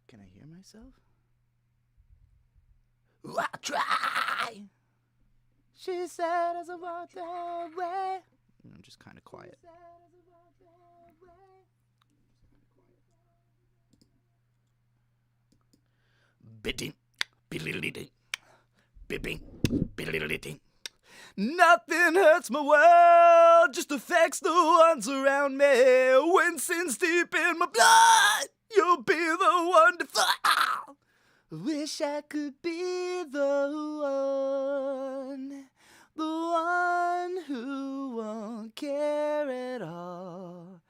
Can I hear myself? I'll try. She said as I walked away. I'm just kind of quiet. Bidding, bidding, bidding, bidding. Nothing hurts my world, just affects the ones around me. When sin's deep in my blood, you'll be the one to fall. Wish I could be the one who won't care at all.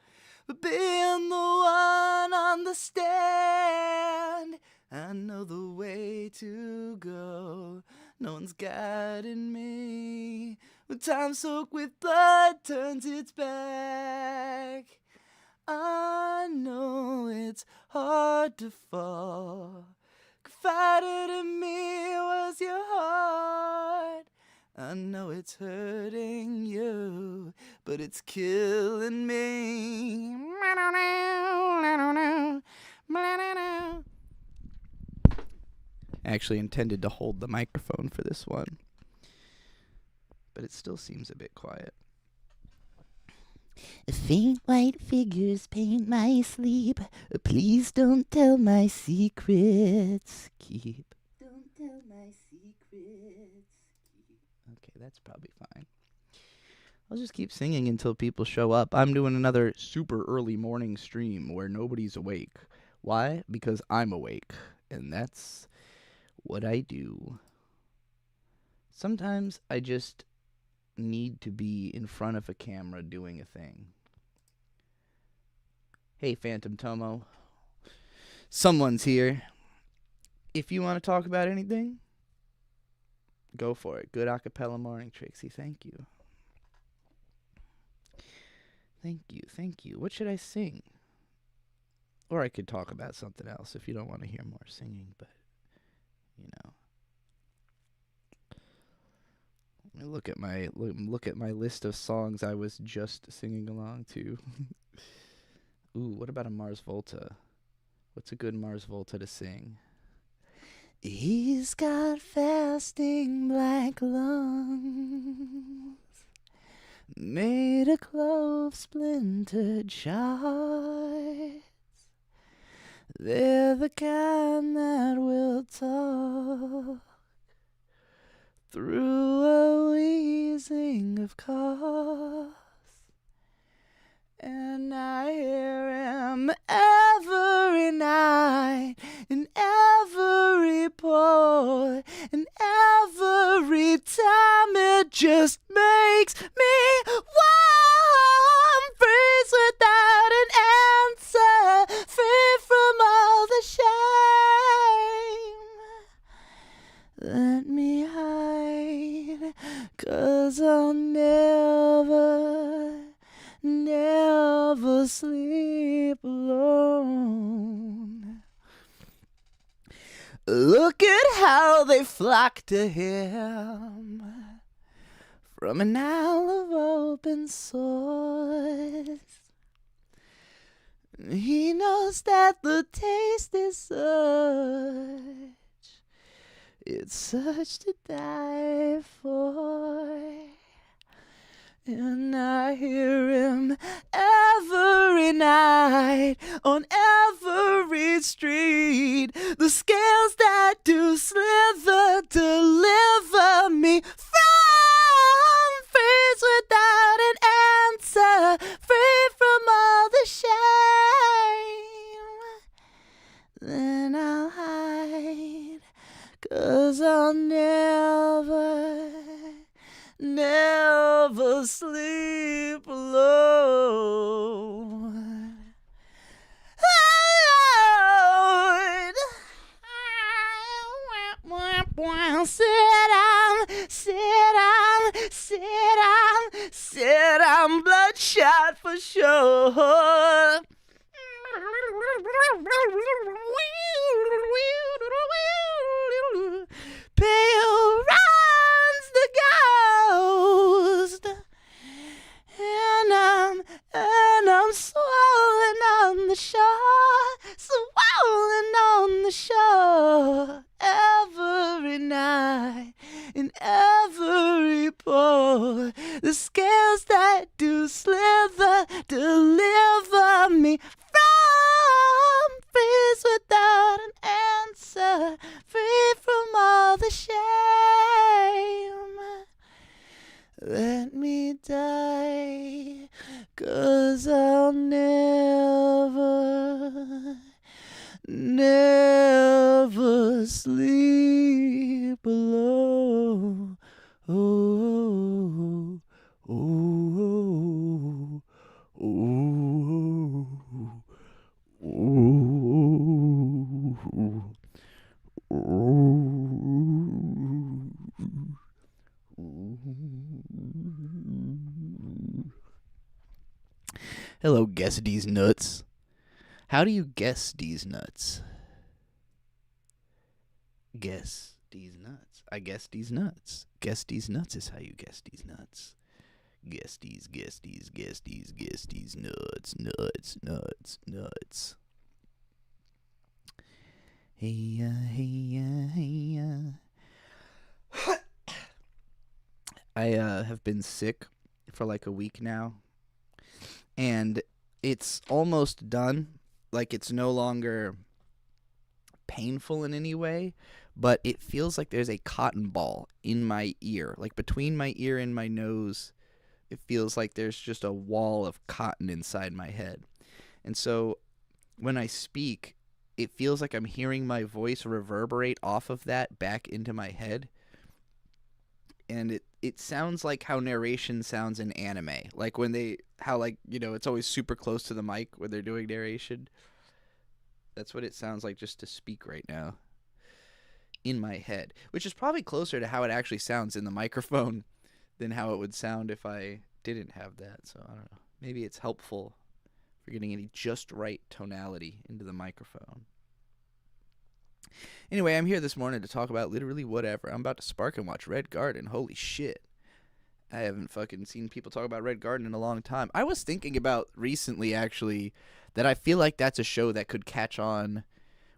But being the one on the stand, I know the way to go. No one's guiding me. When time soaked with blood turns its back, I know it's hard to fall. Confided in me was your heart. I know it's hurting you, but it's killing me. I actually intended to hold the microphone for this one, but it still seems a bit quiet. Faint white figures paint my sleep. Please don't tell my secrets. Don't tell my secrets. Okay, that's probably fine. I'll just keep singing until people show up. I'm doing another super early morning stream where nobody's awake. Why? Because I'm awake, and that's what I do. Sometimes I just need to be in front of a camera doing a thing. Hey, Phantom Tomo. Someone's here. If you want to talk about anything, go for it. Good acapella morning, Trixie. Thank you. Thank you. What should I sing? Or I could talk about something else if you don't want to hear more singing, but, you know. Let me look at my list of songs I was just singing along to. Ooh, what about a Mars Volta? What's a good Mars Volta to sing? He's got fasting black lungs, made of clove splintered shards. They're the kind that will talk through a wheezing of coughs. And I hear him every night, in every pore, and every time it just makes me warm. Freeze without an answer, free from all the shame. Let me hide, 'cause I'll never sleep alone. Look at how they flock to him from an isle of open sores. He knows that the taste is such, it's such to die for. And I hear him every night on every street. The scales that do slither deliver me from freeze without an answer, free from all the shame. Then I'll hide, 'cause I'll never sleep alone. Lord, sit down, Said I'm bloodshot for sure. Pale runs the ghost, and I'm swollen on the shore, swollen on the shore. Every night, in every pore, the scales that do slither deliver me from freeze without an answer, free from all the shame. Let me die, 'cause I'll never sleep alone. Oh, oh, oh, oh, Hello, guess these nuts. How do you guess these nuts? Guess these nuts. I guess these nuts. Guess these nuts is how you guess these nuts. Guess these nuts, nuts. Hey, I have been sick for like a week now, and it's almost done. Like, it's no longer painful in any way, but it feels like there's a cotton ball in my ear, like between my ear and my nose. It feels like there's just a wall of cotton inside my head. And so when I speak, it feels like I'm hearing my voice reverberate off of that back into my head. And it sounds like how narration sounds in anime. Like when it's always super close to the mic when they're doing narration. That's what it sounds like just to speak right now in my head, which is probably closer to how it actually sounds in the microphone than how it would sound if I didn't have that. So I don't know. Maybe it's helpful for getting any just right tonality into the microphone. Anyway, I'm here this morning to talk about literally whatever. I'm about to spark and watch Red Garden. Holy shit. I haven't fucking seen people talk about Red Garden in a long time. I was thinking about recently, actually, that I feel like that's a show that could catch on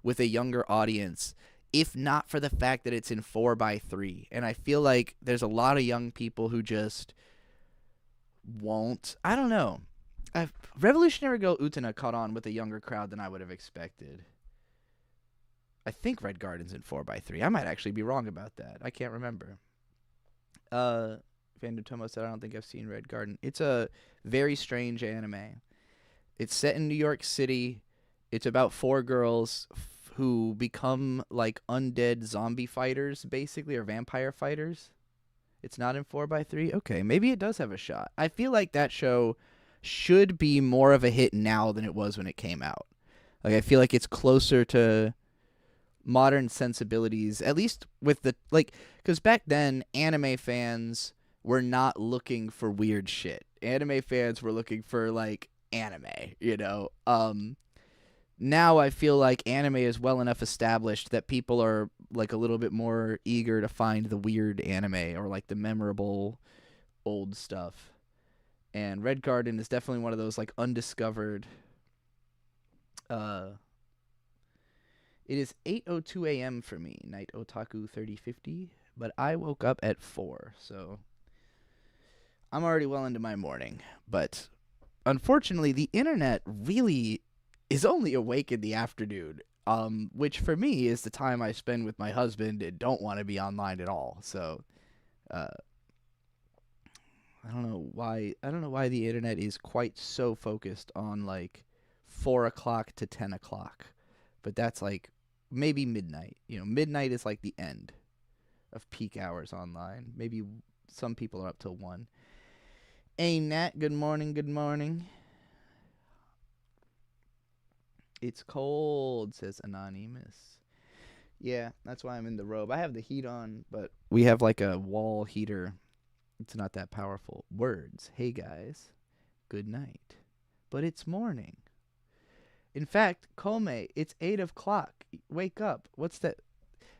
with a younger audience, if not for the fact that it's in 4x3. And I feel like there's a lot of young people who just won't. I don't know. Revolutionary Girl Utena caught on with a younger crowd than I would have expected. I think Red Garden's in 4x3. I might actually be wrong about that. I can't remember. Fandom Tomo said, I don't think I've seen Red Garden. It's a very strange anime. It's set in New York City. It's about 4 girls who become like undead zombie fighters, basically, or vampire fighters. It's not in 4x3? Okay, maybe it does have a shot. I feel like that show should be more of a hit now than it was when it came out. Like, I feel like it's closer to modern sensibilities, at least with the, like, because back then, anime fans were not looking for weird shit. Anime fans were looking for, like, anime, you know? Now I feel like anime is well enough established that people are, like, a little bit more eager to find the weird anime or, like, the memorable old stuff. And Red Garden is definitely one of those, like, undiscovered. It is 8:02 a.m. for me, Night Otaku 3050, but I woke up at 4, so I'm already well into my morning. But unfortunately, the internet really is only awake in the afternoon, which for me is the time I spend with my husband and don't want to be online at all. So, I don't know why the internet is quite so focused on like 4 o'clock to 10 o'clock, but that's like maybe midnight. You know, midnight is like the end of peak hours online. Maybe some people are up till 1. Hey Nat, good morning, good morning. It's cold, says Anonymous. Yeah, that's why I'm in the robe. I have the heat on, but we have like a wall heater It's not that powerful. Words. Hey guys, good night. But it's morning. In fact, Kome, it's 8 o'clock. Wake up. What's that?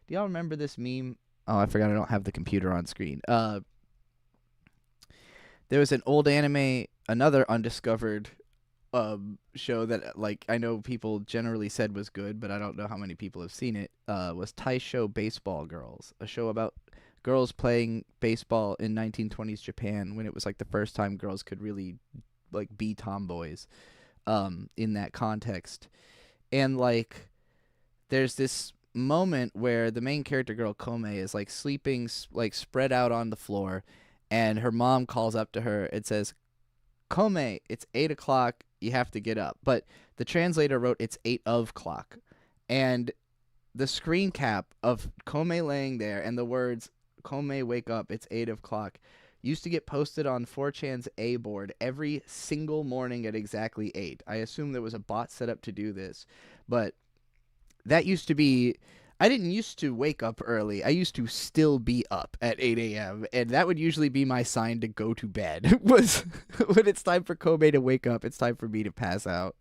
Do y'all remember this meme? Oh, I forgot I don't have the computer on screen. There was an old anime, another undiscovered show that like I know people generally said was good, but I don't know how many people have seen it. Was Taisho Baseball Girls, a show about girls playing baseball in 1920s Japan when it was like the first time girls could really like be tomboys in that context. And like there's this moment where the main character girl Kome is like sleeping like spread out on the floor, and her mom calls up to her and says, Kome, it's 8 o'clock, you have to get up. But the translator wrote it's 8 of clock. And the screen cap of Kome laying there and the words, Kome, wake up, it's 8 o'clock, used to get posted on 4chan's A board every single morning at exactly 8. I assume there was a bot set up to do this. But that used to be... I didn't used to wake up early. I used to still be up at 8 a.m. And that would usually be my sign to go to bed. Was when it's time for Kobe to wake up, it's time for me to pass out.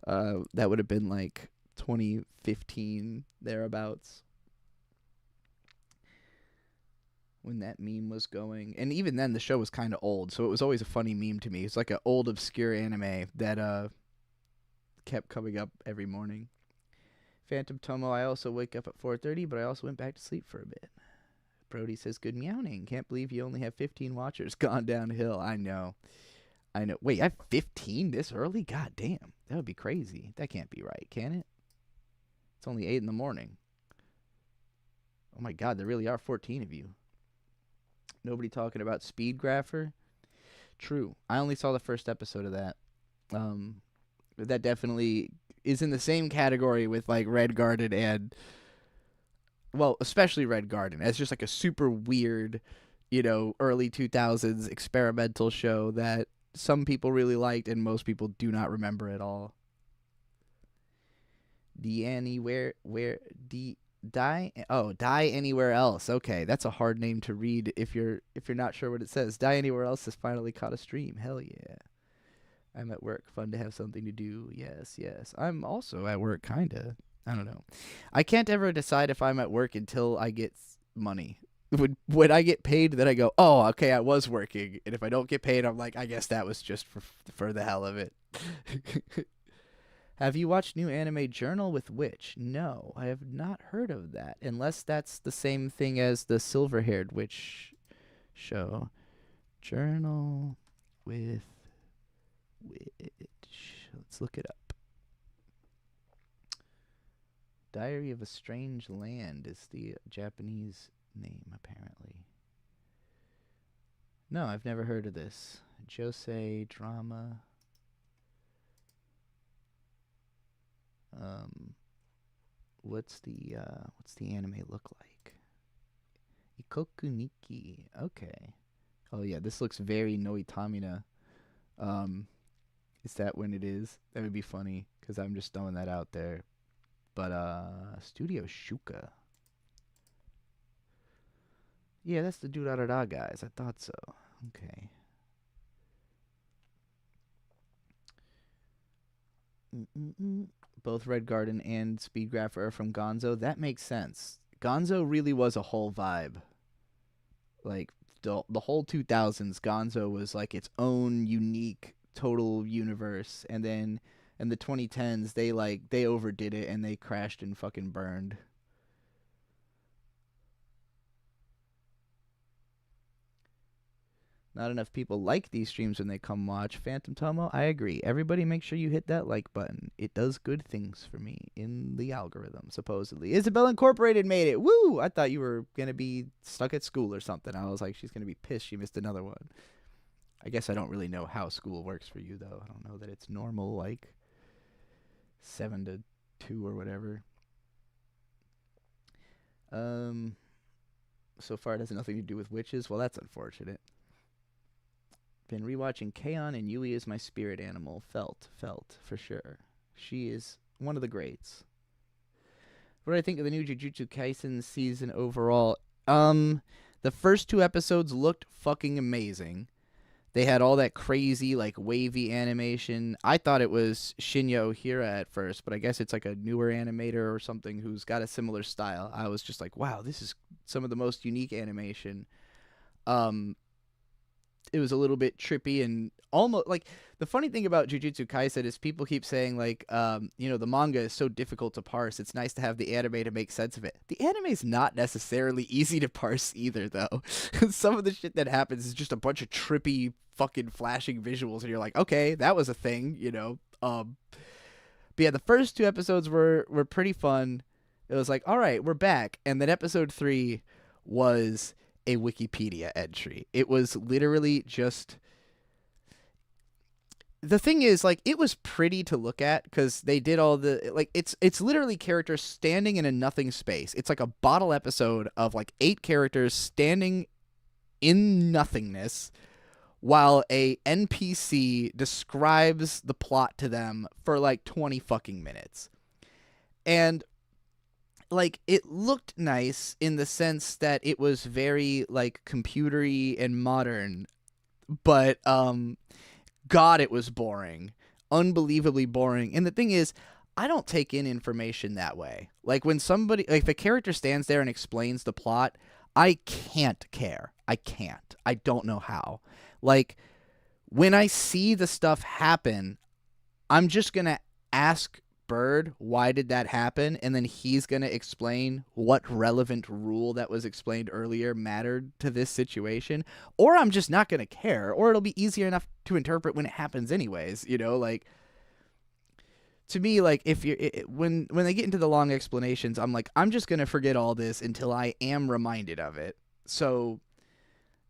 That would have been like 2015, thereabouts. When that meme was going. And even then, the show was kind of old, so it was always a funny meme to me. It's like an old, obscure anime that kept coming up every morning. Phantom Tomo, I also wake up at 4:30, but I also went back to sleep for a bit. Brody says, good meowing. Can't believe you only have 15 watchers. Gone downhill. I know. Wait, I have 15 this early? God damn. That would be crazy. That can't be right, can it? It's only 8 in the morning. Oh my god, there really are 14 of you. Nobody talking about Speed Grapher? True. I only saw the first episode of that. That definitely is in the same category with like Red Garden and, well, especially Red Garden, as just like a super weird, early 2000s experimental show that some people really liked and most people do not remember at all. Die Anywhere Else. Okay, that's a hard name to read if you're not sure what it says. Die Anywhere Else has finally caught a stream. Hell yeah. I'm at work. Fun to have something to do. Yes. I'm also at work, kinda. I don't know. I can't ever decide if I'm at work until I get money. When I get paid, then I go, oh, okay, I was working. And if I don't get paid, I'm like, I guess that was just for the hell of it. Have you watched new anime Journal with Witch? No, I have not heard of that. Unless that's the same thing as the silver-haired witch show. Journal with Witch. Let's look it up. Diary of a Strange Land is the Japanese name, apparently. No, I've never heard of this. Josei drama. What's the anime look like? Ikoku Nikki. Okay. Oh yeah, this looks very Noitamina. Is that when it is? That would be funny, because I'm just throwing that out there. But, Studio Shuka. Yeah, that's the Do-Da-Da-Da guys. I thought so. Okay. Both Red Garden and Speedgrapher are from Gonzo. That makes sense. Gonzo really was a whole vibe. Like, the whole 2000s, Gonzo was like its own unique total universe, and then in the 2010s they overdid it and they crashed and fucking burned. Not enough people like these streams when they come watch. Phantom Tomo, I agree. Everybody make sure you hit that like button. It does good things for me in the algorithm, supposedly. Isabel Incorporated made it. Woo! I thought you were going to be stuck at school or something. I was like, she's going to be pissed she missed another one. I guess I don't really know how school works for you, though. I don't know that it's normal, like 7 to 2 or whatever. So far it has nothing to do with witches. Well, that's unfortunate. Been rewatching K-On! And Yui is my spirit animal. Felt, for sure. She is one of the greats. What do I think of the new Jujutsu Kaisen season overall? The The first 2 episodes looked fucking amazing. They had all that crazy, like, wavy animation. I thought it was Shinya Ohira at first, but I guess it's like a newer animator or something who's got a similar style. I was just like, wow, this is some of the most unique animation. It was a little bit trippy and almost like the funny thing about Jujutsu Kaisen is people keep saying like, the manga is so difficult to parse. It's nice to have the anime to make sense of it. The anime is not necessarily easy to parse either, though. Some of the shit that happens is just a bunch of trippy fucking flashing visuals, and you're like, okay, that was a thing, But yeah, the first 2 episodes were pretty fun. It was like, all right, we're back, and then episode 3 was a Wikipedia entry. It was literally just. The thing is, like, it was pretty to look at because they did all the like. It's literally characters standing in a nothing space. It's like a bottle episode of like 8 characters standing in nothingness while a NPC describes the plot to them for like 20 fucking minutes. And like it looked nice in the sense that it was very like computery and modern, but God, it was boring, unbelievably boring. And the thing is, I don't take in information that way. Like when somebody, like if a character stands there and explains the plot, I can't care. I can't. I don't know how. Like when I see the stuff happen, I'm just gonna ask Bird, why did that happen? And then he's going to explain what relevant rule that was explained earlier mattered to this situation. Or I'm just not going to care. Or it'll be easier enough to interpret when it happens anyways. Like, to me, like, if you're, when they get into the long explanations, I'm like, I'm just going to forget all this until I am reminded of it. So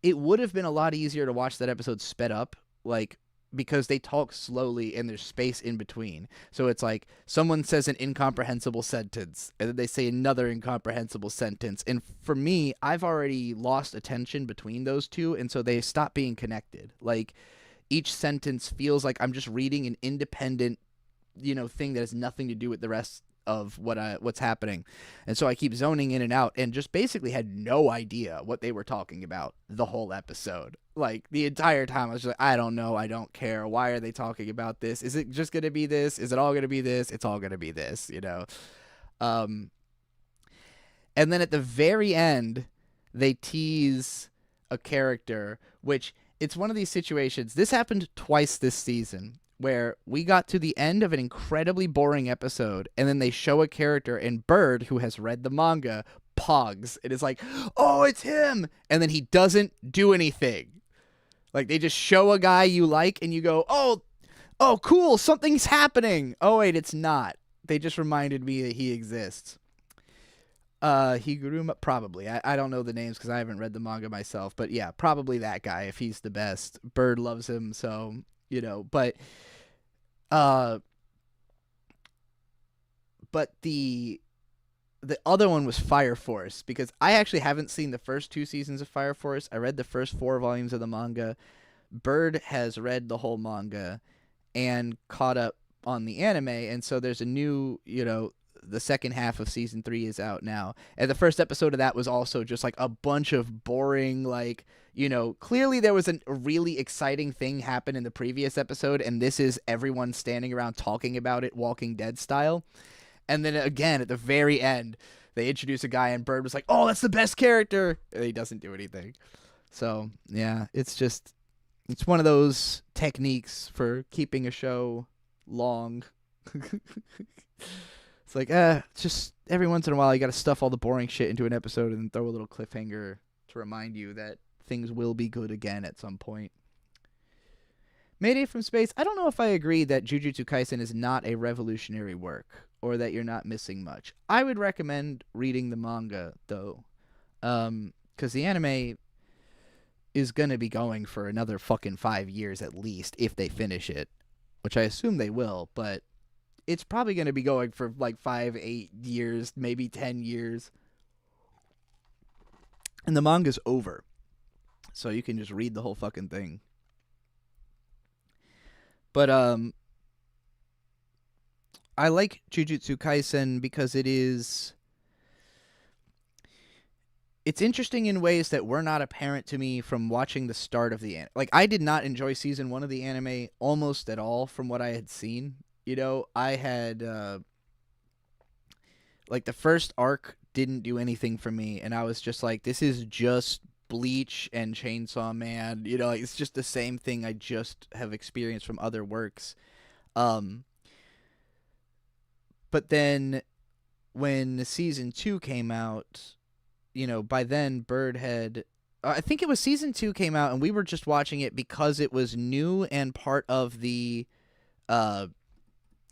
it would have been a lot easier to watch that episode sped up, like, because they talk slowly and there's space in between. So it's like someone says an incomprehensible sentence and then they say another incomprehensible sentence. And for me, I've already lost attention between those two. And so they stop being connected. Like each sentence feels like I'm just reading an independent, thing that has nothing to do with the rest of what's happening. And so I keep zoning in and out and just basically had no idea what they were talking about the whole episode. Like the entire time I was just like, I don't know, I don't care. Why are they talking about this? Is it just gonna be this? Is it all gonna be this? It's all gonna be this, And then at the very end, they tease a character, which it's one of these situations. This happened twice this season where we got to the end of an incredibly boring episode and then they show a character and Bird, who has read the manga, pogs. It is like, oh, it's him. And then he doesn't do anything. Like they just show a guy you like and you go, oh, cool. Something's happening. Oh, wait, it's not. They just reminded me that he exists. Higuruma, probably. I don't know the names because I haven't read the manga myself, but yeah, probably that guy if he's the best. Bird loves him, so, but the other one was Fire Force because I actually haven't seen the first 2 seasons of Fire Force. I read the first 4 volumes of the manga. Bird has read the whole manga and caught up on the anime, and so there's a new, the second half of season 3 is out now. And the first episode of that was also just like a bunch of boring, like, clearly there was a really exciting thing happen in the previous episode, and this is everyone standing around talking about it, Walking Dead style. And then again, at the very end, they introduce a guy and Bird was like, oh, that's the best character. And he doesn't do anything. So, yeah, it's one of those techniques for keeping a show long. It's like, just every once in a while you got to stuff all the boring shit into an episode and then throw a little cliffhanger to remind you that things will be good again at some point. Mayday from Space, I don't know if I agree that Jujutsu Kaisen is not a revolutionary work or that you're not missing much. I would recommend reading the manga, though, because the anime is going to be going for another fucking 5 years at least if they finish it, which I assume they will, but it's probably going to be going for like 5, 8 years, maybe 10 years. And the manga's over. So you can just read the whole fucking thing. But I like Jujutsu Kaisen because it is it's interesting in ways that were not apparent to me from watching the start of the anime. Like, I did not enjoy season 1 of the anime almost at all from what I had seen. I had like the first arc didn't do anything for me, and I was just like, this is just Bleach and Chainsaw Man. Like, it's just the same thing I just have experienced from other works. Um, but then when season 2 came out, by then Bird had. I think it was season 2 came out, and we were just watching it because it was new and part of the.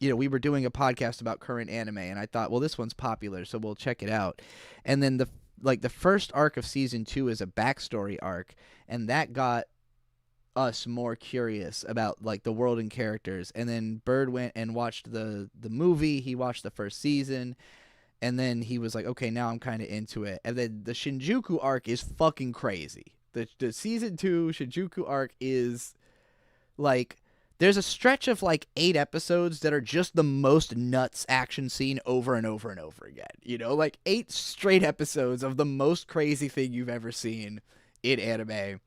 We were doing a podcast about current anime, and I thought, well, this one's popular, so we'll check it out. And then the first arc of season 2 is a backstory arc, and that got us more curious about like the world and characters. And then Bird went and watched the movie. He watched the first season, and then he was like, okay, now I'm kind of into it. And then the Shinjuku arc is fucking crazy. The season 2 Shinjuku arc is like, there's a stretch of like 8 episodes that are just the most nuts action scene over and over and over again. Like 8 straight episodes of the most crazy thing you've ever seen in anime.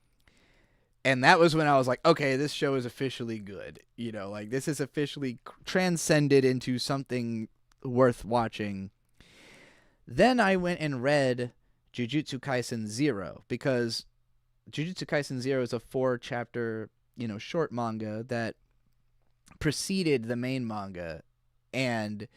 And that was when I was like, okay, this show is officially good. Like, this is officially transcended into something worth watching. Then I went and read Jujutsu Kaisen 0, because Jujutsu Kaisen 0 is a 4-chapter, short manga that preceded the main manga. And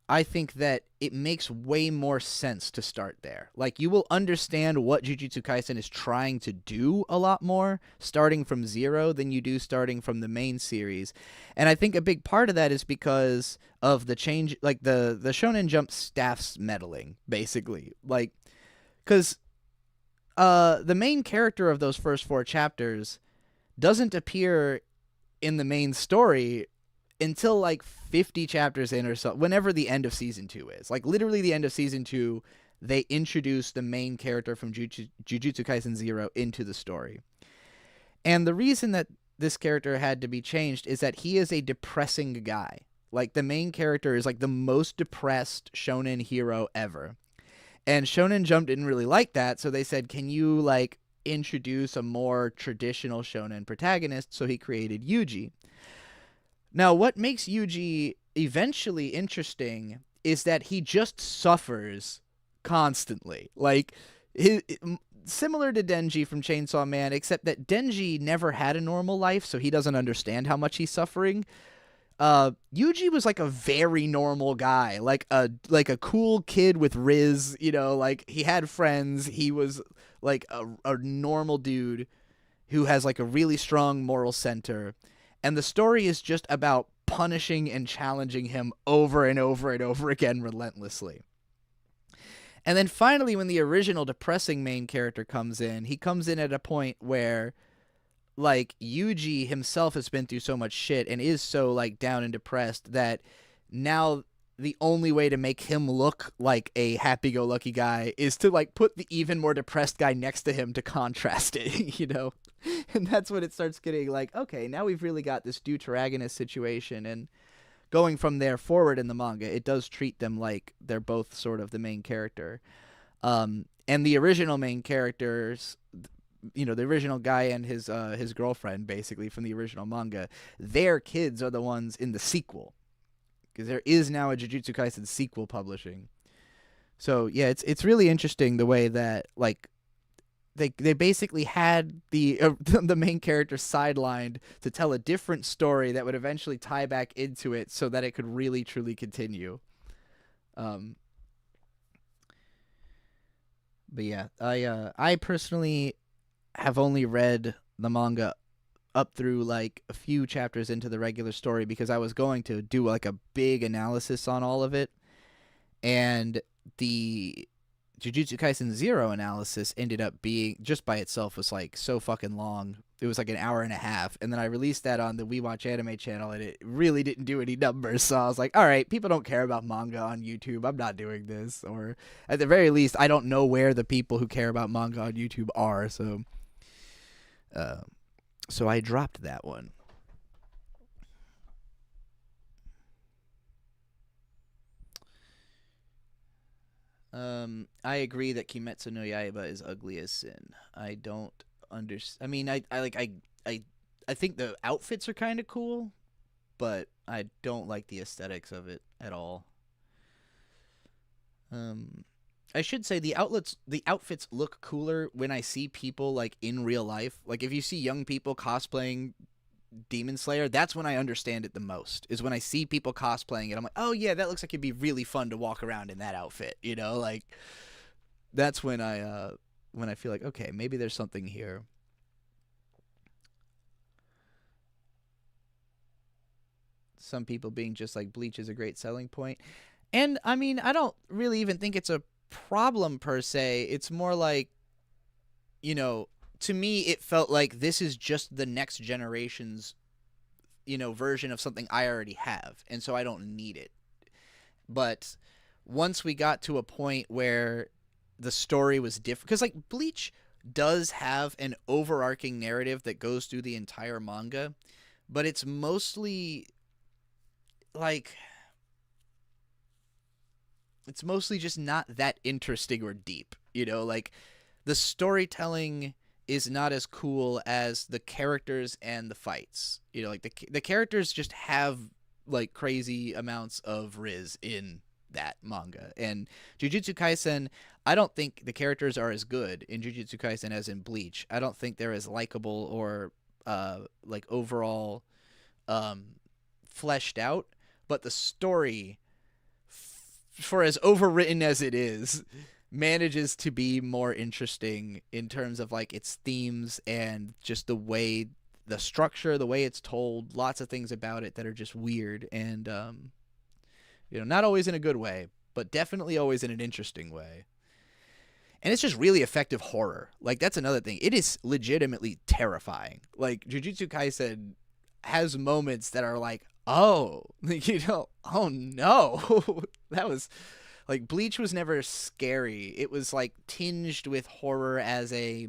I think that it makes way more sense to start there. Like, you will understand what Jujutsu Kaisen is trying to do a lot more starting from 0 than you do starting from the main series. And I think a big part of that is because of the change, like the Shonen Jump staff's meddling, basically. Like, because the main character of those first 4 chapters doesn't appear in the main story until like 50 chapters in or so, whenever the end of season 2 is. Like, literally the end of season 2, they introduce the main character from Jujutsu Kaisen 0 into the story. And the reason that this character had to be changed is that he is a depressing guy. Like, the main character is like the most depressed shonen hero ever. And Shonen Jump didn't really like that, so they said, can you like introduce a more traditional shonen protagonist? So he created Yuji. Now, what makes Yuji eventually interesting is that he just suffers constantly. Like, similar to Denji from Chainsaw Man, except that Denji never had a normal life, so he doesn't understand how much he's suffering. Yuji was like a very normal guy, like a cool kid with Riz, like he had friends. He was like a normal dude who has like a really strong moral center. And the story is just about punishing and challenging him over and over and over again relentlessly. And then finally, when the original depressing main character comes in, he comes in at a point where, like, Yuji himself has been through so much shit and is so, like, down and depressed that now the only way to make him look like a happy-go-lucky guy is to, like, put the even more depressed guy next to him to contrast it, And that's when it starts getting like, okay, now we've really got this deuteragonist situation, and going from there forward in the manga, it does treat them like they're both sort of the main character. And the original main characters, the original guy and his girlfriend, basically, from the original manga, their kids are the ones in the sequel. Because there is now a Jujutsu Kaisen sequel publishing. So, yeah, it's really interesting the way that, like, they basically had the main character sidelined to tell a different story that would eventually tie back into it so that it could really truly continue. But yeah, I personally have only read the manga up through like a few chapters into the regular story because I was going to do like a big analysis on all of it, and the Jujutsu Kaisen 0 analysis ended up being, just by itself, was like so fucking long. It was like an hour and a half, and then I released that on the We Watch Anime channel, and it really didn't do any numbers, so I was like, alright, people don't care about manga on YouTube, I'm not doing this, or at the very least, I don't know where the people who care about manga on YouTube are, so I dropped that one. I agree that Kimetsu no Yaiba is ugly as sin. I don't understand. I mean, I, I think the outfits are kind of cool, but I don't like the aesthetics of it at all. Um, I should say the outfits look cooler when I see people like in real life. Like if you see young people cosplaying Demon Slayer, that's when I understand it the most. Is when I see people cosplaying it. I'm like, oh yeah, that looks like it'd be really fun to walk around in that outfit. You know, like that's when I feel like okay, maybe there's something here. Some people being just like Bleach is a great selling point. And I mean, I don't really even think it's a problem per se. It's more like, you know, to me it felt like this is just the next generation's, version of something I already have, and so I don't need it. But once we got to a point where the story was different, because like Bleach does have an overarching narrative that goes through the entire manga, but it's mostly like it's mostly just not that interesting or deep. Like the storytelling is not as cool as the characters and the fights. Like the characters just have like crazy amounts of riz in that manga. And Jujutsu Kaisen, I don't think the characters are as good in Jujutsu Kaisen as in Bleach. I don't think they're as likable or like overall um fleshed out, but the story, for as overwritten as it is, manages to be more interesting in terms of like its themes and just the structure, the way it's told, lots of things about it that are just weird and not always in a good way, but definitely always in an interesting way. And it's just really effective horror. Like that's another thing. It is legitimately terrifying. Like Jujutsu Kaisen has moments that are like, oh, oh no. That was like Bleach was never scary. It was like tinged with horror as a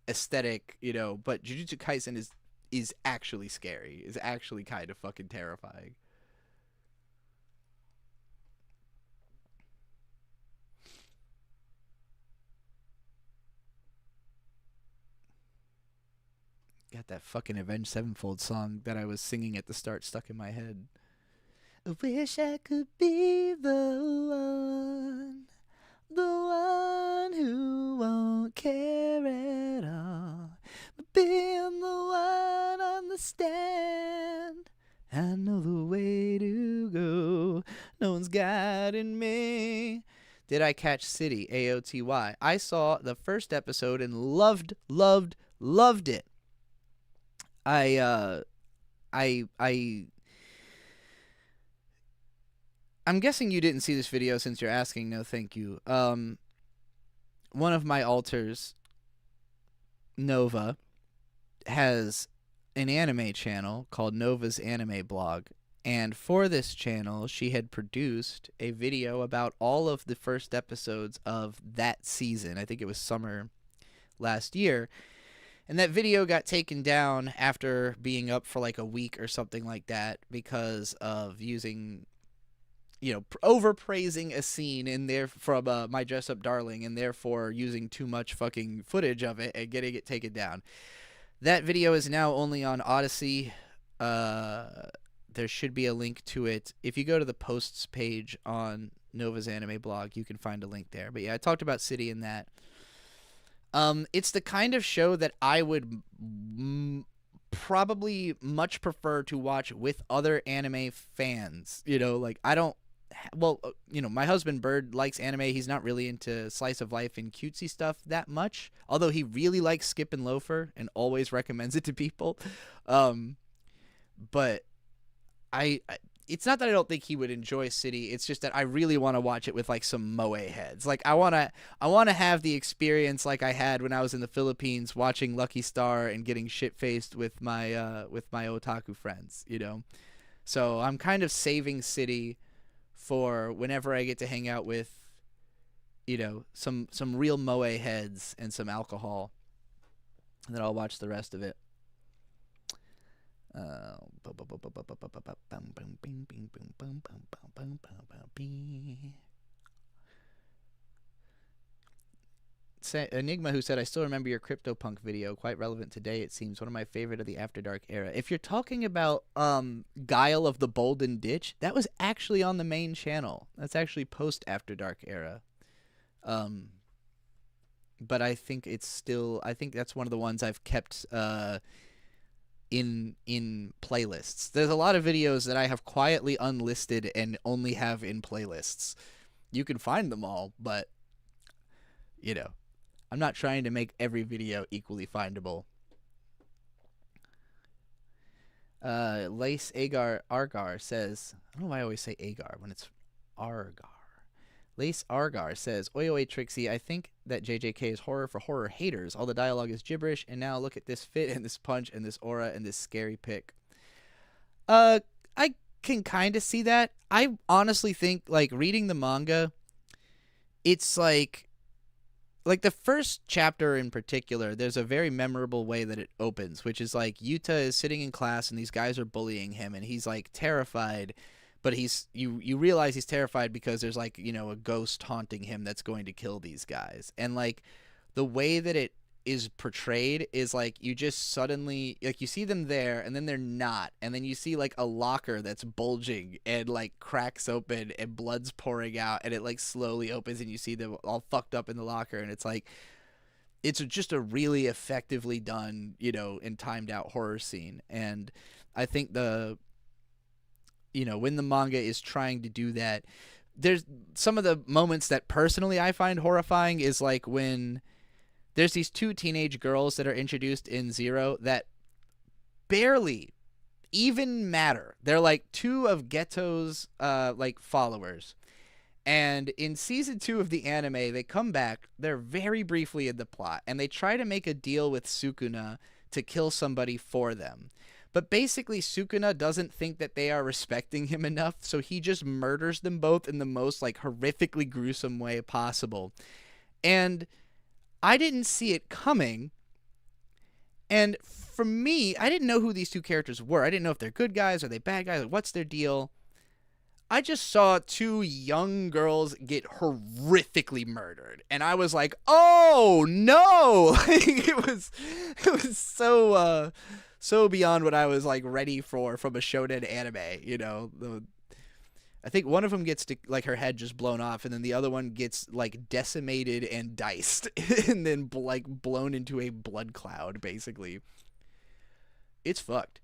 aesthetic, but Jujutsu Kaisen is actually scary. Is actually kind of fucking terrifying. Got that fucking Avenged Sevenfold song that I was singing at the start stuck in my head. I wish I could be the one who won't care at all, but being the one on the stand. I know the way to go. No one's guiding me. Did I catch City? AOTY. I saw the first episode and loved it. I I'm guessing you didn't see this video since you're asking. No, thank you. One of my alters, Nova, has an anime channel called Nova's Anime Blog. And for this channel, she had produced a video about all of the first episodes of that season. I think it was summer last year. And that video got taken down after being up for like a week or something like that because of using, overpraising a scene in there from My Dress Up Darling and therefore using too much fucking footage of it and getting it taken down. That video is now only on Odyssey. There should be a link to it. If you go to the posts page on Nova's Anime Blog, you can find a link there. But yeah, I talked about City in that. It's the kind of show that I would probably much prefer to watch with other anime fans. Like I don't. Well, my husband Bird likes anime. He's not really into slice of life and cutesy stuff that much. Although he really likes Skip and Loafer and always recommends it to people. But I it's not that I don't think he would enjoy City. It's just that I really want to watch it with like some moe heads. Like I want to have the experience like I had when I was in the Philippines watching Lucky Star and getting shit faced with my otaku friends. So I'm kind of saving City for whenever I get to hang out with some real moe heads and some alcohol, and then I'll watch the rest of it. Enigma, who said, I still remember your CryptoPunk video, quite relevant today, it seems. One of my favorite of the After Dark era. If you're talking about Guile of the Bolden Ditch, that was actually on the main channel. That's actually post After Dark era. But I think it's still, I think that's one of the ones I've kept in playlists. There's a lot of videos that I have quietly unlisted and only have in playlists. You can find them all, but you know, I'm not trying to make every video equally findable. Lace Agar Argar says, I don't know why I always say Agar when it's Argar. Lace Argar says, Oi oi Trixie, I think that JJK is horror for horror haters. All the dialogue is gibberish, and now look at this fit and this punch and this aura and this scary pick. I can kind of see that. I honestly think, like, reading the manga, it's like the first chapter in particular, there's a very memorable way that it opens, which is like Yuta is sitting in class and these guys are bullying him and he's like terrified, but you realize he's terrified because there's like, you know, a ghost haunting him that's going to kill these guys. And like the way that it is portrayed is like you just suddenly, like, you see them there and then they're not, and then you see like a locker that's bulging and like cracks open and blood's pouring out, and it like slowly opens and you see them all fucked up in the locker, and it's like, it's just a really effectively done, you know, and timed out horror scene. And I think you know, when the manga is trying to do that, there's some of the moments that personally I find horrifying is like when there's these two teenage girls that are introduced in Zero that barely even matter. They're like two of Geto's like followers. And in season 2 of the anime, they come back. They're very briefly in the plot, and they try to make a deal with Sukuna to kill somebody for them. But basically, Sukuna doesn't think that they are respecting him enough, so he just murders them both in the most like horrifically gruesome way possible. And I didn't see it coming, and for me, I didn't know who these two characters were. I didn't know if they're good guys, are they bad guys, what's their deal. I just saw two young girls get horrifically murdered, and I was like, "Oh no!" it was so beyond what I was like ready for from a shonen anime. You know, I think one of them gets like her head just blown off, and then the other one gets like decimated and diced, and then like blown into a blood cloud. Basically, it's fucked.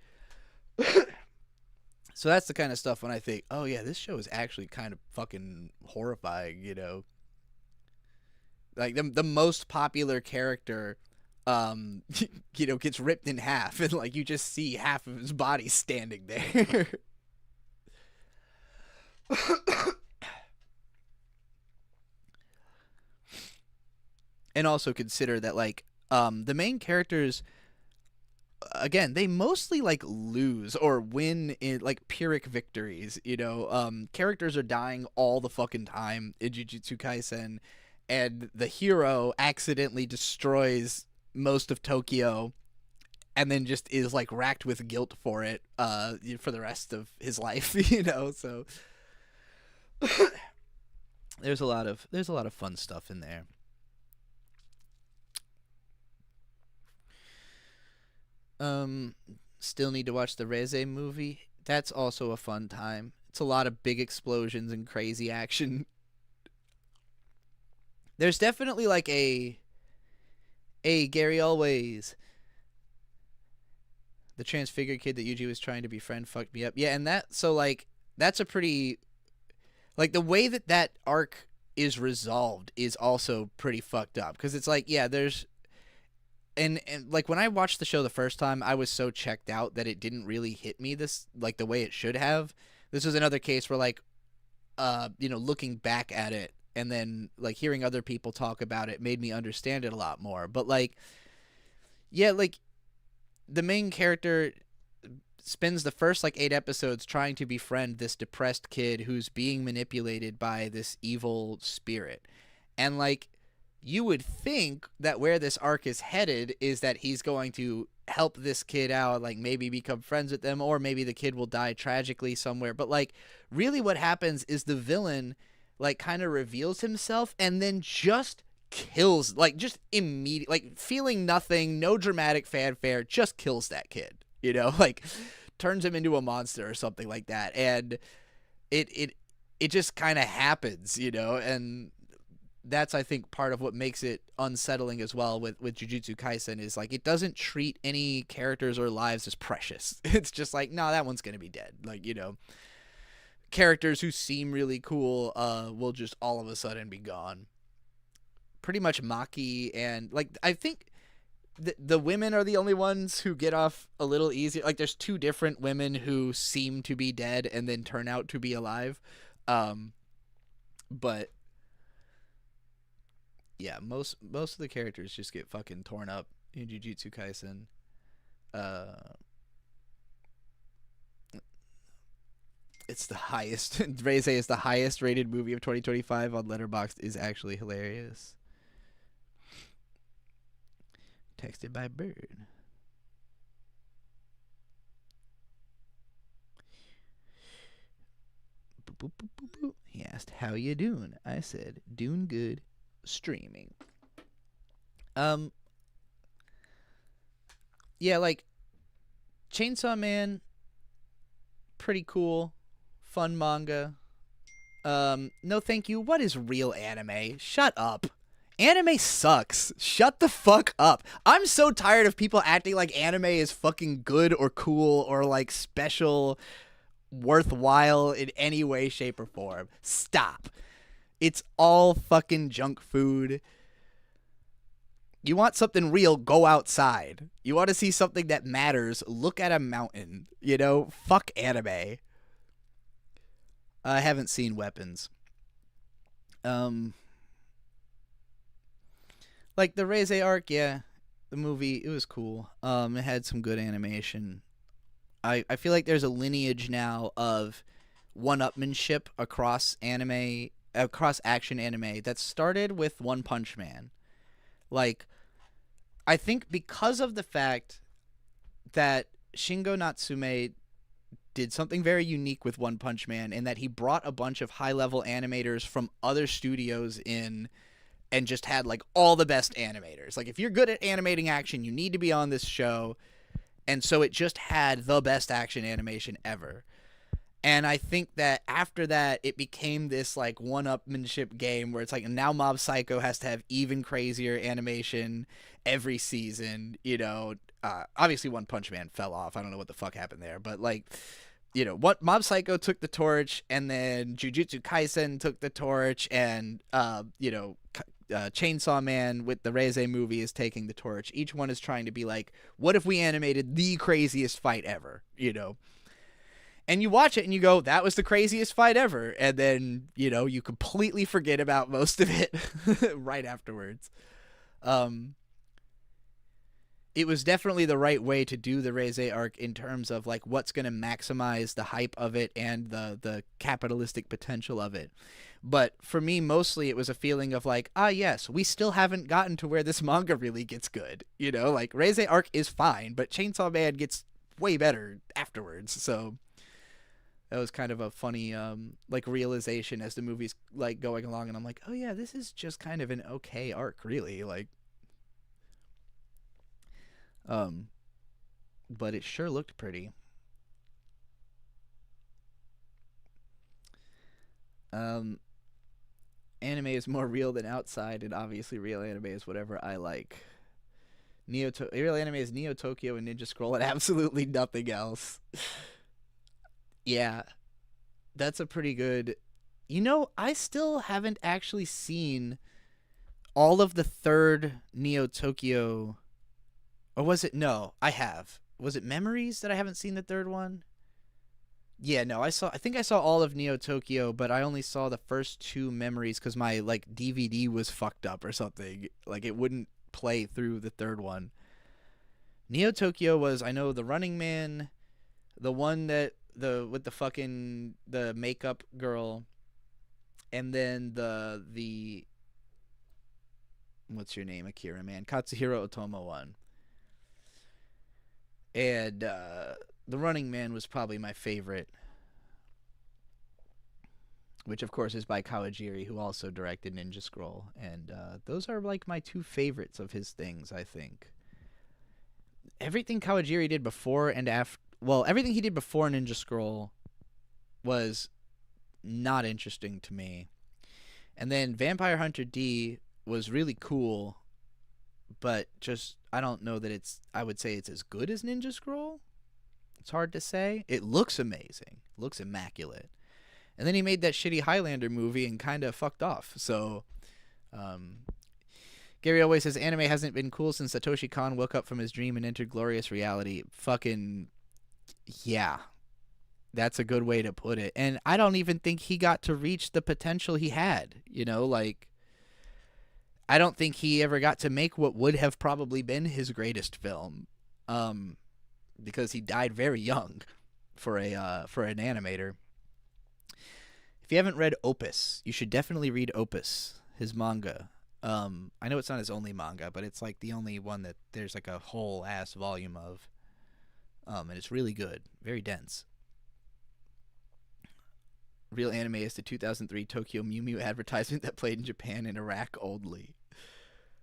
So that's the kind of stuff when I think, oh yeah, this show is actually kind of fucking horrifying. You know, like the most popular character, you know, gets ripped in half, and like you just see half of his body standing there. And also consider that like the main characters, again, they mostly like lose or win in like Pyrrhic victories, you know. Characters are dying all the fucking time in Jujutsu Kaisen, and the hero accidentally destroys most of Tokyo and then just is like racked with guilt for it for the rest of his life, you know. So there's a lot of fun stuff in there. Still need to watch the Reze movie. That's also a fun time. It's a lot of big explosions and crazy action. There's definitely like a Gary Always, the transfigured kid that Yuji was trying to befriend fucked me up. Yeah, and that's a pretty, like, the way that arc is resolved is also pretty fucked up, because it's like, yeah, there's and like when I watched the show the first time, I was so checked out that it didn't really hit me this like the way it should have. This was another case where like you know, looking back at it and then like hearing other people talk about it made me understand it a lot more. But like, yeah, like the main character spends the first like 8 episodes trying to befriend this depressed kid who's being manipulated by this evil spirit. And like, you would think that where this arc is headed is that he's going to help this kid out, like maybe become friends with them, or maybe the kid will die tragically somewhere. But like, really what happens is the villain like kind of reveals himself and then just kills, like, just immediate, like, feeling nothing, no dramatic fanfare, just kills that kid, you know, like, turns him into a monster or something like that, and it just kind of happens, you know, and that's, I think, part of what makes it unsettling as well with Jujutsu Kaisen is, like, it doesn't treat any characters or lives as precious. It's just like, no, that one's gonna be dead, like, you know, characters who seem really cool will just all of a sudden be gone. Pretty much Maki and, like, I think the women are the only ones who get off a little easier. Like, there's two different women who seem to be dead and then turn out to be alive. But yeah, most of the characters just get fucking torn up in Jujutsu Kaisen. It's the highest. Reze is the highest rated movie of 2025 on Letterboxd. Is actually hilarious. Texted by Bird. Boop, boop, boop, boop, boop. He asked, "How you doing?" I said, "Doing good, streaming." Yeah, like, Chainsaw Man, pretty cool, fun manga. No thank you. What is real anime? Shut up. Anime sucks. Shut the fuck up. I'm so tired of people acting like anime is fucking good or cool or, like, special, worthwhile in any way, shape, or form. Stop. It's all fucking junk food. You want something real, go outside. You want to see something that matters, look at a mountain. You know, fuck anime. I haven't seen Weapons. Like, the Reze arc, yeah, the movie, it was cool. It had some good animation. I feel like there's a lineage now of one-upmanship across action anime that started with One Punch Man. Like, I think because of the fact that Shingo Natsume did something very unique with One Punch Man, in that he brought a bunch of high-level animators from other studios in and just had, like, all the best animators. Like, if you're good at animating action, you need to be on this show. And so it just had the best action animation ever. And I think that after that, it became this, like, one-upmanship game where it's like, now Mob Psycho has to have even crazier animation every season, you know. Obviously, One Punch Man fell off. I don't know what the fuck happened there. But, like, you know, what Mob Psycho took the torch, and then Jujutsu Kaisen took the torch, and, you know, Chainsaw Man with the Reze movie is taking the torch. Each one is trying to be like, what if we animated the craziest fight ever, you know? And you watch it and you go, that was the craziest fight ever. And then, you know, you completely forget about most of it right afterwards. It was definitely the right way to do the Reze arc in terms of, like, what's going to maximize the hype of it and the capitalistic potential of it. But for me, mostly it was a feeling of, like, yes, we still haven't gotten to where this manga really gets good. You know, like, Reze arc is fine, but Chainsaw Man gets way better afterwards. So that was kind of a funny, like, realization as the movie's, like, going along. And I'm like, oh, yeah, this is just kind of an okay arc, really. Like, but it sure looked pretty. Anime is more real than outside, and obviously real anime is whatever I like. Real anime is Neo Tokyo and Ninja Scroll and absolutely nothing else. Yeah, that's a pretty good. You know, I still haven't actually seen all of the third Neo Tokyo. Or was it? No, I have. Was it Memories that I haven't seen the third one? Yeah, no, I think I saw all of Neo Tokyo, but I only saw the first two Memories because my, like, DVD was fucked up or something. Like, it wouldn't play through the third one. Neo Tokyo was, I know, the Running Man, the one that with the makeup girl, and then the what's your name, Akira man, Katsuhiro Otomo one. And the Running Man was probably my favorite. which of course is by Kawajiri, who also directed Ninja Scroll, and those are like my two favorites of his things. I think everything Kawajiri did before and after, well, everything he did before Ninja Scroll was not interesting to me, and then Vampire Hunter D was really cool, but just I don't know that I would say it's as good as Ninja Scroll. It's hard to say. It looks amazing, looks immaculate. And then he made that shitty Highlander movie and kind of fucked off. So, Gary always says anime hasn't been cool since Satoshi Kon woke up from his dream and entered glorious reality. Fucking, yeah. That's a good way to put it. And I don't even think he got to reach the potential he had. You know, like, I don't think he ever got to make what would have probably been his greatest film. Because he died very young for an animator. If you haven't read Opus, you should definitely read Opus, his manga. I know it's not his only manga, but it's like the only one that there's like a whole ass volume of. And it's really good, very dense. Real anime is the 2003 Tokyo Mew Mew advertisement that played in Japan and Iraq only.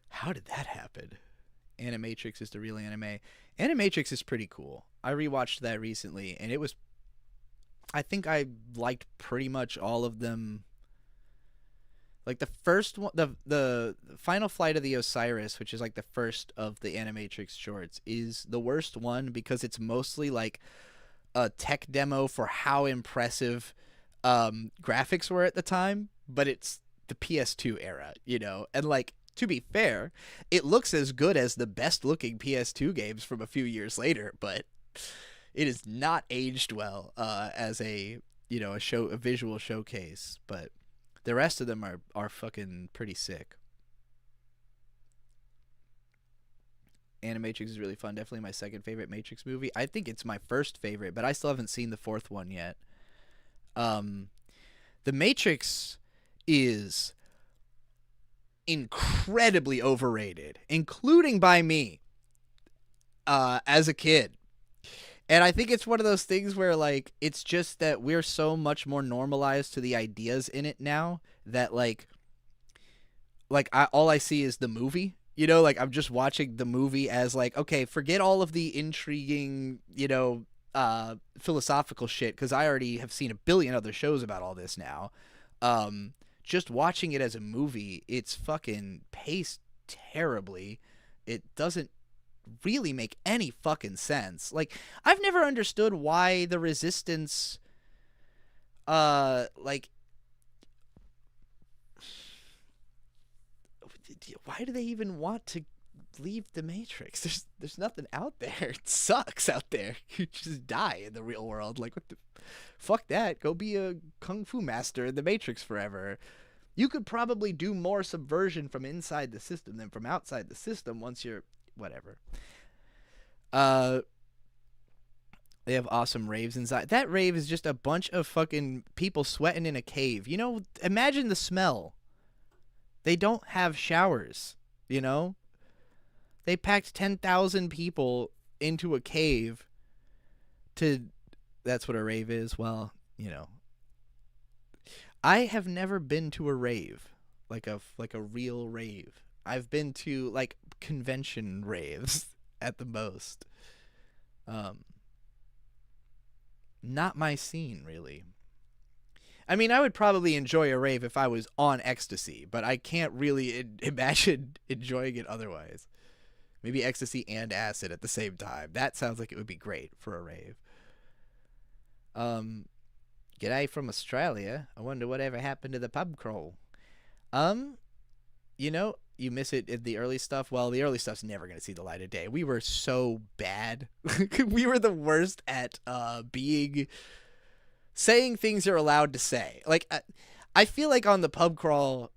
How did that happen? Animatrix is the real anime. Animatrix is pretty cool. I rewatched that recently, and it was... I think I liked pretty much all of them. Like the first one, the Final Flight of the Osiris, which is like the first of the Animatrix shorts, is the worst one because it's mostly like a tech demo for how impressive graphics were at the time, but it's the PS2 era, you know? And like, to be fair, it looks as good as the best looking PS2 games from a few years later, but it is not aged well as a visual showcase, but the rest of them are fucking pretty sick. Animatrix is really fun. Definitely my second favorite Matrix movie. I think it's my first favorite, but I still haven't seen the fourth one yet. The Matrix is incredibly overrated, including by me as a kid. And I think it's one of those things where, like, it's just that we're so much more normalized to the ideas in it now that, all I see is the movie. You know, like, I'm just watching the movie as, like, okay, forget all of the intriguing, philosophical shit, because I already have seen a billion other shows about all this now. Just watching it as a movie, it's fucking paced terribly. It doesn't really make any fucking sense. Like, I've never understood why the Resistance why do they even want to leave the Matrix? There's nothing out there. It sucks out there. You just die in the real world. Like, what the fuck that? Go be a kung fu master in the Matrix forever. You could probably do more subversion from inside the system than from outside the system once you're whatever. They have awesome raves inside. That rave is just a bunch of fucking people sweating in a cave. You know, imagine the smell. They don't have showers, you know? They packed 10,000 people into a cave to... That's what a rave is? Well, you know. I have never been to a rave. Like a real rave. I've been to, like, convention raves at the most. Not my scene, really. I mean, I would probably enjoy a rave if I was on ecstasy, but I can't really imagine enjoying it otherwise. Maybe ecstasy and acid at the same time. That sounds like it would be great for a rave. G'day from Australia. I wonder whatever happened to the pub crawl. You know, you miss it in the early stuff. Well, the early stuff's never going to see the light of day. We were so bad. We were the worst at saying things you're allowed to say. Like, I feel like on the pub crawl,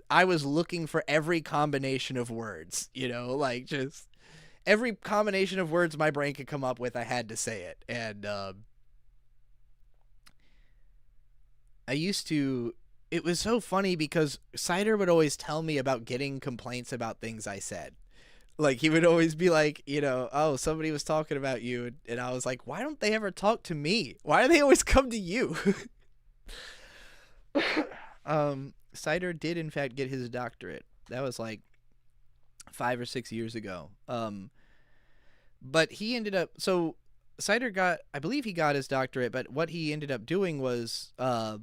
I was looking for every combination of words, you know, like just every combination of words my brain could come up with, I had to say it. And it was so funny because Cider would always tell me about getting complaints about things I said. Like, he would always be like, you know, oh, somebody was talking about you. And I was like, why don't they ever talk to me? Why do they always come to you? Cider did in fact get his doctorate. That was like 5 or 6 years ago. But he ended up so Cider got, I believe he got his doctorate, but what he ended up doing was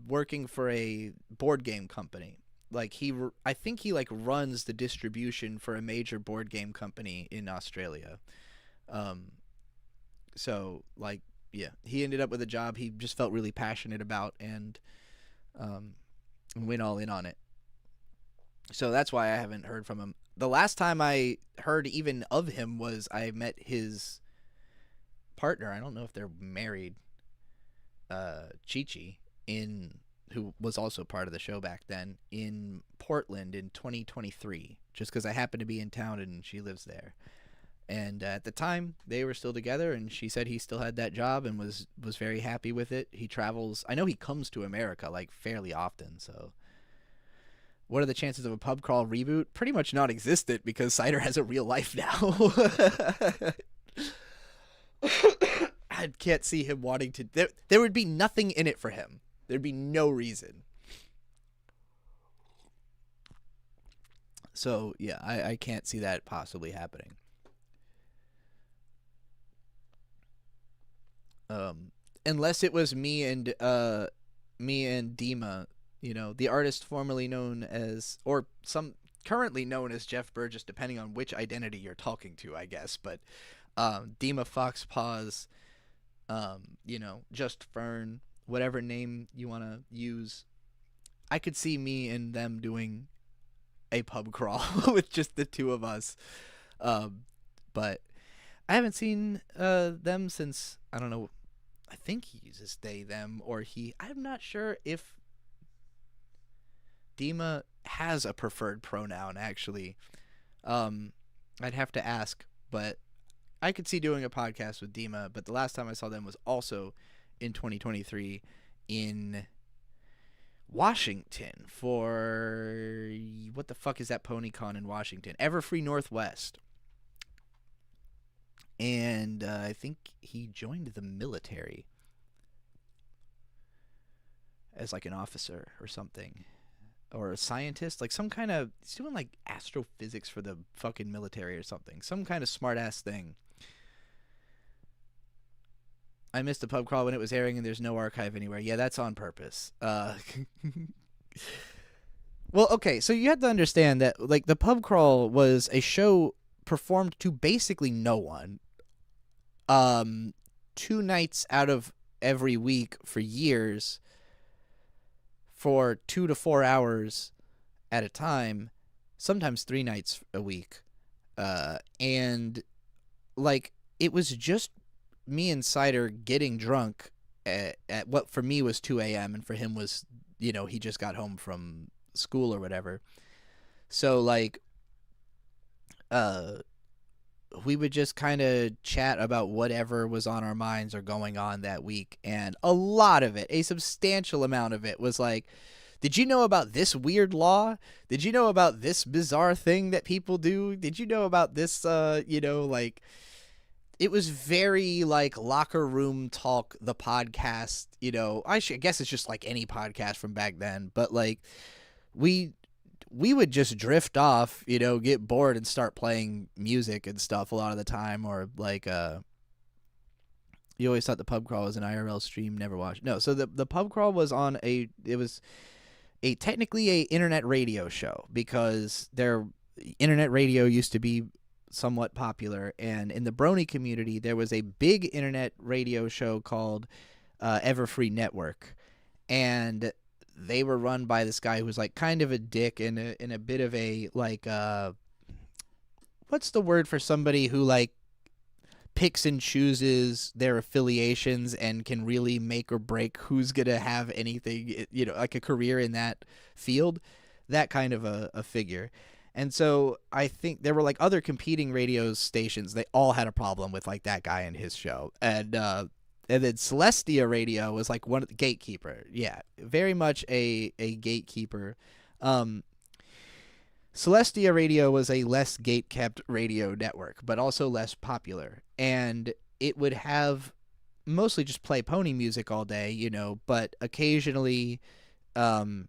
working for a board game company. Like I think he like runs the distribution for a major board game company in Australia. Um, so like yeah, he ended up with a job he just felt really passionate about um, and went all in on it. So that's why I haven't heard from him. The last time I heard even of him was I met his partner. I don't know if they're married, Chi in who was also part of the show back then in Portland in 2023. Just because I happened to be in town and she lives there. And at the time, they were still together, and she said he still had that job and was very happy with it. He travels. I know he comes to America like fairly often. So, what are the chances of a pub crawl reboot? Pretty much non-existent because Cider has a real life now. I can't see him wanting to. There would be nothing in it for him. There'd be no reason. So yeah, I can't see that possibly happening. Um, Unless it was me and Dima, the artist formerly known as, or some currently known as Jeff Burgess, depending on which identity you're talking to, I guess. But Dima Foxpaws, Just Fern, whatever name you want to use, I could see me and them doing a pub crawl with just the two of us. Um, but I haven't seen them since, I don't know. I think he uses they, them, or he. I'm not sure if Dima has a preferred pronoun, actually. I'd have to ask, but I could see doing a podcast with Dima, but the last time I saw them was also in 2023 in Washington for, what the fuck is that PonyCon in Washington? Everfree Northwest. And I think he joined the military as like an officer or something, or a scientist, like some kind of, he's doing like astrophysics for the fucking military or something, some kind of smart ass thing. I missed the pub crawl when it was airing and there's no archive anywhere. Yeah, that's on purpose. Well, okay, so you have to understand that like the pub crawl was a show performed to basically no one. 2 nights out of every week for years, for 2 to 4 hours at a time, sometimes 3 nights a week. And like it was just me and Cider getting drunk at what for me was 2 a.m. and for him was, he just got home from school or whatever. So like we would just kind of chat about whatever was on our minds or going on that week, and a lot of it, a substantial amount of it, was like, did you know about this weird law? Did you know about this bizarre thing that people do? Did you know about this like, it was very like locker room talk, the podcast. I guess it's just like any podcast from back then, but like we would just drift off, get bored and start playing music and stuff a lot of the time, or like you always thought the pub crawl was an IRL stream, never watched. No, so the pub crawl was on it was a technically a internet radio show, because their internet radio used to be somewhat popular, and in the Brony community there was a big internet radio show called Everfree Network, and they were run by this guy who was like kind of a dick and a bit of a like what's the word for somebody who like picks and chooses their affiliations and can really make or break who's gonna have anything, like a career in that field, that kind of a figure. And so I think there were like other competing radio stations. They all had a problem with like that guy and his show. And then Celestia Radio was like one of the gatekeeper. Yeah, very much a gatekeeper. Celestia Radio was a less gate-kept radio network, but also less popular. And it would have mostly just play pony music all day, but occasionally um,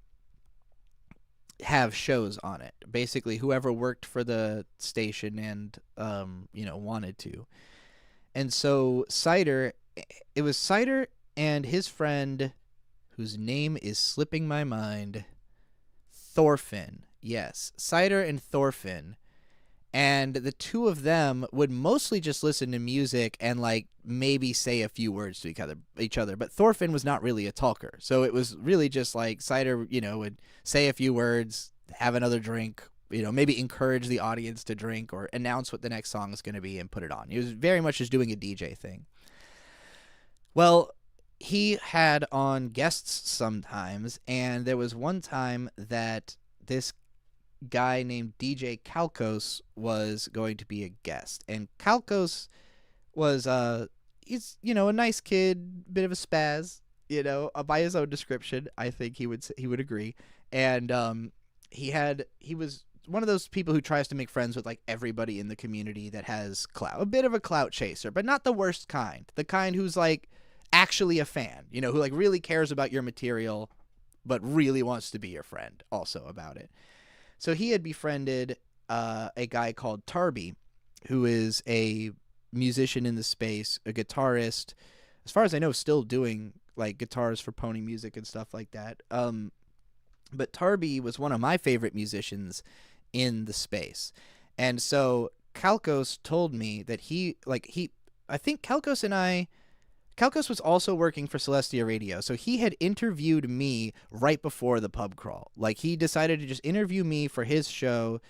have shows on it. Basically, whoever worked for the station and wanted to. And so Cider, it was Cider and his friend, whose name is slipping my mind, Thorfinn. Yes, Cider and Thorfinn. And the two of them would mostly just listen to music and like maybe say a few words to each other. But Thorfinn was not really a talker, so it was really just like Cider, would say a few words, have another drink, maybe encourage the audience to drink or announce what the next song is going to be and put it on. He was very much just doing a DJ thing. Well, he had on guests sometimes, and there was one time that this guy named DJ Kalkos was going to be a guest. And Kalkos was he's a nice kid, bit of a spaz, by his own description. I think he would agree. And he was one of those people who tries to make friends with like everybody in the community that has clout. A bit of a clout chaser, but not the worst kind. The kind who's like actually a fan, who like really cares about your material but really wants to be your friend also about it. So he had befriended a guy called Tarby, who is a musician in the space, a guitarist, as far as I know, still doing like guitars for Pony Music and stuff like that. But Tarby was one of my favorite musicians in the space. And so Kalkos told me that I think Kalkos was also working for Celestia Radio, so he had interviewed me right before the pub crawl. Like, he decided to just interview me for his show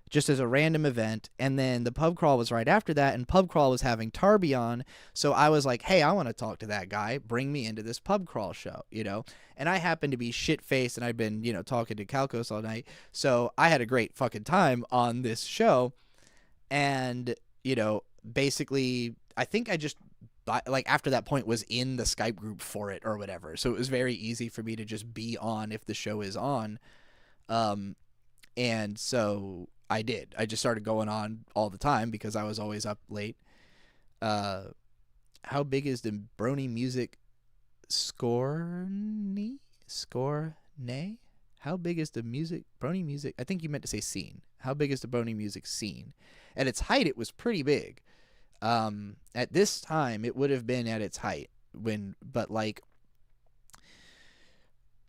just as a random event, and then the pub crawl was right after that, and pub crawl was having Tarby on, so I was like, hey, I want to talk to that guy. Bring me into this pub crawl show, And I happened to be shit-faced, and I'd been, talking to Kalkos all night, so I had a great fucking time on this show, and, basically, I think I just like after that point was in the Skype group for it or whatever. So it was very easy for me to just be on if the show is on. And so I did. I just started going on all the time because I was always up late. How big is the Brony Music score? How big is the Brony Music? I think you meant to say scene. How big is the Brony Music scene? At its height, it was pretty big. At this time, it would have been at its height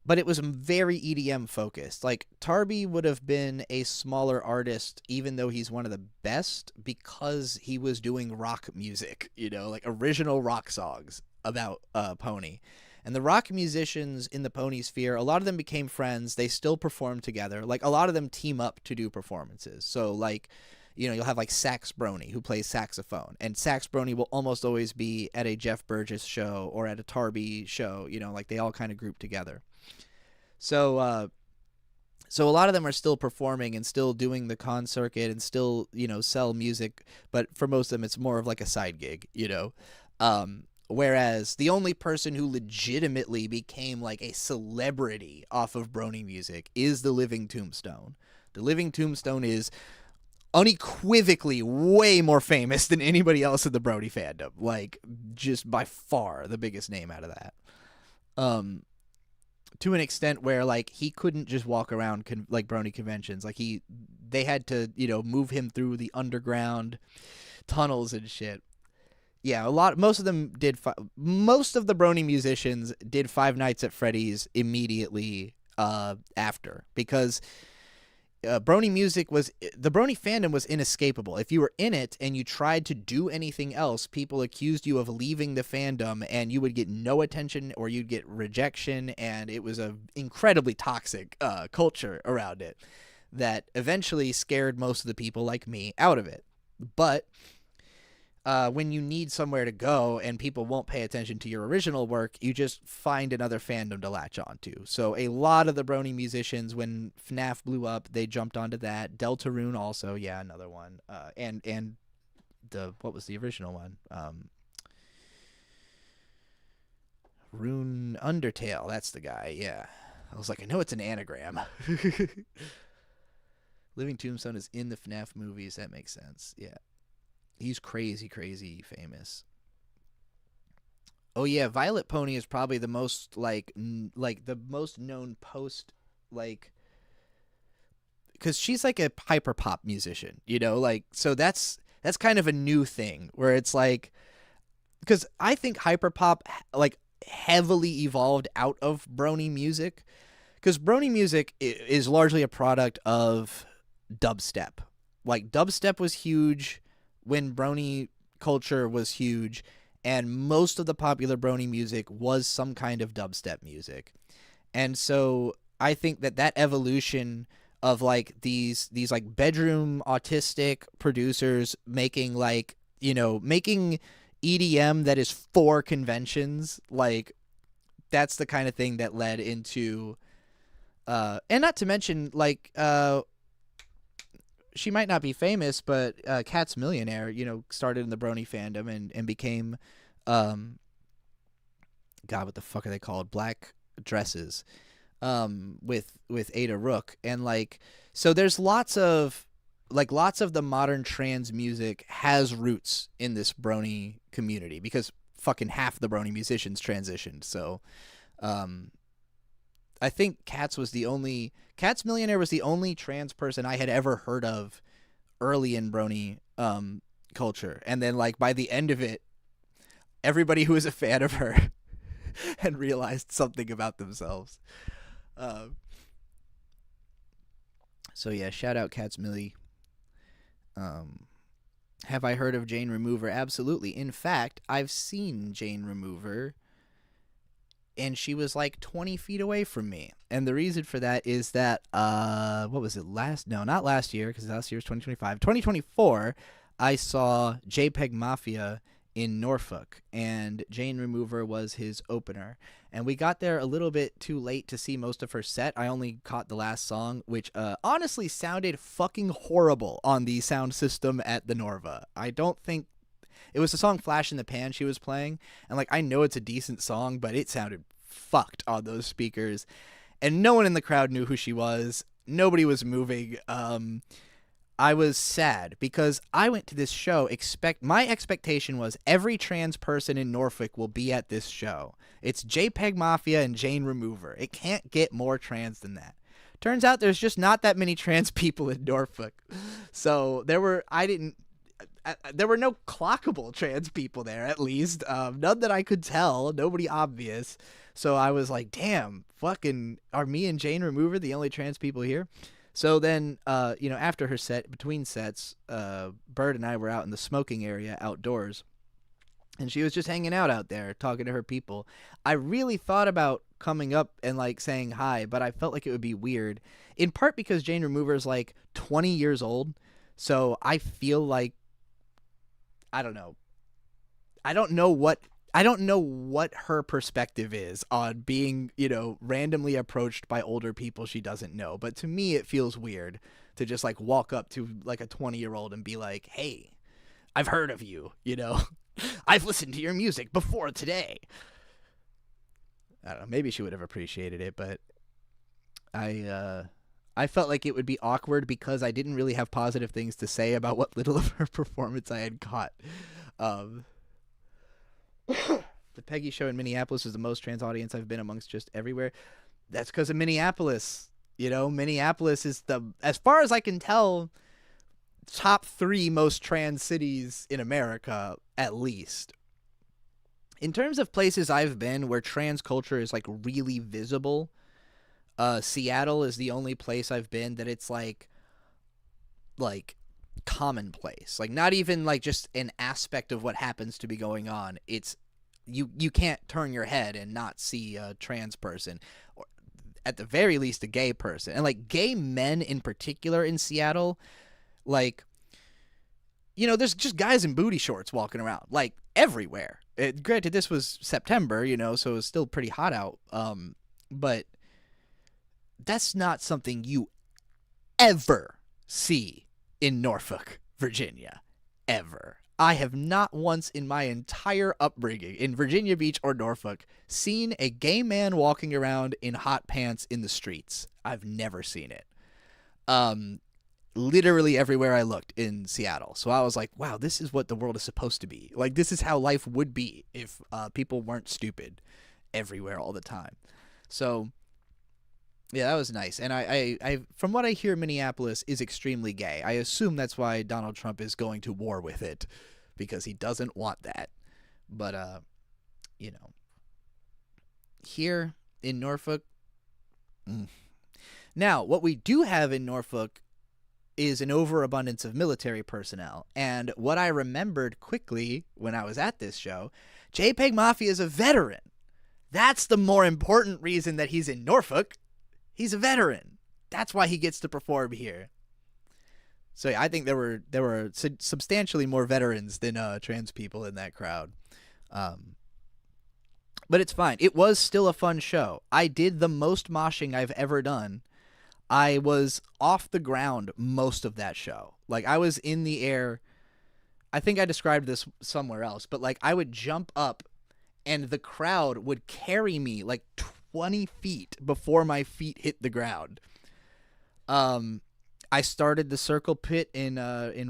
but it was very EDM focused. Like, Tarby would have been a smaller artist, even though he's one of the best, because he was doing rock music, like original rock songs about Pony. And the rock musicians in the Pony sphere, a lot of them became friends. They still perform together. Like, a lot of them team up to do performances. So, like, you'll have like Sax Brony, who plays saxophone, and Sax Brony will almost always be at a Jeff Burgess show or at a Tarby show. Like they all kind of group together. So a lot of them are still performing and still doing the con circuit and still sell music, but for most of them it's more of like a side gig. Whereas the only person who legitimately became like a celebrity off of Brony Music is the Living Tombstone. The Living Tombstone is unequivocally way more famous than anybody else in the Brony fandom. Like, just by far the biggest name out of that. To an extent where, like, he couldn't just walk around like Brony conventions. Like, they had to, move him through the underground tunnels and shit. Yeah, most of them did. Most of the Brony musicians did Five Nights at Freddy's immediately after, because Brony music was, the Brony fandom was inescapable. If you were in it and you tried to do anything else, people accused you of leaving the fandom, and you would get no attention or you'd get rejection, and it was a incredibly toxic culture around it that eventually scared most of the people like me out of it. But when you need somewhere to go and people won't pay attention to your original work, you just find another fandom to latch onto. So a lot of the Brony musicians, when FNAF blew up, they jumped onto that. Deltarune also, yeah, another one. And what was the original one? Rune Undertale, that's the guy, yeah. I was like, I know it's an anagram. Living Tombstone is in the FNAF movies, that makes sense, yeah. He's crazy, crazy famous. Oh yeah, Violet Pony is probably the most like the most known post like because she's like a hyper pop musician, you know, like so that's kind of a new thing where it's like because I think hyperpop like heavily evolved out of brony music because brony music is largely a product of dubstep. Like dubstep was huge when brony culture was huge, and most of the popular brony music was some kind of dubstep music. And so I think that that evolution of like these like bedroom autistic producers making like making EDM that is for conventions like that's the kind of thing that led into and not to mention like she might not be famous but Cat's Millionaire started in the brony fandom and became um god what the fuck are they called black dresses with Ada Rook and like so there's lots of the modern trans music has roots in this brony community because fucking half the brony musicians transitioned. So um I think Cat's Millionaire was the only trans person I had ever heard of early in brony culture. And then like by the end of it, everybody who was a fan of her had realized something about themselves. Um so yeah, shout out Cat's Millie. Um, have I heard of Jane Remover? Absolutely. In fact, I've seen Jane Remover, and she was like 20 feet away from me. And the reason for that is that, what was it? No, not last year, because last year was 2025. 2024, I saw JPEG Mafia in Norfolk, and Jane Remover was his opener. And we got there a little bit too late to see most of her set. I only caught the last song, which honestly sounded fucking horrible on the sound system at the Norva. I don't think it was the song Flash in the Pan she was playing, and like I know it's a decent song, but it sounded fucked on those speakers. And no one in the crowd knew who she was. Nobody was moving. I was sad because I went to this show my expectation was every trans person in Norfolk will be at this show. It's JPEG Mafia and Jane Remover. It can't get more trans than that. Turns out there's just not that many trans people in Norfolk. So there were no clockable trans people there, at least. None that I could tell. Nobody obvious. So I was like, damn, fucking, are me and Jane Remover the only trans people here? So then, after her set, between sets, Bird and I were out in the smoking area outdoors. And she was just hanging out there, talking to her people. I really thought about coming up and, like, saying hi, but I felt like it would be weird. In part because Jane Remover is, like, 20 years old. So I feel like, I don't know. I don't know what her perspective is on being, randomly approached by older people she doesn't know. But to me, it feels weird to just, like, walk up to, like, a 20-year-old and be like, hey, I've heard of you, I've listened to your music before today. I don't know. Maybe she would have appreciated it, but I felt like it would be awkward because I didn't really have positive things to say about what little of her performance I had caught. The Peggy show in Minneapolis is the most trans audience I've been amongst just everywhere. That's because of Minneapolis. Minneapolis is as far as I can tell, top 3 most trans cities in America, at least. In terms of places I've been where trans culture is like really visible, Seattle is the only place I've been that it's like commonplace. Like not even like just an aspect of what happens to be going on. It's you can't turn your head and not see a trans person, or at the very least a gay person. And like gay men in particular in Seattle, like there's just guys in booty shorts walking around like everywhere. Granted, this was September, so it was still pretty hot out. But that's not something you ever see in Norfolk, Virginia. Ever. I have not once in my entire upbringing in Virginia Beach or Norfolk seen a gay man walking around in hot pants in the streets. I've never seen it. literally everywhere I looked in Seattle. So I was like, wow, this is what the world is supposed to be. Like, this is how life would be if people weren't stupid everywhere all the time. So yeah, that was nice. And from what I hear, Minneapolis is extremely gay. I assume that's why Donald Trump is going to war with it, because he doesn't want that. But you know, here in Norfolk, now what we do have in Norfolk is an overabundance of military personnel. And what I remembered quickly when I was at this show, JPEG Mafia is a veteran. That's the more important reason that he's in Norfolk. He's a veteran. That's why he gets to perform here. So yeah, I think there were substantially more veterans than trans people in that crowd. But it's fine. It was still a fun show. I did the most moshing I've ever done. I was off the ground most of that show. Like, I was in the air. I think I described this somewhere else, but like, I would jump up and the crowd would carry me like 20 feet before my feet hit the ground. I started the circle pit in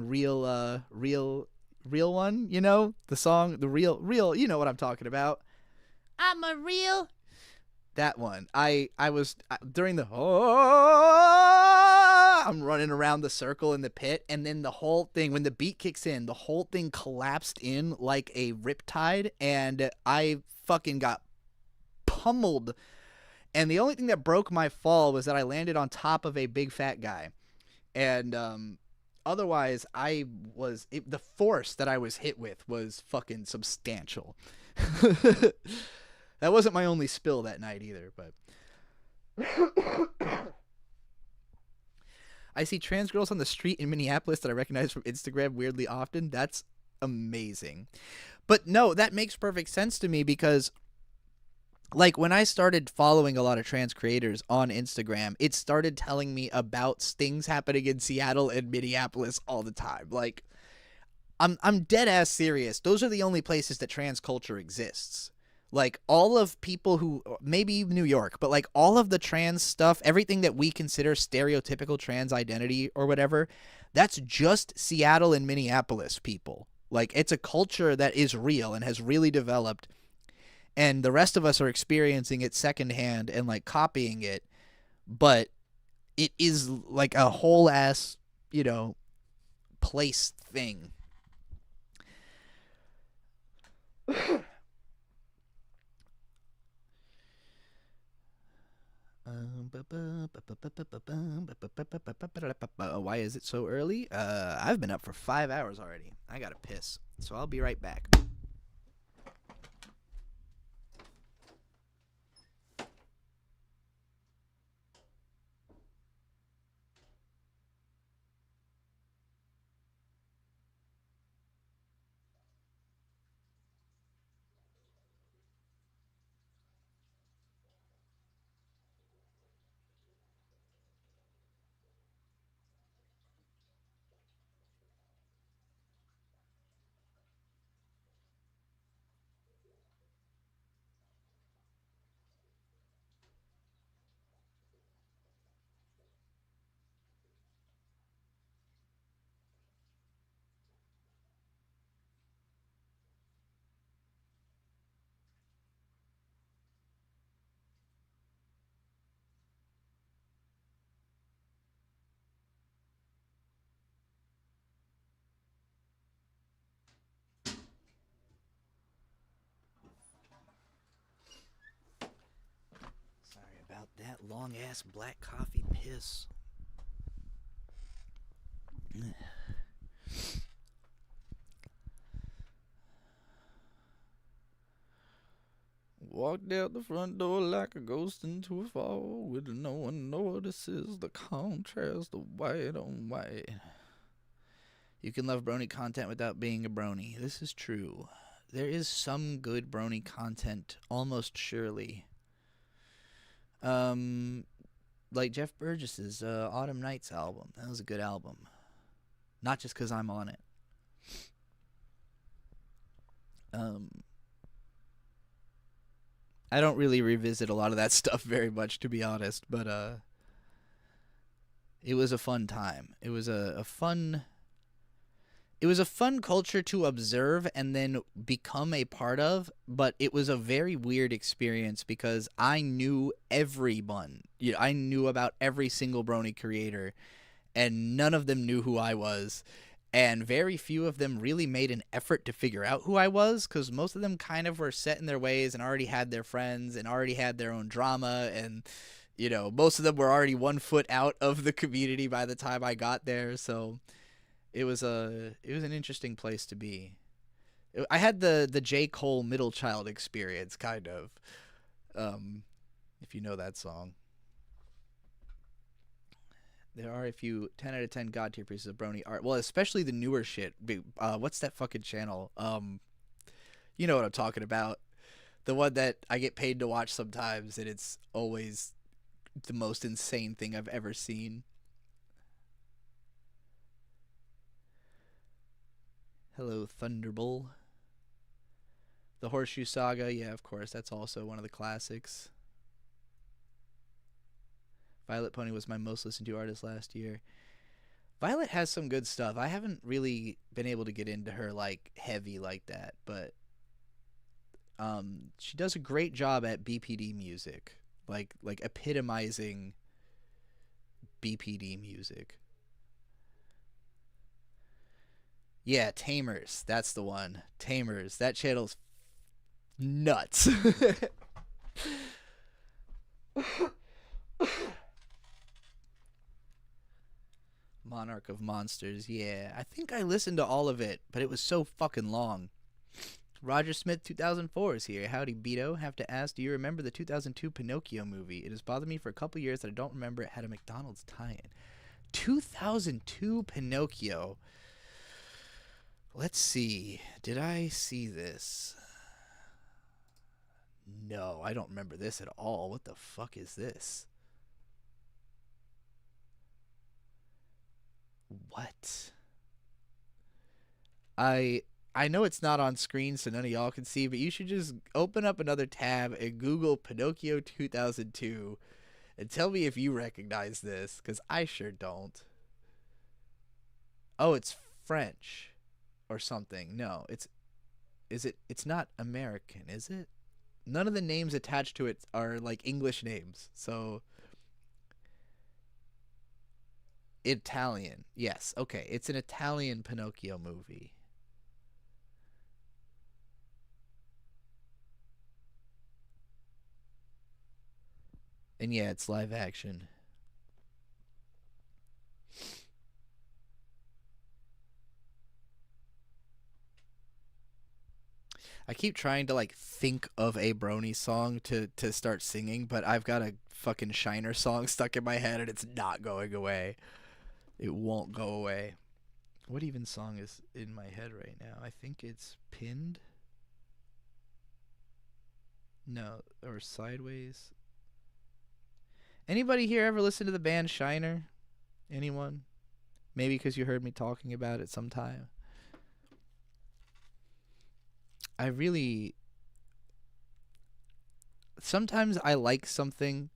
real one, you know, the song, the real, you know what I'm talking about. I'm a real, that one. I was during the I'm running around the circle in the pit, and then the whole thing, when the beat kicks in, the whole thing collapsed in like a riptide, and I fucking got pummeled. And the only thing that broke my fall was that I landed on top of a big fat guy. And otherwise, the force that I was hit with was fucking substantial. That wasn't my only spill that night either, but I see trans girls on the street in Minneapolis that I recognize from Instagram weirdly often. That's amazing. But no, that makes perfect sense to me, because like, when I started following a lot of trans creators on Instagram, it started telling me about things happening in Seattle and Minneapolis all the time. Like, I'm dead ass serious. Those are the only places that trans culture exists. Like, all of people who, maybe New York, but like all of the trans stuff, everything that we consider stereotypical trans identity or whatever, that's just Seattle and Minneapolis people. Like, it's a culture that is real and has really developed, and the rest of us are experiencing it secondhand and like copying it, but it is like a whole ass, you know, place thing. Why is it so early? I've been up for 5 hours already. I gotta piss, so I'll be right back. About that long ass black coffee piss. Walked out the front door like a ghost into a fall, with no one notices the contrast of white on white. You can love brony content without being a brony. This is true. There is some good brony content, almost surely. Like Jeff Burgess's Autumn Nights album. That was a good album. Not just because I'm on it. I don't really revisit a lot of that stuff very much, to be honest, but It was a fun time. It was it was a fun culture to observe and then become a part of, but it was a very weird experience because I knew everyone. I knew about every single Brony creator, and none of them knew who I was. And very few of them really made an effort to figure out who I was because most of them kind of were set in their ways and already had their friends and already had their own drama. And, most of them were already 1 foot out of the community by the time I got there. So it was an interesting place to be. I had the J. Cole middle child experience, kind of. If you know that song. There are a few 10 out of 10 god tier pieces of Brony art. Well, especially the newer shit. What's that fucking channel? You know what I'm talking about. The one that I get paid to watch sometimes, and it's always the most insane thing I've ever seen. Hello, Thunderbull. The Horseshoe Saga, yeah, of course. That's also one of the classics. Violet Pony was my most listened to artist last year. Violet has some good stuff. I haven't really been able to get into her like heavy like that, but she does a great job at BPD music, like epitomizing BPD music. Yeah, Tamers, that's the one. Tamers, that channel's nuts. Monarch of Monsters, yeah. I think I listened to all of it, but it was so fucking long. Roger Smith 2004 is here. Howdy, Beto. Have to ask, do you remember the 2002 Pinocchio movie? It has bothered me for a couple years that I don't remember it had a McDonald's tie-in. 2002 Pinocchio. Let's see. Did I see this? No, I don't remember this at all. What the fuck is this? What? I know it's not on screen so none of y'all can see, but you should just open up another tab and Google Pinocchio 2002 and tell me if you recognize this, because I sure don't. Oh, it's French or something. No, it's not American, is it? None of the names attached to it are like English names. So Italian. Yes, okay. It's an Italian Pinocchio movie. And yeah, it's live action. I keep trying to like think of a Brony song to start singing, but I've got a fucking Shiner song stuck in my head and it's not going away. It won't go away. What even song is in my head right now? I think it's Pinned. No, or Sideways. Anybody here ever listen to the band Shiner? Anyone? Maybe because you heard me talking about it sometime. I really. Sometimes I like something,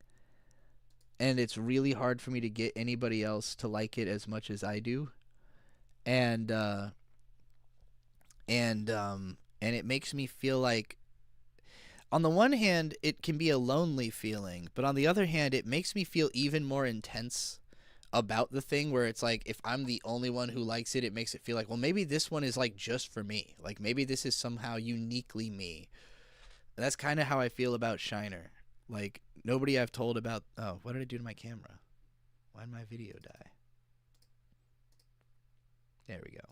and it's really hard for me to get anybody else to like it as much as I do. And, and it makes me feel like, on the one hand, it can be a lonely feeling, but on the other hand, it makes me feel even more intense about the thing, where it's like, if I'm the only one who likes it, it makes it feel like, well, maybe this one is like just for me. Like maybe this is somehow uniquely me. And that's kind of how I feel about Shiner. Like nobody I've told about. Oh, what did I do to my camera? Why did my video die? There we go.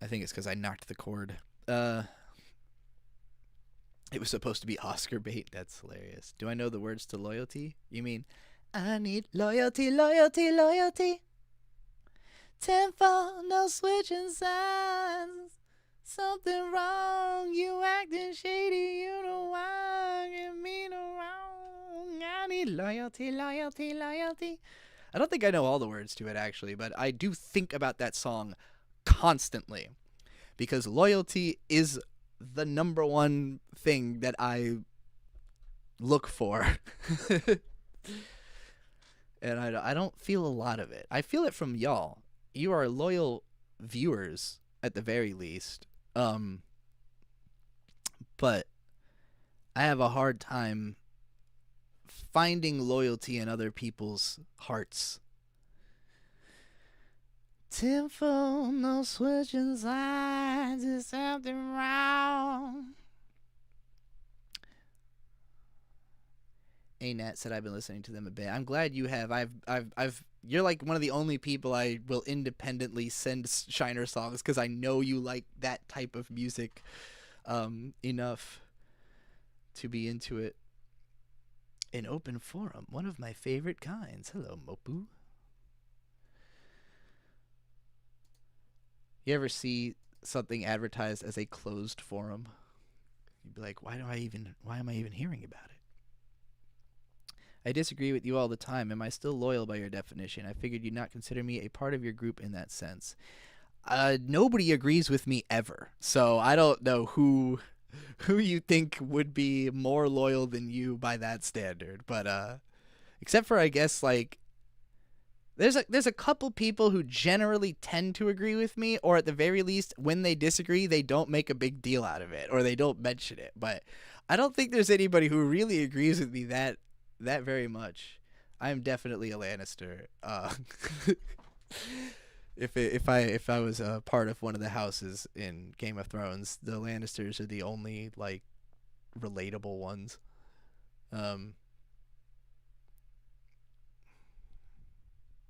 I think it's because I knocked the cord. It was supposed to be Oscar bait. That's hilarious. Do I know the words to Loyalty? You mean, I need loyalty, loyalty, loyalty. Tenfold, no switching sides. Something wrong, you acting shady, you know why, get me no wrong. I need loyalty, loyalty, loyalty. I don't think I know all the words to it actually, but I do think about that song constantly because loyalty is the number one thing that I look for. and I don't feel a lot of it. I feel it from y'all. You are loyal viewers at the very least. Um, but I have a hard time finding loyalty in other people's hearts. Tenfold, no switching sides, is something wrong. Anat said I've been listening to them a bit. I'm glad you have. You're like one of the only people I will independently send Shiner songs because I know you like that type of music enough to be into it. An open forum, one of my favorite kinds. Hello, Mopu. You ever see something advertised as a closed forum? You'd be like, why am I even hearing about it? I disagree with you all the time. Am I still loyal by your definition? I figured you'd not consider me a part of your group in that sense. Nobody agrees with me ever, so I don't know who you think would be more loyal than you by that standard. But except for I guess like there's a couple people who generally tend to agree with me, or at the very least, when they disagree, they don't make a big deal out of it, or they don't mention it. But I don't think there's anybody who really agrees with me that very much. I am definitely a Lannister. If I was a part of one of the houses in Game of Thrones, the Lannisters are the only like relatable ones.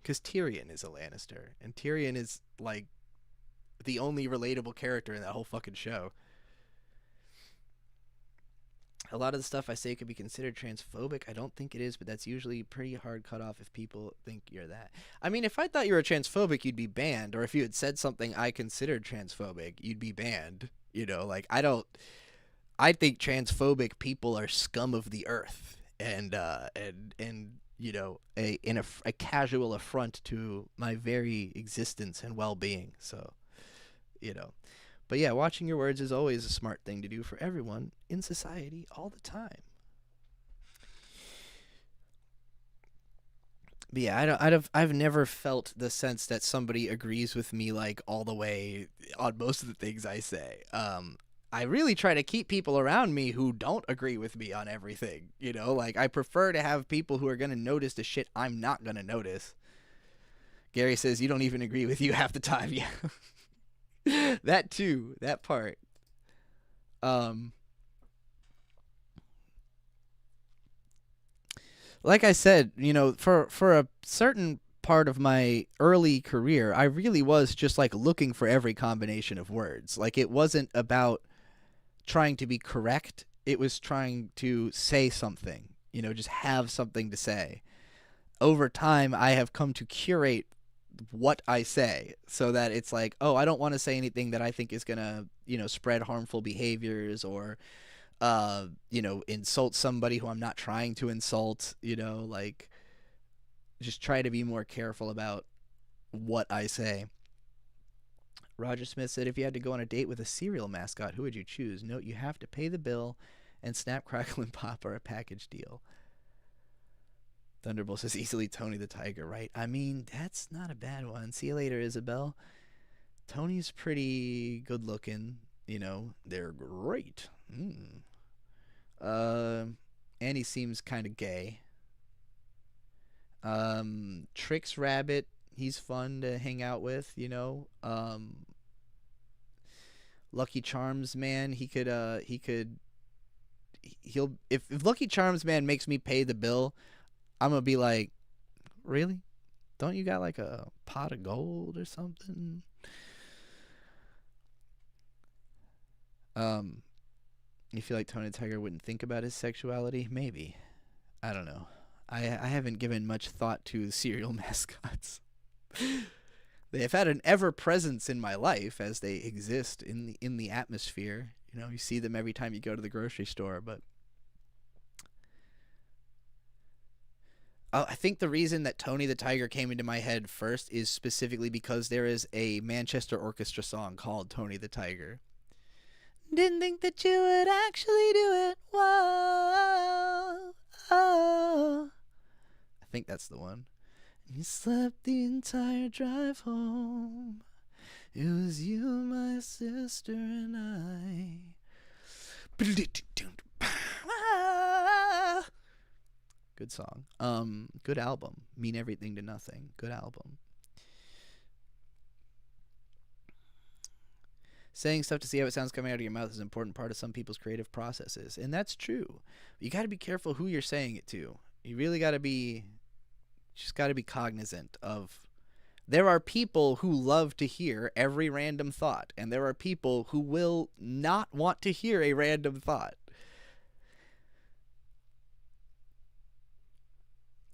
Because Tyrion is a Lannister, and Tyrion is like the only relatable character in that whole fucking show. A lot of the stuff I say could be considered transphobic. I don't think it is, but that's usually pretty hard cut off if people think you're that. I mean, if I thought you were transphobic, you'd be banned, or if you had said something I considered transphobic, you'd be banned. You know, like I think transphobic people are scum of the earth, and you know, a casual affront to my very existence and well-being. So, you know. But yeah, watching your words is always a smart thing to do for everyone in society all the time. But yeah, I've never felt the sense that somebody agrees with me like all the way on most of the things I say. I really try to keep people around me who don't agree with me on everything. You know, like I prefer to have people who are gonna notice the shit I'm not gonna notice. Gary says you don't even agree with you half the time. Yeah. That too, that part. Um, like I said, you know, for a certain part of my early career, I really was just like looking for every combination of words. Like it wasn't about trying to be correct. It was trying to say something, you know, just have something to say. Over time, I have come to curate what I say so that it's like, oh, I don't want to say anything that I think is going to, you know, spread harmful behaviors or, you know, insult somebody who I'm not trying to insult, you know, like just try to be more careful about what I say. Roger Smith said, if you had to go on a date with a cereal mascot, who would you choose? Note, you have to pay the bill, and Snap, Crackle, and Pop are a package deal. Thunderbolt says, easily Tony the Tiger, right? I mean, that's not a bad one. See you later, Isabel. Tony's pretty good looking. You know, they're great. Annie seems kind of gay. Trix Rabbit, he's fun to hang out with, you know. Lucky Charms Man, he'll if Lucky Charms Man makes me pay the bill, I'm gonna be like, really? Don't you got like a pot of gold or something? You feel like Tony Tiger wouldn't think about his sexuality? Maybe. I don't know. I haven't given much thought to cereal mascots. They have had an ever presence in my life as they exist in the atmosphere. You know, you see them every time you go to the grocery store, but I think the reason that Tony the Tiger came into my head first is specifically because there is a Manchester Orchestra song called Tony the Tiger. Didn't think that you would actually do it. Whoa. Oh. I think that's the one. You slept the entire drive home. It was you, my sister, and I. Good song. Good album. Mean Everything to Nothing. Good album. Saying stuff to see how it sounds coming out of your mouth is an important part of some people's creative processes, and that's true. You got to be careful who you're saying it to. You really got to be, just got to be cognizant of. There are people who love to hear every random thought, and there are people who will not want to hear a random thought.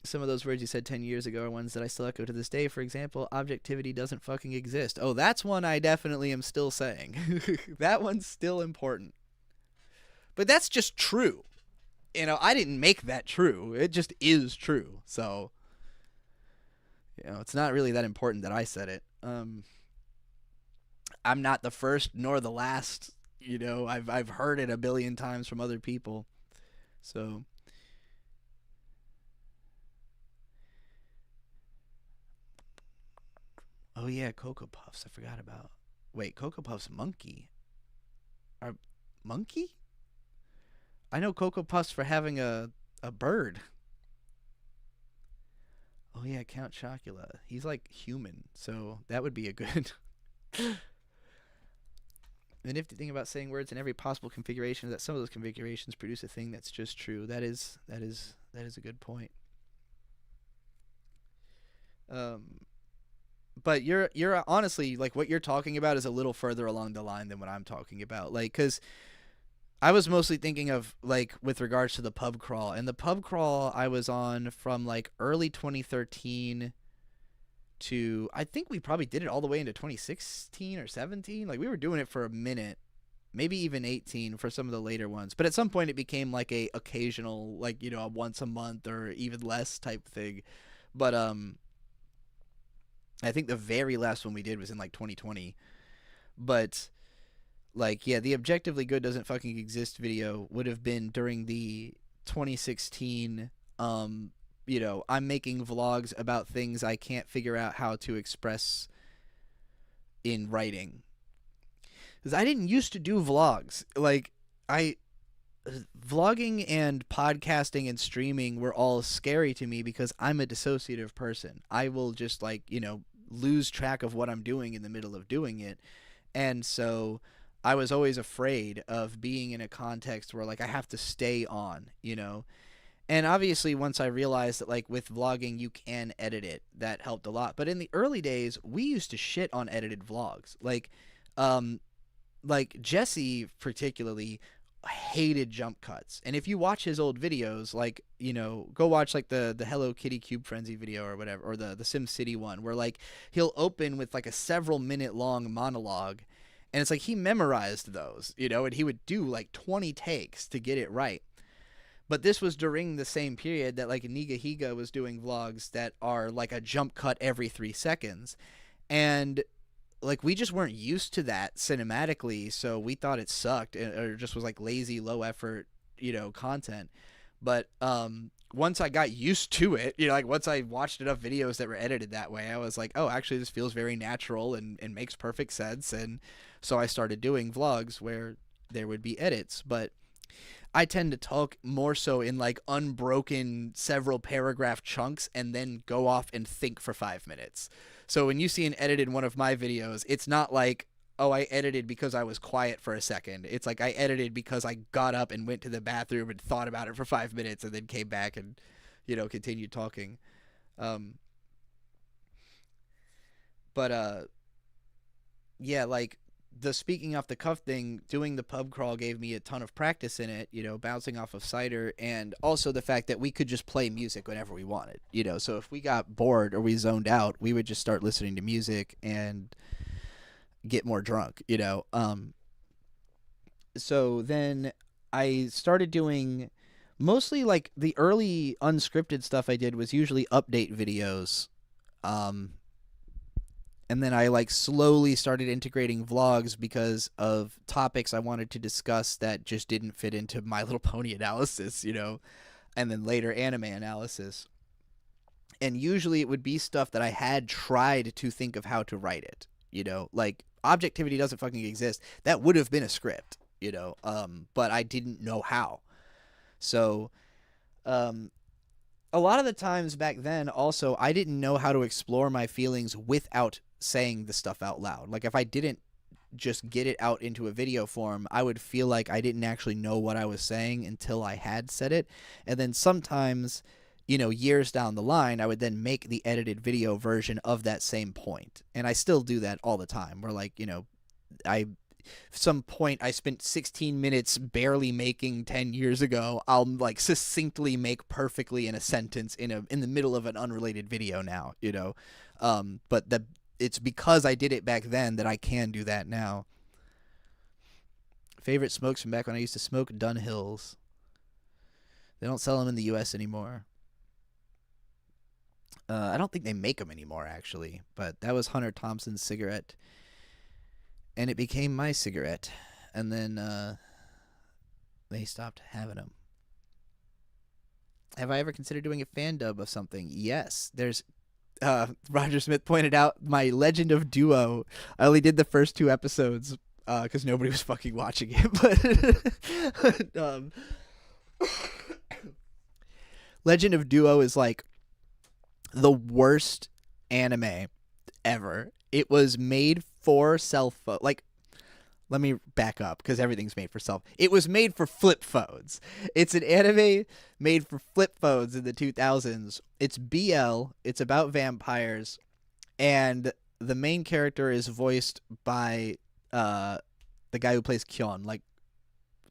Some of those words you said 10 years ago are ones that I still echo to this day. For example, objectivity doesn't fucking exist. Oh, that's one I definitely am still saying. That one's still important. But that's just true. You know, I didn't make that true. It just is true. So, you know, it's not really that important that I said it. I'm not the first nor the last. You know, I've heard it a billion times from other people. So, oh yeah, Cocoa Puffs. I forgot about. Wait, Cocoa Puffs monkey. Are monkey? I know Cocoa Puffs for having a bird. Oh yeah, Count Chocula. He's like human, so that would be a good. The nifty thing about saying words in every possible configuration is that some of those configurations produce a thing that's just true. That is a good point. But you're honestly, like, what you're talking about is a little further along the line than what I'm talking about. Like, because I was mostly thinking of, like, with regards to the pub crawl. And the pub crawl I was on from, like, early 2013 to, I think we probably did it all the way into 2016 or 17. Like, we were doing it for a minute, maybe even 18 for some of the later ones. But at some point it became, like, a occasional, like, you know, a once a month or even less type thing. But, I think the very last one we did was in, like, 2020. But, like, yeah, the objectively good doesn't fucking exist video would have been during the 2016, you know, I'm making vlogs about things I can't figure out how to express in writing. Because I didn't used to do vlogs. Like, vlogging and podcasting and streaming were all scary to me because I'm a dissociative person. I will just, like, you know, lose track of what I'm doing in the middle of doing it. And so I was always afraid of being in a context where, like, I have to stay on, you know. And obviously once I realized that, like, with vlogging you can edit it, that helped a lot. But in the early days we used to shit on edited vlogs. Like Jesse particularly hated jump cuts. And if you watch his old videos, like, you know, go watch, like, the Hello Kitty Cube Frenzy video or whatever, or the Sim City one, where, like, he'll open with, like, a several minute long monologue, and it's like he memorized those, you know, and he would do, like, 20 takes to get it right. But this was during the same period that, like, Niga Higa was doing vlogs that are like a jump cut every 3 seconds. And, like, we just weren't used to that cinematically, so we thought it sucked or just was, like, lazy, low effort, you know, content. But once I got used to it, you know, like, once I watched enough videos that were edited that way, I was like, oh, actually this feels very natural and makes perfect sense. And so I started doing vlogs where there would be edits. But I tend to talk more so in, like, unbroken several paragraph chunks and then go off and think for 5 minutes. So when you see an edit in one of my videos, it's not like, oh, I edited because I was quiet for a second. It's like I edited because I got up and went to the bathroom and thought about it for 5 minutes and then came back and, you know, continued talking. But yeah, like, the speaking off the cuff thing, doing the pub crawl gave me a ton of practice in it, you know, bouncing off of Cider, and also the fact that we could just play music whenever we wanted, you know. So if we got bored or we zoned out, we would just start listening to music and get more drunk, you know. So then I started doing mostly, like, the early unscripted stuff I did was usually update videos. And then I, like, slowly started integrating vlogs because of topics I wanted to discuss that just didn't fit into My Little Pony analysis, you know, and then later anime analysis. And usually it would be stuff that I had tried to think of how to write it. Like objectivity doesn't fucking exist. That would have been a script. But I didn't know how. So, um, a lot of the times back then, also, I didn't know how to explore my feelings without saying the stuff out loud. Like, if I didn't just get it out into a video form, I would feel like I didn't actually know what I was saying until I had said it. And then sometimes, years down the line, I would then make the edited video version of that same point. And I still do that all the time. Where, like, I some point I spent 16 minutes barely making 10 years ago, I'll like succinctly make perfectly in a sentence in the middle of an unrelated video now, but it's because I did it back then that I can do that now. Favorite smokes from back when I used to smoke? Dunhills. They don't sell them in the US anymore. I don't think they make them anymore, actually, but that was Hunter Thompson's cigarette. And it became my cigarette. And then they stopped having them. Have I ever considered doing a fan dub of something? Yes. There's Roger Smith pointed out my Legend of Duo. I only did the first 2 episodes because nobody was fucking watching it. But Legend of Duo is like the worst anime ever. It was made for cell phone. Like, let me back up because everything's made for cell. It was made for flip phones. It's an anime made for flip phones in the 2000s. It's BL. It's about vampires, and the main character is voiced by the guy who plays Kyon, like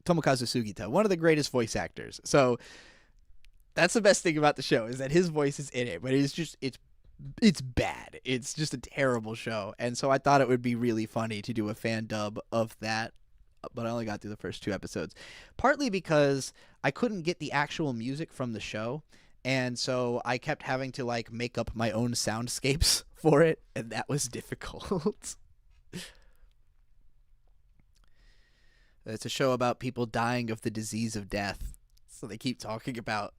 Tomokazu Sugita, one of the greatest voice actors. So that's the best thing about the show, is that his voice is in it, but it's bad. It's just a terrible show. And so I thought it would be really funny to do a fan dub of that, but I only got through the first 2 episodes. Partly because I couldn't get the actual music from the show, and so I kept having to like make up my own soundscapes for it, and that was difficult. It's a show about people dying of the disease of death. So they keep talking about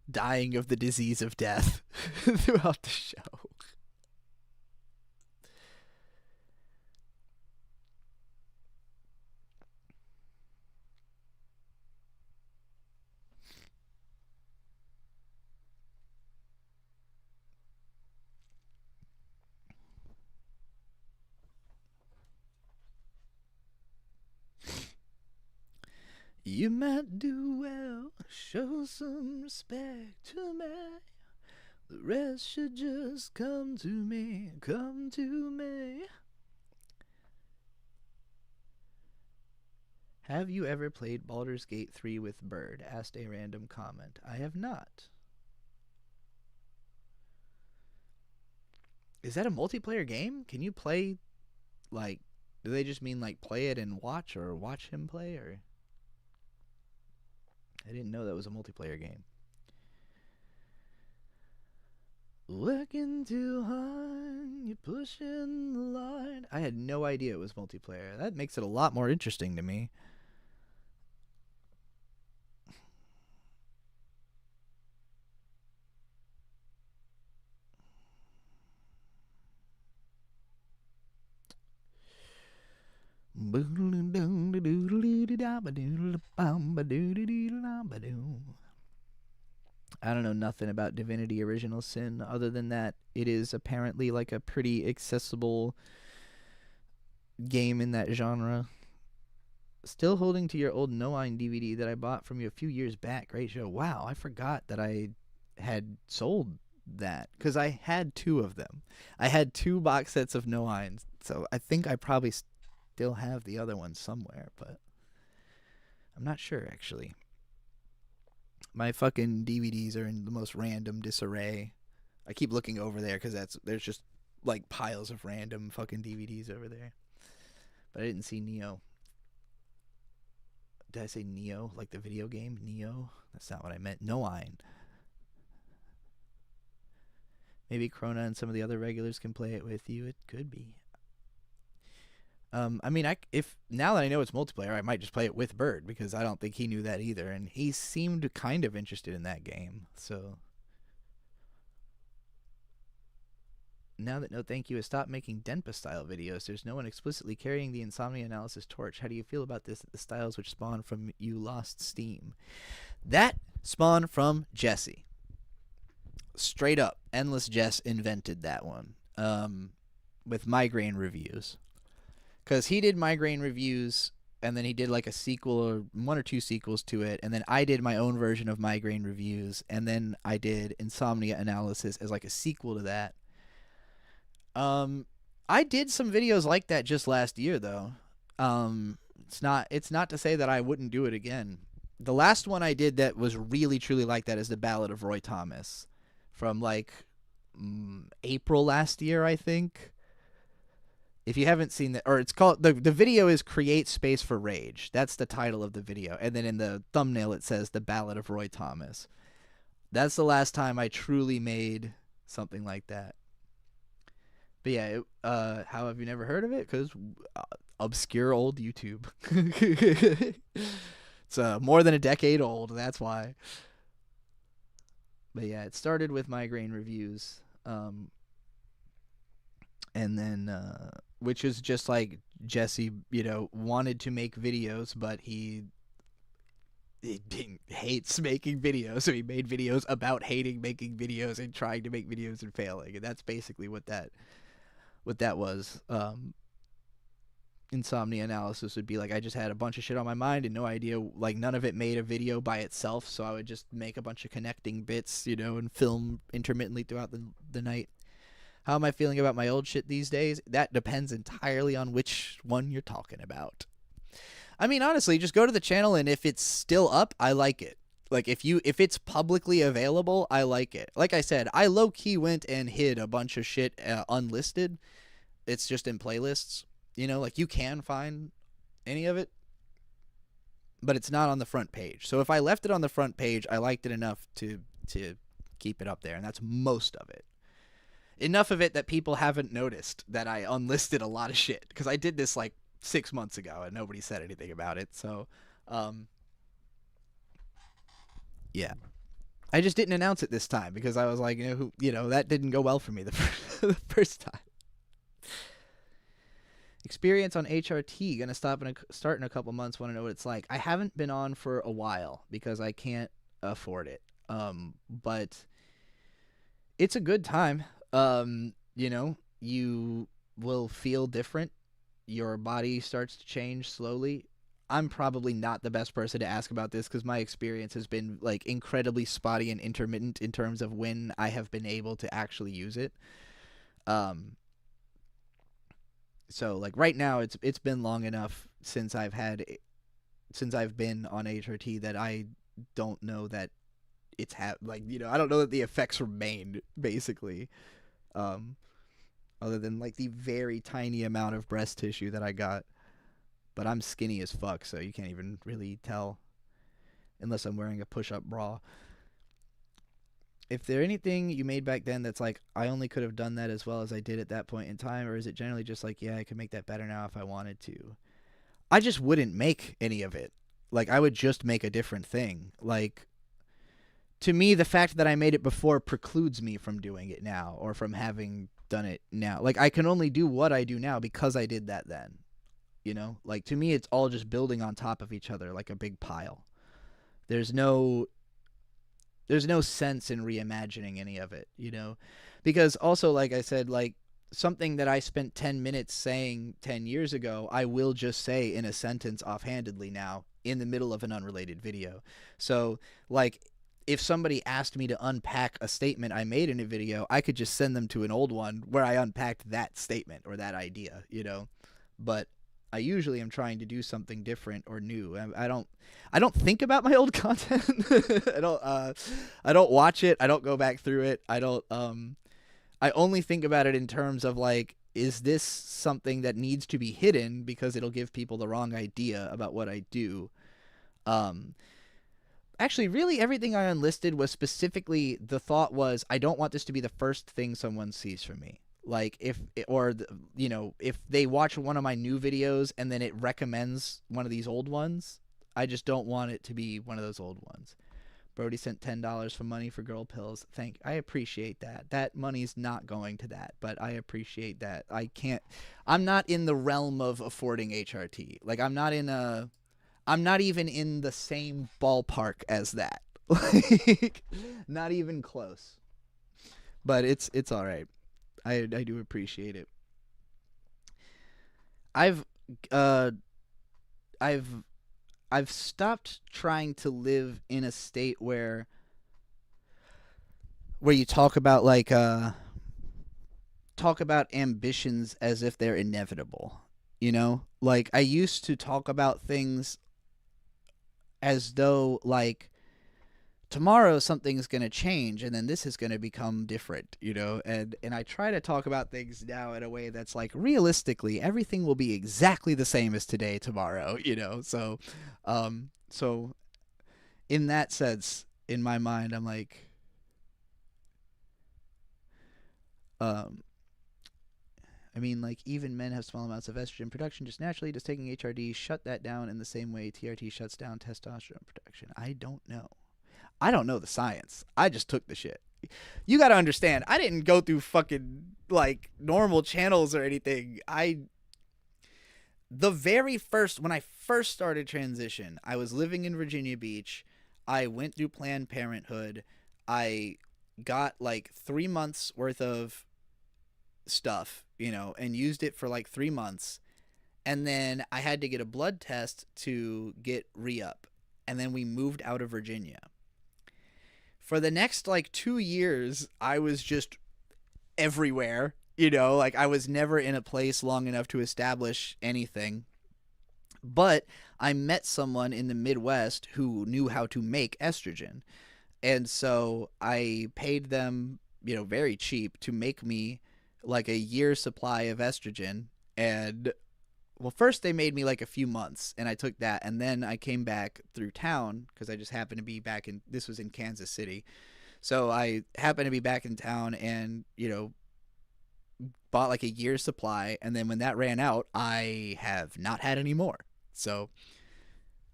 dying of the disease of death throughout the show. You might do well, show some respect to me. The rest should just come to me, come to me. Have you ever played Baldur's Gate 3 with Bird? Asked a random comment. I have not. Is that a multiplayer game? Can you play, like, do they just mean like play it and watch, or watch him play, or? I didn't know that was a multiplayer game. Working too hard, you're pushing the line. I had no idea it was multiplayer. That makes it a lot more interesting to me. I don't know nothing about Divinity Original Sin other than that it is apparently like a pretty accessible game in that genre. Still holding to your old No-Ein DVD that I bought from you a few years back. Great show. Wow, I forgot that I had sold that because I had 2 of them. I had 2 box sets of No-Ein, so I think I probably still have the other one somewhere, but I'm not sure actually. My fucking DVDs are in the most random disarray. I keep looking over there because there's just like piles of random fucking DVDs over there. But I didn't see Neo. Did I say Neo? Like the video game? Neo? That's not what I meant. No-Ein. Maybe Krona and some of the other regulars can play it with you. It could be. I mean, if now that I know it's multiplayer, I might just play it with Bird because I don't think he knew that either, and he seemed kind of interested in that game. So Now that No Thank You has stopped making Denpa style videos, there's no one explicitly carrying the insomnia analysis torch. How do you feel about this? That the styles which spawned from you lost steam. That spawned from Jesse. Straight up, Endless Jess invented that one. With migraine reviews, because he did migraine reviews, and then he did like a sequel or one or two sequels to it, and then I did my own version of migraine reviews, and then I did insomnia analysis as like a sequel to that. I did some videos like that just last year though. It's not to say that I wouldn't do it again. The last one I did that was really truly like that is the Ballad of Roy Thomas, from like April last year, I think. If you haven't seen that, or it's called, the video is Create Space for Rage. That's the title of the video. And then in the thumbnail it says The Ballad of Roy Thomas. That's the last time I truly made something like that. But yeah, how have you never heard of it? Because obscure old YouTube. It's more than a decade old, that's why. But yeah, it started with migraine reviews. And then which is just like Jesse, wanted to make videos, but he hates making videos, so he made videos about hating making videos and trying to make videos and failing, and that's basically what that was. Insomnia analysis would be like, I just had a bunch of shit on my mind and no idea, like none of it made a video by itself, so I would just make a bunch of connecting bits, and film intermittently throughout the night. How am I feeling about my old shit these days? That depends entirely on which one you're talking about. I mean, honestly, just go to the channel, and if it's still up, I like it. Like, if it's publicly available, I like it. Like I said, I low-key went and hid a bunch of shit unlisted. It's just in playlists. Like, you can find any of it, but it's not on the front page. So if I left it on the front page, I liked it enough to keep it up there, and that's most of it. Enough of it that people haven't noticed that I unlisted a lot of shit, because I did this like 6 months ago and nobody said anything about it. So yeah, I just didn't announce it this time because I was like, that didn't go well for me the first time. Experience on HRT, gonna start in a couple months. Want to know what it's like. I haven't been on for a while because I can't afford it, but it's a good time. You will feel different. Your body starts to change slowly. I'm probably not the best person to ask about this because my experience has been like incredibly spotty and intermittent in terms of when I have been able to actually use it. So like right now it's been long enough since I've been on HRT that I don't know that it's I don't know that the effects remained basically. Other than like the very tiny amount of breast tissue that I got. But I'm skinny as fuck, so you can't even really tell unless I'm wearing a push-up bra. If there anything you made back then that's like, I only could have done that as well as I did at that point in time, or is it generally just like, yeah, I could make that better now if I wanted to? I just wouldn't make any of it. Like, I would just make a different thing. Like, to me, the fact that I made it before precludes me from doing it now or from having done it now. Like, I can only do what I do now because I did that then. Like, to me, it's all just building on top of each other like a big pile. There's no sense in reimagining any of it, because also, like I said, like something that I spent 10 minutes saying 10 years ago, I will just say in a sentence offhandedly now in the middle of an unrelated video. So like, if somebody asked me to unpack a statement I made in a video, I could just send them to an old one where I unpacked that statement or that idea, but I usually am trying to do something different or new. I don't think about my old content. I don't watch it. I don't go back through it. I only think about it in terms of like, is this something that needs to be hidden because it'll give people the wrong idea about what I do? Actually, really everything I unlisted was specifically, the thought was, I don't want this to be the first thing someone sees from me. Like, if they watch one of my new videos and then it recommends one of these old ones, I just don't want it to be one of those old ones. Brody sent $10 for money for girl pills. I appreciate that. That money's not going to that, but I appreciate that. I'm not in the realm of affording HRT. Like I'm not even in the same ballpark as that. Like not even close. But it's all right. I do appreciate it. I've uh I've I've stopped trying to live in a state where you talk about ambitions as if they're inevitable. You know? Like I used to talk about things as though like tomorrow something's going to change and then this is going to become different, you know? And I try to talk about things now in a way that's like realistically everything will be exactly the same as today tomorrow, you know? So in that sense, in my mind I'm like um I mean, like, even men have small amounts of estrogen production just naturally. Does taking HRD shut that down in the same way TRT shuts down testosterone production? I don't know. I don't know the science. I just took the shit. You got to understand, I didn't go through fucking, like, normal channels or anything. The very first, when I first started transition, I was living in Virginia Beach. I went through Planned Parenthood. I got, like, 3 months worth of stuff, you know, and used it for like 3 months. And then I had to get a blood test to get re-up. And then we moved out of Virginia. For the next like 2 years, I was just everywhere, you know, like I was never in a place long enough to establish anything. But I met someone in the Midwest who knew how to make estrogen. And so I paid them, you know, very cheap to make me like a year's supply of estrogen. And well, first they made me like a few months and I took that. And then I came back through town because I just happened to be back in, this was in Kansas City. So I happened to be back in town and, you know, bought like a year's supply. And then when that ran out, I have not had any more. So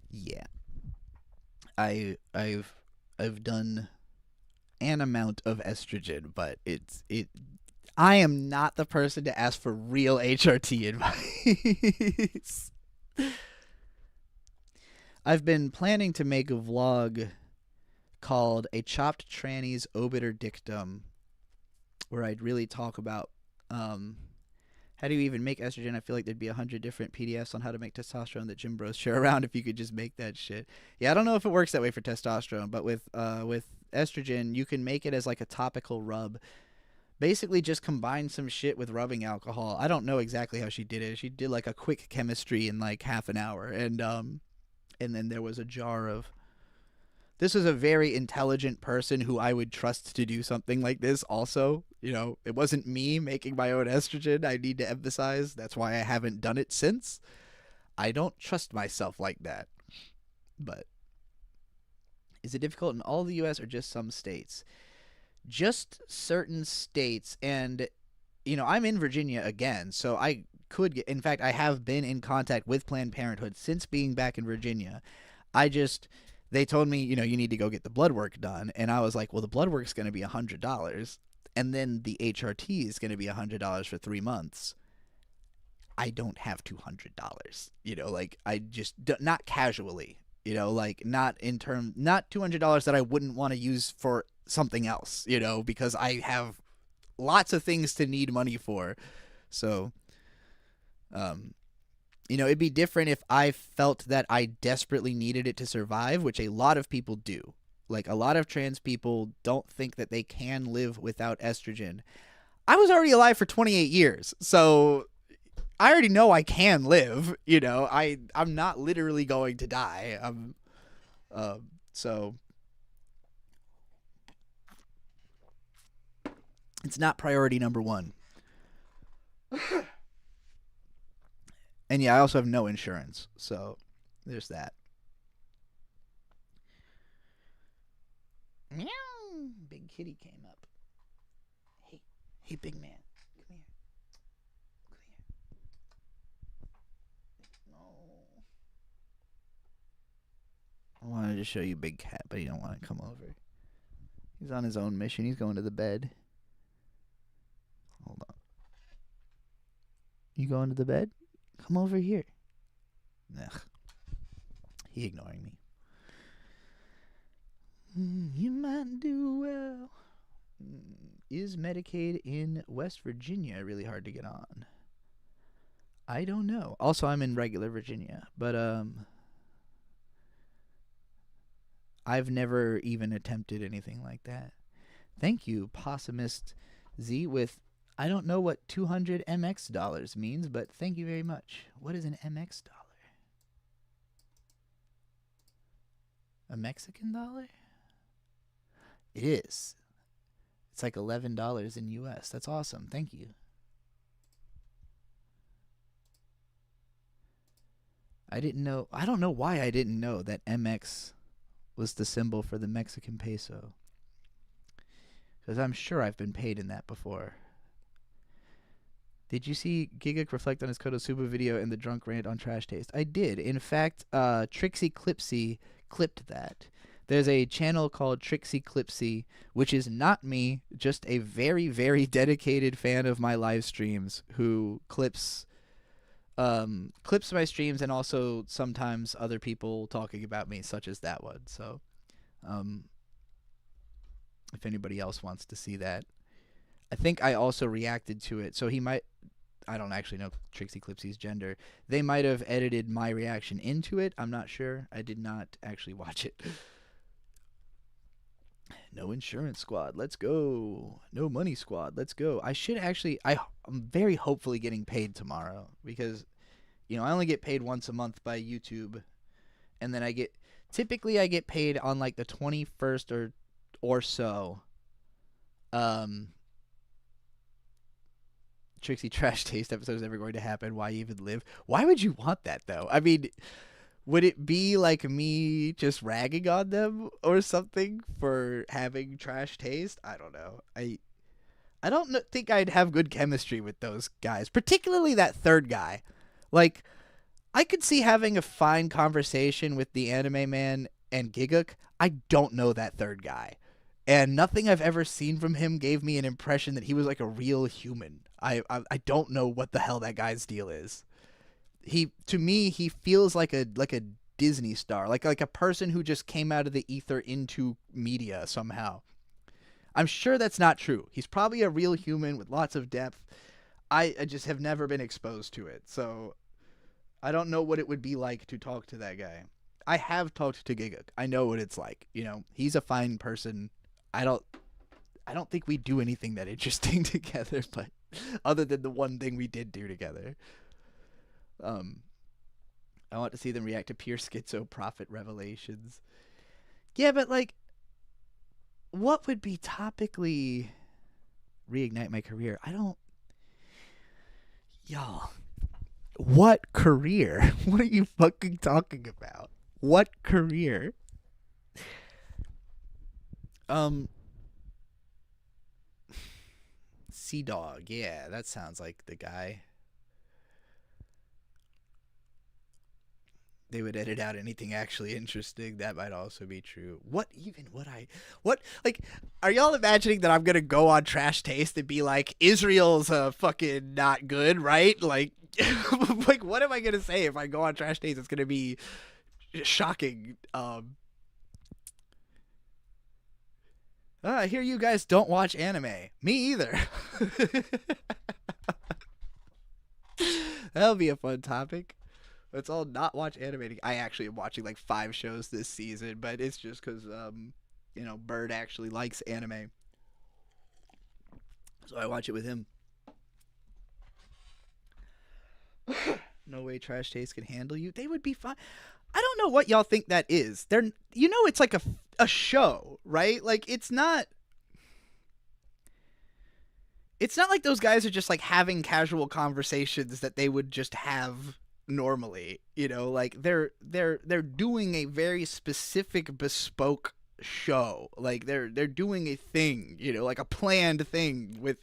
yeah, I've done an amount of estrogen, but it I am not the person to ask for real HRT advice. I've been planning to make a vlog called A Chopped Tranny's Obiter Dictum, where I'd really talk about how do you even make estrogen. I feel like there'd be 100 different PDFs on how to make testosterone that gym bros share around if you could just make that shit. Yeah, I don't know if it works that way for testosterone, but with estrogen, you can make it as like a topical rub. Basically just combine some shit with rubbing alcohol. I don't know exactly how she did it. She did like a quick chemistry in like half an hour. And then there was a jar of, this was a very intelligent person who I would trust to do something like this also. You know, it wasn't me making my own estrogen. I need to emphasize. That's why I haven't done it since. I don't trust myself like that. But is it difficult in all the US or just some states? Just certain states. And you know, I'm in Virginia again, so I could get, in fact I have been in contact with Planned Parenthood since being back in Virginia. They told me, you know, you need to go get the blood work done, and I was like, well, the blood work's going to be $100 and then the HRT is going to be $100 for 3 months. I don't have $200, you know, like I just not casually, you know, like not $200 that I wouldn't want to use for something else, you know, because I have lots of things to need money for. So you know, it'd be different if I felt that I desperately needed it to survive, which a lot of people do. Like a lot of trans people don't think that they can live without estrogen. I was already alive for 28 years, so I already know I can live. You know, I'm not literally going to die. So it's not priority number one. And yeah, I also have no insurance, so there's that. Meow. Big kitty came up. Hey, hey, big man, come here. Come here. No. I wanted to show you Big Cat, but he don't want to come over. He's on his own mission. He's going to the bed. Hold on. You going to the bed? Come over here. Ugh. He ignoring me. You might do well. Is Medicaid in West Virginia really hard to get on? I don't know. Also, I'm in regular Virginia, but I've never even attempted anything like that. Thank you, Possumist Z, with I don't know what 200 MX dollars means, but thank you very much. What is an MX dollar? A Mexican dollar? It is. It's like $11 in US. That's awesome. Thank you. I didn't know. I don't know why I didn't know that MX was the symbol for the Mexican peso. Because I'm sure I've been paid in that before. Did you see Gigak reflect on his Konosuba video and the drunk rant on Trash Taste? I did. In fact, Trixie clipped that. There's a channel called Trixie Clipsy, which is not me, just a very, very dedicated fan of my live streams who clips my streams and also sometimes other people talking about me, such as that one. So, if anybody else wants to see that. I think I also reacted to it, so he might... I don't actually know Trixie Clipsy's gender. They might have edited my reaction into it. I'm not sure. I did not actually watch it. No insurance squad. Let's go. No money squad. Let's go. I should actually... I'm very hopefully getting paid tomorrow because, I only get paid once a month by YouTube, and then typically I get paid on like the 21st or so. Trixie Trash Taste episode is never going to happen. Why even live? Why would you want that, though? I mean, would it be like me just ragging on them or something for having trash taste? I don't know. I don't think I'd have good chemistry with those guys, particularly that third guy. Like, I could see having a fine conversation with the Anime Man and Giguk. I don't know that third guy. And nothing I've ever seen from him gave me an impression that he was like a real human. I don't know what the hell that guy's deal is. To me, he feels like a Disney star, like a person who just came out of the ether into media somehow. I'm sure that's not true. He's probably a real human with lots of depth. I just have never been exposed to it, so I don't know what it would be like to talk to that guy. I have talked to Giguk. I know what it's like. He's a fine person. I don't think we do anything that interesting together, but other than the one thing we did do together. I want to see them react to pure schizo prophet revelations. Yeah, but like, what would be topically reignite my career? Y'all, what career? What are you fucking talking about? What career? Sea Dog, yeah, that sounds like the guy. They would edit out anything actually interesting. That might also be true. What like, are y'all imagining that I'm gonna go on Trash Taste and be like, Israel's fucking not good, right? Like, like, what am I gonna say if I go on Trash Taste? It's gonna be shocking. I hear you guys don't watch anime. Me either. That'll be a fun topic. Let's all not watch anime. I actually am watching like 5 shows this season, but it's just because, Bird actually likes anime. So I watch it with him. No way Trash Taste can handle you. They would be fine. I don't know what y'all think that is. It's like a show, right? Like, it's not like those guys are just like having casual conversations that they would just have normally, like they're doing a very specific bespoke show. Like they're doing a thing, like a planned thing with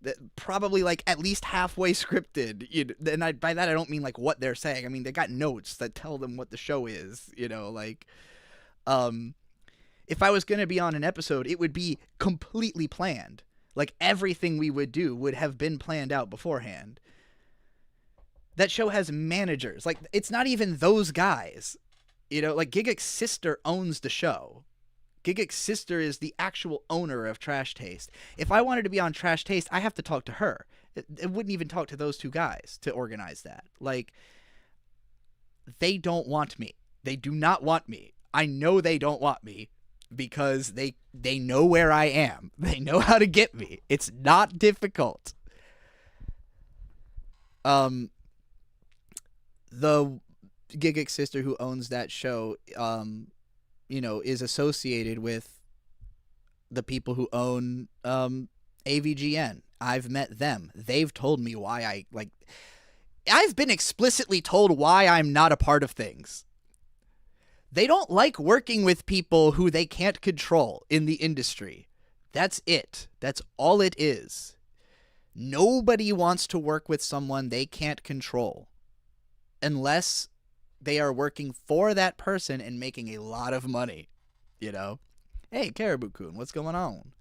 that probably like at least halfway scripted. And by that I don't mean like what they're saying. I mean they got notes that tell them what the show is. Like If I was going to be on an episode, it would be completely planned. Like, everything we would do would have been planned out beforehand. That show has managers. Like, it's not even those guys. You know, like, Gigic's sister owns the show. Gigic's sister is the actual owner of Trash Taste. If I wanted to be on Trash Taste, I have to talk to her. It wouldn't even talk to those two guys to organize that. Like, they don't want me. They do not want me. I know they don't want me because they know where I am. They know how to get me. It's not difficult. The Gigic's sister who owns that show, you know, is associated with the people who own AVGN. I've met them. They've told me why I've been explicitly told why I'm not a part of things. They don't like working with people who they can't control in the industry. That's it. That's all it is. Nobody wants to work with someone they can't control unless they are working for that person and making a lot of money. You know? Hey, Caribou-kun, what's going on?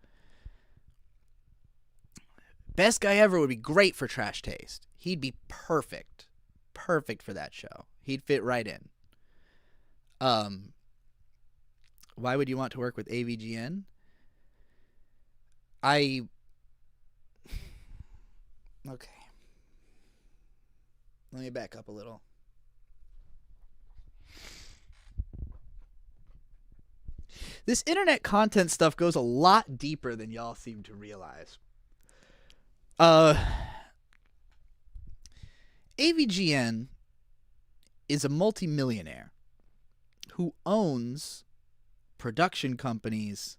Best Guy Ever would be great for Trash Taste. He'd be perfect. Perfect for that show. He'd fit right in. Why would you want to work with AVGN? Okay. Let me back up a little. This internet content stuff goes a lot deeper than y'all seem to realize. AVGN is a multimillionaire who owns production companies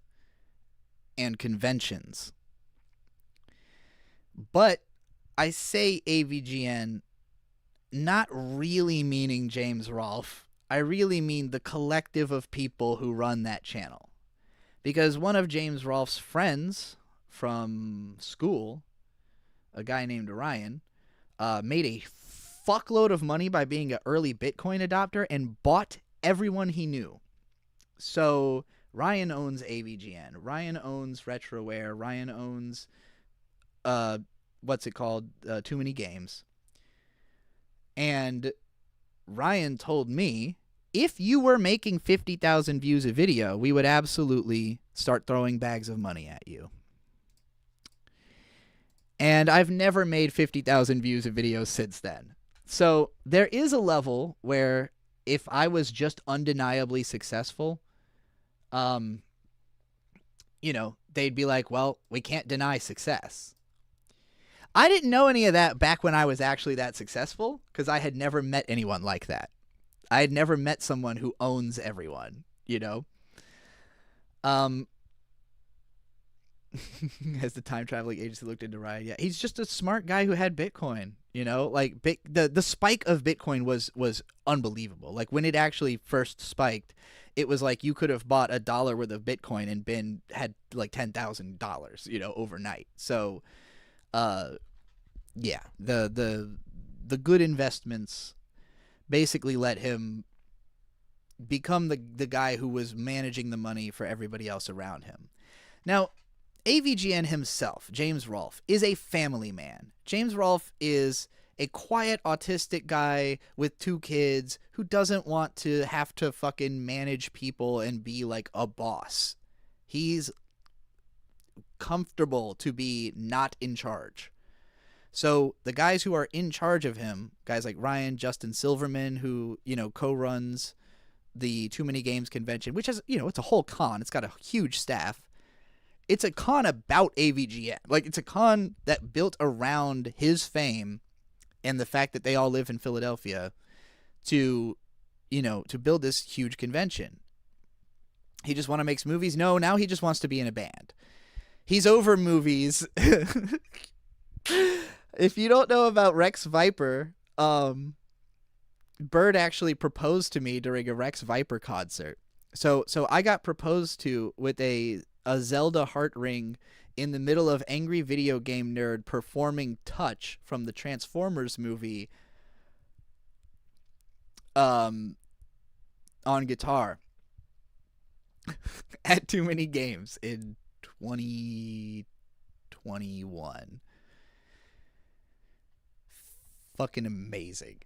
and conventions. But I say AVGN not really meaning James Rolfe. I really mean the collective of people who run that channel. Because one of James Rolfe's friends from school, a guy named Ryan, made a fuckload of money by being an early Bitcoin adopter and bought everyone he knew. So Ryan owns AVGN. Ryan owns Retroware. Ryan owns, Too Many Games. And Ryan told me, if you were making 50,000 views a video, we would absolutely start throwing bags of money at you. And I've never made 50,000 views of videos since then. So there is a level where if I was just undeniably successful, you know, they'd be like, well, we can't deny success. I didn't know any of that back when I was actually that successful because I had never met anyone like that. I had never met someone who owns everyone, you know? As the time traveling agency looked into Ryan, yeah, he's just a smart guy who had Bitcoin, you know? Like, the spike of Bitcoin was unbelievable. Like, when it actually first spiked, it was like you could have bought $1 worth of Bitcoin and had like $10,000, you know, overnight. So, yeah, the good investments basically let him become the guy who was managing the money for everybody else around him. Now, AVGN himself, James Rolfe, is a family man. James Rolfe is a quiet autistic guy with 2 kids who doesn't want to have to fucking manage people and be like a boss. He's comfortable to be not in charge. So the guys who are in charge of him, guys like Ryan, Justin Silverman, who, you know, co-runs the Too Many Games convention, which has, you know, it's a whole con. It's got a huge staff. It's a con about AVGN. Like, it's a con that built around his fame and the fact that they all live in Philadelphia to, you know, to build this huge convention. He just want to make movies? No, now he just wants to be in a band. He's over movies. If you don't know about Rex Viper, Bird actually proposed to me during a Rex Viper concert. So I got proposed to with a Zelda heart ring in the middle of Angry Video Game Nerd performing Touch from the Transformers movie on guitar. at too many games in 2021. Fucking amazing.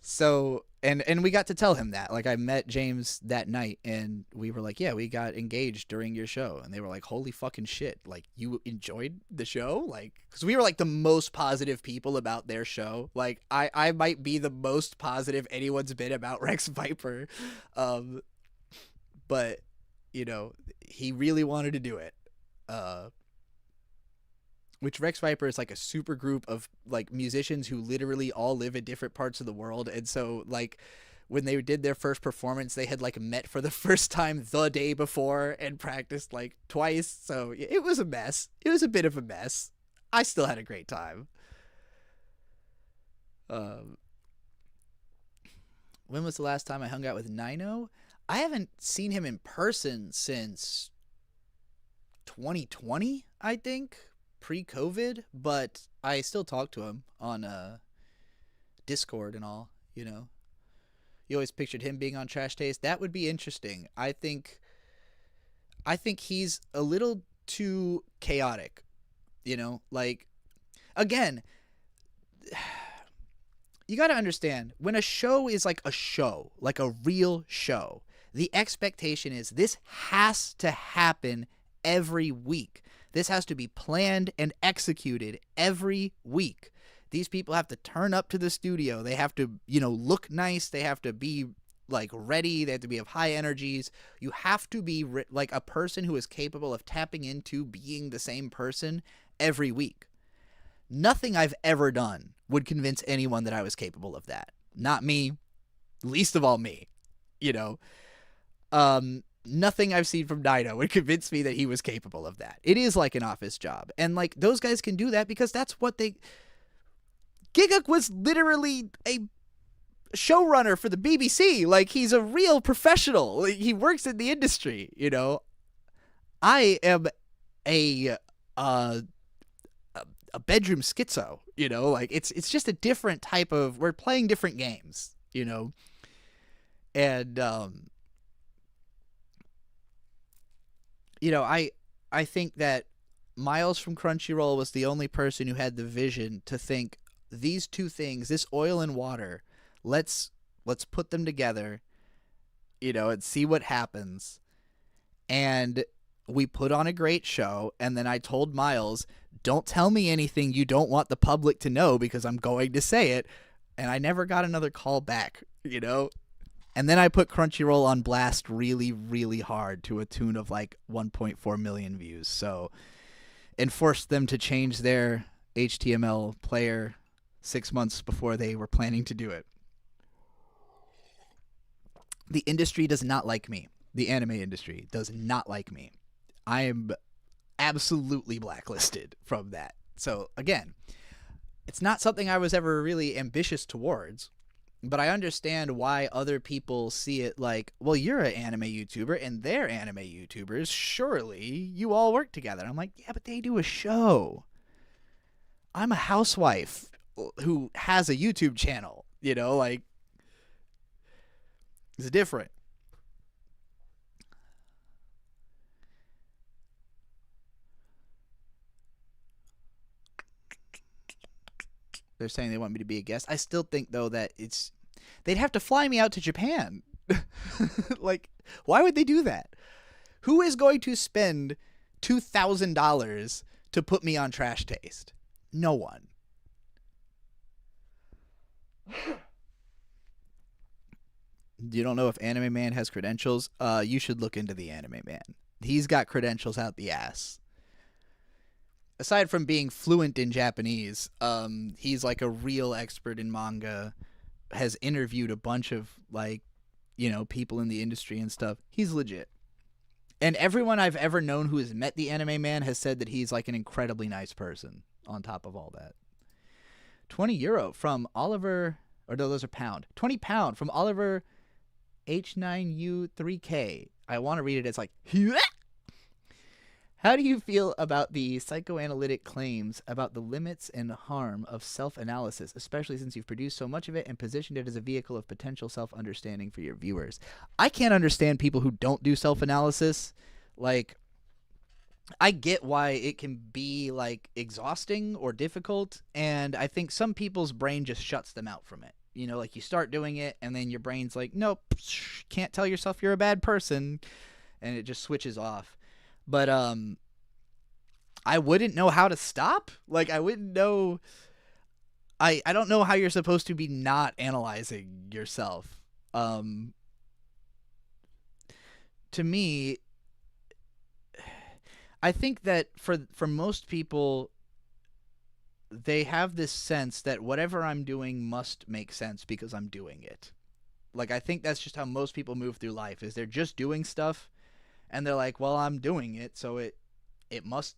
So and we got to tell him that. Like I met James that night and we were like, yeah, we got engaged during your show. And they were like, holy fucking shit. Like you enjoyed the show? Like, because we were like the most positive people about their show. Like I might be the most positive anyone's been about Rex Viper. But you know, he really wanted to do it. Which Rex Viper is like a super group of like musicians who literally all live in different parts of the world. And so like when they did their first performance, they had like met for the first time the day before and practiced like twice. So it was a mess. It was a bit of a mess. I still had a great time. Um, when was the last time I hung out with Nino? I haven't seen him in person since 2020, I think, pre-COVID, but I still talk to him on Discord and all, you know. You always pictured him being on Trash Taste. That would be interesting. I think he's a little too chaotic, you know? Like again, you got to understand when a show is like a show, like a real show, the expectation is this has to happen every week. This has to be planned and executed every week. These people have to turn up to the studio. They have to, you know, look nice. They have to be like ready. They have to be of high energies. You have to be like a person who is capable of tapping into being the same person every week. Nothing I've ever done would convince anyone that I was capable of that. Not me, least of all me, you know. Nothing I've seen from Nino would convince me that he was capable of that. It is like an office job. And like those guys can do that because that's what they... Giguk was literally a showrunner for the BBC. Like he's a real professional. He works in the industry, you know. I am a bedroom schizo, you know, like it's just a different type of... We're playing different games, you know. And you know, I think that Miles from Crunchyroll was the only person who had the vision to think these two things, this oil and water, let's put them together, you know, and see what happens. And we put on a great show, and then I told Miles, don't tell me anything you don't want the public to know because I'm going to say it. And I never got another call back, you know. And then I put Crunchyroll on blast really, really hard to a tune of like 1.4 million views. So, and forced them to change their HTML player 6 months before they were planning to do it. The industry does not like me. The anime industry does not like me. I am absolutely blacklisted from that. So, again, it's not something I was ever really ambitious towards. But I understand why other people see it like, well, you're an anime YouTuber and they're anime YouTubers. Surely you all work together. I'm like, yeah, but they do a show. I'm a housewife who has a YouTube channel, you know, like it's different. They're saying they want me to be a guest. I still think, though, that they'd have to fly me out to Japan. Like, why would they do that? Who is going to spend $2,000 to put me on Trash Taste? No one. You don't know if Anime Man has credentials? You should look into the Anime Man. He's got credentials out the ass. Aside from being fluent in Japanese, he's like a real expert in manga, has interviewed a bunch of like, you know, people in the industry and stuff. He's legit. And everyone I've ever known who has met the Anime Man has said that he's like an incredibly nice person on top of all that. €20 from Oliver, or no, those are pound. £20 from Oliver H9U3K. I want to read it as like, How do you feel about the psychoanalytic claims about the limits and harm of self-analysis, especially since you've produced so much of it and positioned it as a vehicle of potential self-understanding for your viewers? I can't understand people who don't do self-analysis. Like, I get why it can be like exhausting or difficult, and I think some people's brain just shuts them out from it. You know, like you start doing it and then your brain's like, nope, can't tell yourself you're a bad person, and it just switches off. But I wouldn't know how to stop. Like I wouldn't know I don't know how you're supposed to be not analyzing yourself. Um to me, I think that for most people they have this sense that whatever I'm doing must make sense because I'm doing it. Like I think that's just how most people move through life is they're just doing stuff and they're like, "Well, I'm doing it, so it must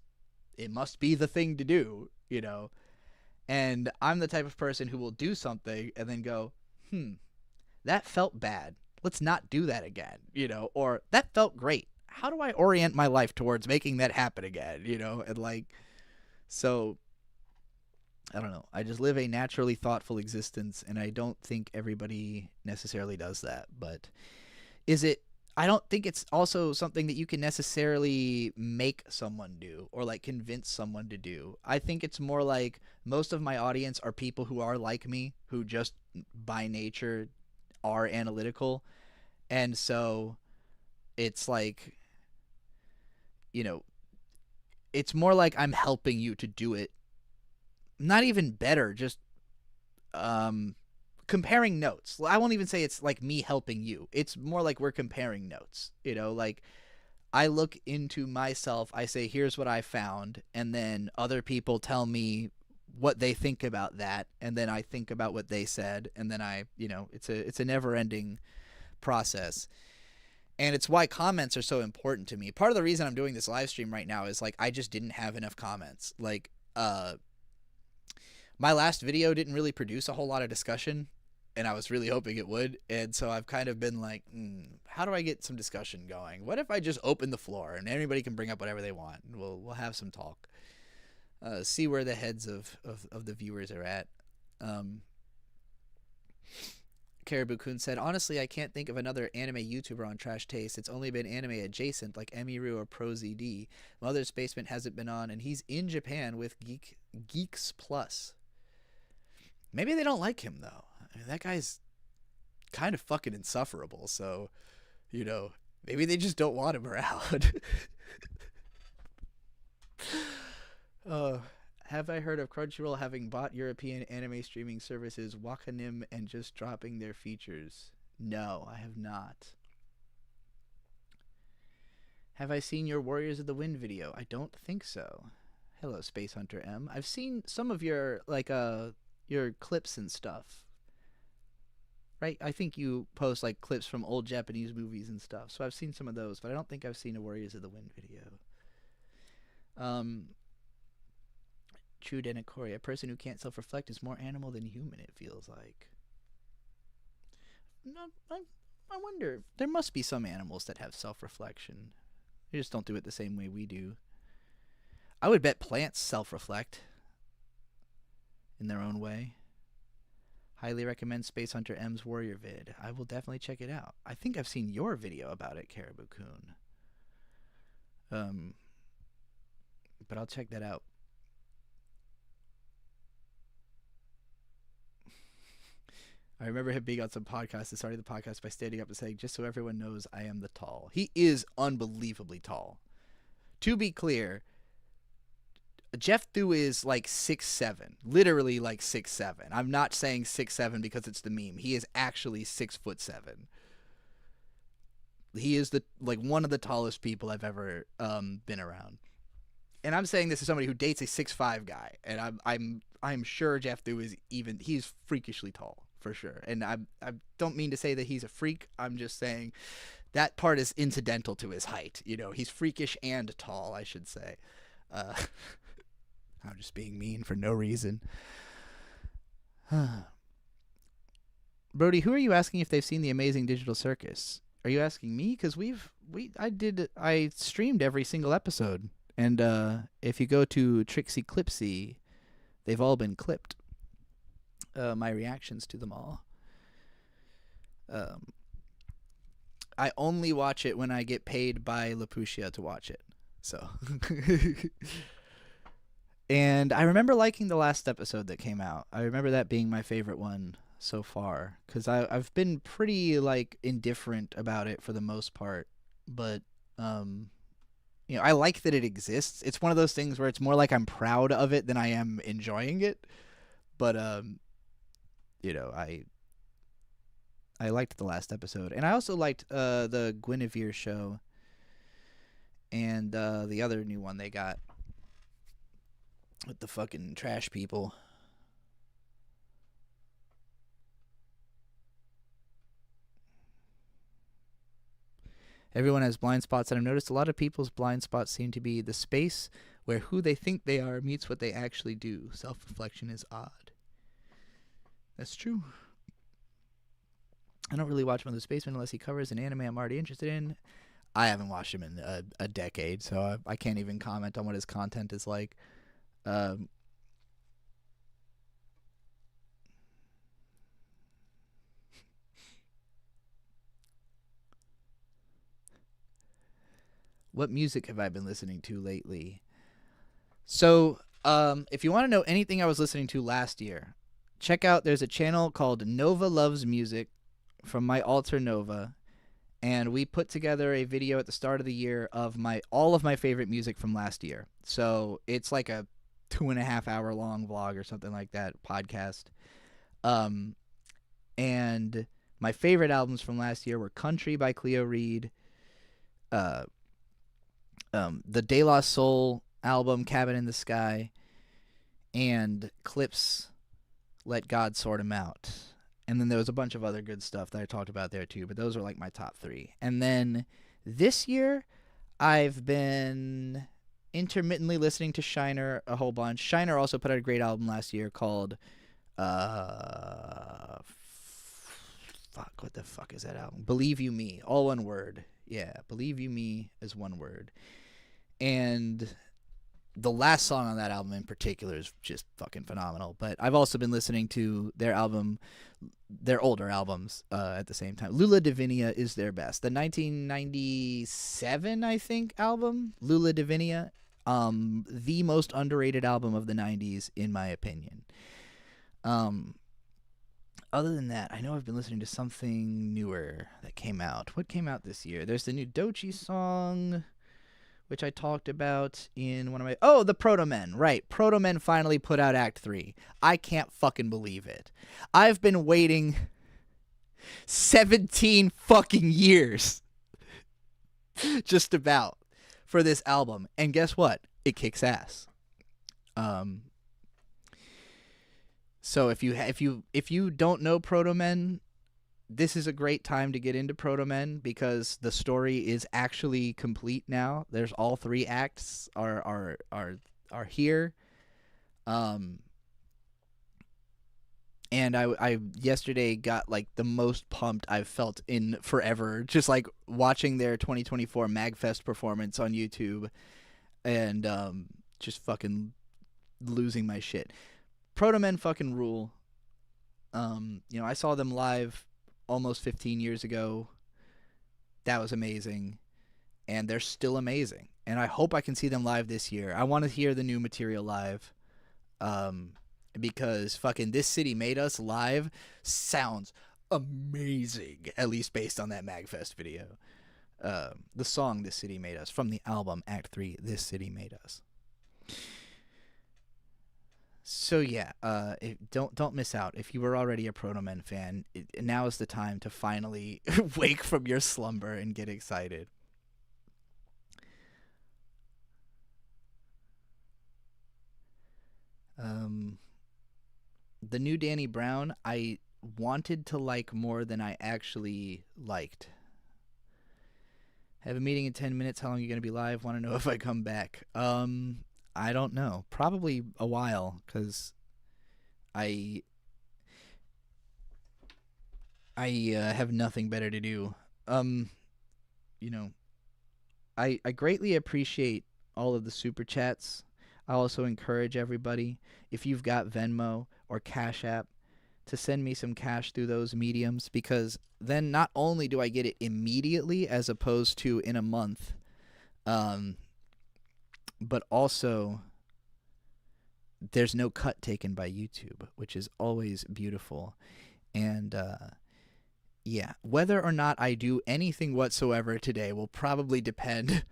it must be the thing to do, you know." And I'm the type of person who will do something and then go, that felt bad. Let's not do that again, you know, or that felt great. How do I orient my life towards making that happen again, you know? And like, so I don't know. I just live a naturally thoughtful existence, and I don't think everybody necessarily does that. But is it I don't think it's also something that you can necessarily make someone do or like convince someone to do. I think it's more like most of my audience are people who are like me, who just by nature are analytical. And so it's like, you know, it's more like I'm helping you to do it. Not even better, just um comparing notes. I won't even say it's like me helping you. It's more like we're comparing notes. You know, like I look into myself, I say here's what I found, and then other people tell me what they think about that, and then I think about what they said, and then it's a never-ending process. And it's why comments are so important to me. Part of the reason I'm doing this live stream right now is like I just didn't have enough comments. Like my last video didn't really produce a whole lot of discussion, and I was really hoping it would. And so I've kind of been like, how do I get some discussion going? What if I just open the floor and anybody can bring up whatever they want? And we'll have some talk. See where the heads of the viewers are at. Caribou Kun said, honestly, I can't think of another anime YouTuber on Trash Taste. It's only been anime adjacent like Emiru or ProZD. Mother's Basement hasn't been on, and he's in Japan with Geeks Plus. Maybe they don't like him, though. I mean, that guy's kind of fucking insufferable, so, you know, maybe they just don't want him around. Have I heard of Crunchyroll having bought European anime streaming services Wakanim and just dropping their features? No, I have not. Have I seen your Warriors of the Wind video? I don't think so. Hello, Space Hunter M. I've seen some of your, like, your clips and stuff. Right? I think you post, like, clips from old Japanese movies and stuff. So I've seen some of those, but I don't think I've seen a Warriors of the Wind video. True Denakori, a person who can't self-reflect is more animal than human, it feels like. No, I wonder. There must be some animals that have self-reflection. They just don't do it the same way we do. I would bet plants self-reflect in their own way. Highly recommend Space Hunter M's Warrior vid. I will definitely check it out. I think I've seen your video about it, Caribou Kun. But I'll check that out. I remember him being on some podcast and starting the podcast by standing up and saying, just so everyone knows, I am the tall. He is unbelievably tall. To be clear, Jeff Thu is like 6'7", literally like 6'7". I'm not saying 6'7" because it's the meme. He is actually 6'7". He is one of the tallest people I've ever been around. And I'm saying this as somebody who dates a 6'5" guy, and I'm sure Jeff Thu he's freakishly tall for sure. And I don't mean to say that he's a freak. I'm just saying that part is incidental to his height. You know, he's freakish and tall, I should say. I'm just being mean for no reason. Brody, who are you asking if they've seen The Amazing Digital Circus? Are you asking me? Because I streamed every single episode, And if you go to Trixie Clipsy, they've all been clipped. My reactions to them all. I only watch it when I get paid by Lapucia to watch it. So. And I remember liking the last episode that came out. I remember that being my favorite one so far, because I've been pretty like indifferent about it for the most part. But I like that it exists. It's one of those things where it's more like I'm proud of it than I am enjoying it. But I liked the last episode, and I also liked the Guinevere show, and the other new one they got with the fucking trash people. Everyone has blind spots, and I've noticed a lot of people's blind spots seem to be the space where who they think they are meets what they actually do. Self-reflection is odd. That's true. I don't really watch Mother Spaceman unless he covers an anime I'm already interested in. I haven't watched him in a decade, so I can't even comment on what his content is like. What music have I been listening to lately? So, if you want to know anything I was listening to last year, check out, there's a channel called Nova Loves Music from my alter Nova, and we put together a video at the start of the year of all of my favorite music from last year. So it's like a 2.5 hour long vlog or something like that, podcast. And my favorite albums from last year were Country by Cleo Reed, the De La Soul album Cabin in the Sky, and Clips Let God Sort 'Em Out. And then there was a bunch of other good stuff that I talked about there too, but those are like my top 3. And then this year, I've been intermittently listening to Shiner a whole bunch. Shiner also put out a great album last year called what the fuck is that album? Believe You Me, all one word. Yeah, Believe You Me is one word. And the last song on that album in particular is just fucking phenomenal. But I've also been listening to their older albums at the same time. Lula Divinia is their best. The 1997, I think, album, Lula Divinia, the most underrated album of the 90s, in my opinion. Other than that, I know I've been listening to something newer that came out. What came out this year? There's the new Doechii song, which I talked about in one of my... Oh, the Proto Men. Right. Proto Men finally put out Act 3. I can't fucking believe it. I've been waiting 17 fucking years just about for this album. And guess what? It kicks ass. So if you don't know Proto Men, this is a great time to get into Proto Men because the story is actually complete now. There's all 3 acts are here. And I yesterday got like the most pumped I've felt in forever, just like watching their 2024 MagFest performance on YouTube, and just fucking losing my shit. Proto Men fucking rule. I saw them live almost 15 years ago. That was amazing, and they're still amazing. And I hope I can see them live this year. I want to hear the new material live, because fucking This City Made Us live sounds amazing, at least based on that MagFest video. The song This City Made Us from the album Act 3, This City Made Us. So yeah, don't miss out. If you were already a Proto Men fan, now is the time to finally wake from your slumber and get excited. The new Danny Brown, I wanted to like more than I actually liked. Have a meeting in 10 minutes. How long are you going to be live? Want to know if I come back. I don't know. Probably a while, because I have nothing better to do. I greatly appreciate all of the super chats. I also encourage everybody, if you've got Venmo or Cash App, to send me some cash through those mediums, because then not only do I get it immediately as opposed to in a month, but also there's no cut taken by YouTube, which is always beautiful. And yeah, whether or not I do anything whatsoever today will probably depend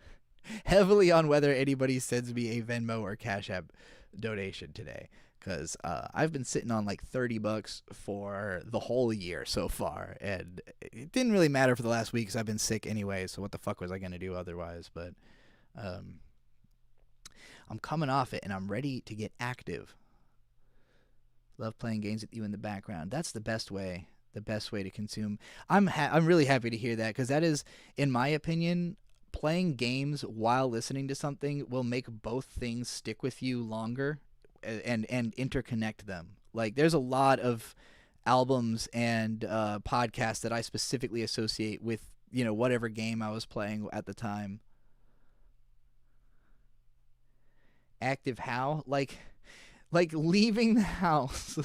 heavily on whether anybody sends me a Venmo or Cash App donation today. Because I've been sitting on like $30 for the whole year so far, and it didn't really matter for the last week because I've been sick anyway, so what the fuck was I going to do otherwise? But I'm coming off it, and I'm ready to get active. Love playing games with you in the background. That's the best way to consume. I'm really happy to hear that, because that is, in my opinion, playing games while listening to something will make both things stick with you longer and interconnect them. Like, there's a lot of albums and podcasts that I specifically associate with, whatever game I was playing at the time. Active how? Like leaving the house.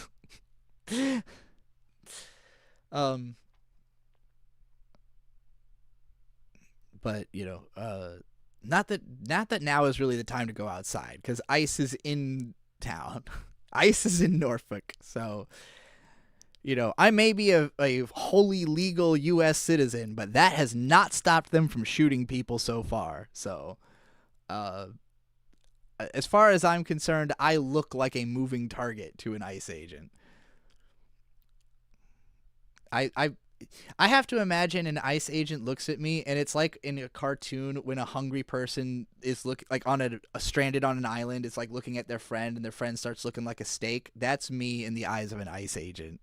But not that now is really the time to go outside, because ice is in town. Ice is in Norfolk, so I may be a wholly legal U.S. citizen, but that has not stopped them from shooting people so far. So, as far as I'm concerned, I look like a moving target to an ICE agent. I have to imagine an ICE agent looks at me, and it's like in a cartoon when a hungry person is stranded on an island. It's like looking at their friend, and their friend starts looking like a steak. That's me in the eyes of an ICE agent.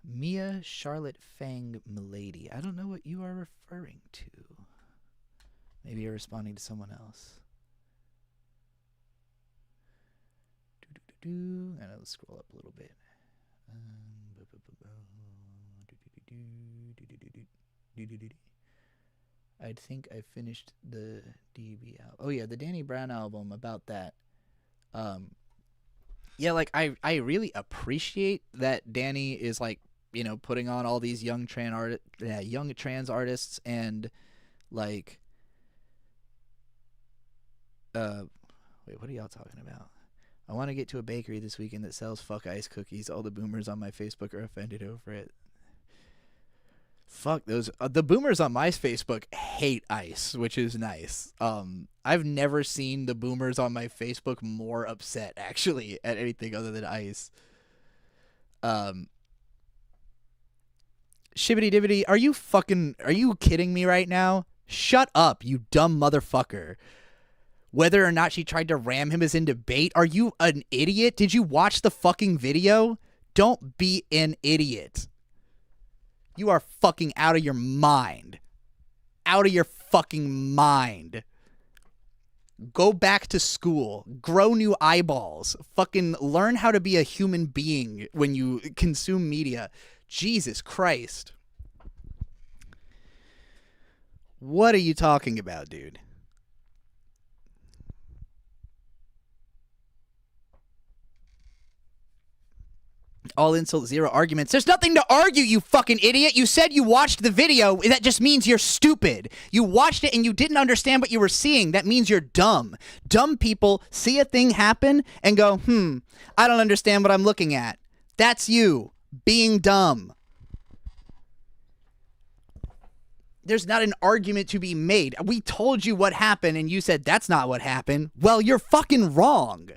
Mia Charlotte Fang Milady. I don't know what you are referring to. Maybe you're responding to someone else. And let's scroll up a little bit. I think I finished the DB album. Oh yeah, the Danny Brown album, about that. Yeah, like I really appreciate that Danny is like, putting on all these young trans artists, and like wait, what are y'all talking about? I want to get to a bakery this weekend that sells fuck ice cookies. All the boomers on my Facebook are offended over it. Fuck those. The boomers on my Facebook hate ice, which is nice. I've never seen the boomers on my Facebook more upset, actually, at anything other than ice. Shibbity dibbity, are you kidding me right now? Shut up, you dumb motherfucker. Whether or not she tried to ram him is in debate. Are you an idiot? Did you watch the fucking video? Don't be an idiot. You are fucking out of your mind. Out of your fucking mind. Go back to school. Grow new eyeballs. Fucking learn how to be a human being when you consume media. Jesus Christ. What are you talking about, dude? All insult, zero arguments. There's nothing to argue, you fucking idiot. You said you watched the video. That just means you're stupid. You watched it and you didn't understand what you were seeing. That means you're dumb. Dumb people see a thing happen and go, I don't understand what I'm looking at. That's you being dumb. There's not an argument to be made. We told you what happened and you said that's not what happened. Well, you're fucking wrong.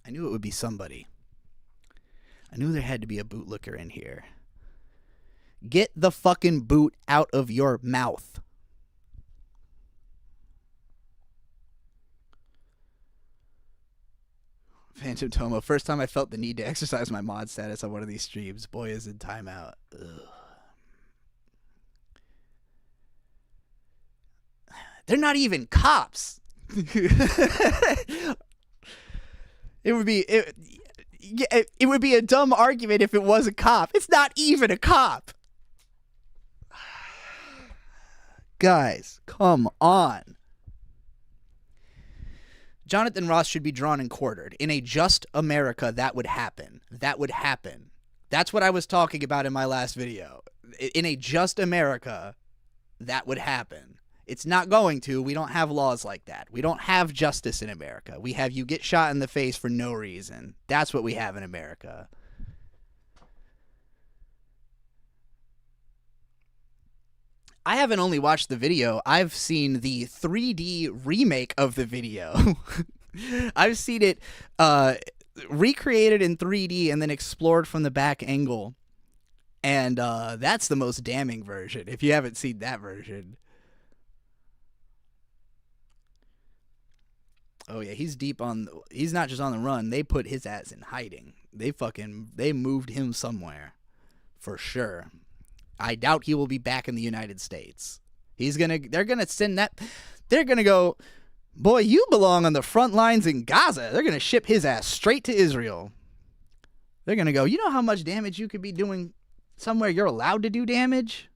I knew it would be somebody. I knew there had to be a bootlicker in here. Get the fucking boot out of your mouth. Phantom Tomo. First time I felt the need to exercise my mod status on one of these streams. Boy is in timeout. Ugh. They're not even cops. It would be it would be a dumb argument if it was a cop. It's not even a cop. Guys, come on. Jonathan Ross should be drawn and quartered. In a just America, that would happen. That would happen. That's what I was talking about in my last video. In a just America, that would happen. It's not going to. We don't have laws like that. We don't have justice in America. We have you get shot in the face for no reason. That's what we have in America. I haven't only watched the video. I've seen the 3D remake of the video. I've seen it recreated in 3D and then explored from the back angle. And that's the most damning version, if you haven't seen that version. Oh, yeah, he's not just on the run. They put his ass in hiding. They moved him somewhere. For sure. I doubt he will be back in the United States. They're gonna go, boy, you belong on the front lines in Gaza. They're gonna ship his ass straight to Israel. They're gonna go, you know how much damage you could be doing somewhere you're allowed to do damage?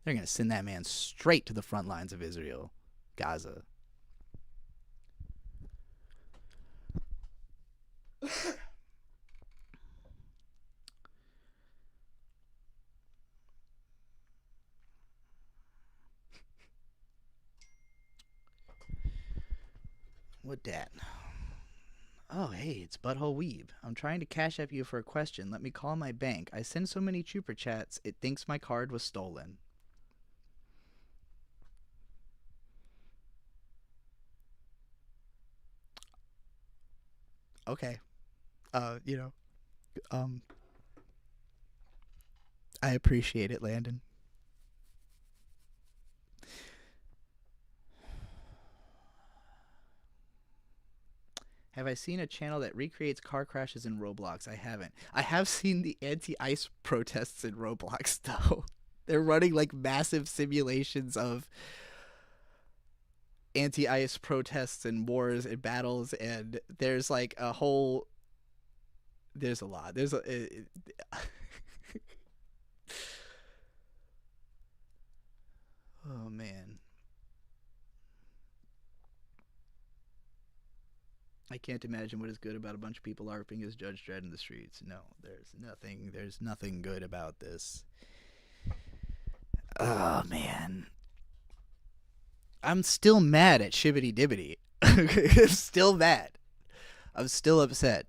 They're gonna send that man straight to the front lines of Israel, Gaza. What dat? Oh, hey, it's Butthole Weeb. I'm trying to cash app you for a question. Let me call my bank. I send so many trooper chats, it thinks my card was stolen. Okay. I appreciate it, Landon. Have I seen a channel that recreates car crashes in Roblox? I haven't. I have seen the anti-ice protests in Roblox, though. They're running like massive simulations of anti-ice protests and wars and battles, and there's like a whole... There's a lot. There's a... Oh, man. I can't imagine what is good about a bunch of people LARPing as Judge Dredd in the streets. No, there's nothing good about this. Oh, man. I'm still mad at Shibbity Dibbity. I'm still mad. I'm still upset.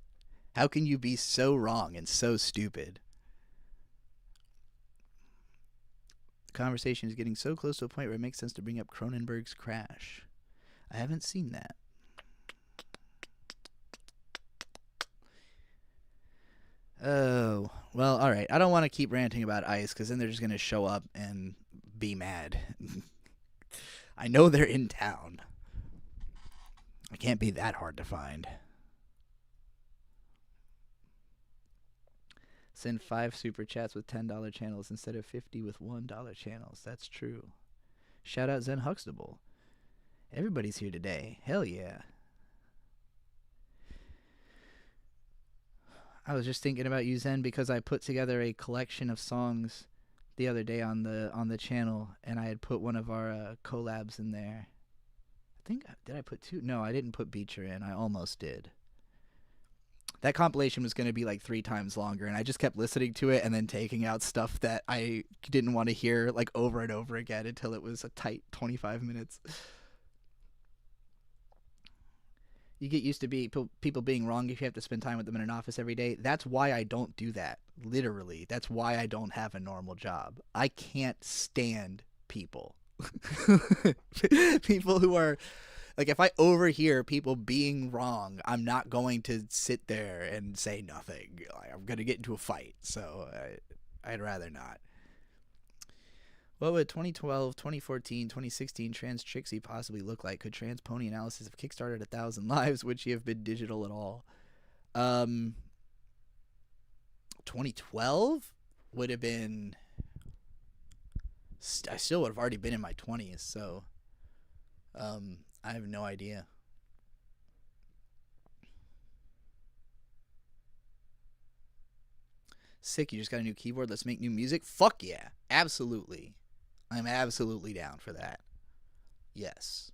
How can you be so wrong and so stupid? The conversation is getting so close to a point where it makes sense to bring up Cronenberg's Crash. I haven't seen that. Oh, well, all right. I don't want to keep ranting about ICE because then they're just going to show up and be mad. I know they're in town. It can't be that hard to find. Send 5 super chats with $10 channels instead of 50 with $1 channels. That's true. Shout out Zen Huxtable. Everybody's here today. Hell yeah. I was just thinking about you, Zen, because I put together a collection of songs the other day on the channel, and I had put one of our collabs in there. I think, did I put 2? No, I didn't put Beecher in. I almost did. That compilation was going to be like 3 times longer, and I just kept listening to it and then taking out stuff that I didn't want to hear like over and over again until it was a tight 25 minutes. You get used to people being wrong if you have to spend time with them in an office every day. That's why I don't do that. Literally. That's why I don't have a normal job. I can't stand people. People who are... Like, if I overhear people being wrong, I'm not going to sit there and say nothing. I'm going to get into a fight. So I'd rather not. What would 2012, 2014, 2016 trans Trixie possibly look like? Could trans pony analysis have kickstarted 1,000 lives? Would she have been digital at all? 2012 would have been... I still would have already been in my 20s, so... I have no idea. Sick, you just got a new keyboard. Let's make new music. Fuck yeah. Absolutely. I'm absolutely down for that. Yes.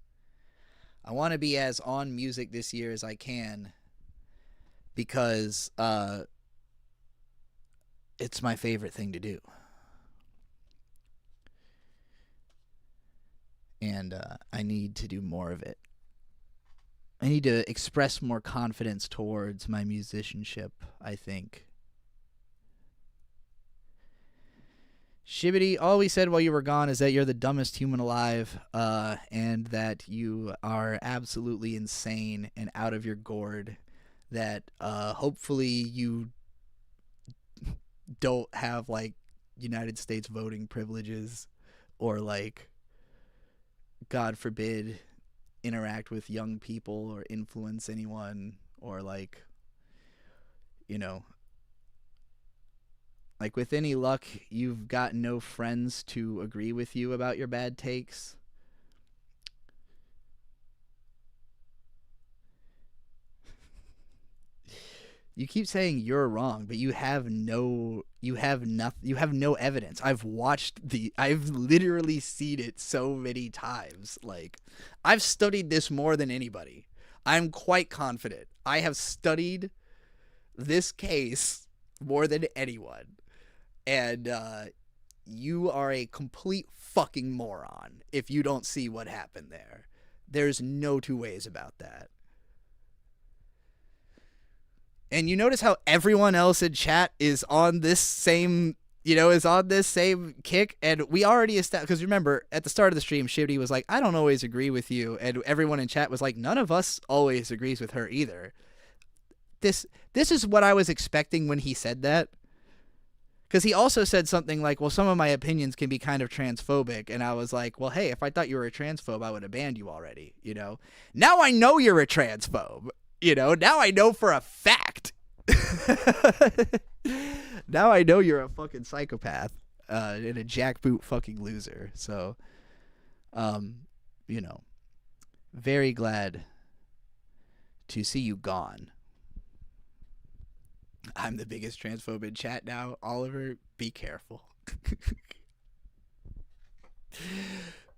I want to be as on music this year as I can because it's my favorite thing to do. And I need to do more of it. I need to express more confidence towards my musicianship, I think. Shibbity, all we said while you were gone is that you're the dumbest human alive, and that you are absolutely insane and out of your gourd, that hopefully you don't have, like, United States voting privileges, or, like, God forbid, interact with young people or influence anyone, or, like, you know, like, with any luck, you've got no friends to agree with you about your bad takes. You keep saying you're wrong, but you have no evidence. I've literally seen it so many times. Like, I've studied this more than anybody. I'm quite confident. I have studied this case more than anyone. And you are a complete fucking moron if you don't see what happened there. There's no two ways about that. And you notice how everyone else in chat is on this same, kick. And we already established, because remember, at the start of the stream, Shibby was like, I don't always agree with you. And everyone in chat was like, none of us always agrees with her either. This is what I was expecting when he said that. Because he also said something like, well, some of my opinions can be kind of transphobic. And I was like, well, hey, if I thought you were a transphobe, I would have banned you already, Now I know you're a transphobe, Now I know for a fact. Now I know you're a fucking psychopath and a jackboot fucking loser. So, very glad to see you gone. I'm the biggest transphobe in chat now. Oliver, be careful.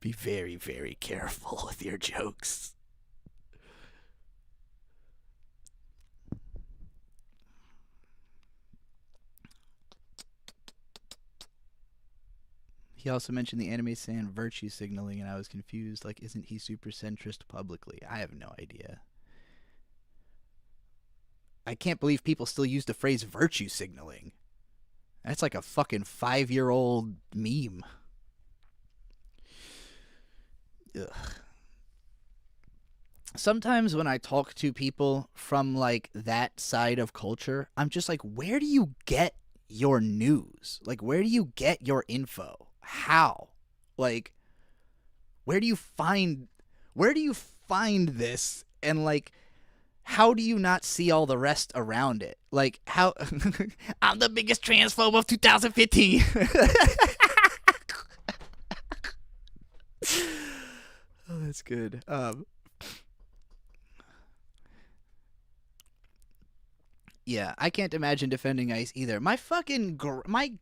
Be very, very careful with your jokes. He also mentioned the anime saying virtue signaling, and I was confused. Like, isn't he super centrist publicly? I have no idea. I can't believe people still use the phrase virtue signaling. That's like a fucking 5-year-old meme. Ugh. Sometimes when I talk to people from, like, that side of culture, I'm just like, where do you get your news? Like, where do you get your info? How? Like, where do you find this? And, like, how do you not see all the rest around it? Like, how... I'm the biggest transphobe of 2015. Oh, that's good. Yeah, I can't imagine defending ICE either. My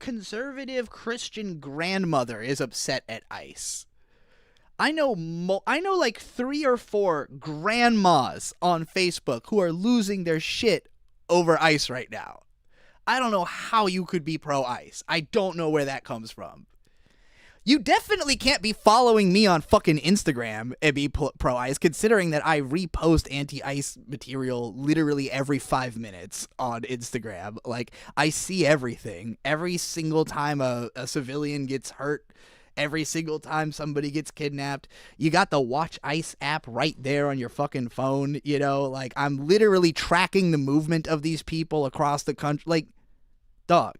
conservative Christian grandmother is upset at ICE. I know like 3 or 4 grandmas on Facebook who are losing their shit over ICE right now. I don't know how you could be pro-ICE. I don't know where that comes from. You definitely can't be following me on fucking Instagram and be pro-ICE, considering that I repost anti-ICE material literally every 5 minutes on Instagram. Like, I see everything. Every single time a civilian gets hurt, every single time somebody gets kidnapped, you got the Watch ICE app right there on your fucking phone, Like, I'm literally tracking the movement of these people across the country. Like, dog.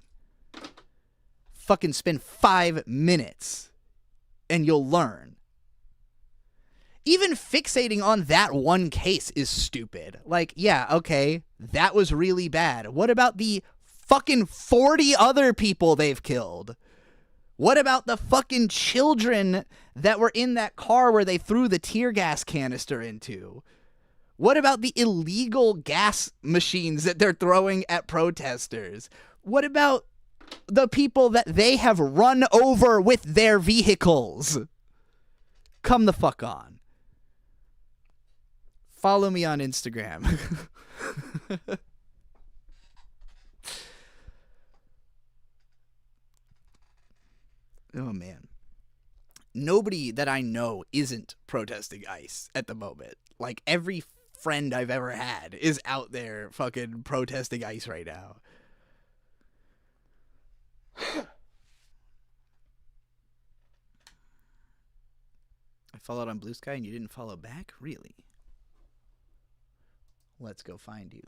Fucking spend 5 minutes and you'll learn. Even fixating on that one case is stupid. Like, yeah, okay, that was really bad. What about the fucking 40 other people they've killed? What about the fucking children that were in that car where they threw the tear gas canister into? What about the illegal gas machines that they're throwing at protesters? What about the people that they have run over with their vehicles. Come the fuck on. Follow me on Instagram. Oh, man. Nobody that I know isn't protesting ICE at the moment. Like, every friend I've ever had is out there fucking protesting ICE right now. I followed on Blue Sky and you didn't follow back? Really? Let's go find you.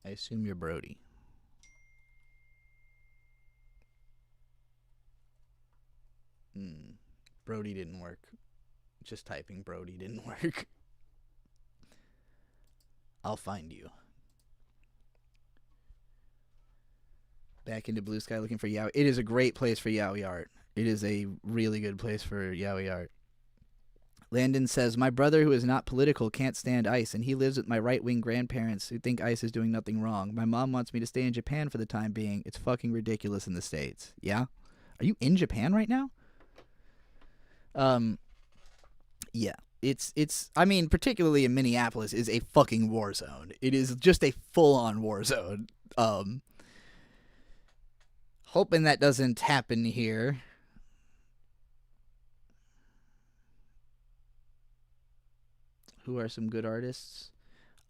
I assume you're Brody. Brody didn't work. Just typing Brody didn't work. I'll find you. Back into Blue Sky looking for yaoi. It is a great place for yaoi art. It is a really good place for yaoi art. Landon says, my brother, who is not political, can't stand ICE, and he lives with my right-wing grandparents who think ICE is doing nothing wrong. My mom wants me to stay in Japan for the time being. It's fucking ridiculous in the States. Yeah? Are you in Japan right now? Yeah. It's I mean, particularly in Minneapolis, is a fucking war zone. It is just a full-on war zone. Hoping that doesn't happen here. Who are some good artists?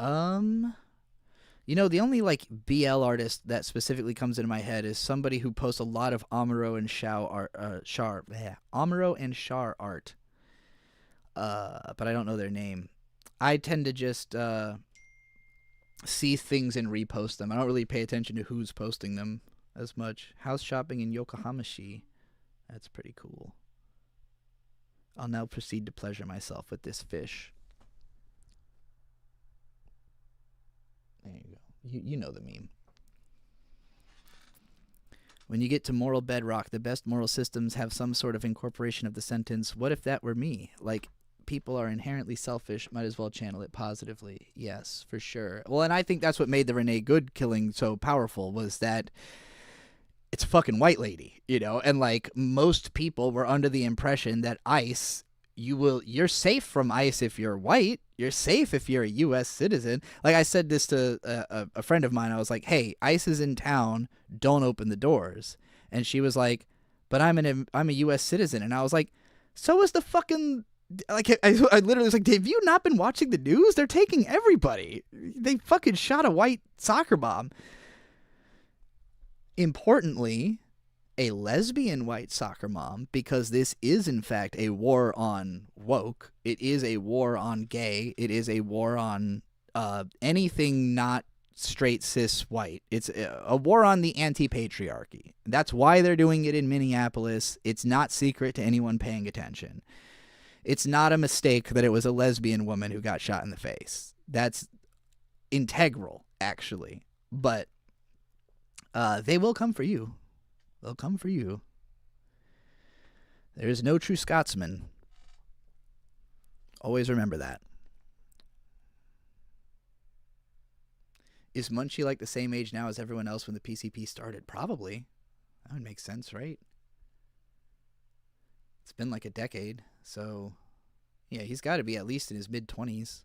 You know, the only like BL artist that specifically comes into my head is somebody who posts a lot of Amuro and Amuro and Char art. But I don't know their name. I tend to just see things and repost them. I don't really pay attention to who's posting them as much. House shopping in Yokohama-shi. That's pretty cool. I'll now proceed to pleasure myself with this fish. There you go. You know the meme. When you get to moral bedrock, the best moral systems have some sort of incorporation of the sentence, what if that were me? Like, people are inherently selfish, might as well channel it positively. Yes, for sure. Well, and I think that's what made the Renee Good killing so powerful, was that it's a fucking white lady, you know? And, like, most people were under the impression that ICE, you're safe from ICE if you're white. You're safe if you're a U.S. citizen. Like, I said this to a friend of mine. I was like, hey, ICE is in town. Don't open the doors. And she was like, but I'm a U.S. citizen. And I was like, so is the fucking... Like, I literally was like, have you not been watching the news? They're taking everybody. They fucking shot a white soccer mom. Importantly, a lesbian white soccer mom, because this is in fact a war on woke. It is a war on gay. It is a war on anything not straight cis white. It's a war on the anti-patriarchy. That's why they're doing it in Minneapolis. It's not secret to anyone paying attention. It's not a mistake that it was a lesbian woman who got shot in the face. That's integral, actually. But they will come for you. They'll come for you. There is no true Scotsman. Always remember that. Is Munchie like the same age now as everyone else when the PCP started? Probably. That would make sense, right? It's been like a decade, so yeah, he's got to be at least in his mid-20s.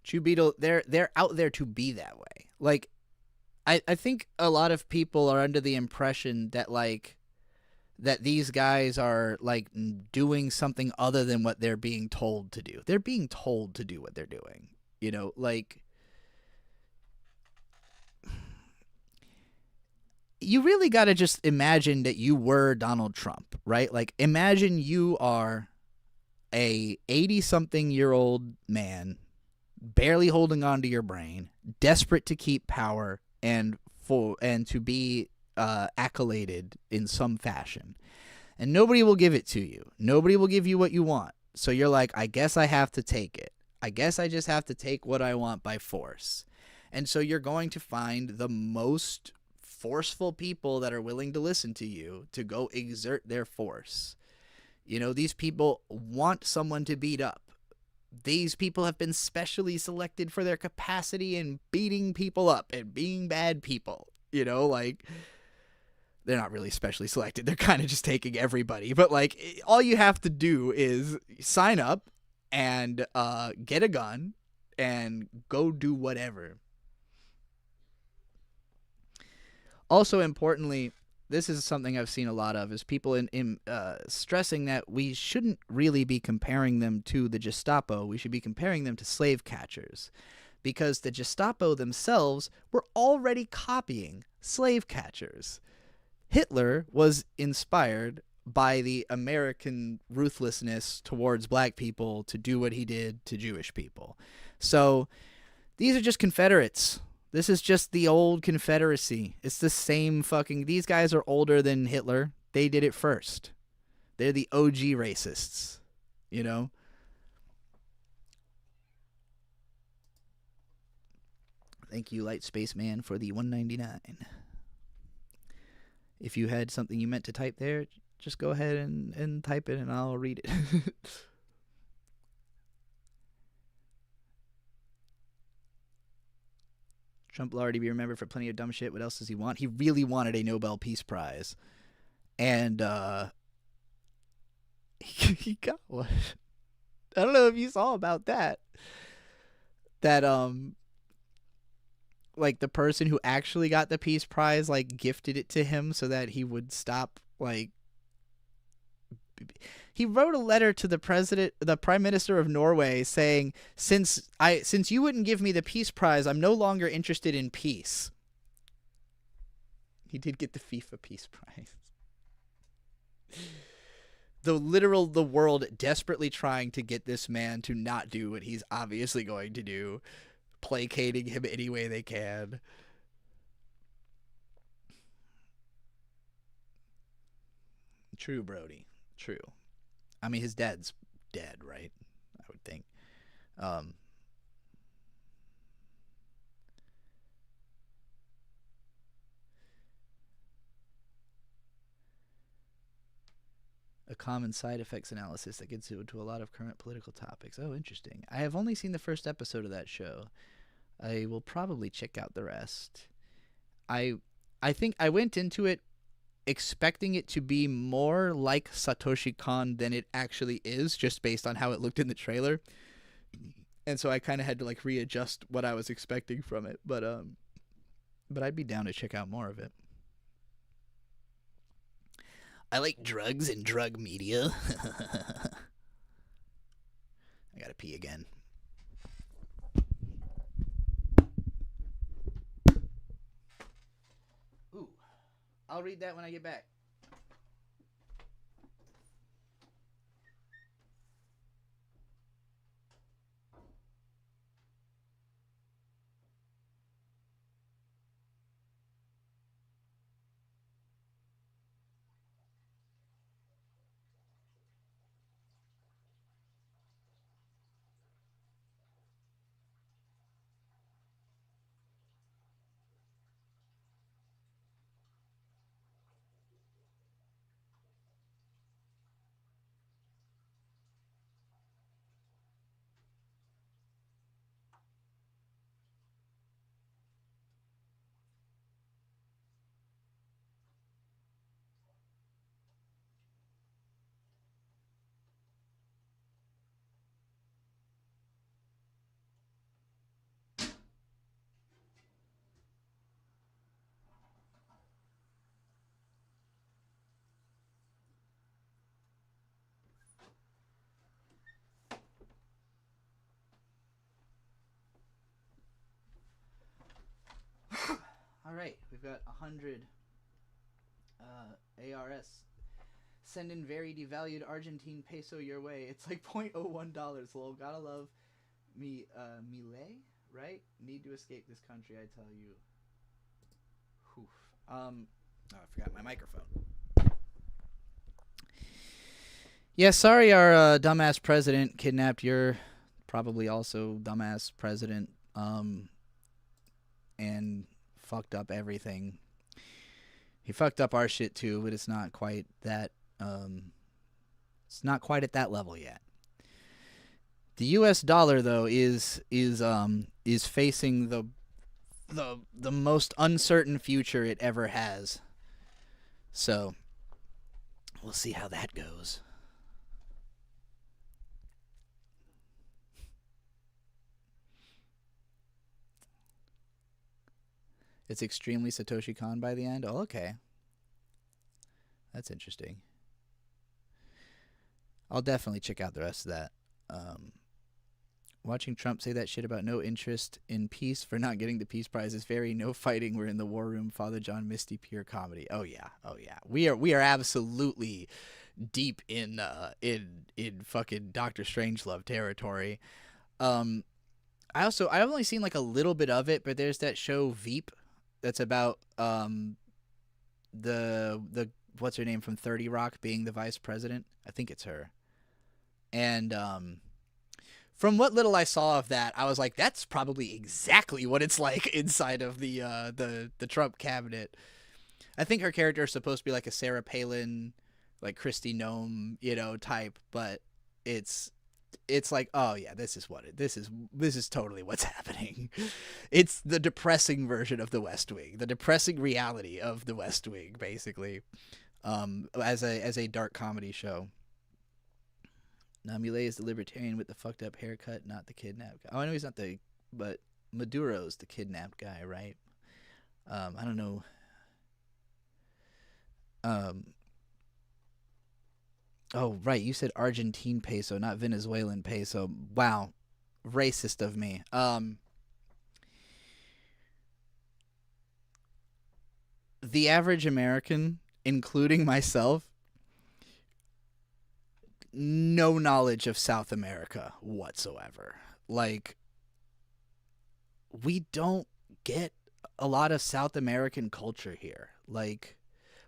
Chew Beetle, they're out there to be that way. Like, I think a lot of people are under the impression that, like, that these guys are, like, doing something other than what they're being told to do. They're being told to do what they're doing. You know, like, you really got to just imagine that you were Donald Trump, right? Like, imagine you are a 80-something-year-old man, barely holding on to your brain, desperate to keep power and to be accoladed in some fashion. And nobody will give it to you. Nobody will give you what you want. So you're like, I guess I have to take it. I guess I just have to take what I want by force. And so you're going to find the most forceful people that are willing to listen to you to go exert their force. You know, these people want someone to beat up. These people have been specially selected for their capacity in beating people up and being bad people. You know, like, they're not really specially selected. They're kind of just taking everybody. But, like, all you have to do is sign up and get a gun and go do whatever. Also, importantly, this is something I've seen a lot of, is people in stressing that we shouldn't really be comparing them to the Gestapo. We should be comparing them to slave catchers, because the Gestapo themselves were already copying slave catchers. Hitler was inspired by the American ruthlessness towards black people to do what he did to Jewish people. So these are just Confederates. This is just the old Confederacy. It's the same fucking... These guys are older than Hitler. They did it first. They're the OG racists, you know? Thank you, Light Spaceman, for the $1.99. If you had something you meant to type there, just go ahead and type it and I'll read it. Trump will already be remembered for plenty of dumb shit. What else does he want? He really wanted a Nobel Peace Prize. And he got one. I don't know if you saw about that. That like, the person who actually got the Peace Prize, like, gifted it to him so that he would stop, like... He wrote a letter to the Prime Minister of Norway, saying, since you wouldn't give me the Peace Prize, I'm no longer interested in peace. He did get the FIFA Peace Prize. The world desperately trying to get this man to not do what he's obviously going to do, placating him any way they can. True, Brody. True. I mean, his dad's dead, right? I would think. A common side effects analysis that gets into a lot of current political topics. Oh, interesting. I have only seen the first episode of that show. I will probably check out the rest. I think I went into it expecting it to be more like Satoshi Kon than it actually is, just based on how it looked in the trailer. And so I kind of had to, like, readjust what I was expecting from it. But I'd be down to check out more of it. I like drugs and drug media. I gotta pee again. Ooh, I'll read that when I get back. All right, we've got 100 ARS. Send in very devalued Argentine peso your way. It's like $0.01. Lol, gotta love me, Millet, right? Need to escape this country, I tell you. Oof. Oh, I forgot my microphone. Yeah, sorry our dumbass president kidnapped your probably also dumbass president, and fucked up everything. He fucked up our shit too, but it's not quite that It's not quite at that level yet. The U.S. dollar, though, is facing the most uncertain future it ever has. So we'll see how that goes. It's extremely Satoshi Kon by the end. Oh, okay. That's interesting. I'll definitely check out the rest of that. Watching Trump say that shit about no interest in peace for not getting the peace prize is very no fighting. We're in the war room. Father John Misty, pure comedy. Oh yeah, oh yeah. We are absolutely deep in fucking Doctor Strangelove territory. I've only seen like a little bit of it, but there's that show Veep that's about the what's her name from 30 Rock being the vice president. I think it's her. And from what little I saw of that, I was like, that's probably exactly what it's like inside of the Trump cabinet. I think her character is supposed to be like a Sarah Palin, like Kristi Noem, type, but it's like, oh yeah, this is totally what's happening. It's the depressing version of the West Wing, the depressing reality of the West Wing, basically, as a dark comedy show. Namule is the libertarian with the fucked up haircut, not the kidnapped guy. Oh, I know he's not but Maduro's the kidnapped guy, right? I don't know. Oh, right. You said Argentine peso, not Venezuelan peso. Wow. Racist of me. The average American, including myself, no knowledge of South America whatsoever. Like, we don't get a lot of South American culture here. Like,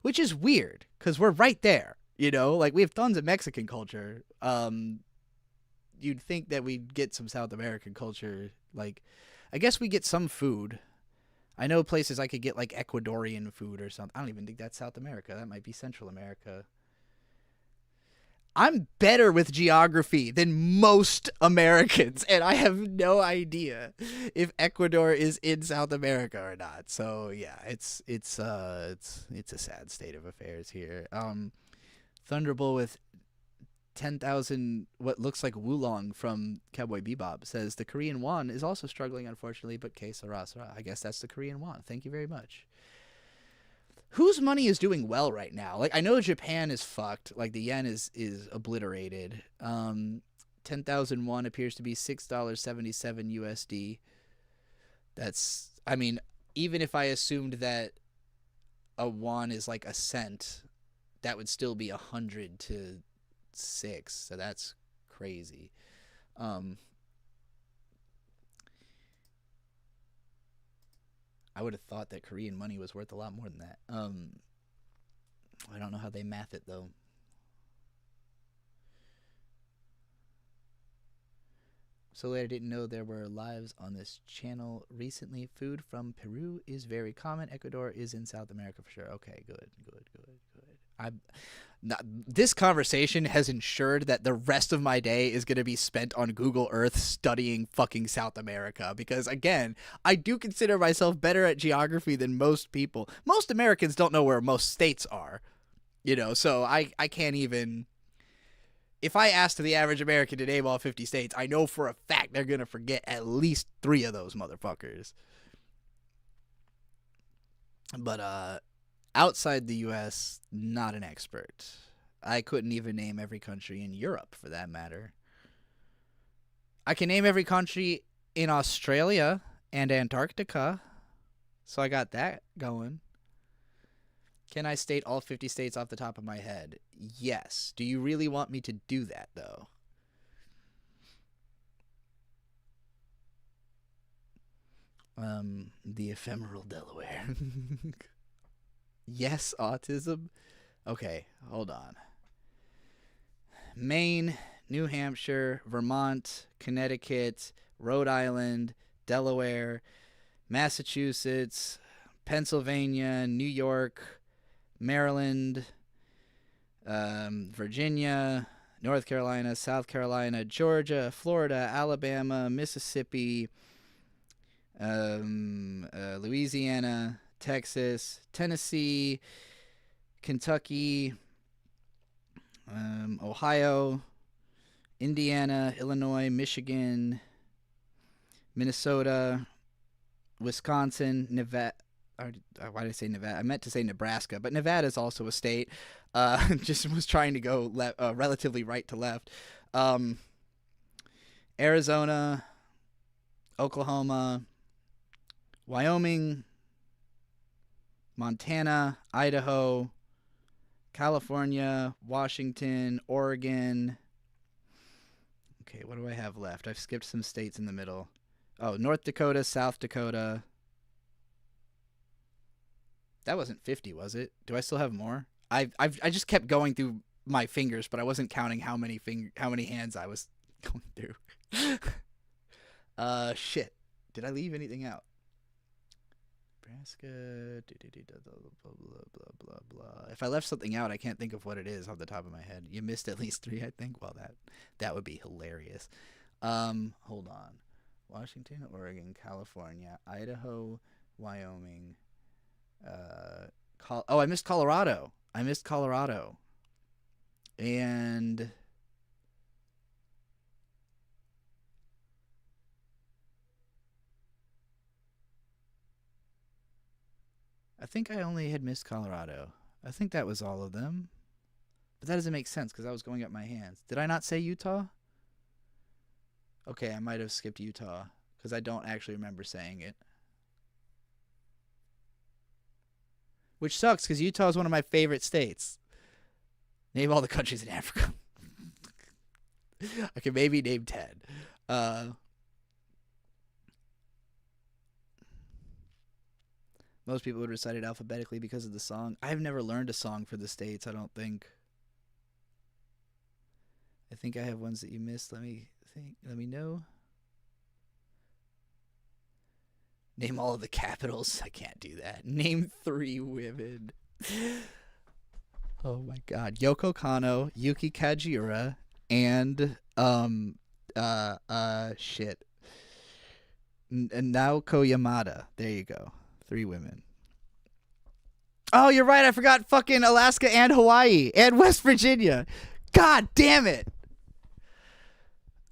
which is weird, because we're right there. Like, we have tons of Mexican culture. You'd think that we'd get some South American culture. Like, I guess we get some food. I know places I could get, like, Ecuadorian food or something. I don't even think that's South America. That might be Central America. I'm better with geography than most Americans, and I have no idea if Ecuador is in South America or not. So yeah, it's a sad state of affairs here. Thunderbolt with 10,000 what looks like Wulong from Cowboy Bebop says the Korean won is also struggling, unfortunately, but que sera sera. I guess that's the Korean won. Thank you very much. Whose money is doing well right now? Like, I know Japan is fucked. Like, the yen is obliterated. 10,001 appears to be $6.77 USD. That's, I mean, even if I assumed that a won is like a cent, that would still be 100 to 6. So that's crazy. I would have thought that Korean money was worth a lot more than that. I don't know how they math it, though. So I didn't know there were lives on this channel recently. Food from Peru is very common. Ecuador is in South America for sure. Okay, good. This conversation has ensured that the rest of my day is going to be spent on Google Earth studying fucking South America. Because, again, I do consider myself better at geography than most people. Most Americans don't know where most states are. So I can't even... If I asked the average American to name all 50 states, I know for a fact they're going to forget at least 3 of those motherfuckers. But, outside the U.S., not an expert. I couldn't even name every country in Europe, for that matter. I can name every country in Australia and Antarctica, so I got that going. Can I state all 50 states off the top of my head? Yes. Do you really want me to do that, though? The ephemeral Delaware. Yes, autism. Okay, hold on. Maine, New Hampshire, Vermont, Connecticut, Rhode Island, Delaware, Massachusetts, Pennsylvania, New York, Maryland, Virginia, North Carolina, South Carolina, Georgia, Florida, Alabama, Mississippi, Louisiana, Texas, Tennessee, Kentucky, Ohio, Indiana, Illinois, Michigan, Minnesota, Wisconsin, Nevada. Why did I say Nevada? I meant to say Nebraska, but Nevada is also a state. Just was trying to go relatively right to left. Arizona, Oklahoma, Wyoming, Montana, Idaho, California, Washington, Oregon. Okay, what do I have left? I've skipped some states in the middle. Oh, North Dakota, South Dakota. That wasn't 50, was it? Do I still have more? I just kept going through my fingers, but I wasn't counting how many hands I was going through. Shit. Did I leave anything out? Nebraska. Blah blah blah blah blah. If I left something out, I can't think of what it is off the top of my head. You missed at least 3, I think. Well, that would be hilarious. Hold on. Washington, Oregon, California, Idaho, Wyoming. I missed Colorado. And I think I only had missed Colorado. I think that was all of them. But that doesn't make sense because I was going up my hands. Did I not say Utah? Okay, I might have skipped Utah because I don't actually remember saying it. Which sucks because Utah is one of my favorite states. Name all the countries in Africa. I can maybe name 10. Most people would recite it alphabetically because of the song. I've never learned a song for the states, I don't think. I think I have ones that you missed. Let me think. Let me know. Name all of the capitals. I can't do that. Name 3 women. Oh my god. Yoko Kanno, Yuki Kajiura, and shit. Naoko Yamada. There you go. 3 women. Oh, you're right. I forgot fucking Alaska and Hawaii and West Virginia. God damn it.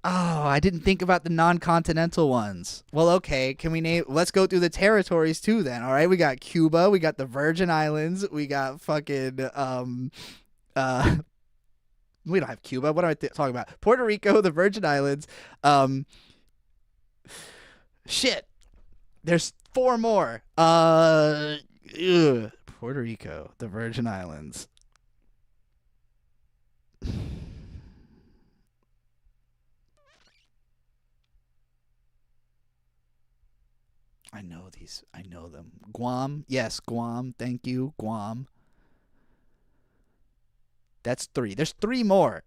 Oh, I didn't think about the non-continental ones. Well, okay. Can we name... Let's go through the territories, too, then. All right? We got Cuba. We got the Virgin Islands. We got fucking... we don't have Cuba. What am I talking about? Puerto Rico, the Virgin Islands. Shit. There's 4 more. Puerto Rico, the Virgin Islands. I know these. I know them. Guam. Yes, Guam. Thank you. Guam. That's 3. There's 3 more.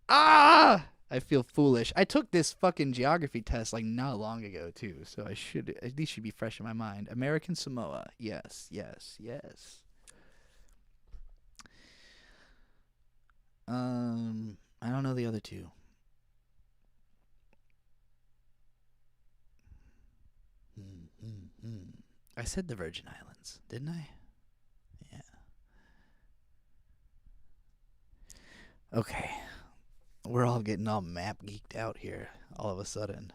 Ah! I feel foolish. I took this fucking geography test like not long ago too, so I should at least be fresh in my mind. American Samoa. Yes, yes, yes. I don't know the other 2. I said the Virgin Islands, didn't I? Yeah. Okay. We're all getting all map geeked out here all of a sudden.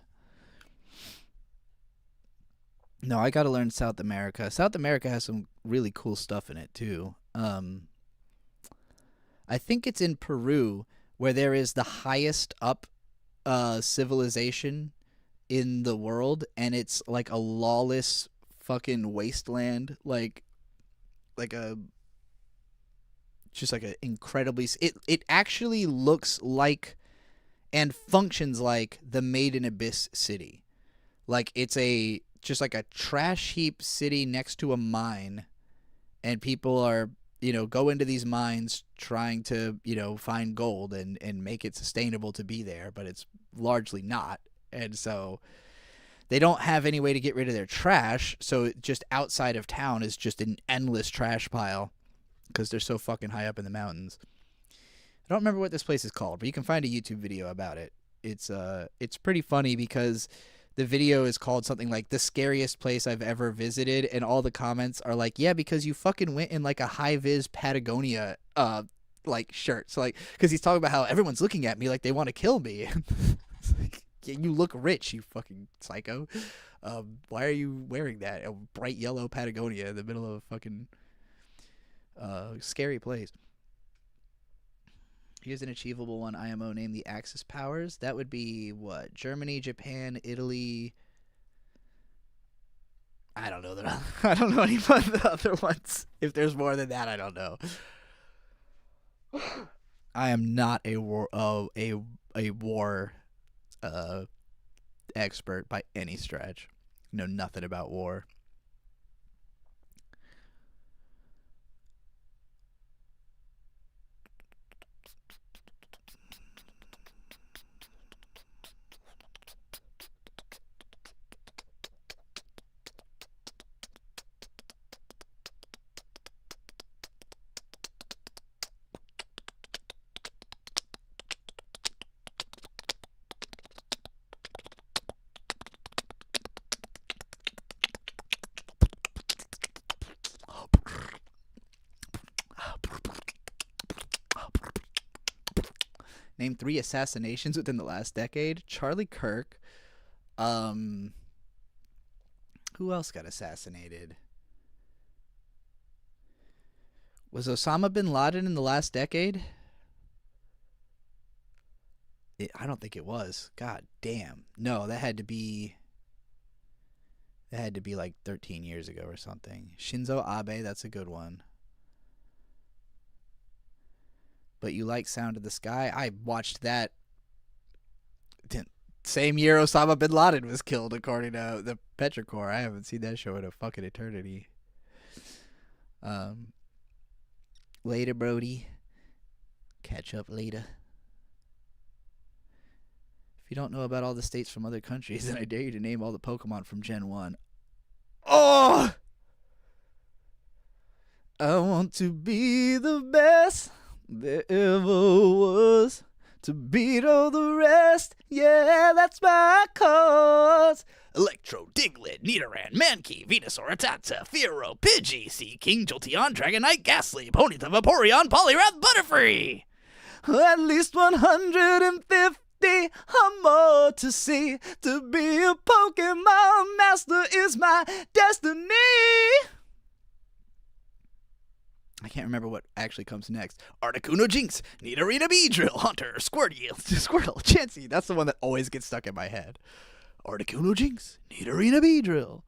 No, I gotta learn South America. South America has some really cool stuff in it too. I think it's in Peru where there is the highest up civilization in the world, and it's like a lawless fucking wasteland, like a just like an incredibly... It actually looks like and functions like the Made in Abyss city. Like it's just like a trash heap city next to a mine, and people are, go into these mines trying to, find gold and make it sustainable to be there, but it's largely not. And so they don't have any way to get rid of their trash, so just outside of town is just an endless trash pile because they're so fucking high up in the mountains. I don't remember what this place is called, but you can find a YouTube video about it. It's pretty funny because the video is called something like the scariest place I've ever visited, and all the comments are like, yeah, because you fucking went in like a high vis Patagonia like shirt. So like, because he's talking about how everyone's looking at me like they want to kill me. It's like, yeah, you look rich, you fucking psycho. Why are you wearing that? A bright yellow Patagonia in the middle of a fucking scary place. Here's an achievable one. IMO name the Axis powers. That would be what? Germany, Japan, Italy. I don't know. I don't know any of the other ones. If there's more than that, I don't know. I am not a war expert by any stretch. Know nothing about war. Name 3 assassinations within the last decade. Charlie Kirk. Who else got assassinated? Was Osama bin Laden in the last decade? I don't think it was. God damn. No, that had to be like 13 years ago or something. Shinzo Abe, that's a good one. But you like Sound of the Sky? I watched that same year Osama bin Laden was killed, according to the Petrichor. I haven't seen that show in a fucking eternity. Later, Brody. Catch up later. If you don't know about all the states from other countries, then I dare you to name all the Pokemon from Gen 1. Oh! I want to be the best there ever was, to beat all the rest, yeah, that's my cause. Electro, Diglett, Nidoran, Mankey, Venusaur, Rattata, Fearow, Pidgey, Seaking, Jolteon, Dragonite, Ghastly, Ponyta, Vaporeon, Poliwrath, Butterfree. At least 150 or more to see. To be a Pokemon master is my destiny. I can't remember what actually comes next. Articuno, Jinx, Nidorina, Beedrill, Hunter, Squirtle, Chansey. That's the one that always gets stuck in my head. Articuno, Jinx, Nidorina, Beedrill.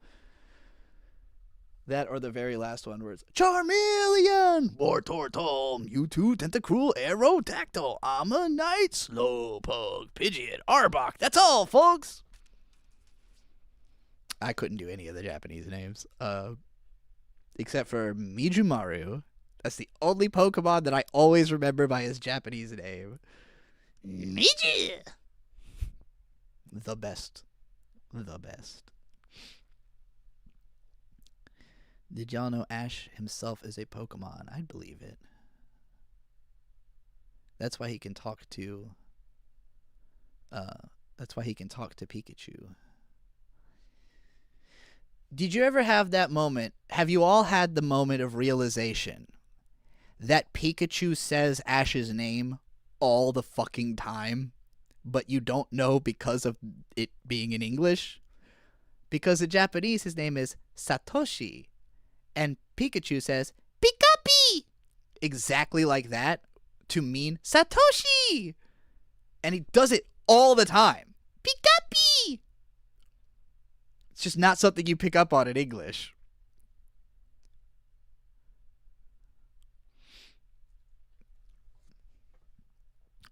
That or the very last one where it's Charmeleon, Wartortle, Mewtwo, Tentacruel, Aerodactyl, Ammonite, Slowpoke, Pidgeot, Arbok. That's all, folks. I couldn't do any of the Japanese names. Except for Mijumaru. That's the only Pokemon that I always remember by his Japanese name. Miju! The best. The best. Did y'all know Ash himself is a Pokemon? I'd believe it. That's why he can talk to... Pikachu. Did you ever have that moment? Have you all had the moment of realization that Pikachu says Ash's name all the fucking time, but you don't know because of it being in English? Because in Japanese, his name is Satoshi, and Pikachu says, Pikapi! Exactly like that to mean Satoshi! And he does it all the time. Pikapi! It's just not something you pick up on in English.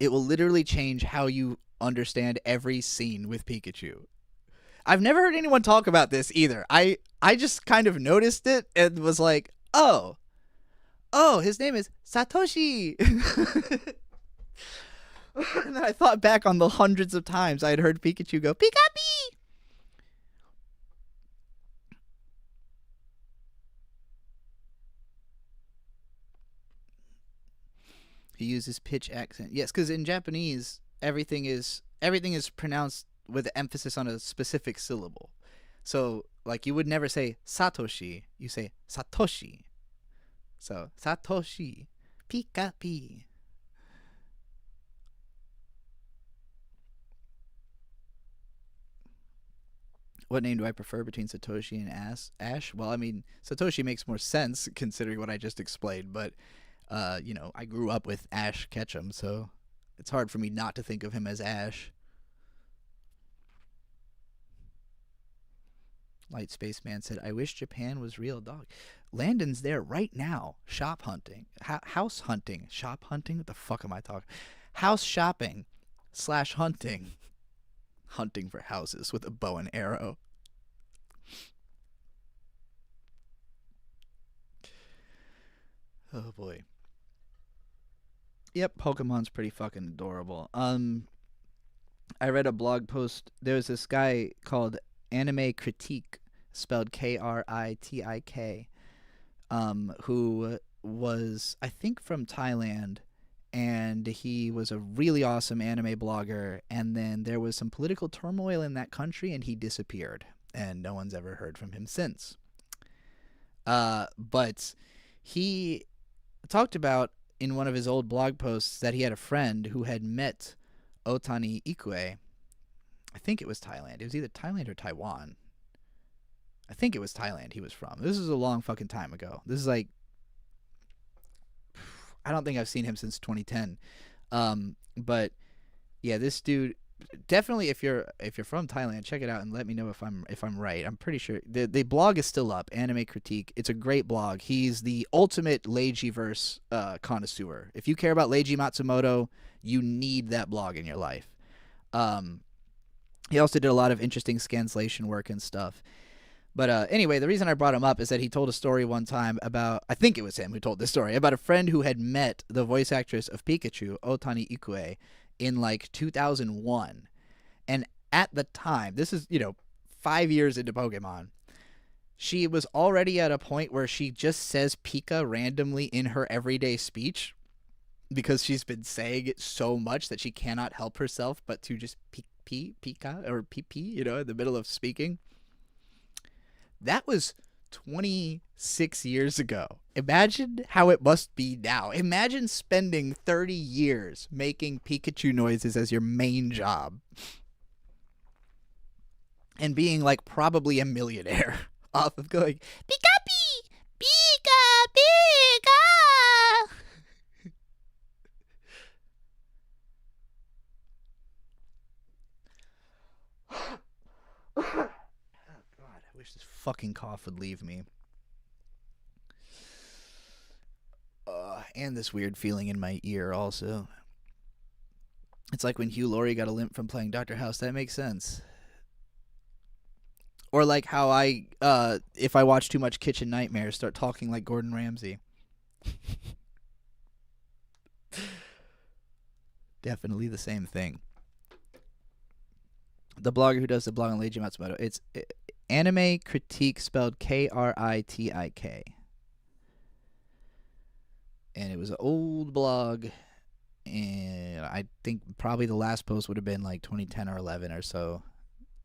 It will literally change how you understand every scene with Pikachu. I've never heard anyone talk about this either. I just kind of noticed it and was like, oh, his name is Satoshi. And then I thought back on the hundreds of times I had heard Pikachu go, Pikapi! He uses pitch accent. Yes, because in Japanese, everything is pronounced with emphasis on a specific syllable. So, like, you would never say Satoshi. You say Satoshi. So, Satoshi. Pika pi. What name do I prefer between Satoshi and Ash? Well, I mean, Satoshi makes more sense considering what I just explained, but, I grew up with Ash Ketchum, so it's hard for me not to think of him as Ash. Light Spaceman said, I wish Japan was real, dog. Landon's there right now, shop hunting. House hunting. Shop hunting? What the fuck am I talking? House shopping / hunting. Hunting for houses with a bow and arrow. Oh boy. Yep, Pokemon's pretty fucking adorable. I read a blog post. There was this guy called Anime Critique, spelled Kritik, who was, I think, from Thailand, and he was a really awesome anime blogger, and then there was some political turmoil in that country, and he disappeared, and no one's ever heard from him since. But he talked about in one of his old blog posts that he had a friend who had met Otani Ikue. I think it was Thailand. It was either Thailand or Taiwan. I think it was Thailand he was from. This is a long fucking time ago. This is like, I don't think I've seen him since 2010. But yeah, this dude, definitely if you're from Thailand, check it out and let me know if I'm right. I'm pretty sure the blog is still up. Anime Critique. It's a great blog. He's the ultimate Leijiverse connoisseur. If you care about Leiji Matsumoto, you need that blog in your life. He also did a lot of interesting scanslation work and stuff. But anyway, the reason I brought him up is that he told a story one time about, I think it was him who told this story, about a friend who had met the voice actress of Pikachu, Otani Ikue, in like 2001. And at the time, this is, 5 years into Pokemon, she was already at a point where she just says Pika randomly in her everyday speech because she's been saying it so much that she cannot help herself but to just Pika or PP, in the middle of speaking. That was 26 years ago. Imagine how it must be now. Imagine spending 30 years making Pikachu noises as your main job. And being like probably a millionaire off of going, Pika-pee! Pika! I wish this fucking cough would leave me. And this weird feeling in my ear also. It's like when Hugh Laurie got a limp from playing Dr. House. That makes sense. Or like how I, if I watch too much Kitchen Nightmares, start talking like Gordon Ramsay. Definitely the same thing. The blogger who does the blog on Leiji Matsumoto, it's Anime Critique, spelled Kritik. And it was an old blog, and I think probably the last post would have been like 2010 or 11 or so.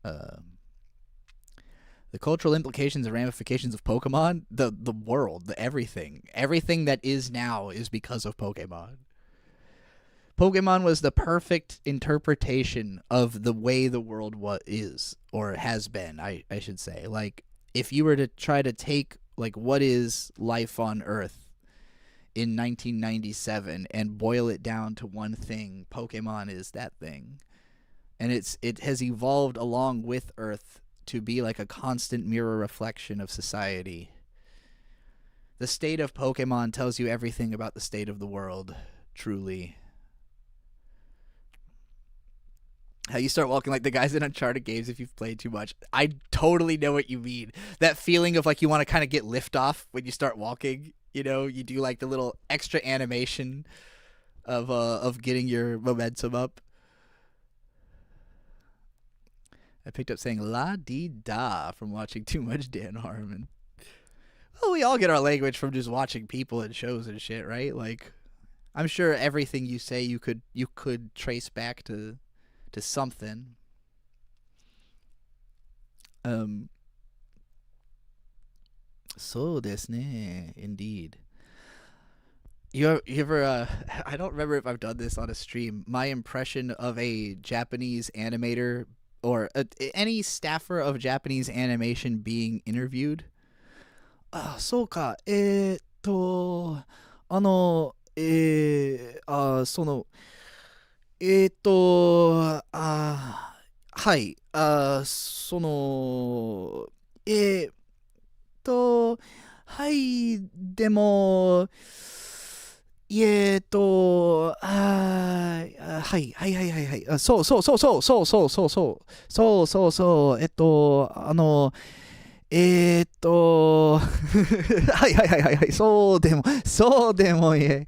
The cultural implications and ramifications of Pokemon, the world, the everything that is now is because of Pokemon. Pokemon was the perfect interpretation of the way the world is, or has been, I should say. Like, if you were to try to take, like, what is life on Earth in 1997 and boil it down to one thing, Pokemon is that thing. And it has evolved along with Earth to be like a constant mirror reflection of society. The state of Pokemon tells you everything about the state of the world, truly. How you start walking like the guys in Uncharted games if you've played too much. I totally know what you mean. That feeling of like you want to kind of get lift off when you start walking. You do like the little extra animation of getting your momentum up. I picked up saying la-dee-da from watching too much Dan Harmon. Well, we all get our language from just watching people and shows and shit, right? Like, I'm sure everything you say you could trace back to something. Um, so desu ne, indeed. You ever I don't remember if I've done this on a stream. My impression of a Japanese animator or any staffer of Japanese animation being interviewed. Ah, そうか。はい。えーっと、はい、でも、はい。はい。そうでも、い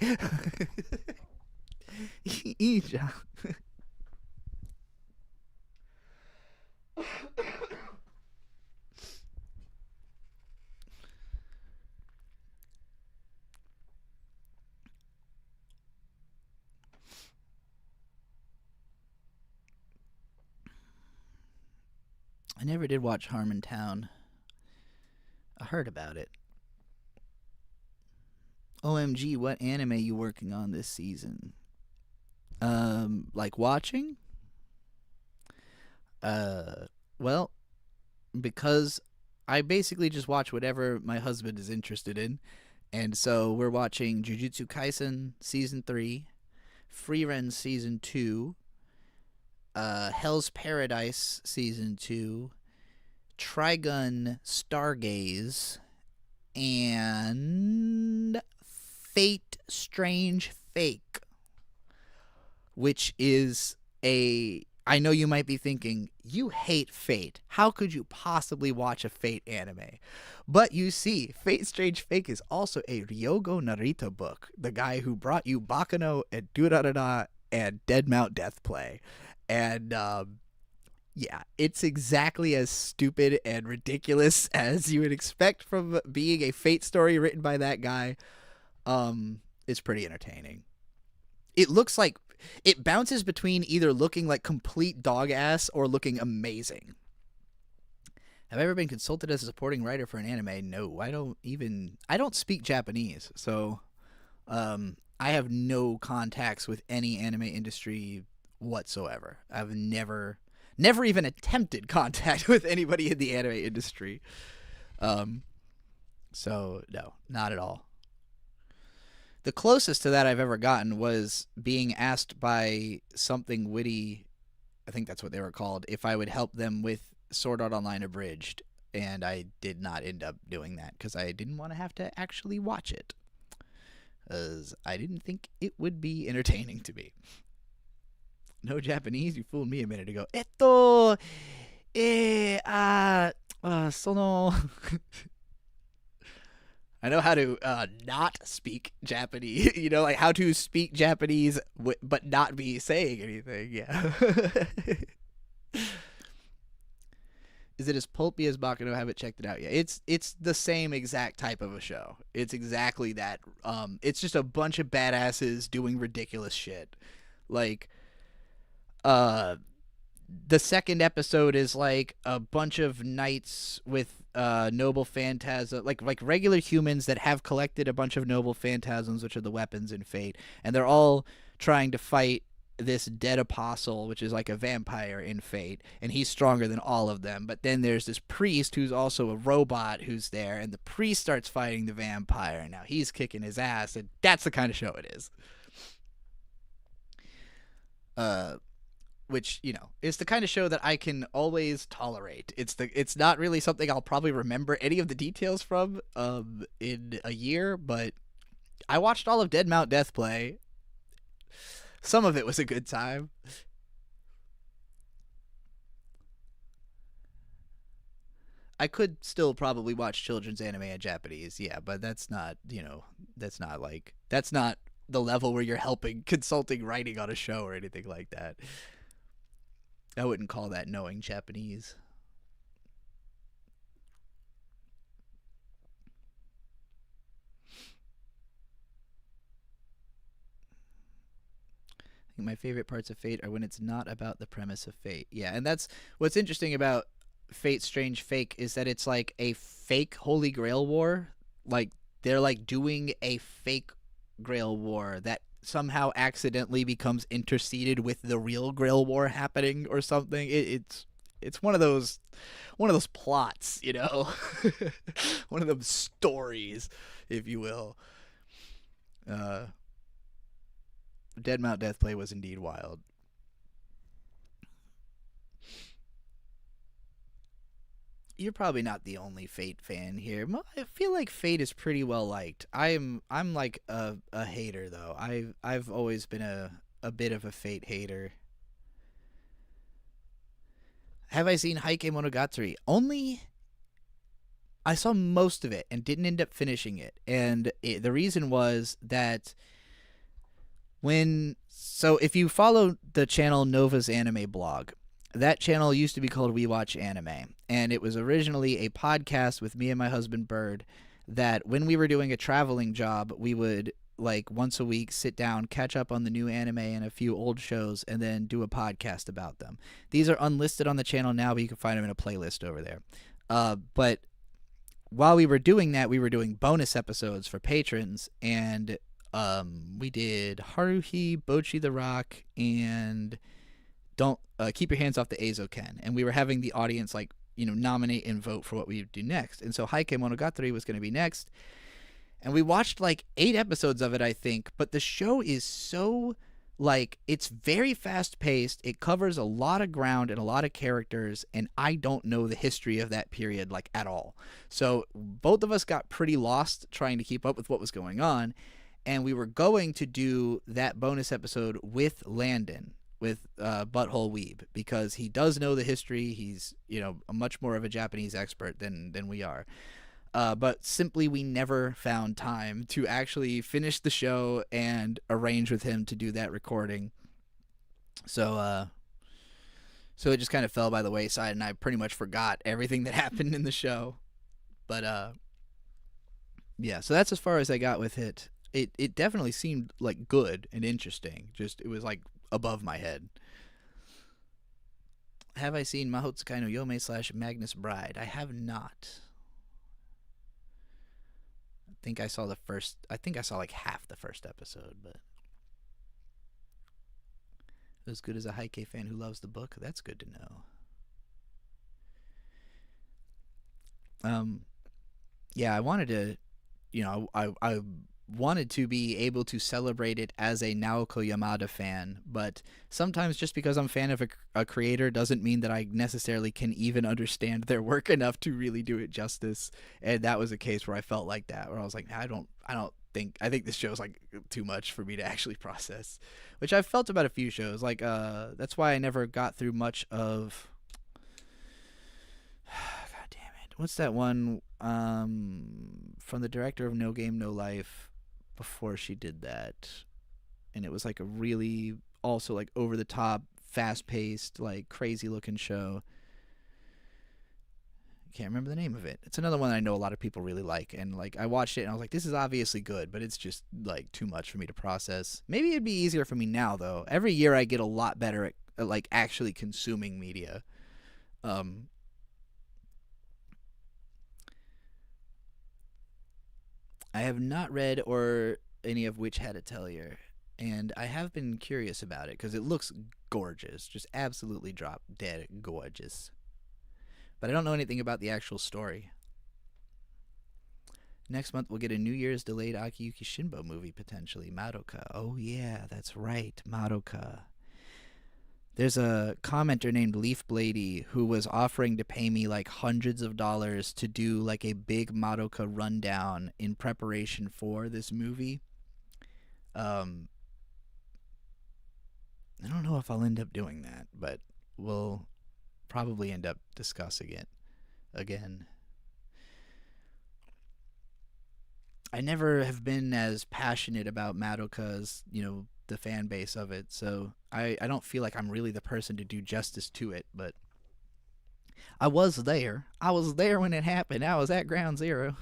いじゃん。I never did watch Harmontown. I heard about it. OMG, what anime you working on this season? Like watching? Uh, well, because I basically just watch whatever my husband is interested in. And so we're watching Jujutsu Kaisen Season 3, Frieren Season 2, Hell's Paradise Season 2, Trigun Stargaze, and Fate Strange Fake, which is a. I know you might be thinking, you hate Fate. How could you possibly watch a Fate anime? But you see, Fate Strange Fake is also a Ryogo Narita book, the guy who brought you Bakano and Durarara and Dead Mount Deathplay. And yeah, it's exactly as stupid and ridiculous as you would expect from being a Fate story written by that guy. It's pretty entertaining. It looks like it bounces between either looking like complete dog ass or looking amazing. Have I ever been consulted as a supporting writer for an anime? No, I don't speak Japanese, so I have no contacts with any anime industry whatsoever. I've never even attempted contact with anybody in the anime industry. Um, so no, not at all. The closest to that I've ever gotten was being asked by Something Witty, I think that's what they were called, if I would help them with Sword Art Online Abridged. And I did not end up doing that because I didn't want to have to actually watch it. Because I didn't think it would be entertaining to me. No Japanese? You fooled me a minute ago. その I know how to not speak Japanese. You know, like how to speak Japanese but not be saying anything. Yeah. Is it as pulpy as Bakano? Haven't checked it out yet. It's the same exact type of a show. It's exactly that. It's just a bunch of badasses doing ridiculous shit. Like, uh, the second episode is like a bunch of knights with noble phantasm, like regular humans that have collected a bunch of noble phantasms, which are the weapons in Fate, and they're all trying to fight this dead apostle, which is like a vampire in Fate, and he's stronger than all of them. But then there's this priest who's also a robot who's there, and the priest starts fighting the vampire, and now he's kicking his ass, and that's the kind of show it is. Which, you know, is the kind of show that I can always tolerate. It's not really something I'll probably remember any of the details from in a year, but I watched all of Dead Mount Deathplay. Some of it was a good time. I could still probably watch children's anime in Japanese, yeah, but that's not, you know, that's not the level where you're helping consulting writing on a show or anything like that. I wouldn't call that knowing Japanese. My favorite parts of Fate are when it's not about the premise of Fate. Yeah, and that's what's interesting about Fate Strange Fake is that it's like a fake Holy Grail war. Like they're like doing a fake Grail war that somehow accidentally becomes interceded with the real Grail war happening or something. It's one of those plots, you know, one of those stories, if you will. Uh, Dead Mount Deathplay was indeed wild. You're probably not the only Fate fan here. I feel like Fate is pretty well liked. I'm like a hater though. I've always been a bit of a Fate hater. Have I seen Heike Monogatari? Only I saw most of it and didn't end up finishing it. And the reason was that if you follow the channel Nova's Anime Blog, that channel used to be called We Watch Anime, and it was originally a podcast with me and my husband Bird that when we were doing a traveling job, we would like once a week sit down, catch up on the new anime and a few old shows, and then do a podcast about them. These are unlisted on the channel now, but you can find them in a playlist over there. But while we were doing that, we were doing bonus episodes for patrons, and we did Haruhi, Bochi the Rock, and Don't Keep Your Hands Off the Azoken. And we were having the audience like, you know, nominate and vote for what we would do next. And so Heike Monogatari was going to be next. And we watched like 8 episodes of it, I think. But the show is so, like, it's very fast paced. It covers a lot of ground and a lot of characters. And I don't know the history of that period, like, at all. So both of us got pretty lost trying to keep up with what was going on. And we were going to do that bonus episode with Landon, with Butthole Weeb, because he does know the history. He's, you know, much more of a Japanese expert than we are. But simply we never found time to actually finish the show and arrange with him to do that recording. So it just kind of fell by the wayside, and I pretty much forgot everything that happened in the show. But yeah, so that's as far as I got with it. It definitely seemed like good and interesting. Just it was like above my head. Have I seen Mahotsukai no Yome / Magnus Bride? I have not. I think I saw like half the first episode, but as good as a Heike fan who loves the book, that's good to know. Yeah, I wanted to, you know, I wanted to be able to celebrate it as a Naoko Yamada fan, but sometimes just because I'm a fan of a creator doesn't mean that I necessarily can even understand their work enough to really do it justice. And that was a case where I felt like that, where I was like, I think this show's like too much for me to actually process, which I've felt about a few shows. Like that's why I never got through much of God damn it, what's that one from the director of No Game No Life before she did that, and it was like a really also like over the top, fast paced, like crazy looking show. Can't remember the name of it. It's another one I know a lot of people really like, and like I watched it and I was like, this is obviously good, but it's just like too much for me to process. Maybe it'd be easier for me now though. Every year I get a lot better at like actually consuming media. I have not read or any of Witch Hat Atelier, and I have been curious about it because it looks gorgeous, just absolutely drop dead gorgeous. But I don't know anything about the actual story. Next month we'll get a New Year's delayed Akiyuki Shinbo movie potentially, Madoka. Oh yeah, that's right, Madoka. There's a commenter named Leaf Blady who was offering to pay me like hundreds of dollars to do like a big Madoka rundown in preparation for this movie. I don't know if I'll end up doing that, but we'll probably end up discussing it again. I never have been as passionate about Madoka as, you know, the fan base of it, so I don't feel like I'm really the person to do justice to it, but I was there. I was there when it happened. I was at ground zero.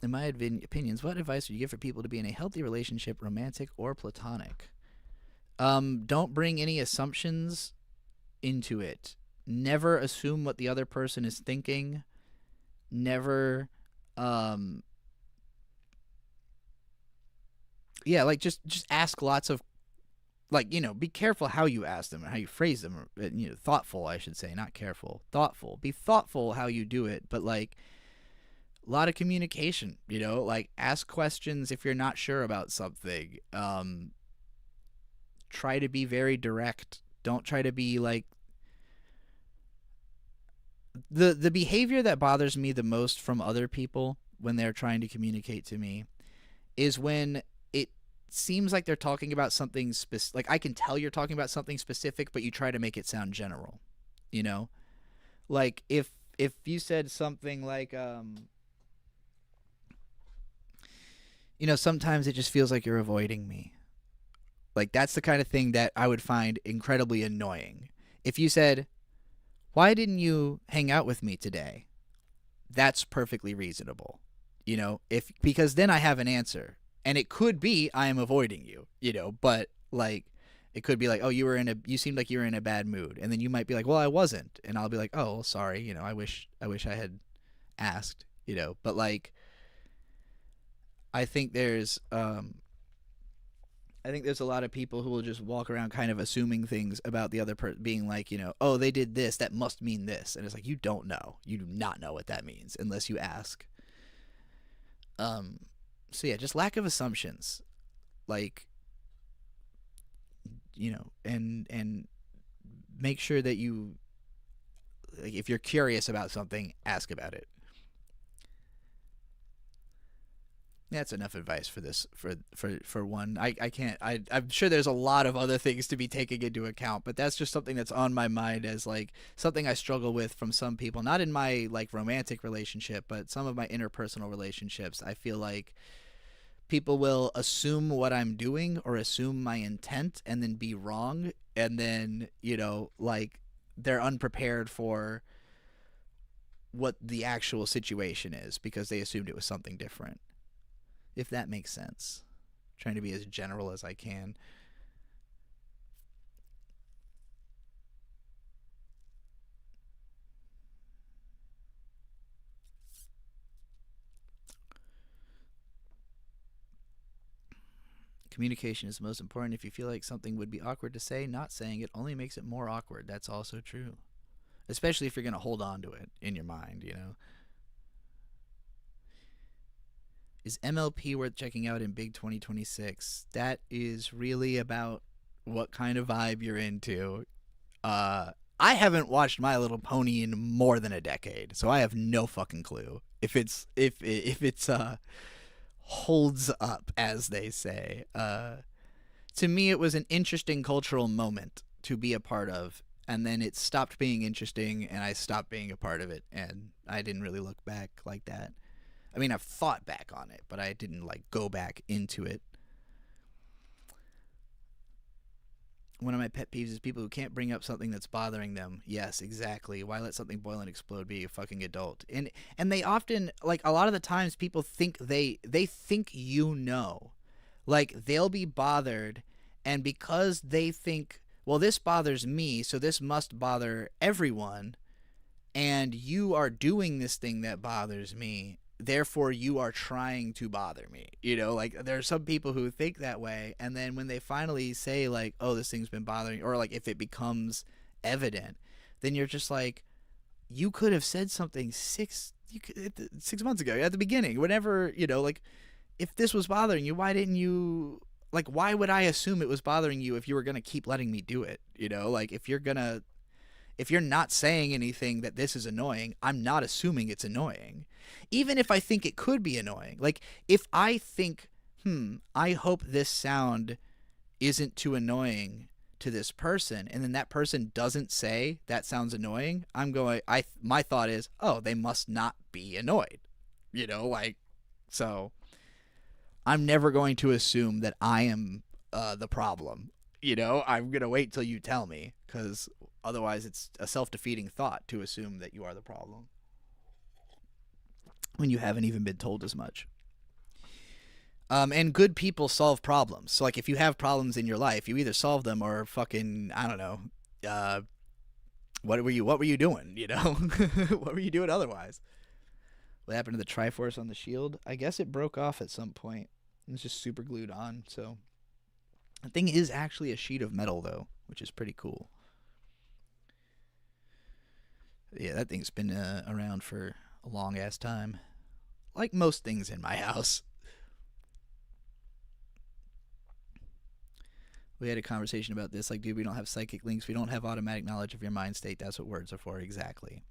In my opinions, what advice would you give for people to be in a healthy relationship, romantic or platonic? Don't bring any assumptions into it. Never assume what the other person is thinking. Never, um, yeah, like just ask lots of, like, be careful how you ask them or how you phrase them, or thoughtful, I should say, not careful, thoughtful. Be thoughtful how you do it, but like a lot of communication. Like ask questions if you're not sure about something. Try to be very direct. Don't try to be like the behavior that bothers me the most from other people when they're trying to communicate to me is when it seems like they're talking about something specific. Like I can tell you're talking about something specific, but you try to make it sound general. You know, like if you said something like sometimes it just feels like you're avoiding me. Like that's the kind of thing that I would find incredibly annoying. If you said, "Why didn't you hang out with me today?" That's perfectly reasonable. If because then I have an answer. And it could be I am avoiding you, but like it could be like, "Oh, you seemed like you were in a bad mood." And then you might be like, "Well, I wasn't." And I'll be like, "Oh, well, sorry, I wish I had asked." But like I think there's a lot of people who will just walk around kind of assuming things about the other person, being like, "Oh, they did this, that must mean this." And it's like, you don't know. You do not know what that means unless you ask. Um so yeah, just lack of assumptions. Like, and make sure that you, like, if you're curious about something, ask about it. That's enough advice for this for one. I can't I'm sure there's a lot of other things to be taken into account, but that's just something that's on my mind as like something I struggle with from some people, not in my like romantic relationship, but some of my interpersonal relationships. I feel like people will assume what I'm doing or assume my intent and then be wrong, and then, like they're unprepared for what the actual situation is because they assumed it was something different. If that makes sense. I'm trying to be as general as I can. Communication is most important. If you feel like something would be awkward to say, not saying it only makes it more awkward. That's also true. Especially if you're going to hold on to it in your mind. Is MLP worth checking out in big 2026? That is really about what kind of vibe you're into. I haven't watched My Little Pony in more than a decade, so I have no fucking clue if it's holds up, as they say. To me, it was an interesting cultural moment to be a part of, and then it stopped being interesting, and I stopped being a part of it, and I didn't really look back like that. I mean, I've thought back on it, but I didn't like go back into it. One of my pet peeves is people who can't bring up something that's bothering them. Yes, exactly. Why let something boil and explode? Be a fucking adult. And they often, like, a lot of the times people think they think like they'll be bothered, and because they think, well, this bothers me, so this must bother everyone, and you are doing this thing that bothers me, therefore you are trying to bother me. Like there are some people who think that way, and then when they finally say like, "Oh, this thing's been bothering," or like if it becomes evident, then you're just like, you could have said something 6 months ago at the beginning, whenever, like, if this was bothering you, why didn't you, like, why would I assume it was bothering you if you were going to keep letting me do it? Like if you're not saying anything that this is annoying, I'm not assuming it's annoying. Even if I think it could be annoying. Like, if I think, I hope this sound isn't too annoying to this person, and then that person doesn't say that sounds annoying, my thought is, oh, they must not be annoyed. Like, so I'm never going to assume that I am the problem. I'm going to wait till you tell me, because otherwise it's a self-defeating thought to assume that you are the problem when you haven't even been told as much. And good people solve problems. So like if you have problems in your life, you either solve them or fucking I don't know. Uh, what were you doing? You know, what were you doing otherwise? What happened to the Triforce on the shield? I guess it broke off at some point. It was just super glued on. So the thing is actually a sheet of metal though, which is pretty cool. Yeah, that thing's been around for a long ass time, like most things in my house. We had a conversation about this. Like, dude, we don't have psychic links. We don't have automatic knowledge of your mind state. That's what words are for, exactly.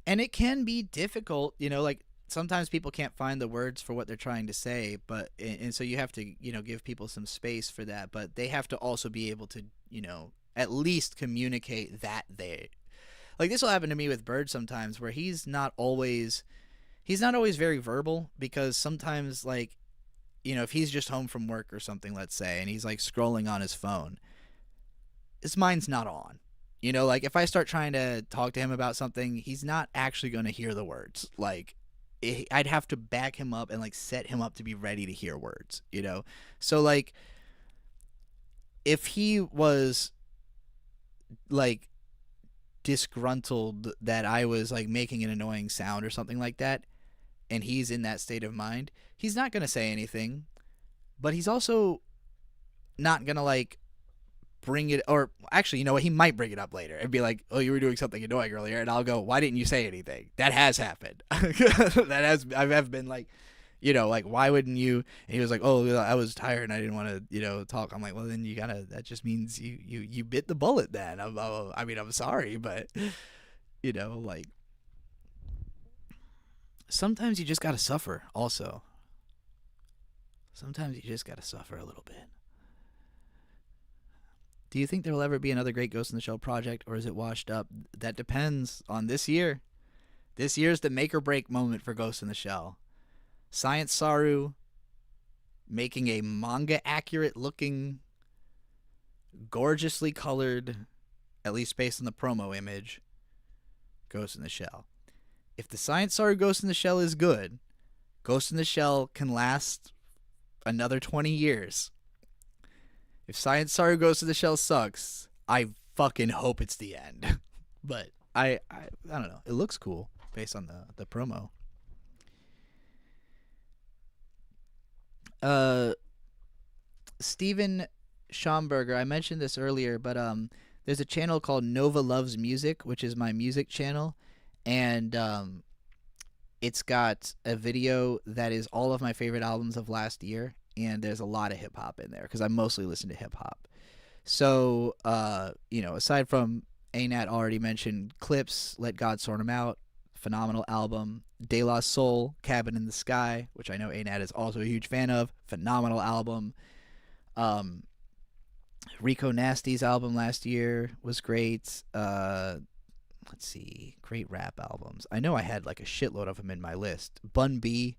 And it can be difficult, like sometimes people can't find the words for what they're trying to say, but and so you have to, give people some space for that, but they have to also be able to, at least communicate that they like this will happen to me with Bird sometimes where he's not always very verbal because sometimes like if he's just home from work or something, let's say, and he's like scrolling on his phone, his mind's not on. Like if I start trying to talk to him about something, he's not actually going to hear the words. Like I'd have to back him up and like set him up to be ready to hear words. So like if he was like disgruntled that I was like making an annoying sound or something like that, and he's in that state of mind, he's not going to say anything, but he's also not going to like bring it, or actually, you know what, he might bring it up later and be like, oh, you were doing something annoying earlier, and I'll go, why didn't you say anything? That has happened. I've been like, like, why wouldn't you? And he was like, oh, I was tired and I didn't want to, talk. I'm like, well, then that just means you bit the bullet then. I'm sorry, but like sometimes you just gotta suffer also. Sometimes you just gotta suffer a little bit. Do you think there will ever be another great Ghost in the Shell project, or is it washed up? That depends on this year. This year's the make or break moment for Ghost in the Shell. Science Saru making a manga accurate looking, gorgeously colored, at least based on the promo image, Ghost in the Shell. If the Science Saru Ghost in the Shell is good, Ghost in the Shell can last another 20 years. If Science Saru Ghost in the Shell sucks, I fucking hope it's the end. But I don't know. It looks cool based on the promo. Steven Schomburger, I mentioned this earlier, but there's a channel called Nova Loves Music, which is my music channel, and it's got a video that is all of my favorite albums of last year, and there's a lot of hip hop in there because I mostly listen to hip hop. So, aside from Anat already mentioned Clips, Let God Sort 'Em Out, phenomenal album. De La Soul, Cabin in the Sky, which I know Anat is also a huge fan of, phenomenal album. Rico Nasty's album last year was great. Let's see, great rap albums. I know I had like a shitload of them in my list. Bun B,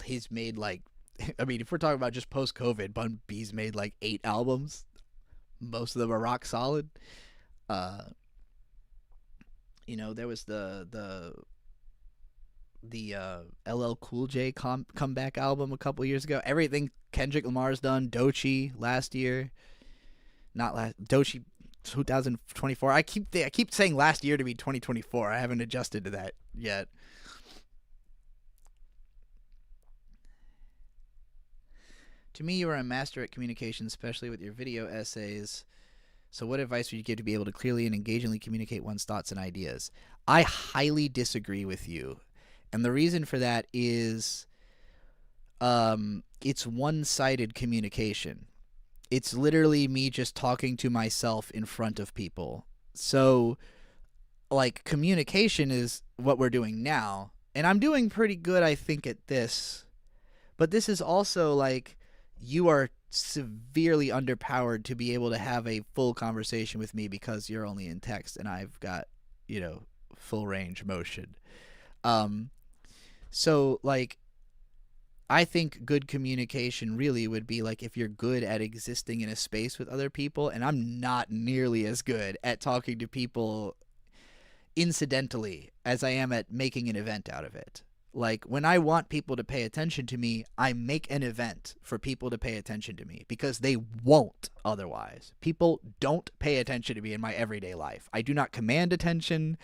he's made like, if we're talking about just post-COVID, Bun B's made like 8 albums. Most of them are rock solid. There was the LL Cool J comeback album a couple years ago. Everything Kendrick Lamar's done. Doechii last year. Doechii 2024. I keep saying last year to be 2024. I haven't adjusted to that yet. To me, you are a master at communication, especially with your video essays. So what advice would you give to be able to clearly and engagingly communicate one's thoughts and ideas? I highly disagree with you. And the reason for that is it's one-sided communication. It's literally me just talking to myself in front of people. So, like, communication is what we're doing now. And I'm doing pretty good, I think, at this. But this is also, like, you are severely underpowered to be able to have a full conversation with me because you're only in text and I've got, full range motion. So, like, I think good communication really would be like if you're good at existing in a space with other people, and I'm not nearly as good at talking to people incidentally as I am at making an event out of it. Like, when I want people to pay attention to me, I make an event for people to pay attention to me because they won't otherwise. People don't pay attention to me in my everyday life. I do not command attention.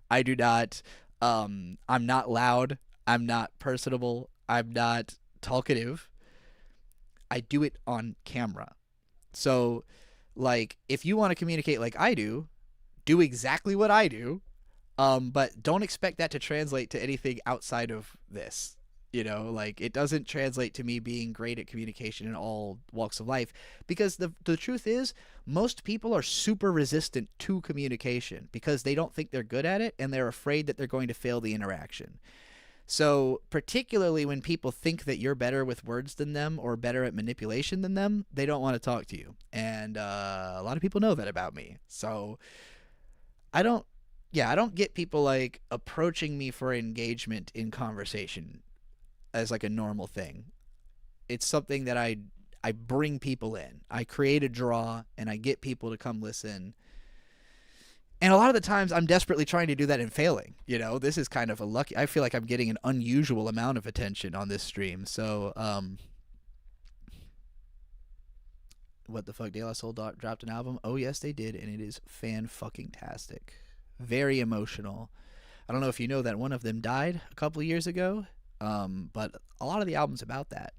I do not, I'm not loud. I'm not personable. I'm not talkative. I do it on camera. So, like, if you want to communicate like I do exactly what I do, but don't expect that to translate to anything outside of this. Like, it doesn't translate to me being great at communication in all walks of life, because the truth is, most people are super resistant to communication because they don't think they're good at it and they're afraid that they're going to fail the interaction. So, particularly when people think that you're better with words than them or better at manipulation than them, they don't want to talk to you. And a lot of people know that about me. So, I don't I don't get people like approaching me for engagement in conversation as like a normal thing. It's something that I bring people in. I create a draw and I get people to come listen. And a lot of the times I'm desperately trying to do that and failing. This is kind of a lucky. I feel like I'm getting an unusual amount of attention on this stream. So, what the fuck? De La Soul dropped an album? Oh, yes, they did. And it is fan-fucking-tastic. Very emotional. I don't know if you know that one of them died a couple of years ago, but a lot of the album's about that.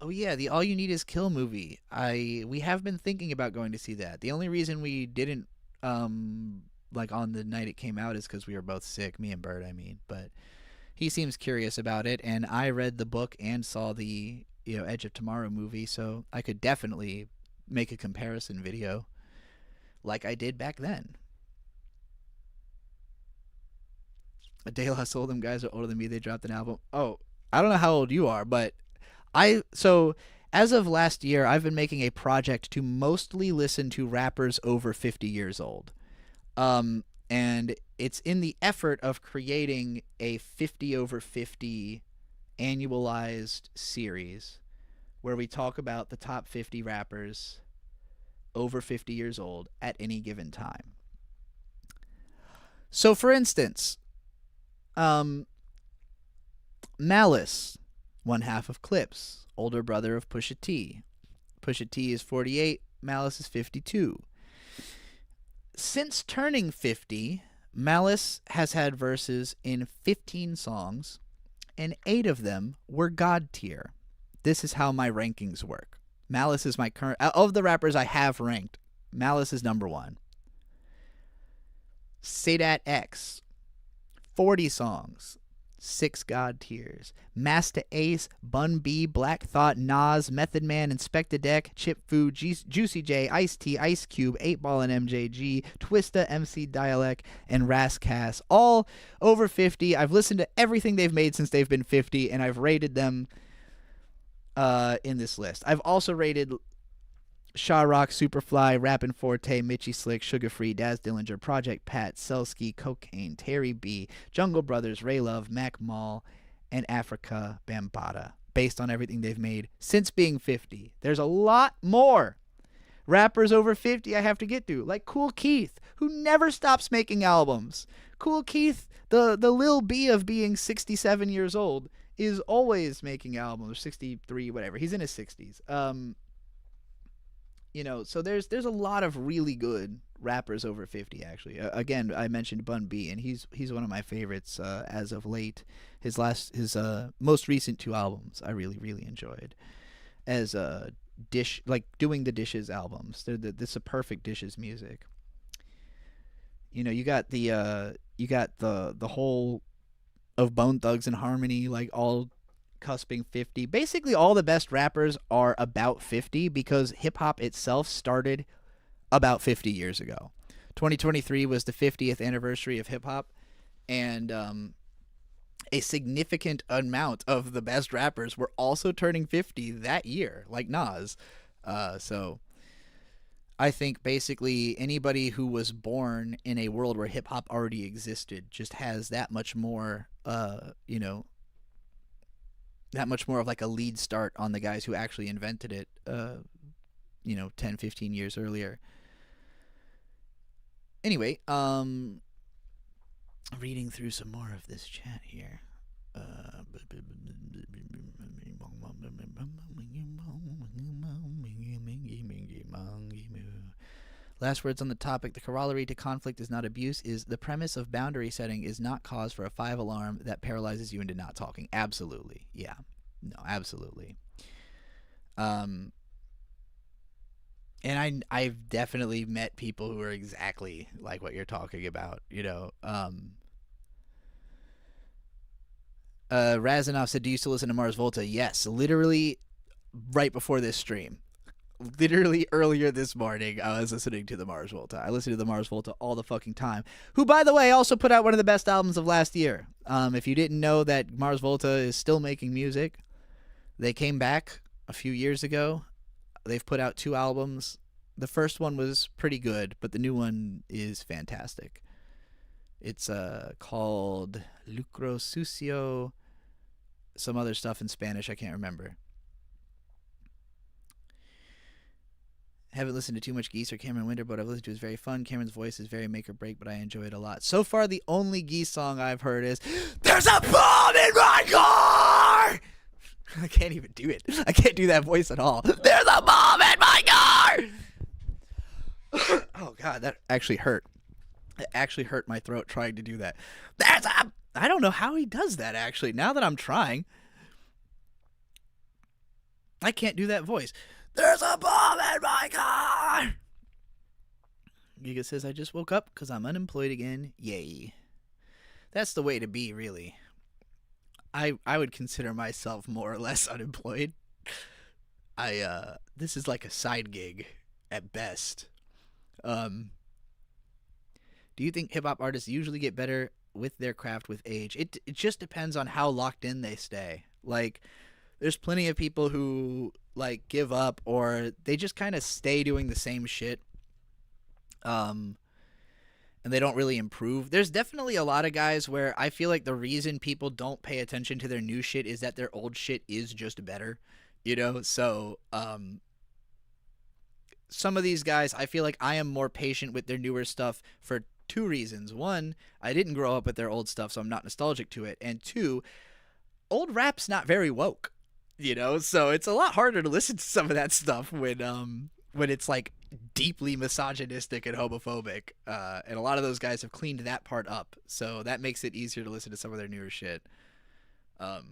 Oh yeah, the All You Need Is Kill movie. We have been thinking about going to see that. The only reason we didn't like on the night it came out is because we were both sick, me and Bert, I mean. But he seems curious about it, and I read the book and saw the Edge of Tomorrow movie, so I could definitely make a comparison video like I did back then. De La Soul, them guys are older than me. They dropped an album. Oh, I don't know how old you are, but so as of last year, I've been making a project to mostly listen to rappers over 50 years old. And it's in the effort of creating a 50 over 50 annualized series where we talk about the top 50 rappers over 50 years old at any given time. So, for instance, Malice, one half of Clips, older brother of Pusha T. Pusha T is 48, Malice is 52. Since turning 50, Malice has had verses in 15 songs, and 8 of them were God tier. This is how my rankings work. Malice is my current... Of the rappers I have ranked, Malice is number 1. Sadat X, 40 songs, 6 God tiers. Masta Ace, Bun B, Black Thought, Nas, Method Man, Inspectah Deck, Chip Fu, Juicy J, Ice-T, Ice Cube, 8 Ball and MJG, Twista, MC Dialect, and Ras Kass. All over 50. I've listened to everything they've made since they've been 50, and I've rated them in this list. I've also rated Sha Rock, Superfly, Rappin' Forte, Mitchie Slick, Sugar Free, Daz Dillinger, Project Pat, Selsky, Cocaine, Terry B, Jungle Brothers, Ray Love, Mac Mall, and Africa Bambaataa, based on everything they've made since being 50. There's a lot more rappers over 50 I have to get to, like Kool Keith, who never stops making albums. Kool Keith, the Lil B of being 67 years old, is always making albums, 63, whatever. He's in his 60s. So there's a lot of really good rappers over 50, actually. Again, I mentioned Bun B, and he's one of my favorites as of late. His most recent 2 albums I really, really enjoyed. As dish, like doing the Dishes albums. This is a perfect Dishes music. You got the whole of Bone Thugs and Harmony, like all cusping 50. Basically, all the best rappers are about 50 because hip-hop itself started about 50 years ago. 2023 was the 50th anniversary of hip-hop, and a significant amount of the best rappers were also turning 50 that year, like Nas. So I think basically anybody who was born in a world where hip-hop already existed just has that much more, that much more of like a lead start on the guys who actually invented it, 10, 15 years earlier. Anyway, Reading through some more of this chat here. Last words on the topic. The corollary to conflict is not abuse is the premise of boundary setting is not cause for a 5 alarm that paralyzes you into not talking. Absolutely. Yeah. No, absolutely. And I've definitely met people who are exactly like what you're talking about, you know. Razanov said, "Do you still listen to Mars Volta?" Yes, literally right before this stream. Literally earlier this morning, I was listening to the Mars Volta. I listen to the Mars Volta all the fucking time. Who, by the way, also put out one of the best albums of last year. If you didn't know that Mars Volta is still making music, they came back a few years ago. They've put out 2 albums. The first one was pretty good, but the new one is fantastic. It's called Lucro Sucio, some other stuff in Spanish I can't remember. Haven't listened to too much Geese or Cameron Winter, but I've listened to it. It's very fun. Cameron's voice is very make or break, but I enjoy it a lot. So far, the only Geese song I've heard is "There's a bomb in my car!" I can't even do it. I can't do that voice at all. "There's a bomb in my car!" Oh, God, that actually hurt. It actually hurt my throat trying to do that. I don't know how he does that, actually. Now that I'm trying, I can't do that voice. "There's a bomb in my car!" Giga says, "I just woke up because I'm unemployed again. Yay." That's the way to be, really. I would consider myself more or less unemployed. This is like a side gig at best. Do you think hip-hop artists usually get better with their craft with age? It just depends on how locked in they stay. Like, there's plenty of people who, like, give up or they just kind of stay doing the same shit. And they don't really improve. There's definitely a lot of guys where I feel like the reason people don't pay attention to their new shit is that their old shit is just better, you know? So, some of these guys, I feel like I am more patient with their newer stuff for 2 reasons. 1, I didn't grow up with their old stuff, so I'm not nostalgic to it. And 2, old rap's not very woke, you know? So it's a lot harder to listen to some of that stuff when it's like deeply misogynistic and homophobic. And a lot of those guys have cleaned that part up. So that makes it easier to listen to some of their newer shit. Like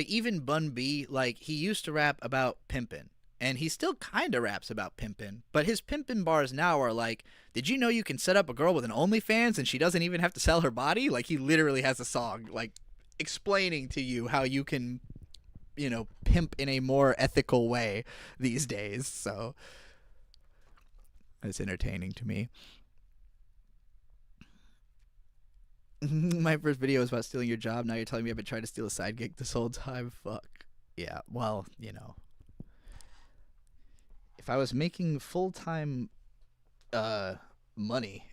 even Bun B, like he used to rap about pimpin'. And he still kind of raps about pimpin', but his pimpin' bars now are like, "Did you know you can set up a girl with an OnlyFans and she doesn't even have to sell her body?" Like he literally has a song like explaining to you how you can, you know, pimp in a more ethical way these days. So it's entertaining to me. My first video was about stealing your job. Now you're telling me I've been trying to steal a side gig this whole time. Fuck. Yeah, well, you know. If I was making full-time money,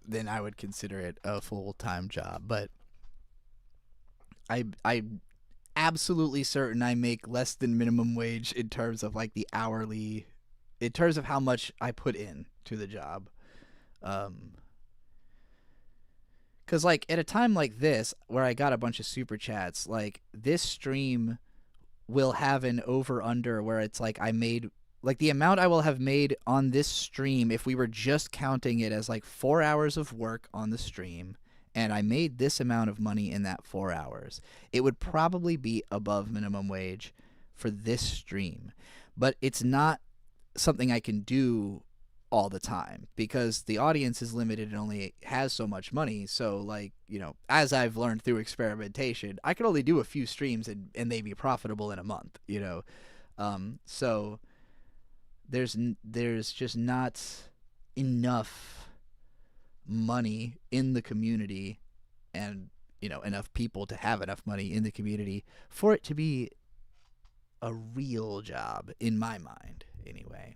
then I would consider it a full-time job. But I'm absolutely certain I make less than minimum wage in terms of like the hourly, in terms of how much I put in to the job. Because like at a time like this where I got a bunch of super chats, like this stream will have an over-under where it's like I made... Like, the amount I will have made on this stream, if we were just counting it as, like, 4 hours of work on the stream, and I made this amount of money in that 4 hours, it would probably be above minimum wage for this stream. But it's not something I can do all the time, because the audience is limited and only has so much money. So, like, you know, as I've learned through experimentation, I can only do a few streams and they be profitable in a month, you know? So... There's just not enough money in the community and, you know, enough people to have enough money in the community for it to be a real job, in my mind, anyway.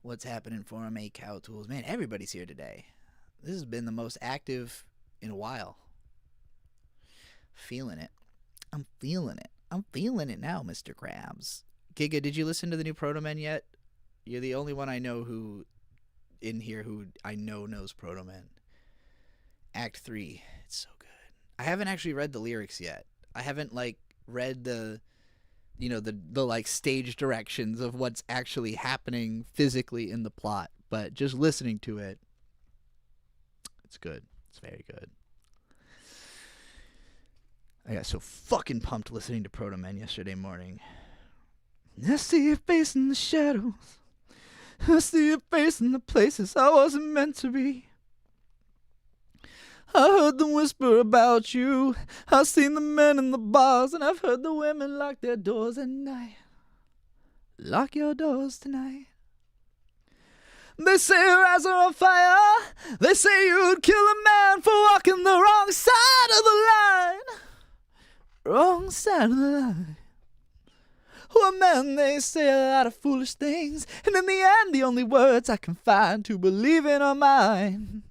What's happening for me, Cow Tools? Man, everybody's here today. This has been the most active in a while. Feeling it. I'm feeling it. I'm feeling it now, Mr. Krabs. Giga, did you listen to the new Proto Men yet? You're the only one I know who in here who I know knows Proto Man. Act 3. It's so good. I haven't actually read the lyrics yet. I haven't like read the the like stage directions of what's actually happening physically in the plot, but just listening to it, it's good. It's very good. I got so fucking pumped listening to Proto Man yesterday morning. I see your face in the shadows. I see your face in the places I wasn't meant to be. I heard them whisper about you. I've seen the men in the bars, and I've heard the women lock their doors at night. Lock your doors tonight. They say your eyes are on fire. They say you'd kill a man for walking the wrong side of the line. Wrong side of the line. Well, men, they say a lot of foolish things, and in the end, the only words I can find to believe in are mine.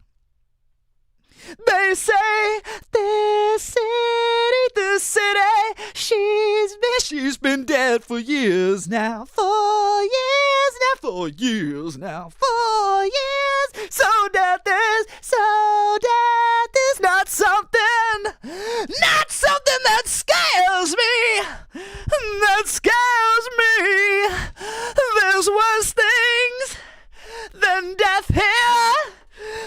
They say this city, she's been dead for years now. 4 years now, 4 years now, 4 years. So death is not something that scares me. That scares me. There's worse things than death here.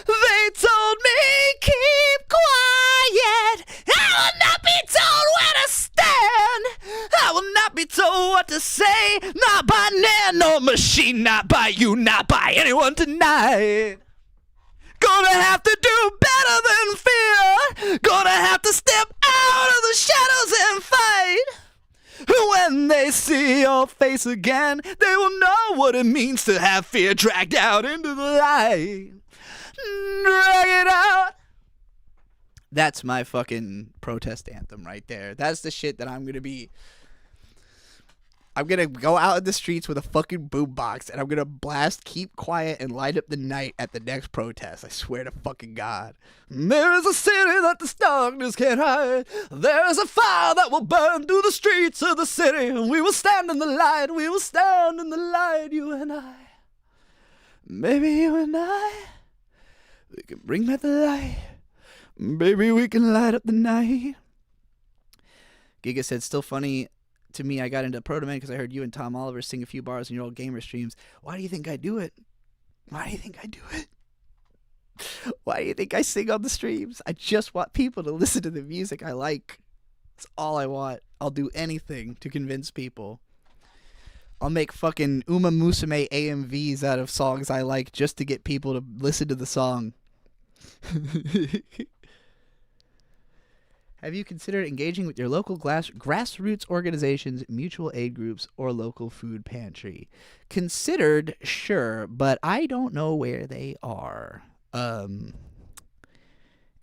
They told me keep quiet. I will not be told where to stand. I will not be told what to say. Not by nano machine, not by you, not by anyone tonight. Gonna have to do better than fear. Gonna have to step out of the shadows and fight. When they see your face again, they will know what it means to have fear dragged out into the light. Drag it out. That's my fucking protest anthem right there. That's the shit that I'm gonna go out in the streets with a fucking boombox and I'm gonna blast Keep Quiet and Light Up the Night at the next protest. I swear to fucking God. There is a city that the darkness can't hide. There is a fire that will burn through the streets of the city. And we will stand in the light. We will stand in the light, you and I. Maybe you and I. We can bring back the light. Baby, we can light up the night. Giga said, still funny to me, I got into Proto Man because I heard you and Tom Oliver sing a few bars in your old gamer streams. Why do you think I do it? Why do you think I do it? Why do you think I sing on the streams? I just want people to listen to the music I like. That's all I want. I'll do anything to convince people. I'll make fucking Uma Musume AMVs out of songs I like just to get people to listen to the song. Have you considered engaging with your local grassroots organizations, mutual aid groups, or local food pantry? Considered, sure, but I don't know where they are. And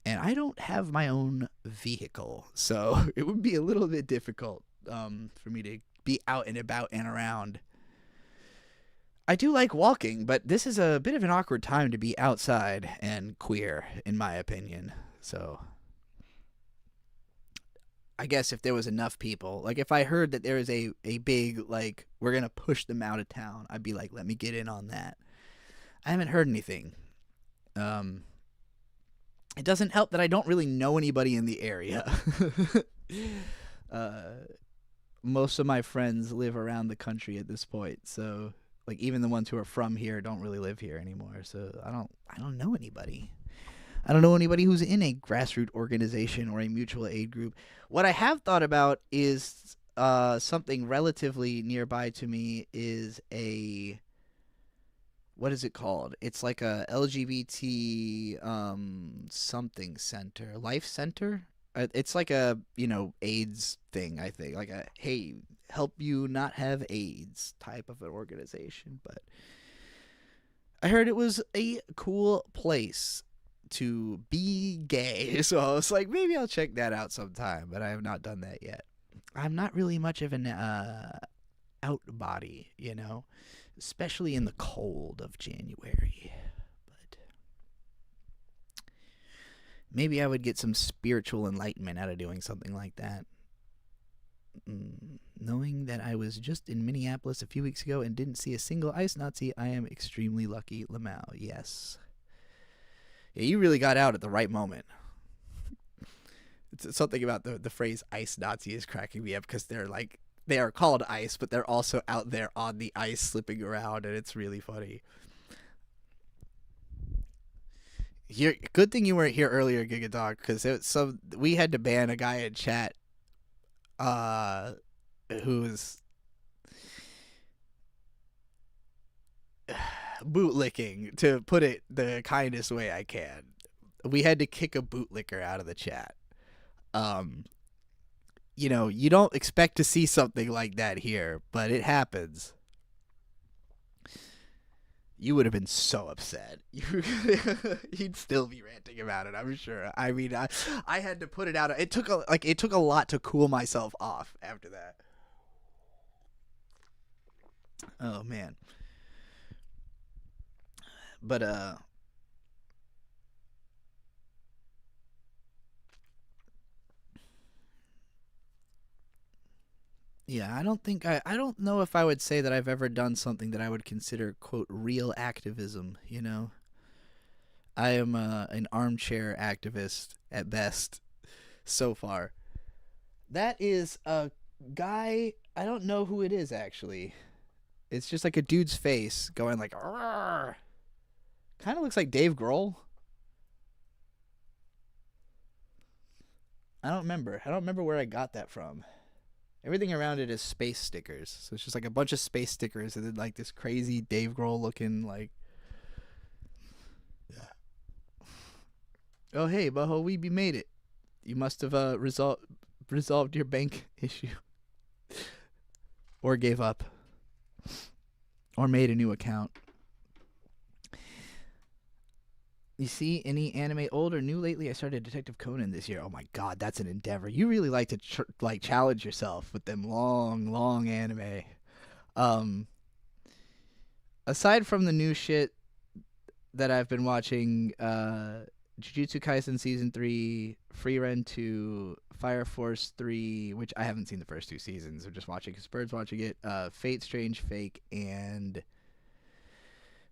I don't have my own vehicle, so it would be a little bit difficult for me to be out and about and around. I do like walking, but this is a bit of an awkward time to be outside and queer, in my opinion. So I guess if there was enough people, like if I heard that there is a big, like, we're going to push them out of town, I'd be like, let me get in on that. I haven't heard anything. It doesn't help that I don't really know anybody in the area. Most of my friends live around the country at this point, so like even the ones who are from here don't really live here anymore. So I don't know anybody. I don't know anybody who's in a grassroots organization or a mutual aid group. What I have thought about is something relatively nearby to me is a, what is it called? It's like a LGBT something center, life center. It's like a, AIDS thing, I think. Like a, hey, help you not have AIDS type of an organization. But I heard it was a cool place to be gay. So I was like, maybe I'll check that out sometime. But I have not done that yet. I'm not really much of an out body, especially in the cold of January. But maybe I would get some spiritual enlightenment out of doing something like that. Knowing that I was just in Minneapolis a few weeks ago and didn't see a single ice Nazi, I am extremely lucky. Lamau, yes. Yeah, you really got out at the right moment. It's something about the phrase ice Nazi is cracking me up because they are called ice, but they're also out there on the ice slipping around, and it's really funny. Good thing you weren't here earlier, Gigadog, because we had to ban a guy in chat uh, who was bootlicking, to put it the kindest way I can. We had to kick a bootlicker out of the chat. You don't expect to see something like that here, but it happens. You would have been so upset. He'd still be ranting about it, I'm sure. I mean, I had to put it out. It took a lot to cool myself off after that. Oh man. But yeah, I don't know if I would say that I've ever done something that I would consider quote real activism, you know. I am an armchair activist at best so far. That is a guy, I don't know who it is actually. It's just like a dude's face going like kind of looks like Dave Grohl. I don't remember where I got that from. Everything around it is space stickers. So it's just like a bunch of space stickers and then like this crazy Dave Grohl looking like. Oh hey, Baho Weeby made it. You must have resolved your bank issue. Or gave up. Or made a new account. You see any anime old or new lately? I started Detective Conan this year. Oh my god, that's an endeavor. You really like to challenge yourself with them long anime. Um, aside from the new shit that I've been watching, Jujutsu Kaisen season 3, Frieren 2, Fire Force 3, which I haven't seen the first 2 seasons. I'm just watching because Bird's watching it. Fate Strange Fake and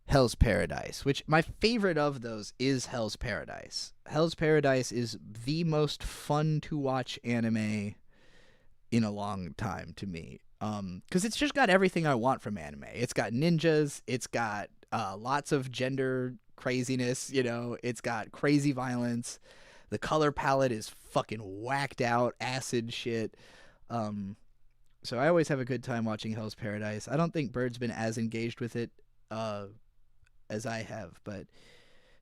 Hell's Paradise, which my favorite of those is Hell's Paradise. Hell's Paradise is the most fun to watch anime in a long time to me. Because it's just got everything I want from anime. It's got ninjas, it's got lots of gender craziness, it's got crazy violence. The color palette is fucking whacked out, acid shit. So I always have a good time watching Hell's Paradise. I don't think Bird's been as engaged with it as I have, but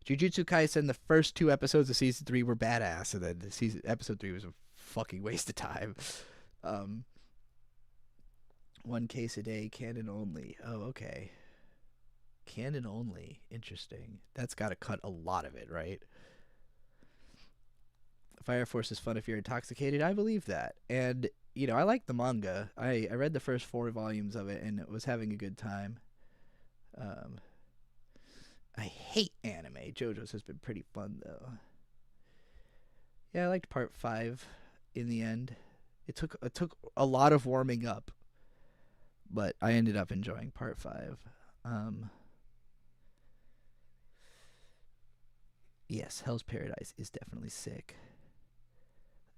Jujutsu Kaisen, the first 2 episodes of season 3 were badass, and then episode 3 was a fucking waste of time. 1 case a day, canon only. Oh, okay. Canon only. Interesting. That's got to cut a lot of it, right? Fire Force is fun if you're intoxicated. I believe that. And, I like the manga. I read the first 4 volumes of it and was having a good time. I hate anime. JoJo's has been pretty fun, though. Yeah, I liked part 5 in the end. It took a lot of warming up, but I ended up enjoying part 5. Yes, Hell's Paradise is definitely sick.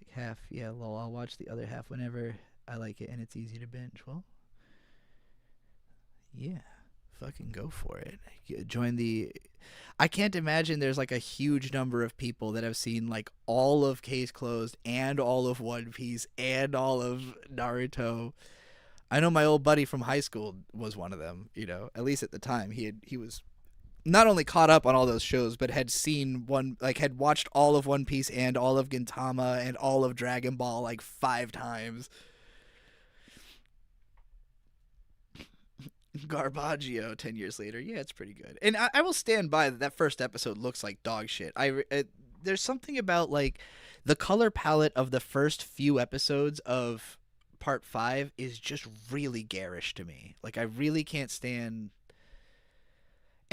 Like half, yeah, lol, I'll watch the other half whenever I like it and it's easy to binge. Well, yeah. Fucking go for it. Join the. I can't imagine there's like a huge number of people that have seen like all of Case Closed and all of One Piece and all of Naruto. I know my old buddy from high school was one of them. At least at the time he was not only caught up on all those shows, but had had watched all of One Piece and all of Gintama and all of Dragon Ball like 5 times. Garbaggio 10 years later. Yeah, it's pretty good. And I will stand by that first episode looks like dog shit. There's something about like the color palette of the first few episodes of part 5 is just really garish to me. Like I really can't stand.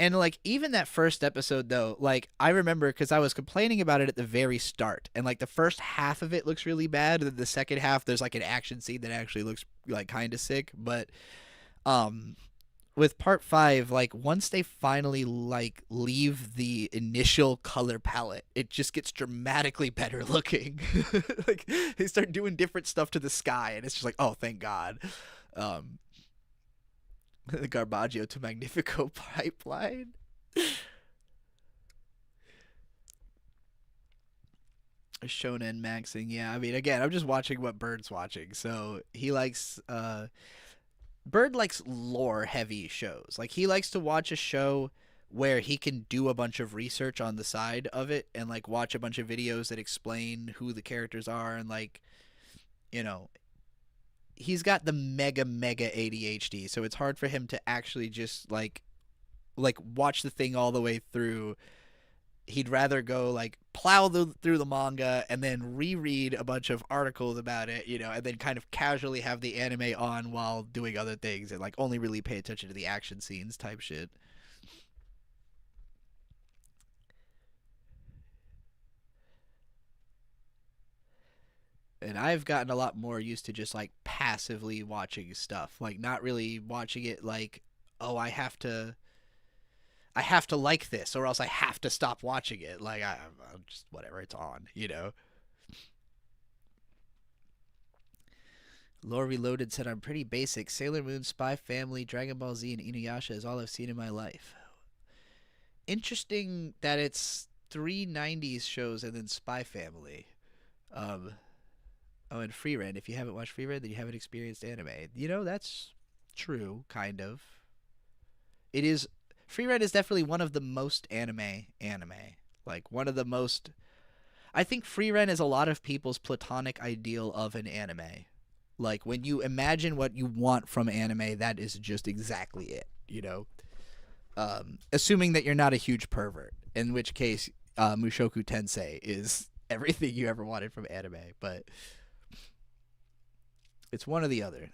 And like even that first episode though, like I remember because I was complaining about it at the very start, and like the first half of it looks really bad, and then the second half there's like an action scene that actually looks like kind of sick. But um, with part 5, like once they finally like leave the initial color palette, it just gets dramatically better looking. Like they start doing different stuff to the sky, and it's just like, oh, thank God. Um, the Garbaggio to Magnifico pipeline. Shonen maxing, yeah. I mean, again, I'm just watching what Bird's watching. So he likes Bird likes lore heavy shows. Like he likes to watch a show where he can do a bunch of research on the side of it and like watch a bunch of videos that explain who the characters are, and like, you know, he's got the mega ADHD, so it's hard for him to actually just like watch the thing all the way through. He'd rather go like plow through the manga and then reread a bunch of articles about it, you know, and then kind of casually have the anime on while doing other things and like only really pay attention to the action scenes type shit. And I've gotten a lot more used to just like passively watching stuff, like not really watching it like, oh, I have to like this or else I have to stop watching it. Like I'm just whatever, it's on, you know. Lore Reloaded said I'm pretty basic. Sailor Moon, Spy Family, Dragon Ball Z, and Inuyasha is all I've seen in my life. Interesting that it's three '90s shows and then Spy Family. Um, oh, and Free Rent. If you haven't watched Free Rent, then you haven't experienced anime. You know, that's true, kind of. It is. Free Rent is definitely one of the most anime. Like, one of the most. I think Free Rent is a lot of people's platonic ideal of an anime. Like, when you imagine what you want from anime, that is just exactly it, you know? Assuming that you're not a huge pervert, in which case Mushoku Tensei is everything you ever wanted from anime, but it's one or the other.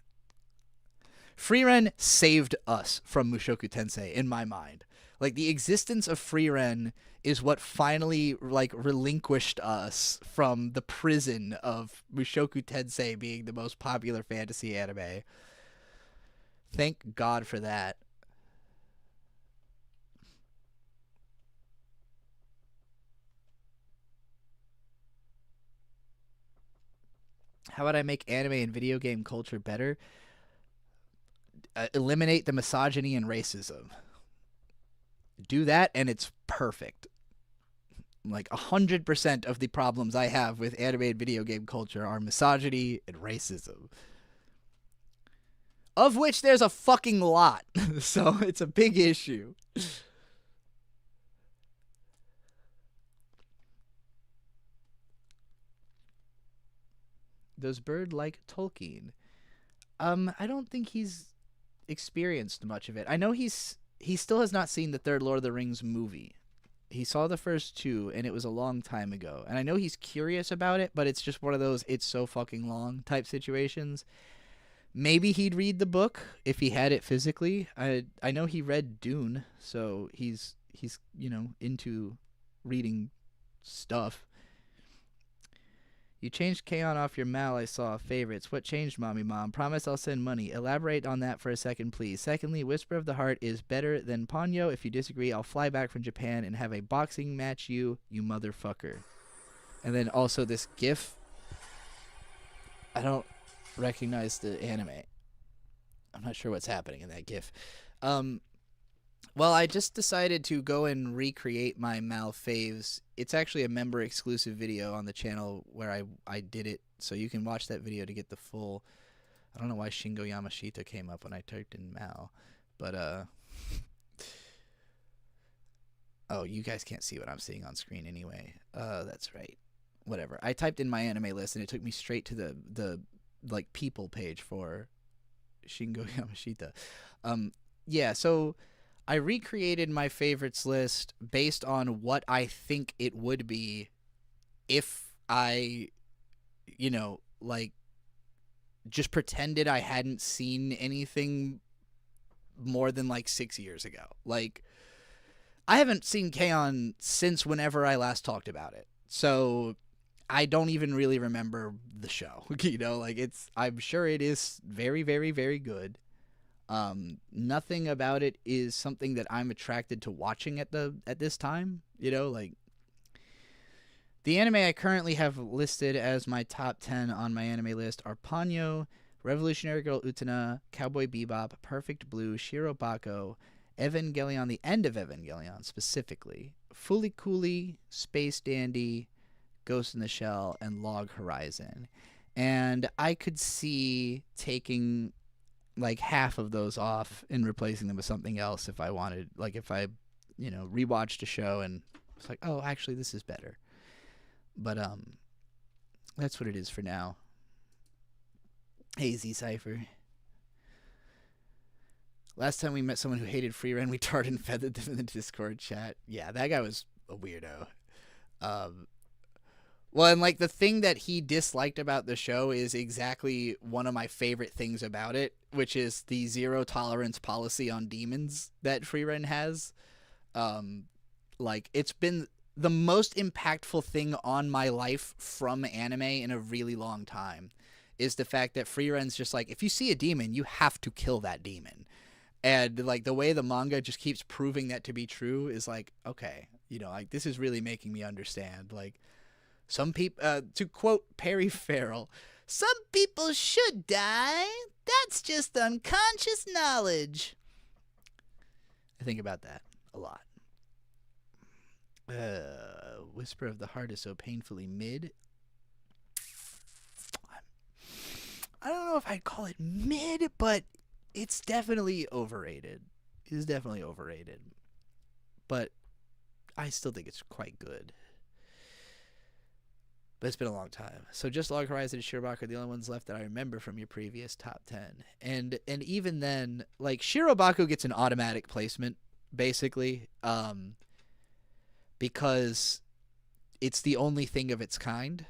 Freeren saved us from Mushoku Tensei in my mind. Like the existence of Freeren is what finally like relinquished us from the prison of Mushoku Tensei being the most popular fantasy anime. Thank God for that. How would I make anime and video game culture better? Eliminate the misogyny and racism. Do that and it's perfect. Like 100% of the problems I have with anime and video game culture are misogyny and racism. Of which there's a fucking lot. So it's a big issue. Does Bird like Tolkien? I don't think he's experienced much of it. I know he still has not seen the third Lord of the Rings movie. He saw the first two, and it was a long time ago. And I know he's curious about it, but it's just one of those "it's so fucking long" type situations. Maybe he'd read the book if he had it physically. I know he read Dune, so he's into reading stuff. You changed Kaon off your Mal, I saw. Favorites. What changed, Mommy Mom? Promise I'll send money. Elaborate on that for a second, please. Secondly, Whisper of the Heart is better than Ponyo. If you disagree, I'll fly back from Japan and have a boxing match you motherfucker. And then also this GIF. I don't recognize the anime. I'm not sure what's happening in that GIF. Well, I just decided to go and recreate my Mal faves. It's actually a member exclusive video on the channel where I did it, so you can watch that video to get the full. I don't know why Shingo Yamashita came up when I typed in Mal, but oh, you guys can't see what I'm seeing on screen anyway. That's right. Whatever. I typed in my anime list and it took me straight to the like people page for Shingo Yamashita. Yeah, so I recreated my favorites list based on what I think it would be if I, like just pretended I hadn't seen anything more than like 6 years ago. Like, I haven't seen K-On! Since whenever I last talked about it. So I don't even really remember the show. Like I'm sure it is very, very, very good. Nothing about it is something that I'm attracted to watching at this time. Like the anime I currently have listed as my top 10 on my anime list are Ponyo, Revolutionary Girl Utena, Cowboy Bebop, Perfect Blue, Shirobako, Evangelion, the end of Evangelion specifically, Fooly Cooly, Space Dandy, Ghost in the Shell, and Log Horizon. And I could see taking like half of those off and replacing them with something else if I wanted. Like if I, rewatched a show and was like, oh, actually this is better. But that's what it is for now. Hey, Z-Cypher. Last time we met someone who hated Free Ren, we tarred and feathered them in the Discord chat. Yeah, that guy was a weirdo. Well, and like the thing that he disliked about the show is exactly one of my favorite things about it, which is the zero tolerance policy on demons that Free Ren has. Like it's been the most impactful thing on my life from anime in a really long time is the fact that Free Ren's just like, if you see a demon, you have to kill that demon. And like the way the manga just keeps proving that to be true is like, okay, like this is really making me understand. Like some people, to quote Perry Farrell, some people should die. That's just unconscious knowledge. I think about that a lot. Whisper of the Heart is so painfully mid. I don't know if I'd call it mid, but it's definitely overrated. It is definitely overrated. But I still think it's quite good. But it's been a long time. So just Log Horizon and Shirobako are the only ones left that I remember from your previous top 10. And even then, like, Shirobako gets an automatic placement, basically, because it's the only thing of its kind.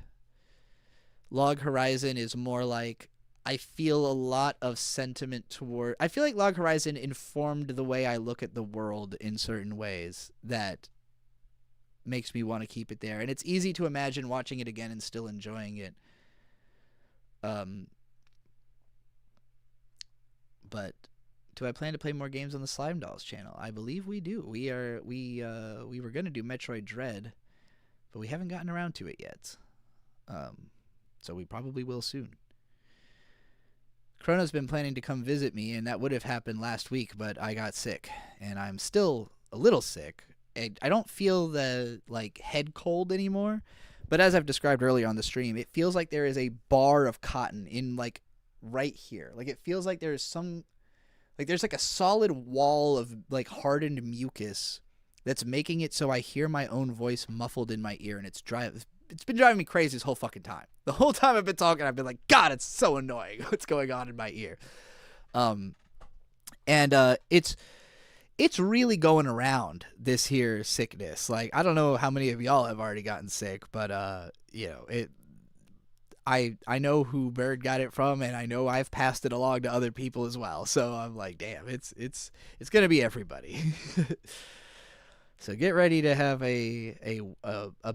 Log Horizon is more like, I feel a lot of sentiment toward... I feel like Log Horizon informed the way I look at the world in certain ways that makes me want to keep it there. And it's easy to imagine watching it again and still enjoying it. But do I plan to play more games on the Slime Dolls channel? I believe we do. We were going to do Metroid Dread, but we haven't gotten around to it yet. So we probably will soon. Chrono's been planning to come visit me, and that would have happened last week, but I got sick, and I'm still a little sick. I don't feel the like head cold anymore, but as I've described earlier on the stream, it feels like there is a bar of cotton in like right here. Like it feels like there's there's like a solid wall of like hardened mucus that's making it so I hear my own voice muffled in my ear, and it's been driving me crazy this whole fucking time. The whole time I've been talking, I've been like, God, it's so annoying what's going on in my ear. It's really going around, this here sickness. Like, I don't know how many of y'all have already gotten sick, but I know who Bird got it from, and I know I've passed it along to other people as well. So I'm like, damn, it's gonna be everybody. So get ready to have a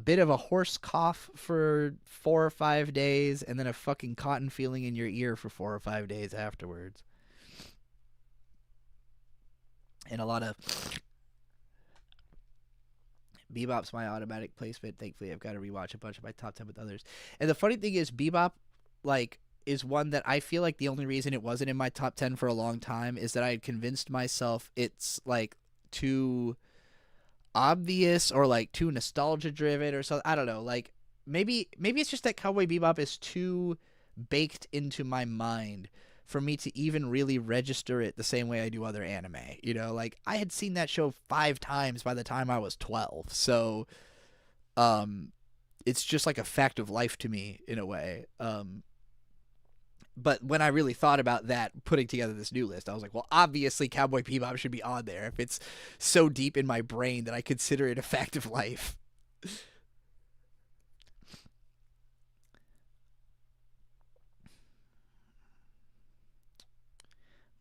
bit of a hoarse cough for 4 or 5 days, and then a fucking cotton feeling in your ear for 4 or 5 days afterwards. And a lot of Bebop's my automatic placement. Thankfully, I've got to rewatch a bunch of my top 10 with others. And the funny thing is, Bebop, like, is one that I feel like the only reason it wasn't in my top 10 for a long time is that I had convinced myself it's, like, too obvious or, like, too nostalgia-driven or something. I don't know. Like, maybe it's just that Cowboy Bebop is too baked into my mind for me to even really register it the same way I do other anime. Like, I had seen that show 5 times by the time I was 12. So, it's just like a fact of life to me in a way. But when I really thought about that, putting together this new list, I was like, well, obviously Cowboy Bebop should be on there if it's so deep in my brain that I consider it a fact of life.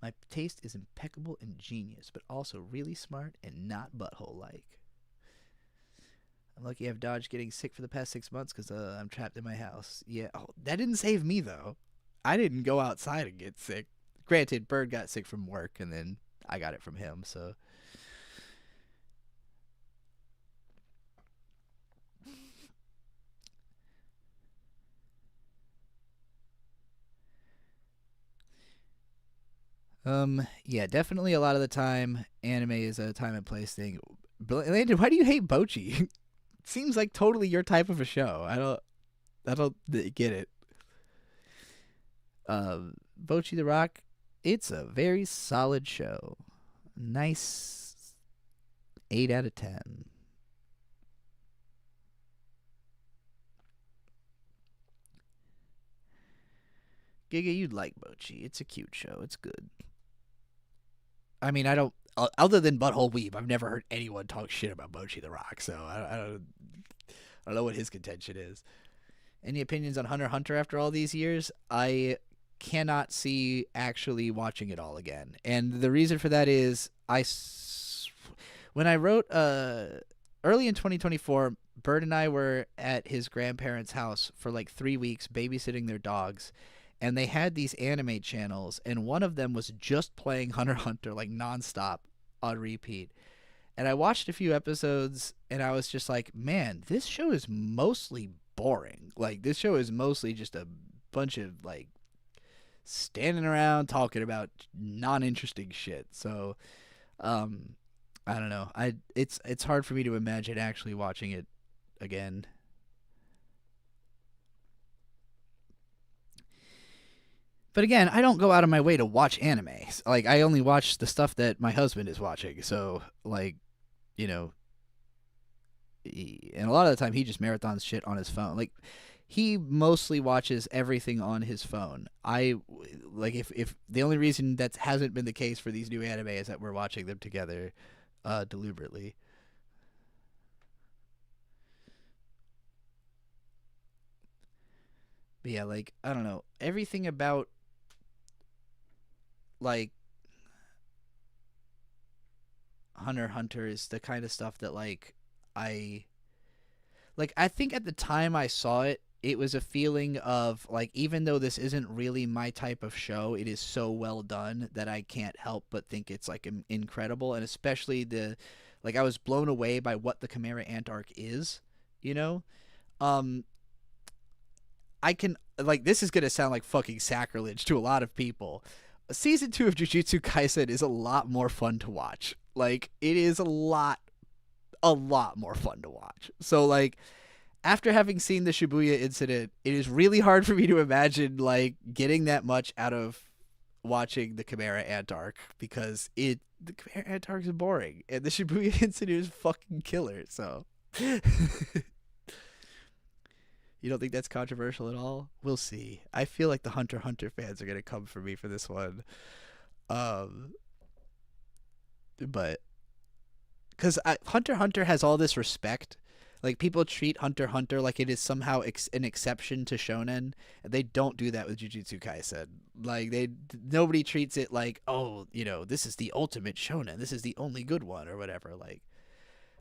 My taste is impeccable and genius, but also really smart and not butthole like. I'm lucky I've dodged getting sick for the past 6 months because I'm trapped in my house. Yeah, oh, that didn't save me though. I didn't go outside and get sick. Granted, Bird got sick from work, and then I got it from him. So, yeah, definitely a lot of the time, anime is a time and place thing. Landon, why do you hate Bochi? Seems like totally your type of a show. I don't get it. Bochi the Rock, it's a very solid show. Nice 8 out of 10. Giga, you'd like Bochi. It's a cute show. It's good. I mean, I don't. Other than Butthole Weeb, I've never heard anyone talk shit about Bochi the Rock. So I don't know what his contention is. Any opinions on Hunter x Hunter after all these years? I cannot see actually watching it all again, and the reason for that is when I wrote early in 2024, Bird and I were at his grandparents' house for like 3 weeks babysitting their dogs, and they had these anime channels, and one of them was just playing Hunter x Hunter like nonstop on repeat. And I watched a few episodes, and I was just like, man, this show is mostly boring. Like, this show is mostly just a bunch of like standing around talking about non-interesting shit. So, I don't know. It's hard for me to imagine actually watching it again. But again, I don't go out of my way to watch anime. Like, I only watch the stuff that my husband is watching. So, like, you know, and a lot of the time he just marathons shit on his phone. Like, he mostly watches everything on his phone. I like if the only reason that hasn't been the case for these new anime is that we're watching them together deliberately. But yeah, like, I don't know, everything about like Hunter x Hunter is the kind of stuff that I I think at the time I saw it, it was a feeling of like, even though this isn't really my type of show, it is so well done that I can't help but think it's like incredible. And especially I was blown away by what the Chimera Ant arc is, you know. Um, I can like this is gonna sound like fucking sacrilege to a lot of people. Season 2 of Jujutsu Kaisen is a lot more fun to watch. Like, it is a lot more fun to watch. So like, after having seen the Shibuya incident, it is really hard for me to imagine like getting that much out of watching the Chimera Ant arc, because the Chimera Ant arc is boring and the Shibuya incident is fucking killer. So you don't think that's controversial at all? We'll see. I feel like the Hunter x Hunter fans are gonna come for me for this one. Um, but because Hunter x Hunter has all this respect. Like, people treat Hunter x Hunter like it is somehow an exception to shonen, and they don't do that with Jujutsu Kaisen. Like, nobody treats it like, oh, this is the ultimate shonen, this is the only good one, or whatever. Like,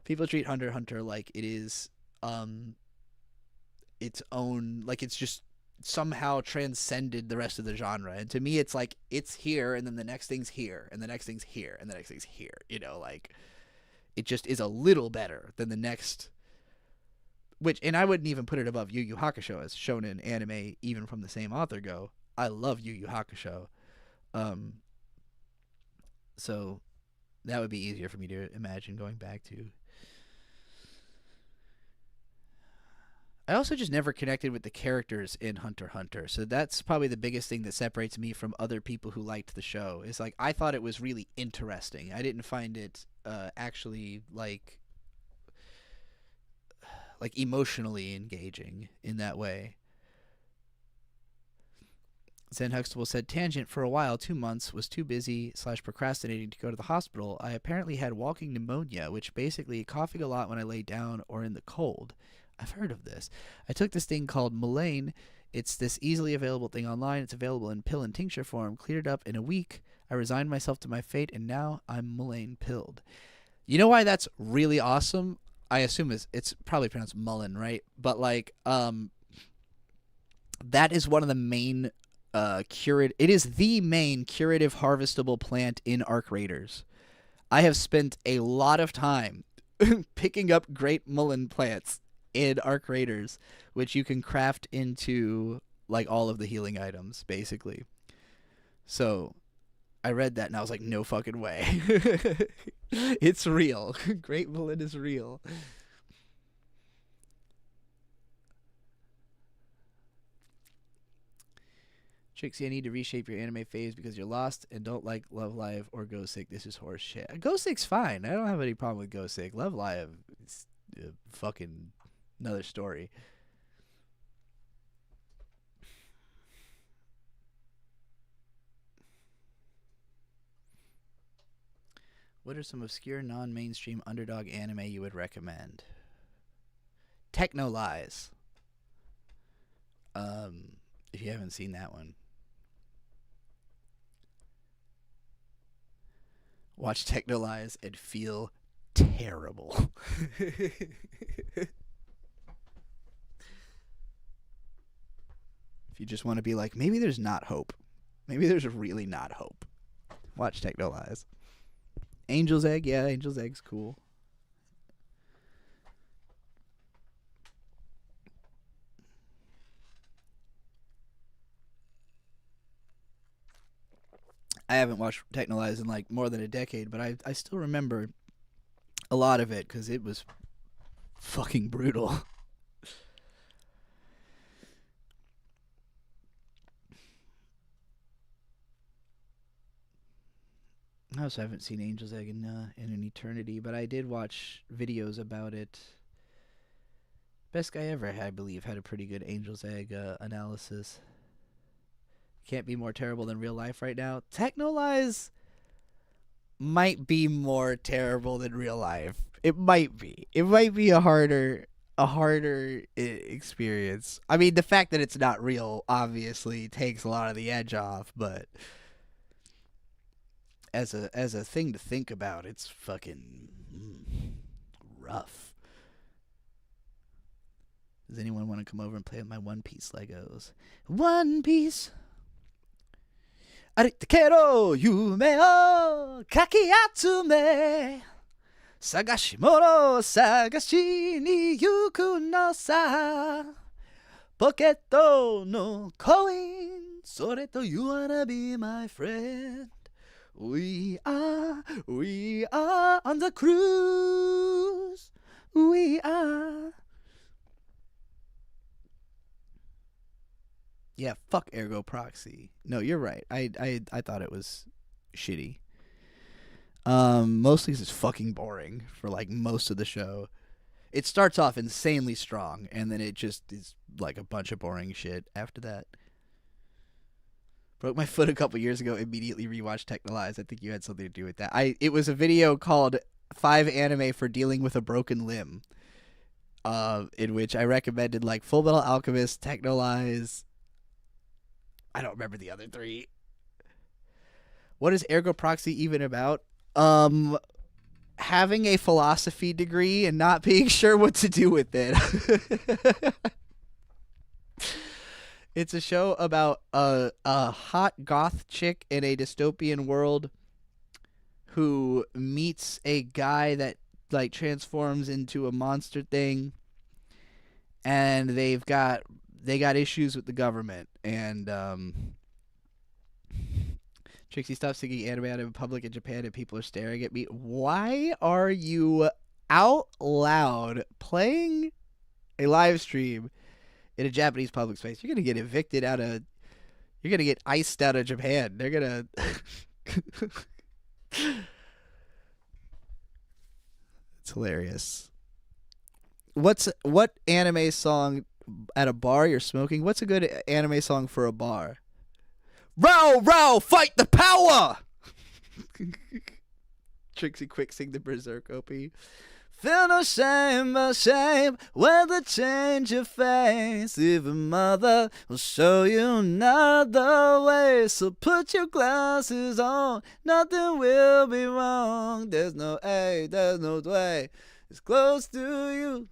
people treat Hunter x Hunter like it is its own, like it's just somehow transcended the rest of the genre. And to me, it's like, it's here, and then the next thing's here, and the next thing's here, and the next thing's here. Like, it just is a little better than the next. And I wouldn't even put it above Yu Yu Hakusho as shonen anime, even from the same author go. I love Yu Yu Hakusho. So that would be easier for me to imagine going back to. I also just never connected with the characters in Hunter x Hunter. So that's probably the biggest thing that separates me from other people who liked the show. Is like, I thought it was really interesting. I didn't find it actually like emotionally engaging in that way. Zen Huxtable said, tangent, for a while, 2 months, was too busy / procrastinating to go to the hospital. I apparently had walking pneumonia, which basically coughing a lot when I lay down or in the cold. I've heard of this. I took this thing called Mulane. It's this easily available thing online. It's available in pill and tincture form. Cleared up in a week. I resigned myself to my fate, and now I'm Mullane pilled. You know why that's really awesome? I assume it's probably pronounced Mullen, right? But like, that is one of the main it is the main curative harvestable plant in Arc Raiders. I have spent a lot of time picking up great mullen plants in Arc Raiders, which you can craft into like all of the healing items, basically. So I read that and I was like, no fucking way. It's real. Great mullen is real. Trixie, I need to reshape your anime phase because you're lost and don't like Love Live or Go Sick. This is horse shit. Go Sick's fine. I don't have any problem with Go Sick. Love Live is fucking another story. What are some obscure non-mainstream underdog anime you would recommend? Techno Lies. If you haven't seen that one, watch Techno Lies and feel terrible. If you just want to be like, maybe there's not hope. Maybe there's really not hope. Watch Techno Lies. Angel's Egg, yeah, Angel's Egg's cool. I haven't watched Techno Lies in like more than a decade, but I still remember a lot of it because it was fucking brutal. I also haven't seen Angel's Egg in an eternity, but I did watch videos about it. Best Guy Ever, I believe, had a pretty good Angel's Egg analysis. Can't be more terrible than real life right now. Techno Lies might be more terrible than real life. It might be. It might be a harder experience. I mean, the fact that it's not real obviously takes a lot of the edge off, but as a thing to think about, it's fucking rough. Does anyone want to come over and play with my One Piece Legos? One Piece. ありったけど夢をかき集め探し物を探しに行くのさポケットのコインそれと You wanna be my friend We are on the cruise We are Yeah, fuck Ergo Proxy. No, you're right. I thought it was shitty. Mostly it's fucking boring for like most of the show. It starts off insanely strong, and then it just is like a bunch of boring shit after that. Broke my foot a couple years ago. Immediately rewatched Techno Lies. I think you had something to do with that. It was a video called 5 Anime for Dealing with a Broken Limb. In which I recommended like Full Metal Alchemist, Techno Lies. I don't remember the other 3. What is Ergo Proxy even about? Having a philosophy degree and not being sure what to do with it. It's a show about a hot goth chick in a dystopian world who meets a guy that like transforms into a monster thing, and they got issues with the government, and Trixie stopped singing anime out in public in Japan and people are staring at me. Why are you out loud playing a live stream in a Japanese public space? You're going to get evicted you're going to get iced out of Japan. They're going to... It's hilarious. What anime song at a bar you're smoking? What's a good anime song for a bar? Row, row, fight the power! Trixie quick sing the Berserk OP. Feel no shame but shame when they change your face. Even mother will show you another way. So put your glasses on, nothing will be wrong. There's no A, there's no way. It's close to you.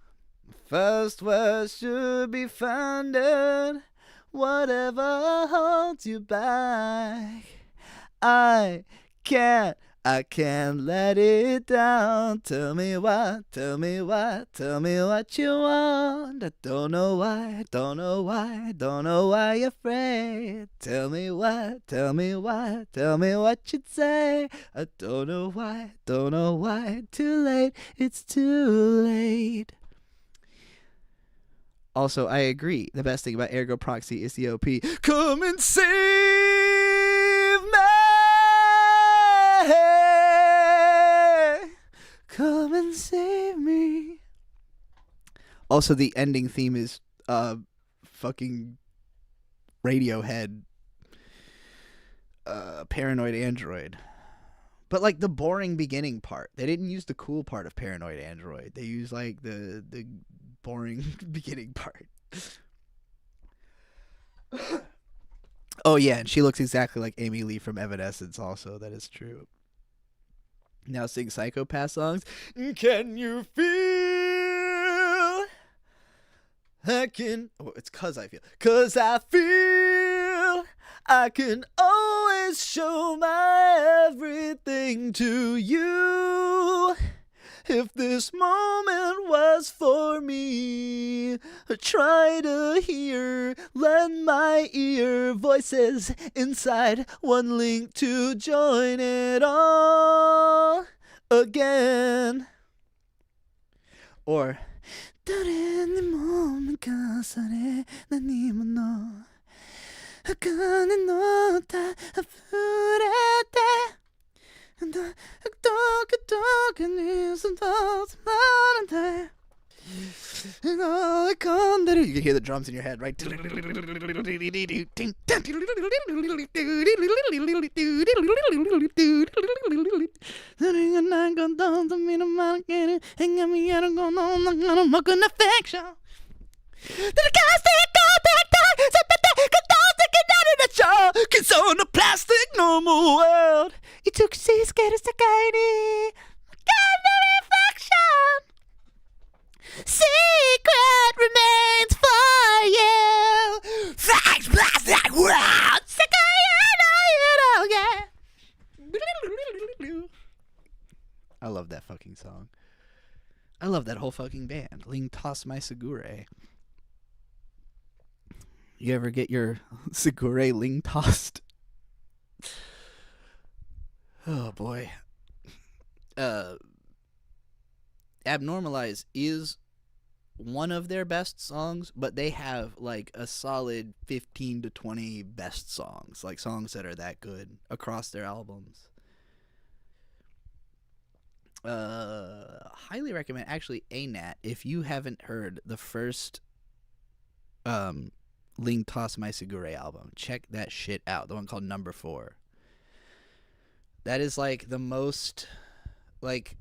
First word should be founded. Whatever holds you back, I can't let it down. Tell me why, tell me why, tell me what you want. I don't know why, don't know why, don't know why you're afraid. Tell me why, tell me why, tell me what you'd say. I don't know why, don't know why. Too late, it's too late. Also, I agree. The best thing about Ergo Proxy is the OP. Come and save me. Come and save me. Also, the ending theme is fucking Radiohead, Paranoid Android. But like the boring beginning part. They didn't use the cool part of Paranoid Android. They used like the boring beginning part. Oh yeah, and she looks exactly like Amy Lee from Evanescence also. That is true. Now sing Psychopath songs. Can you feel? It's cause I feel. Cause I feel I can always show my everything to you. If this moment was for me, try to hear, lend my ear, voices inside, one link to join it all again. Or, you can hear the drums in your head, right? Cause on a plastic normal world, it took scared as a guiding kind of reflection. Secret remains for you. Thanks, plastic world. Yeah. I love that fucking song. I love that whole fucking band. Ling toss my Segure. You ever get your Segure ling tossed? Oh boy. Abnormalize is one of their best songs, but they have like a solid 15 to 20 best songs, like songs that are that good across their albums. Highly recommend actually ANAT if you haven't heard the first Ling Toss My Segure album. Check that shit out. The one called Number 4. That is like the most, like,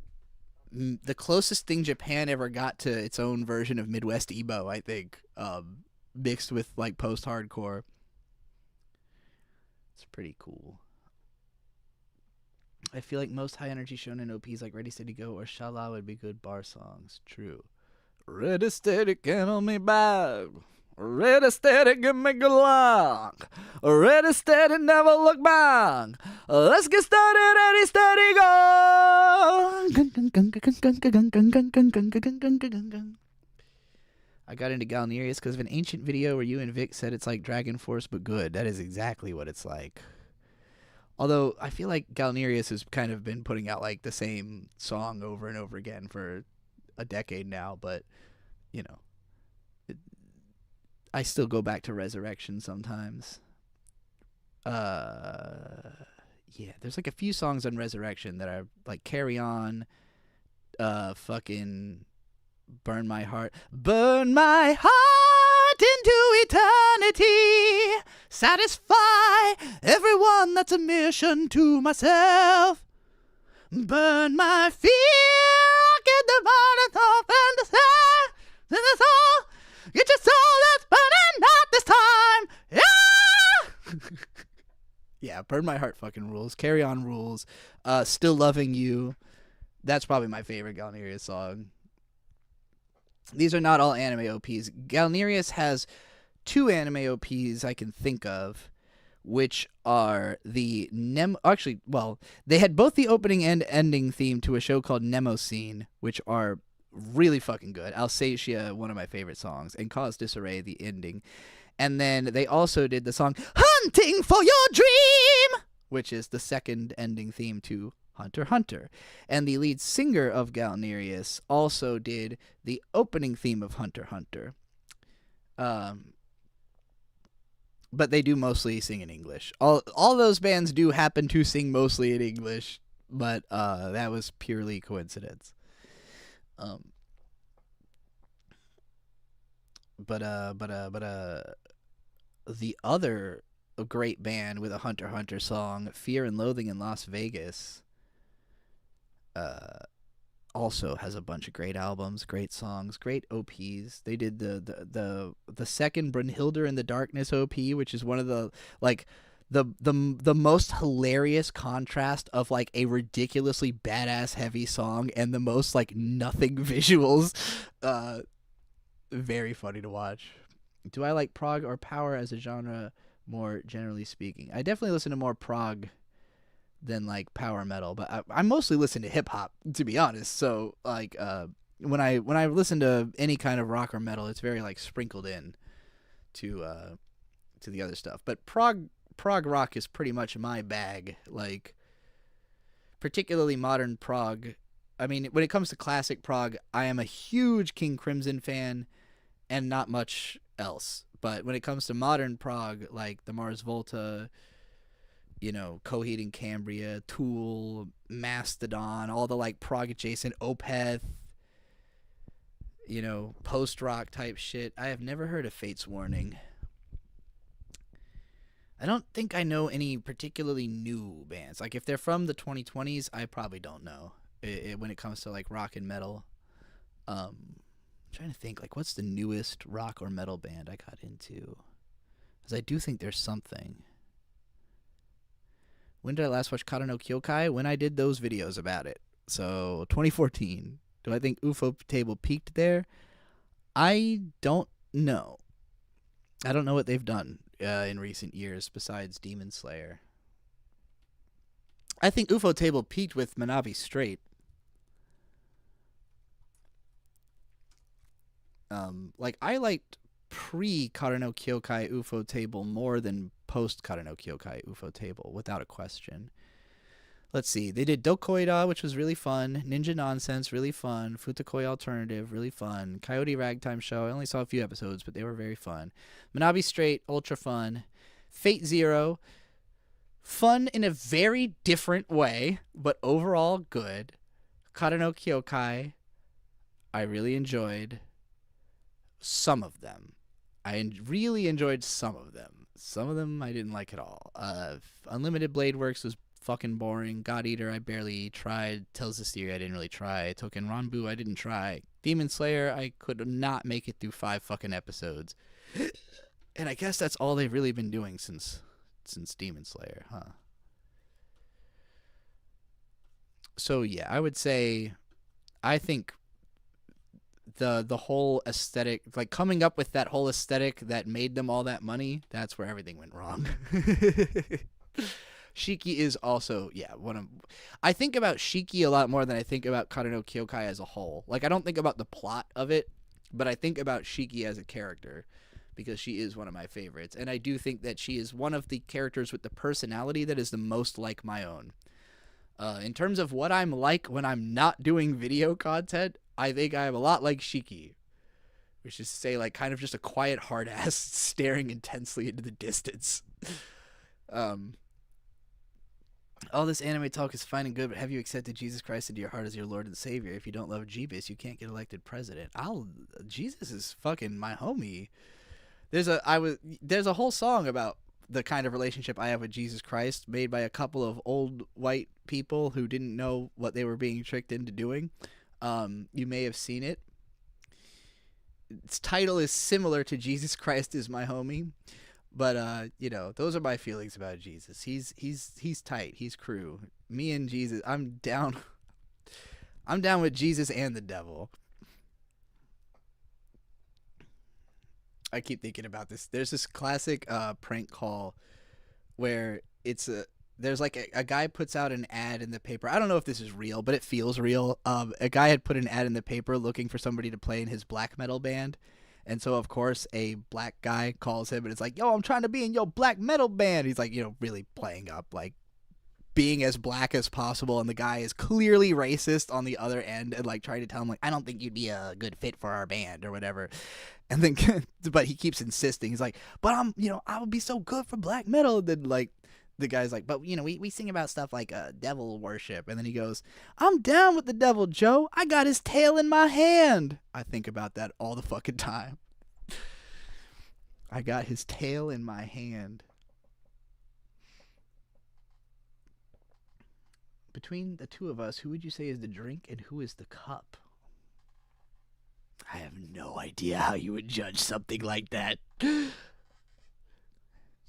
the closest thing Japan ever got to its own version of Midwest emo, I think, mixed with like post-hardcore. It's pretty cool. I feel like most high-energy shonen OPs like Ready, Steady, Go or Shala would be good bar songs. True. Ready, steady, get on me back. Ready, steady, give me good luck. Ready, steady, never look back. Let's get started, ready, steady, go. I got into Galnerius because of an ancient video where you and Vic said it's like Dragon Force but good. That is exactly what it's like. Although I feel like Galnerius has kind of been putting out like the same song over and over again for a decade now, but you know, I still go back to Resurrection sometimes. Yeah, there's like a few songs on Resurrection that are like Carry On, fucking Burn My Heart into eternity, satisfy everyone, that's a mission to myself. Burn my fear, get get the bottom top and the sky. This is all. Get your soul that's burning out this time. Yeah. Yeah, Burn My Heart fucking rules. Carry On rules. Still Loving You. That's probably my favorite Galnerius song. These are not all anime OPs. Galnerius has 2 anime OPs I can think of, which are the Actually, well, they had both the opening and ending theme to a show called Nemosine, which are really fucking good. Alsatia, one of my favorite songs, and Cause Disarray, the ending. And then they also did the song Hunting for Your Dream, which is the second ending theme to Hunter x Hunter. And the lead singer of Galnerius also did the opening theme of Hunter x Hunter. But they do mostly sing in English. All those bands do happen to sing mostly in English, but that was purely coincidence. The other great band with a Hunter x Hunter song, Fear and Loathing in Las Vegas, also has a bunch of great albums, great songs, great OPs. They did the second Brunhilde in the Darkness OP, which is one of the like the most hilarious contrast of like a ridiculously badass heavy song and the most like nothing visuals. Very funny to watch. Do I like prog or power as a genre more generally speaking? I definitely listen to more prog than like power metal, but I mostly listen to hip hop, to be honest. So like when I listen to any kind of rock or metal, it's very like sprinkled in to the other stuff. But prog rock is pretty much my bag, like particularly modern prog. I mean, when it comes to classic prog, I am a huge King Crimson fan and not much else. But when it comes to modern prog, like the Mars Volta, you know, Coheed and Cambria, Tool, Mastodon, all the like prog adjacent, Opeth, you know, post rock type shit. I have never heard of Fate's Warning. I don't think I know any particularly new bands. Like if they're from the 2020s, I probably don't know when it comes to like rock and metal. I'm trying to think, like, what's the newest rock or metal band I got into? Because I do think there's something. When did I last watch Kata no Kyokai? When I did those videos about it. So, 2014. Do I think UFO Table peaked there? I don't know. I don't know what they've done in recent years besides Demon Slayer. I think UFO Table peaked with Manabi Straight. Like, I liked pre-Kata no Kyokai UFO Table more than post-Kata no Kyokai UFO Table, without a question. Let's see. They did Dokoida, which was really fun. Ninja Nonsense, really fun. Futakoi Alternative, really fun. Coyote Ragtime Show, I only saw a few episodes, but they were very fun. Manabi Straight, ultra fun. Fate Zero, fun in a very different way, but overall good. Kata no Kyokai, I really enjoyed some of them. I really enjoyed some of them. Some of them I didn't like at all. Unlimited Blade Works was fucking boring. God Eater I barely tried. Tales of Systeria I didn't really try. Token Ranbu I didn't try. Demon Slayer I could not make it through 5 fucking episodes. And I guess that's all they've really been doing since Demon Slayer, huh? So yeah, I would say I think the whole aesthetic, like coming up with that whole aesthetic that made them all that money, that's where everything went wrong. Shiki is also, yeah, I think about Shiki a lot more than I think about Kata no Kyokai as a whole. Like, I don't think about the plot of it, but I think about Shiki as a character because she is one of my favorites. And I do think that she is one of the characters with the personality that is the most like my own. In terms of what I'm like when I'm not doing video content, I think I'm a lot like Shiki, which is to say, like, kind of just a quiet hard ass staring intensely into the distance. All this anime talk is fine and good, but have you accepted Jesus Christ into your heart as your Lord and Savior? If you don't love Jeebus, you can't get elected president. Jesus is fucking my homie. There's a whole song about the kind of relationship I have with Jesus Christ, made by a couple of old white people who didn't know what they were being tricked into doing. You may have seen it. Its title is similar to Jesus Christ is My Homie. But those are my feelings about Jesus. He's tight. He's crew. Me and Jesus, I'm down. I'm down with Jesus and the devil. I keep thinking about this. There's this classic prank call where there's like a guy puts out an ad in the paper. I don't know if this is real, but it feels real. A guy had put an ad in the paper looking for somebody to play in his black metal band. And so, of course, a black guy calls him and it's like, yo, I'm trying to be in your black metal band. He's like, really playing up, like being as black as possible. And the guy is clearly racist on the other end and like trying to tell him, like, I don't think you'd be a good fit for our band or whatever. And then, but he keeps insisting. He's like, but I would be so good for black metal. And then, like, the guy's like, but, we sing about stuff like devil worship. And then he goes, I'm down with the devil, Joe. I got his tail in my hand. I think about that all the fucking time. I got his tail in my hand. Between the two of us, who would you say is the drink and who is the cup? I have no idea how you would judge something like that.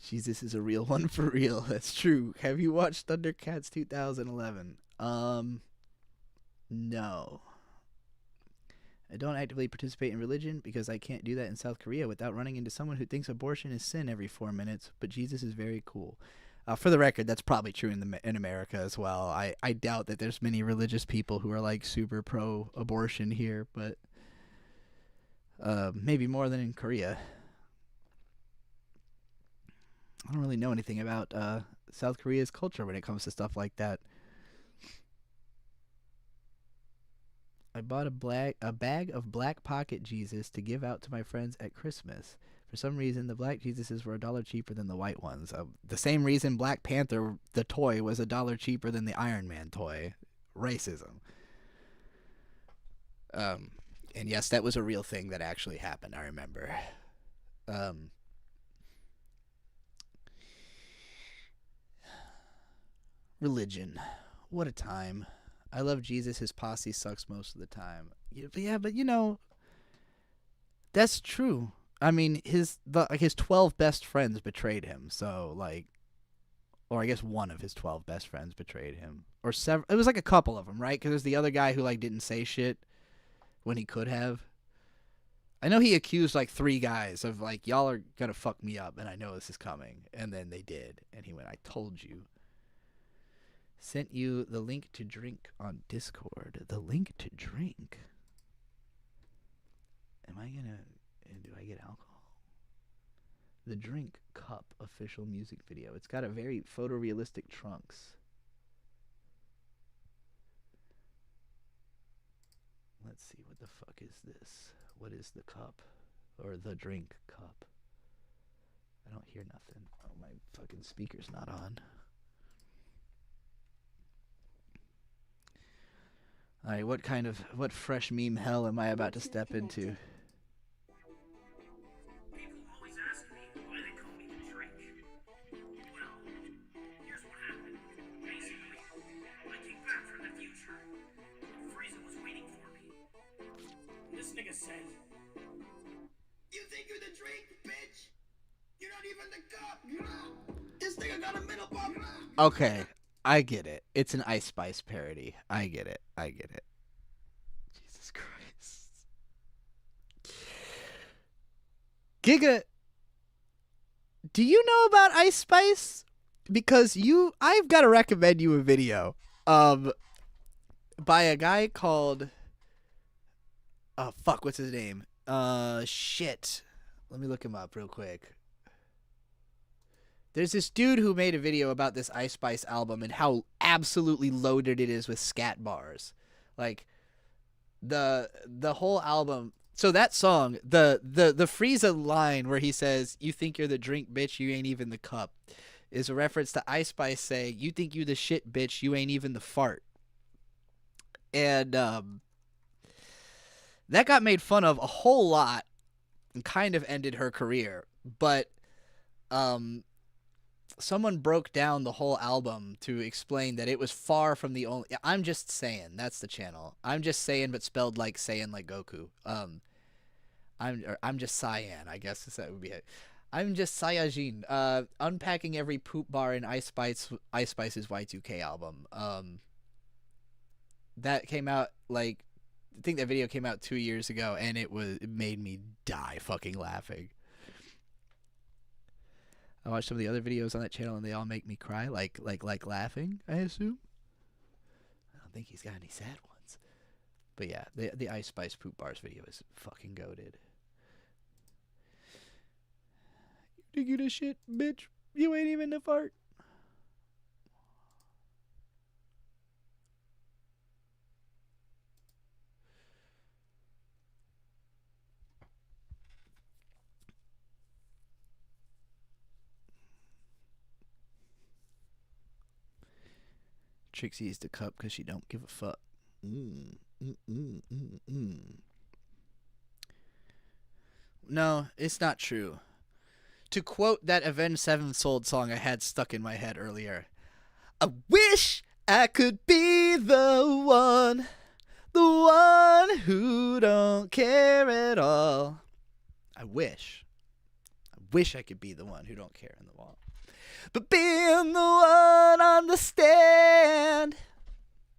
Jesus is a real one for real. That's true. Have you watched Thundercats 2011? No. I don't actively participate in religion because I can't do that in South Korea without running into someone who thinks abortion is sin every 4 minutes, but Jesus is very cool. For the record, that's probably true in America as well. I doubt that there's many religious people who are like super pro-abortion here, but maybe more than in Korea. I don't really know anything about South Korea's culture when it comes to stuff like that. I bought a bag of Black Pocket Jesus to give out to my friends at Christmas. For some reason, the black Jesuses were $1 cheaper than the white ones. The same reason Black Panther, the toy, was $1 cheaper than the Iron Man toy. Racism. And yes, that was a real thing that actually happened, I remember. Religion. What a time. I love Jesus. His posse sucks most of the time. Yeah, but that's true. I mean, his 12 best friends betrayed him. So or I guess one of his 12 best friends betrayed him, or several. It was like a couple of them, right? Because there's the other guy who didn't say shit when he could have. I know he accused 3 guys of y'all are gonna fuck me up, and I know this is coming, and then they did, and he went, I told you. Sent you the link to drink on Discord. The link to drink. Do I get alcohol? The Drink Cup official music video. It's got a very photorealistic trunks. Let's see, what the fuck is this? What is the cup? Or the drink cup? I don't hear nothing. Oh, my fucking speaker's not on. Alright, what fresh meme hell am I about to step into? People always ask me why they call me the Drink. Well, here's what happened. Basically, I came back from the future. Frieza was waiting for me. This nigga said, you think you're the Drink, bitch? You're not even the cup. This nigga got a middle bump. Okay. I get it. It's an Ice Spice parody. I get it. Jesus Christ. Giga, do you know about Ice Spice? Because I've got to recommend you a video by a guy called, what's his name? Shit. Let me look him up real quick. There's this dude who made a video about this Ice Spice album and how absolutely loaded it is with scat bars. The whole album. So that song, the Frieza line where he says, you think you're the drink, bitch, you ain't even the cup, is a reference to Ice Spice saying, you think you the shit, bitch, you ain't even the fart. And that got made fun of a whole lot and kind of ended her career. But someone broke down the whole album to explain that it was far from the only. I'm just saying, that's the channel. I'm just saying, but spelled like Saiyan, like Goku. I'm just Cyan, I guess that would be it. I'm just Saiyajin. Unpacking every poop bar in Ice Spice's Y2K album. That came out like, I think that video came out 2 years ago, and it made me die fucking laughing. I watched some of the other videos on that channel, and they all make me cry, like laughing, I assume. I don't think he's got any sad ones. But yeah, the Ice Spice poop bars video is fucking goated. You think you the shit, bitch? You ain't even the fart. Trixie is the cup because she don't give a fuck. No, it's not true. To quote that Avenged Sevenfold song I had stuck in my head earlier, I wish I could be the one who don't care at all. I wish I could be the one who don't care in the wall. But being the one on the stand,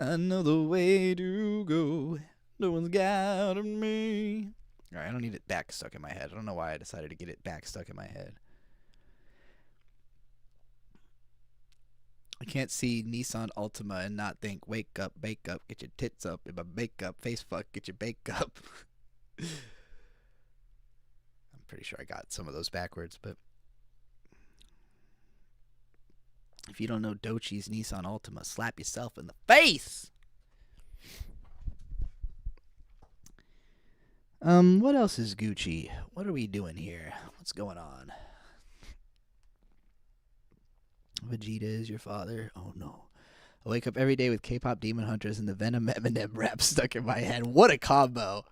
I know the way to go. No one's got me. Alright, I don't need it back stuck in my head. I don't know why I decided to get it back stuck in my head. I can't see Nissan Altima and not think, wake up, bake up, get your tits up, if I bake up, face fuck, get your bake up. I'm pretty sure I got some of those backwards, but if you don't know Dochi's Nissan Altima, slap yourself in the face! What else is Gucci? What are we doing here? What's going on? Vegeta is your father. Oh no. I wake up every day with K-pop Demon Hunters and the Venom Eminem rap stuck in my head. What a combo.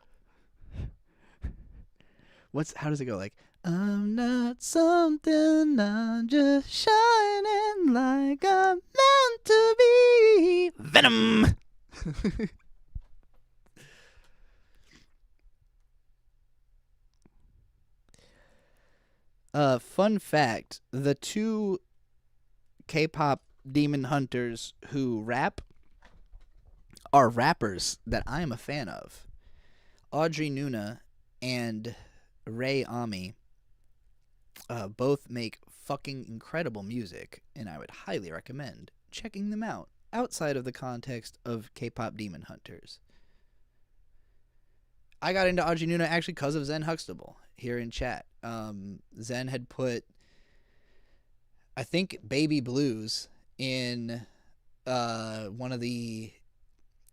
How does it go? Like, I'm not something, I'm just shining like I'm meant to be. Venom! Fun fact, the two K-pop Demon Hunters who rap are rappers that I am a fan of. Audrey Nuna and Ray Ami both make fucking incredible music, and I would highly recommend checking them out outside of the context of K-pop Demon Hunters. I got into Audrey Nuna actually because of Zen Huxtable here in chat. Zen had put, I think, Baby Blues in one of the,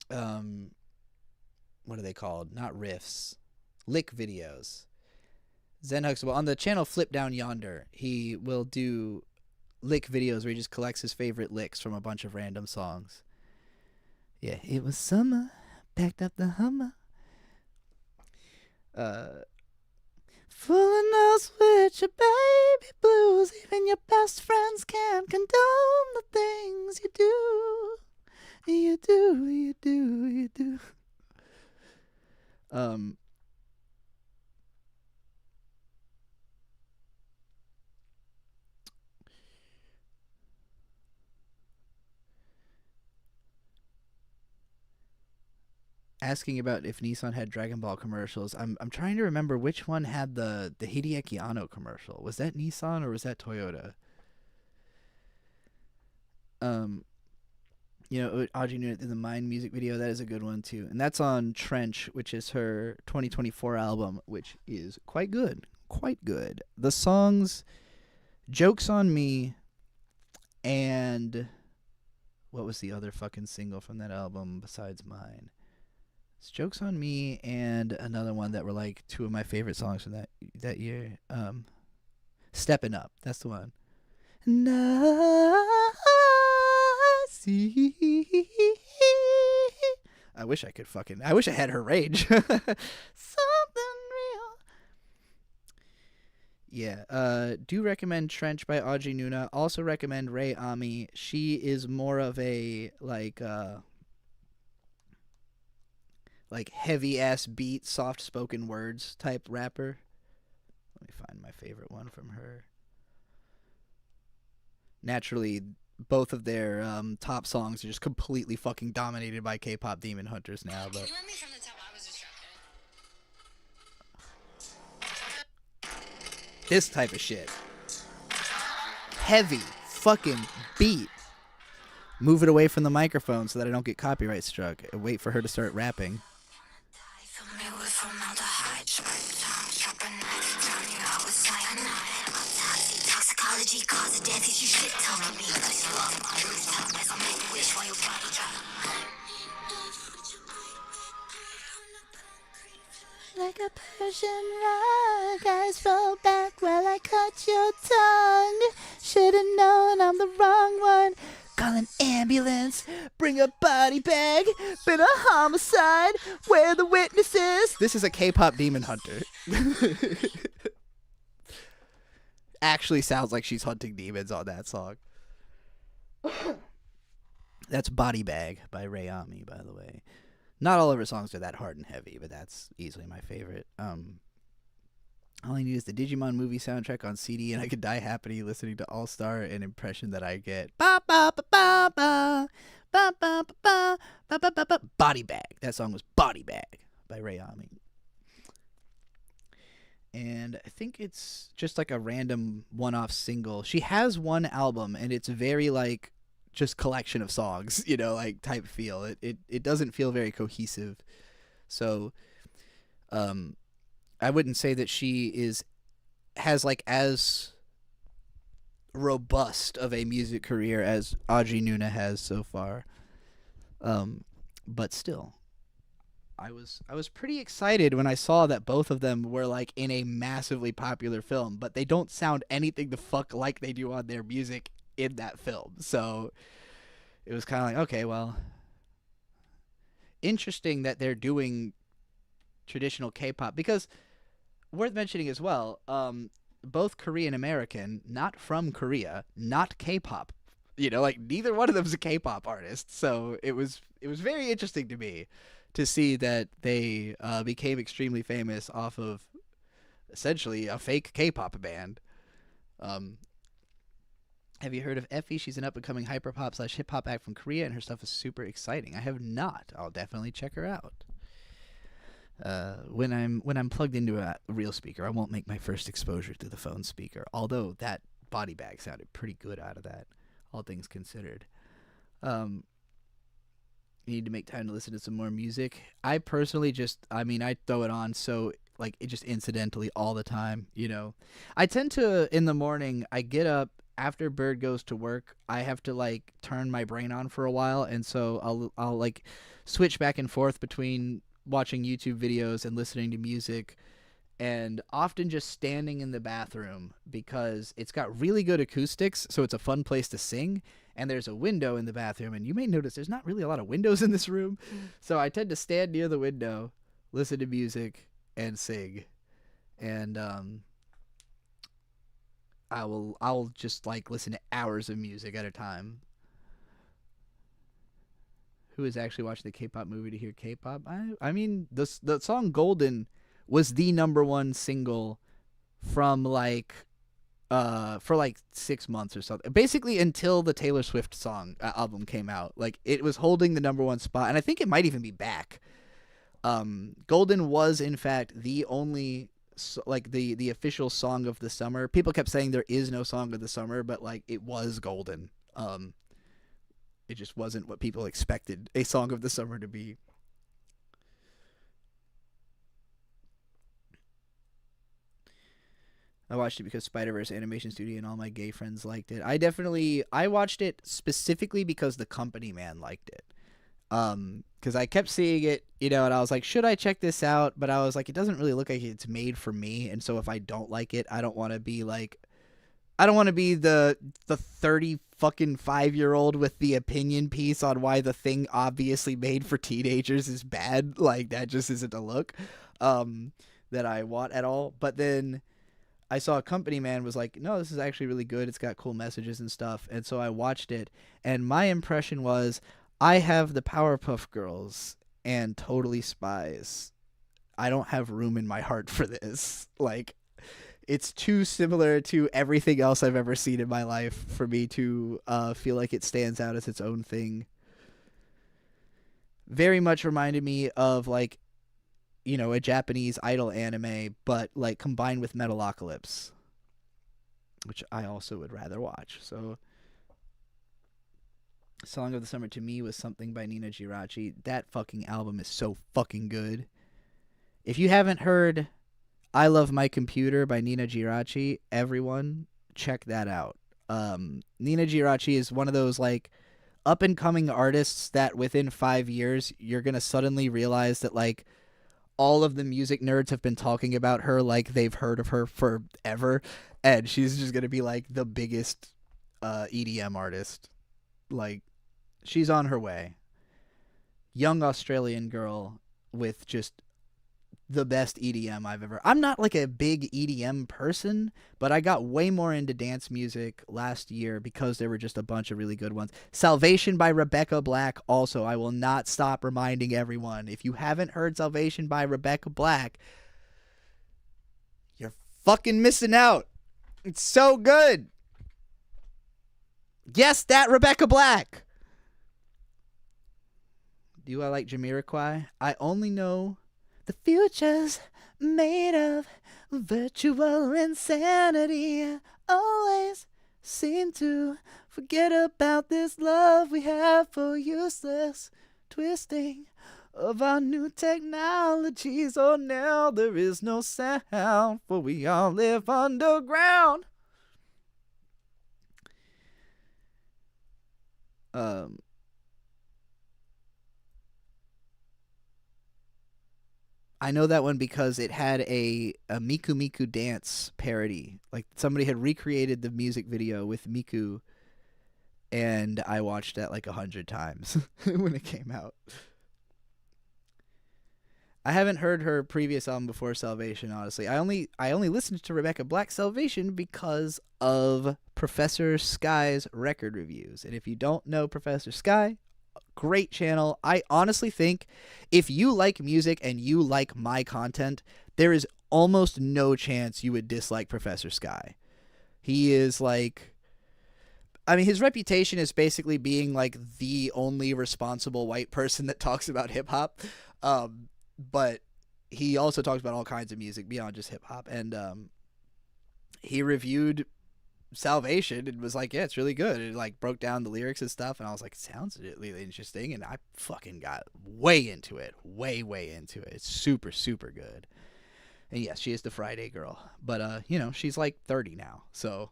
what are they called? Not riffs. Lick videos. Zen Huxtable, on the channel Flip Down Yonder, he will do lick videos where he just collects his favorite licks from a bunch of random songs. Yeah, it was summer, packed up the Hummer. Fooling us with your baby blues. Even your best friends can't condone the things you do. You do, you do, you do. Asking about if Nissan had Dragon Ball commercials. I'm trying to remember which one had the Hideaki Anno commercial. Was that Nissan or was that Toyota? You know, Audrey Nuna in the Mind music video, that is a good one too. And that's on Trench, which is her 2024 album, which is quite good. Quite good. The songs Joke's on Me and what was the other fucking single from that album besides Mine? It's Joke's on Me and another one that were like two of my favorite songs from that year. Steppin' Up. That's the one. And I see. I wish I had her rage. Something real. Yeah. Do recommend Trench by Audrey Nuna. Also recommend Ray Ami. She is more of a like heavy ass beat, soft spoken words type rapper. Let me find my favorite one from her. Naturally, both of their top songs are just completely fucking dominated by K-pop Demon Hunters now. But You want me from the top? I was distracted. this type of shit, heavy fucking beat. Move it away from the microphone so that I don't get copyright struck. And wait for her to start rapping. Like a Persian rug, eyes roll back while I cut your tongue. Should've known I'm the wrong one. Call an ambulance, bring a body bag. Been a homicide, where are the witnesses? This is a K-pop Demon Hunter. Actually sounds like she's hunting demons on that song. That's Body Bag by Ray Ami, by the way. Not all of her songs are that hard and heavy, but that's easily my favorite. All I need is the Digimon movie soundtrack on CD, and I could die happily listening to All Star, an impression that I get. Ba ba ba ba ba ba ba ba ba ba ba ba. Body Bag. That song was Body Bag by Ray Ami. And I think it's just like a random one-off single. She has one album, and it's very like just collection of songs, you know, like type feel. It doesn't feel very cohesive. So I wouldn't say that she has like as robust of a music career as Audrey Nuna has so far. But still, I was pretty excited when I saw that both of them were like in a massively popular film, but they don't sound anything the fuck like they do on their music in that film. So it was kind of like, okay, well, interesting that they're doing traditional K-pop, because worth mentioning as well, both Korean American, not from Korea, not K-pop. You know, like neither one of them's a K-pop artist. So it was very interesting to me to see that they became extremely famous off of essentially a fake K-pop band. Have you heard of Effie? She's an up-and-coming hyperpop / hip-hop act from Korea, and her stuff is super exciting. I have not. I'll definitely check her out. When I'm plugged into a real speaker, I won't make my first exposure through the phone speaker, although that Body Bag sounded pretty good out of that, all things considered. You need to make time to listen to some more music. I personally I throw it on so like it just incidentally all the time, you know. I tend to, in the morning, I get up after Bird goes to work, I have to like turn my brain on for a while, and so I'll like switch back and forth between watching YouTube videos and listening to music, and often just standing in the bathroom because it's got really good acoustics, so it's a fun place to sing, and there's a window in the bathroom, and you may notice there's not really a lot of windows in this room, so I tend to stand near the window, listen to music, and sing. And I'll just like listen to hours of music at a time. Who is actually watching the K-pop movie to hear K-pop? I mean, the song Golden was the #1 single from like for like 6 months or something. Basically until the Taylor Swift song album came out. Like it was holding the #1 spot, and I think it might even be back. Golden was in fact the only like the official song of the summer. People kept saying there is no song of the summer, but like it was Golden. It just wasn't what people expected a song of the summer to be. I watched it because Spider-Verse Animation Studio and all my gay friends liked it. I watched it specifically because the company man liked it. Because I kept seeing it, you know, and I was like, should I check this out? But I was like, it doesn't really look like it's made for me, and so if I don't like it, I don't want to be the 30 fucking 5-year-old with the opinion piece on why the thing obviously made for teenagers is bad. Like that just isn't a look that I want at all. But then I saw a company man was like, no, this is actually really good. It's got cool messages and stuff. And so I watched it, and my impression was, I have the Powerpuff Girls and Totally Spies. I don't have room in my heart for this. Like, it's too similar to everything else I've ever seen in my life for me to feel like it stands out as its own thing. Very much reminded me of, like, you know, a Japanese idol anime, but like combined with Metalocalypse, which I also would rather watch. So, Song of the Summer to me was Something by Nina Girachi. That fucking album is so fucking good. If you haven't heard I Love My Computer by Nina Girachi, everyone check that out. Nina Girachi is one of those like up and coming artists that within 5 years you're gonna suddenly realize that like all of the music nerds have been talking about her like they've heard of her forever, and she's just gonna be like the biggest EDM artist. Like, she's on her way. Young Australian girl with just the best EDM I've ever. I'm not like a big EDM person, but I got way more into dance music last year because there were just a bunch of really good ones. Salvation by Rebecca Black also. I will not stop reminding everyone. If you haven't heard Salvation by Rebecca Black, you're fucking missing out. It's so good. Yes, that Rebecca Black. Do I like Jamiroquai? I only know the future's made of virtual insanity. Always seem to forget about this love we have for useless twisting of our new technologies. Oh, now there is no sound, for we all live underground. I know that one because it had a Miku Miku dance parody. Like, somebody had recreated the music video with Miku, and I watched that like 100 times when it came out. I haven't heard her previous album before Salvation, honestly. I only listened to Rebecca Black's Salvation because of Professor Sky's record reviews. And if you don't know Professor Sky, great channel. I honestly think if you like music and you like my content, there is almost no chance you would dislike Professor Sky. He is like, I mean, his reputation is basically being like the only responsible white person that talks about hip hop. But he also talks about all kinds of music beyond just hip hop. And he reviewed Salvation and was like, yeah, it's really good. It like broke down the lyrics and stuff, and I was like, sounds really interesting, and I fucking got way into it. Way into it. It's super good. And yes, she is the Friday girl, but you know, she's like 30 now, so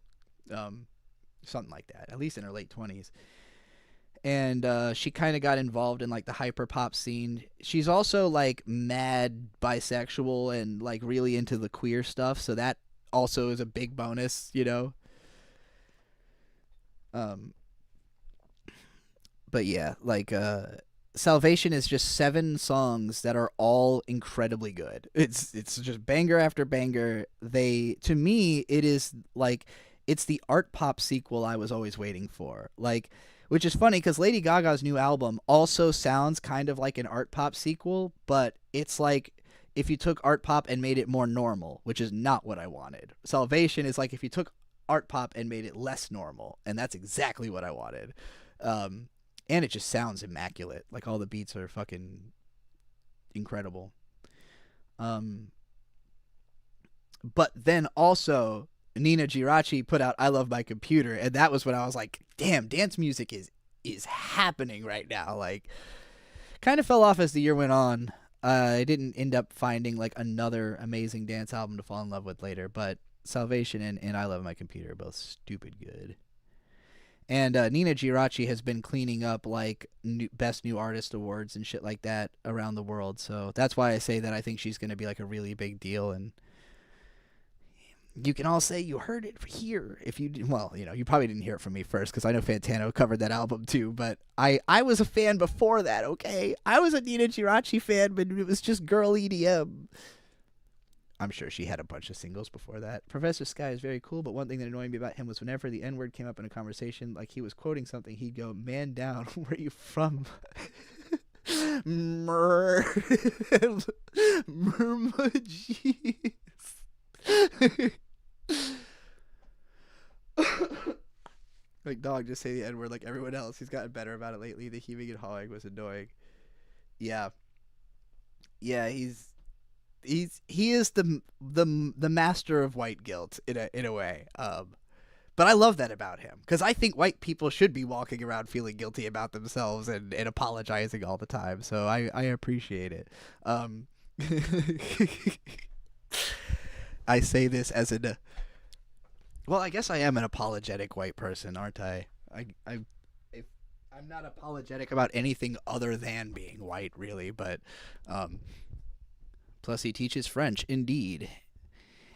something like that, at least in her late 20s. And she kind of got involved in like the hyper pop scene. She's also like mad bisexual and like really into the queer stuff, so that also is a big bonus, you know. But yeah, like Salvation is just 7 songs that are all incredibly good. It's just banger after banger. To me, it is like, it's the art pop sequel I was always waiting for. Like, which is funny because Lady Gaga's new album also sounds kind of like an art pop sequel, but it's like if you took art pop and made it more normal, which is not what I wanted. Salvation is like if you took art pop and made it less normal, and that's exactly what I wanted. And it just sounds immaculate. Like, all the beats are fucking incredible. But then also Nina Girachi put out I Love My Computer, and that was when I was like, damn, dance music is happening right now. Like, kind of fell off as the year went on. I didn't end up finding like another amazing dance album to fall in love with later, but Salvation and I Love My Computer are both stupid good. And Nina Girachi has been cleaning up like best new artist awards and shit like that around the world. So that's why I say that I think she's going to be like a really big deal. And you can all say you heard it here. If you, well, you know, you probably didn't hear it from me first because I know Fantano covered that album too. But I was a fan before that, okay? I was a Nina Girachi fan, but it was just girl EDM. I'm sure she had a bunch of singles before that. Professor Sky is very cool, but one thing that annoyed me about him was whenever the N-word came up in a conversation, like he was quoting something, he'd go, "Man down, where you from?" Mermagees. Like, dog, just say the N-word like everyone else. He's gotten better about it lately. The heaving and hawing was annoying. Yeah. Yeah, he is the master of white guilt in a way. But I love that about him because I think white people should be walking around feeling guilty about themselves and apologizing all the time. So I appreciate it. I say this as an well, I guess I am an apologetic white person, aren't I? I'm not apologetic about anything other than being white, really. But plus, he teaches French, indeed.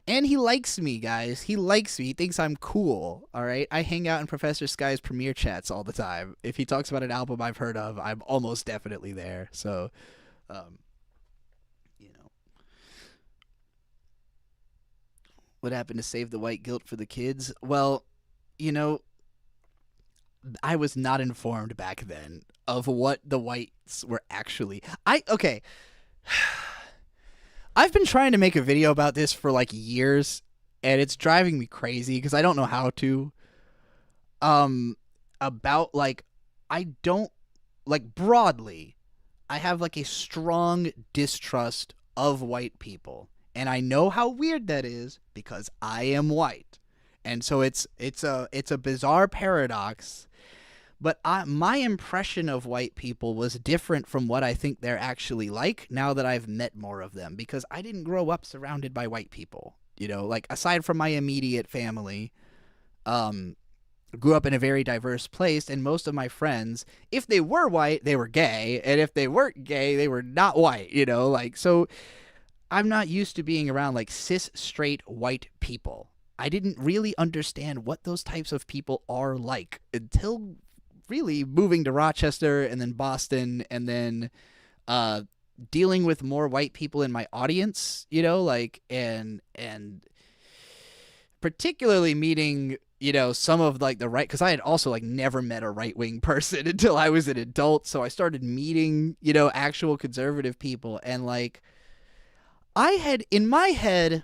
And he likes me, guys. He likes me. He thinks I'm cool, all right? I hang out in Professor Sky's premiere chats all the time. If he talks about an album I've heard of, I'm almost definitely there. So, you know. What happened to save the white guilt for the kids? Well, you know, I was not informed back then of what the whites were actually... Okay. I've been trying to make a video about this for like years, and it's driving me crazy because I don't know how to. About like, I don't, like, broadly, I have like a strong distrust of white people, and I know how weird that is because I am white, and so it's a bizarre paradox. But my impression of white people was different from what I think they're actually like now that I've met more of them, because I didn't grow up surrounded by white people. You know, like, aside from my immediate family, grew up in a very diverse place, and most of my friends, if they were white, they were gay, and if they weren't gay, they were not white, you know? Like, so I'm not used to being around, like, cis, straight, white people. I didn't really understand what those types of people are like until... really moving to Rochester and then Boston and then dealing with more white people in my audience, you know, like, and particularly meeting, you know, some of like the right, because I had also like never met a right-wing person until I was an adult. So I started meeting, you know, actual conservative people, and like I had in my head,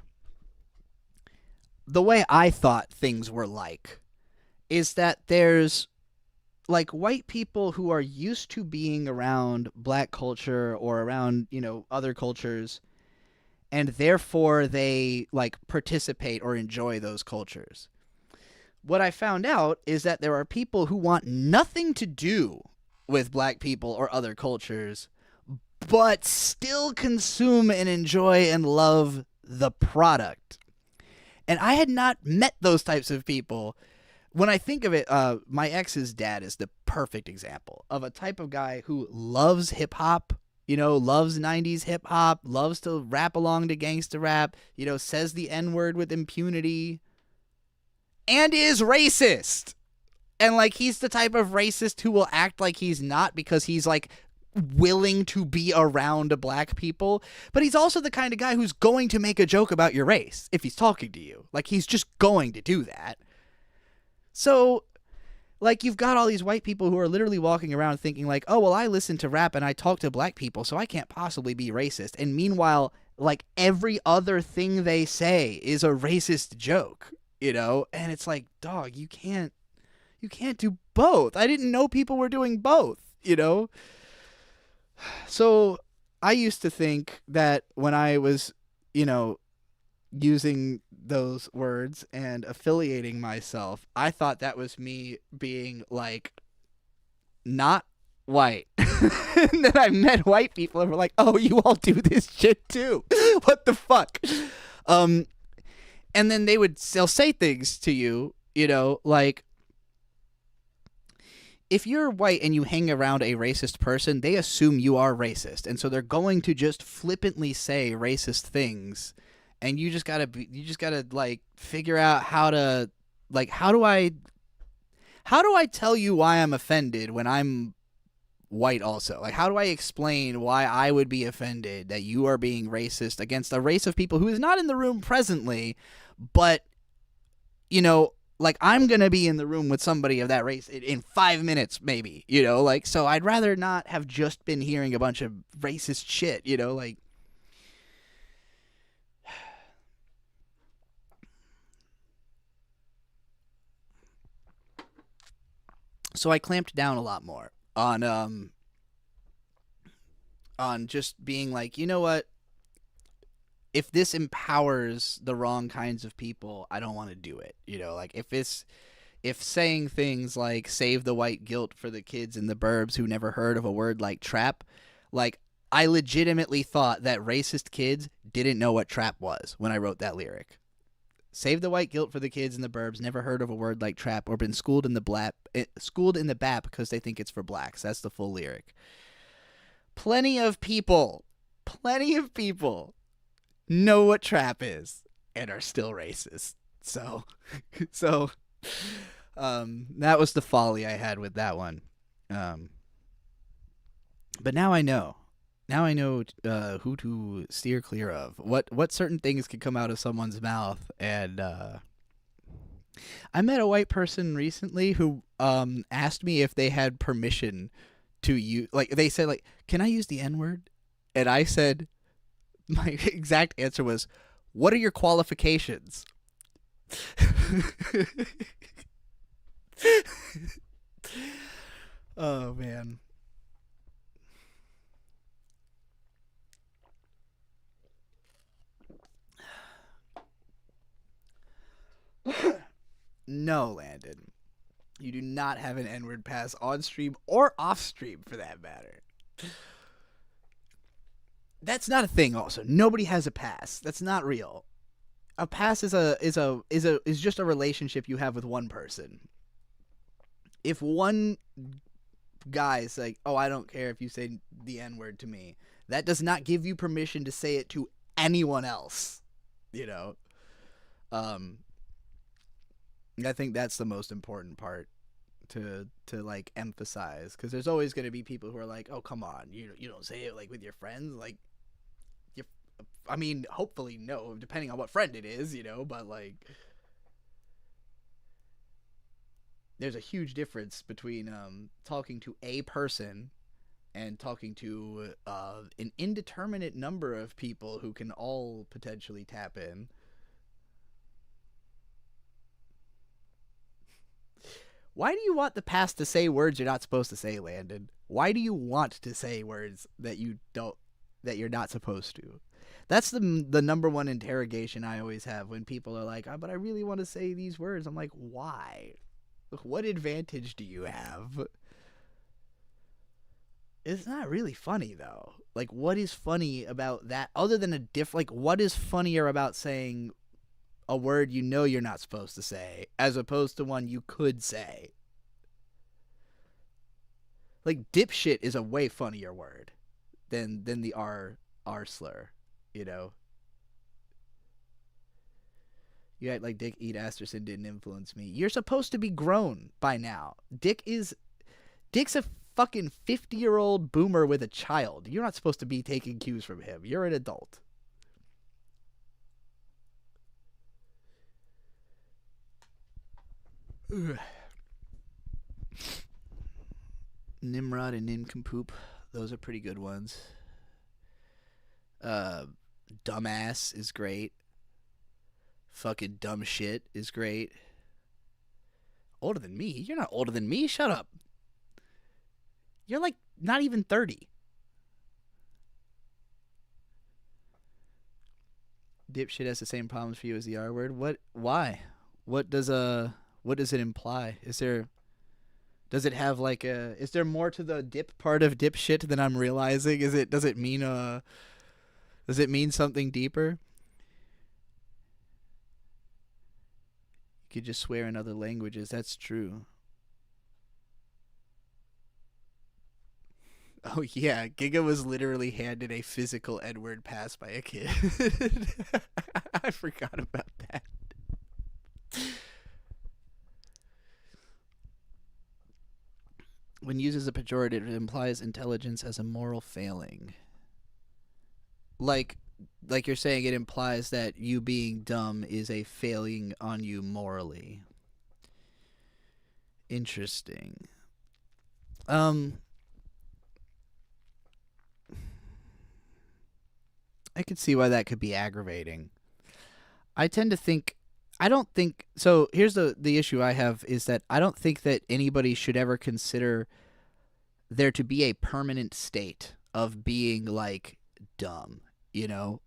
the way I thought things were like is that there's like white people who are used to being around black culture or around, you know, other cultures, and therefore they like participate or enjoy those cultures. What I found out is that there are people who want nothing to do with black people or other cultures, but still consume and enjoy and love the product. And I had not met those types of people. When I think of it, my ex's dad is the perfect example of a type of guy who loves hip-hop, you know, loves 90s hip-hop, loves to rap along to gangsta rap, you know, says the N-word with impunity, and is racist. And, like, he's the type of racist who will act like he's not because he's, like, willing to be around black people. But he's also the kind of guy who's going to make a joke about your race if he's talking to you. Like, he's just going to do that. So, like, you've got all these white people who are literally walking around thinking, like, oh, well, I listen to rap and I talk to black people, so I can't possibly be racist. And meanwhile, like, every other thing they say is a racist joke, you know? And it's like, dog, you can't do both. I didn't know people were doing both, you know? So, I used to think that when I was, you know, using those words and affiliating myself, I thought that was me being like not white. And then I met white people and were like, oh, you all do this shit too. What the fuck? And then they'll say things to you, you know, like, if you're white and you hang around a racist person, they assume you are racist, and so they're going to just flippantly say racist things. And you just gotta like figure out how to, like, how do I tell you why I'm offended when I'm white also? Like, how do I explain why I would be offended that you are being racist against a race of people who is not in the room presently, but, like, I'm going to be in the room with somebody of that race in 5 minutes, maybe, like, so I'd rather not have just been hearing a bunch of racist shit, like. So I clamped down a lot more on just being like, you know what? If this empowers the wrong kinds of people, I don't want to do it. Like if saying things like save the white guilt for the kids in the burbs who never heard of a word like trap, like I legitimately thought that racist kids didn't know what trap was when I wrote that lyric. Save the white guilt for the kids in the burbs, never heard of a word like trap, or been schooled in the BAP because they think it's for blacks. That's the full lyric. Plenty of people know what trap is and are still racist. So that was the folly I had with that one. But now I know. Now I know who to steer clear of. What certain things can come out of someone's mouth. And I met a white person recently who asked me if they had permission to use. Like, they said, like, can I use the N-word? And I said, my exact answer was, what are your qualifications? Oh, man. No, Landon. You do not have an N-word pass on stream or off stream, for that matter. That's not a thing. Also, nobody has a pass. That's not real. A pass is just a relationship you have with one person. If one guy is like, "Oh, I don't care if you say the N-word to me," that does not give you permission to say it to anyone else. I think that's the most important part to like emphasize, because there's always going to be people who are like, "Oh, come on, you don't say it like with your friends." Like, I mean, hopefully no, depending on what friend it is, but like, there's a huge difference between talking to a person and talking to an indeterminate number of people who can all potentially tap in. Why do you want the past to say words you're not supposed to say, Landon? Why do you want to say words that you're not supposed to? That's the number one interrogation I always have when people are like, but I really want to say these words. I'm like, why? What advantage do you have? It's not really funny, though. Like, what is funny about that other than what is funnier about saying a word you're not supposed to say as opposed to one you could say? Like, dipshit is a way funnier word than the R slur, You act like Dick Eat Asterson didn't influence me. You're supposed to be grown by now. Dick's a fucking 50-year-old boomer with a child. You're not supposed to be taking cues from him. You're an adult. Nimrod and Nincompoop, those are pretty good ones. Dumbass is great. Fucking dumb shit is great. Older than me? You're not older than me. Shut up. You're like not even 30. Dipshit has the same problems for you as the R word. What? Why? What does it imply? Does it have like is there more to the dip part of dipshit than I'm realizing? Does it mean something deeper? You could just swear in other languages. That's true. Oh yeah, Giga was literally handed a physical N-word pass by a kid. I forgot about that. When used as a pejorative, it implies intelligence as a moral failing. Like you're saying, it implies that you being dumb is a failing on you morally. Interesting. I could see why that could be aggravating. I tend to think I don't think so. Here's the issue I have is that I don't think that anybody should ever consider there to be a permanent state of being like dumb,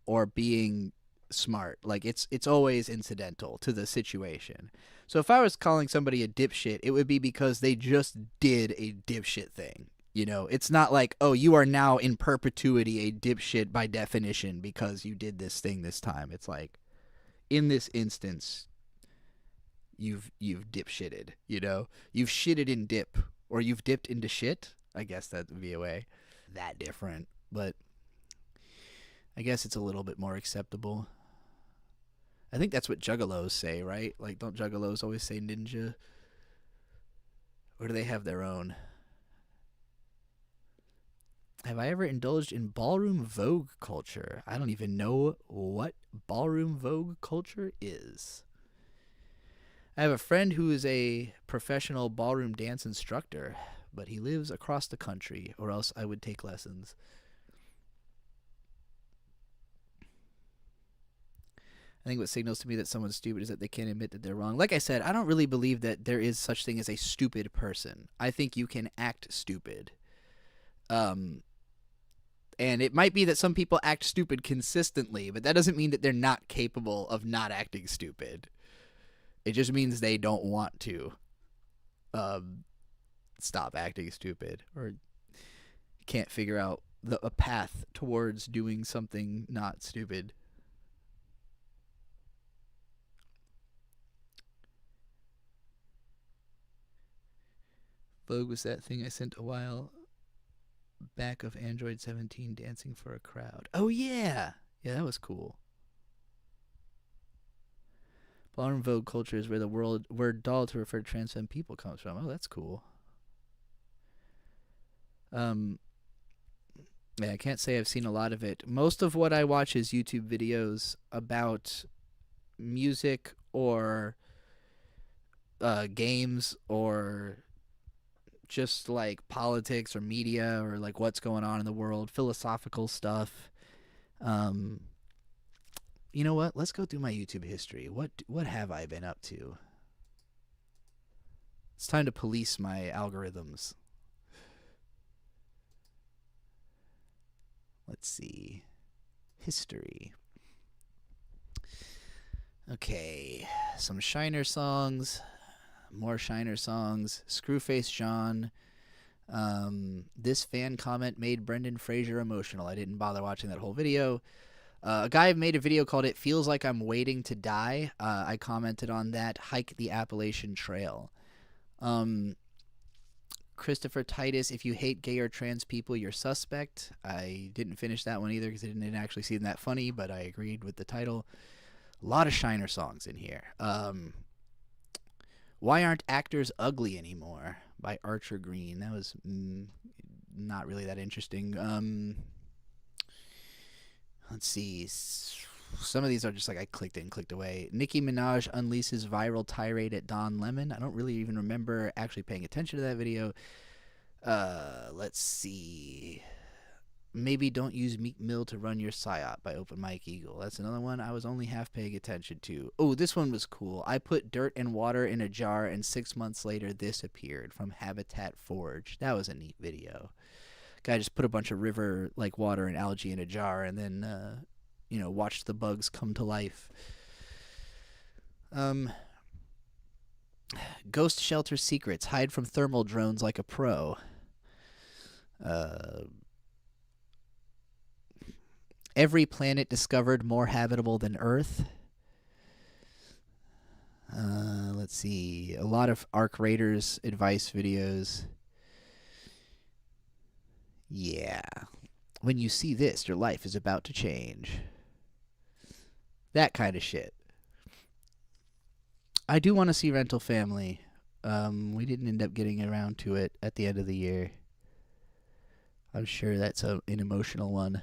or being smart. Like it's always incidental to the situation. So if I was calling somebody a dipshit, it would be because they just did a dipshit thing. It's not like, oh, you are now in perpetuity a dipshit by definition because you did this thing this time. It's like, in this instance, you've dipshitted. You've shitted in dip, or you've dipped into shit. I guess that would be a way that different, but I guess it's a little bit more acceptable. I think that's what juggalos say, right? Like, don't juggalos always say ninja? Or do they have their own? Have I ever indulged in ballroom vogue culture? I don't even know what ballroom vogue culture is. I have a friend who is a professional ballroom dance instructor, but he lives across the country, or else I would take lessons. I think what signals to me that someone's stupid is that they can't admit that they're wrong. Like I said, I don't really believe that there is such thing as a stupid person. I think you can act stupid. And it might be that some people act stupid consistently, but that doesn't mean that they're not capable of not acting stupid. It just means they don't want to stop acting stupid, or can't figure out a path towards doing something not stupid. Vogue was that thing I sent a while back of Android 17 dancing for a crowd. Oh, yeah. Yeah, that was cool. Ballroom Vogue culture is where the word doll to refer to trans femme people comes from. Oh, that's cool. Yeah, I can't say I've seen a lot of it. Most of what I watch is YouTube videos about music or games, or just like politics or media, or like what's going on in the world, philosophical stuff. You know what? Let's go through my YouTube history. What have I been up to? It's time to police my algorithms. Let's see. History. Okay. Some Shiner songs. More Shiner songs. Screwface John. This fan comment made Brendan Fraser emotional. I didn't bother watching that whole video. A guy made a video called "It Feels Like I'm Waiting to Die." I commented on that. Hike the Appalachian Trail. Christopher Titus, if you hate gay or trans people, you're suspect. I didn't finish that one either because I didn't actually seem that funny, but I agreed with the title. A lot of Shiner songs in here. Why Aren't Actors Ugly Anymore by Archer Green. That was not really that interesting. Let's see. Some of these are just like I clicked it and clicked away. Nicki Minaj unleashes viral tirade at Don Lemon. I don't really even remember actually paying attention to that video. Let's see. Maybe Don't Use Meek Mill to Run Your PSYOP by Open Mike Eagle. That's another one I was only half paying attention to. Oh, this one was cool. I put dirt and water in a jar, and 6 months later this appeared, from Habitat Forge. That was a neat video. Guy just put a bunch of river like water and algae in a jar, and then watched the bugs come to life. Ghost Shelter Secrets. Hide from thermal drones like a pro. Every planet discovered more habitable than Earth. Let's see. A lot of Arc Raiders advice videos. Yeah. When you see this, your life is about to change. That kind of shit. I do want to see Rental Family. We didn't end up getting around to it at the end of the year. I'm sure that's an emotional one.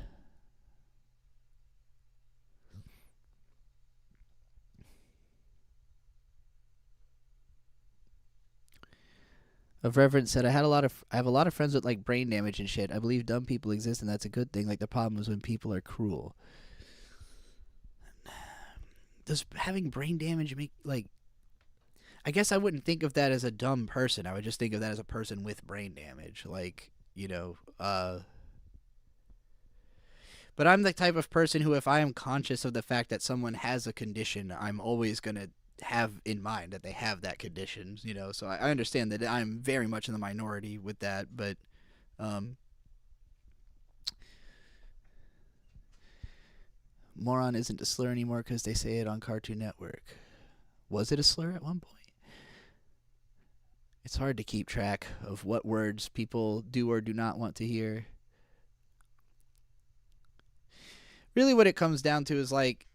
A reverend said, I have a lot of friends with like brain damage and shit. I believe dumb people exist, and that's a good thing. Like the problem is when people are cruel. Does having brain damage make like? I guess I wouldn't think of that as a dumb person. I would just think of that as a person with brain damage. Like, you know, but I'm the type of person who, if I am conscious of the fact that someone has a condition, I'm always going to have in mind that they have that condition, you know. So I understand that I'm very much in the minority with that, but moron isn't a slur anymore because they say it on Cartoon Network. Was it a slur at one point? It's hard to keep track of what words people do or do not want to hear. Really what it comes down to is like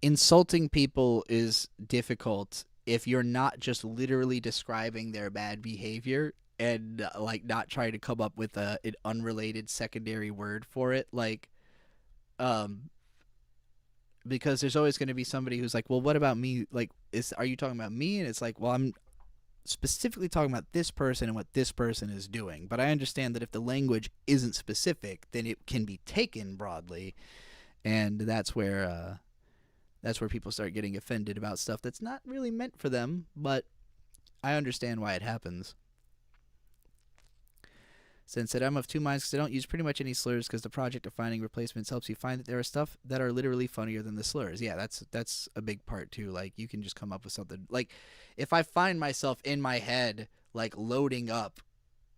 insulting people is difficult if you're not just literally describing their bad behavior and like not trying to come up with an unrelated secondary word for it, like because there's always going to be somebody who's like, well, what about me? Like, are you talking about me? And it's like, well, I'm specifically talking about this person and what this person is doing. But I understand that if the language isn't specific, then it can be taken broadly, and that's where people start getting offended about stuff that's not really meant for them. But I understand why it happens. Since that I'm of two minds because I don't use pretty much any slurs because the project of finding replacements helps you find that there are stuff that are literally funnier than the slurs. Yeah, that's a big part too. Like you can just come up with something. Like if I find myself in my head like loading up,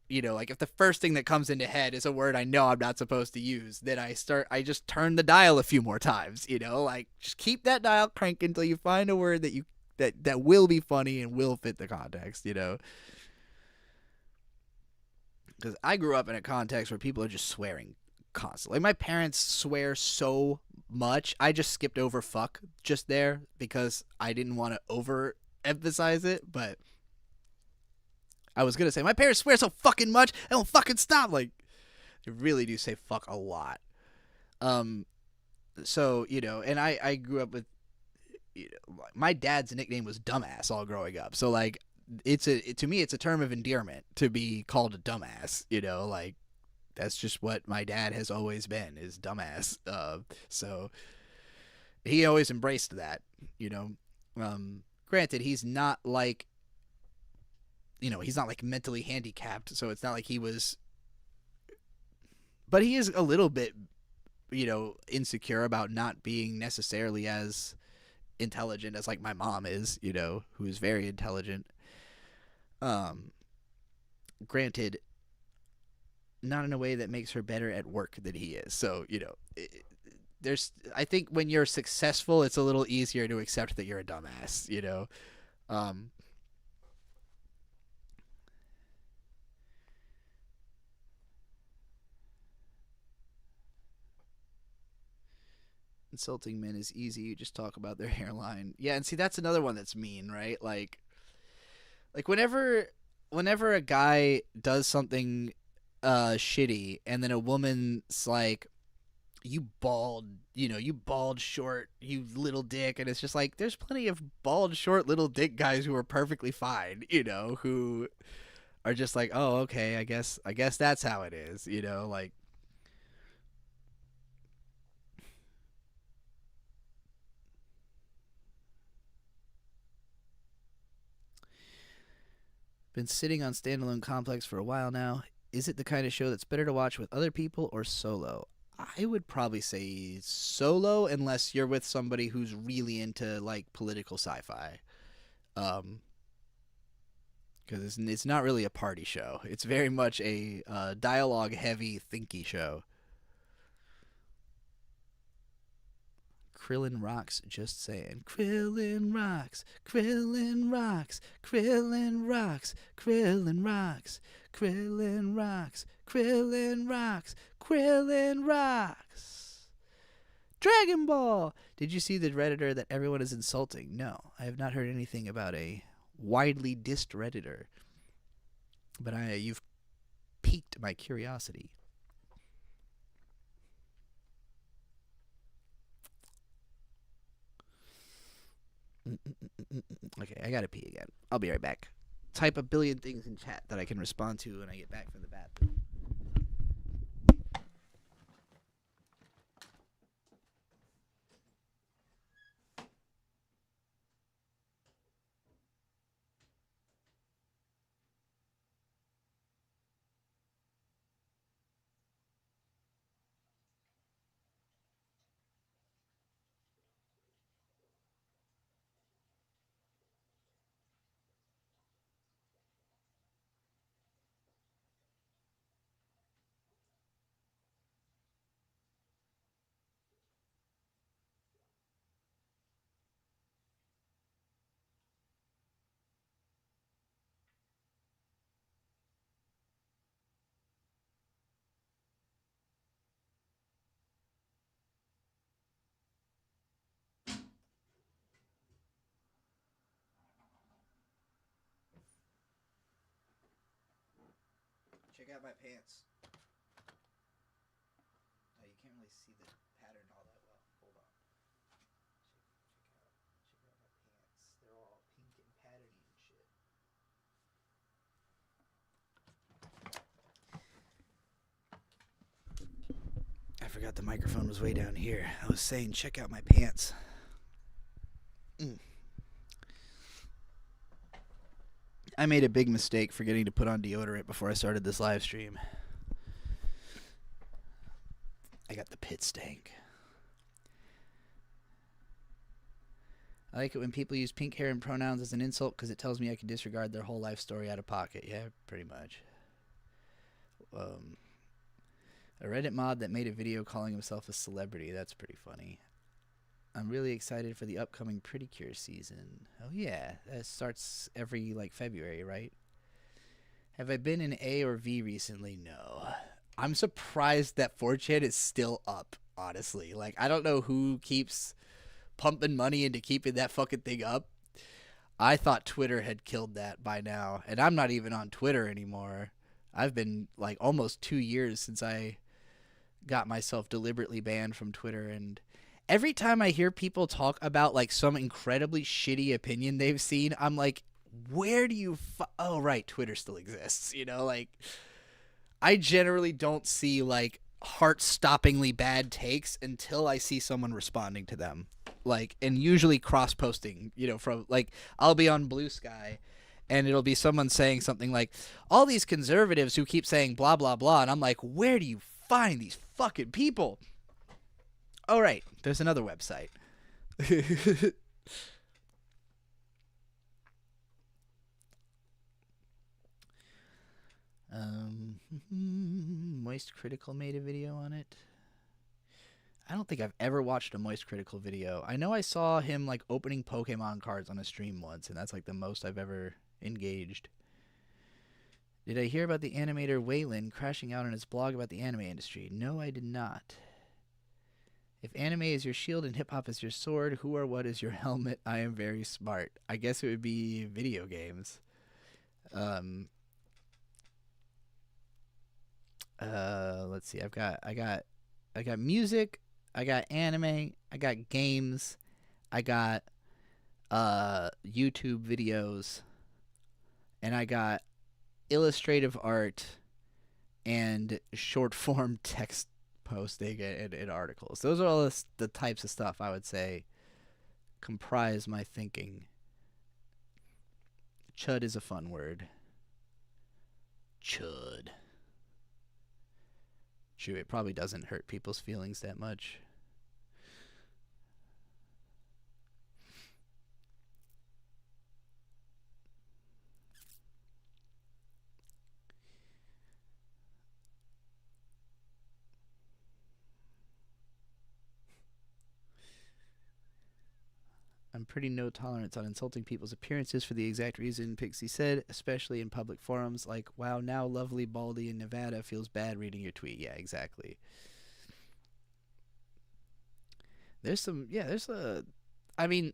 you know, like if the first thing that comes into head is a word I know I'm not supposed to use, then I just turn the dial a few more times, you know, like just keep that dial cranking until you find a word that will be funny and will fit the context, you know. Because I grew up in a context where people are just swearing constantly. Like my parents swear so much. I just skipped over fuck just there because I didn't want to overemphasize it. But I was going to say, my parents swear so fucking much, I don't fucking stop. Like, they really do say fuck a lot. So, you know, and I grew up with, you know, my dad's nickname was dumbass all growing up. So, like, to me it's a term of endearment to be called a dumbass, you know, like that's just what my dad has always been, is dumbass. So he always embraced that, you know. Granted, he's not like, you know, he's not like mentally handicapped, so it's not like he was, but he is a little bit, you know, insecure about not being necessarily as intelligent as like my mom is, you know, who is very intelligent. Granted, not in a way that makes her better at work than he is. So, you know, I think when you're successful, it's a little easier to accept that you're a dumbass, you know. Insulting men is easy. You just talk about their hairline. Yeah, and see, that's another one that's mean, right? Like whenever a guy does something shitty and then a woman's like, you bald, you know, you bald short, you little dick, and it's just like there's plenty of bald short little dick guys who are perfectly fine, you know, who are just like, oh, okay, I guess that's how it is, you know, like been sitting on Standalone Complex for a while now. Is it the kind of show that's better to watch with other people or solo? I would probably say solo, unless you're with somebody who's really into like political sci-fi. Because it's not really a party show. It's very much a dialogue-heavy, thinky show. Krillin rocks, just saying. Krillin rocks, Krillin rocks, Krillin rocks, Krillin rocks, Krillin rocks, Krillin rocks, Krillin rocks. Dragon Ball! Did you see the Redditor that everyone is insulting? No, I have not heard anything about a widely dissed Redditor. But you've piqued my curiosity. Okay, I gotta pee again. I'll be right back. Type a billion things in chat that I can respond to when I get back from the bathroom. Check out my pants. Oh, you can't really see the pattern all that well. Hold on. Check out my pants. They're all pink and patterny and shit. I forgot the microphone was way down here. I was saying, check out my pants. I made a big mistake forgetting to put on deodorant before I started this live stream. I got the pit stank. I like it when people use pink hair and pronouns as an insult because it tells me I can disregard their whole life story out of pocket. Yeah, pretty much. A Reddit mod that made a video calling himself a celebrity. That's pretty funny. I'm really excited for the upcoming Pretty Cure season. Oh yeah, that starts every February, right? Have I been in A or V recently? No. I'm surprised that 4chan is still up, honestly. I don't know who keeps pumping money into keeping that fucking thing up. I thought Twitter had killed that by now, and I'm not even on Twitter anymore. I've been almost 2 years since I got myself deliberately banned from Twitter, and every time I hear people talk about some incredibly shitty opinion they've seen, I'm like, where do you oh right, Twitter still exists, I generally don't see heart-stoppingly bad takes until I see someone responding to them, and usually cross-posting, from I'll be on Blue Sky and it'll be someone saying something like, all these conservatives who keep saying blah blah blah, and I'm like, where do you find these fucking people? Oh, right. There's another website. Moist Critical made a video on it. I don't think I've ever watched a Moist Critical video. I know I saw him opening Pokemon cards on a stream once, and that's the most I've ever engaged. Did I hear about the animator Waylon crashing out on his blog about the anime industry? No, I did not. If anime is your shield and hip-hop is your sword, who or what is your helmet? I am very smart. I guess it would be video games. Let's see. I got music, I got anime, I got games, I got YouTube videos, and I got illustrative art and short form text posting and articles. Those are all the types of stuff I would say comprise my thinking. Chud is a fun word. Chud. True, it probably doesn't hurt people's feelings that much. I'm pretty no tolerance on insulting people's appearances for the exact reason Pixie said, especially in public forums like, wow, now lovely Baldy in Nevada feels bad reading your tweet. Yeah, exactly. I mean,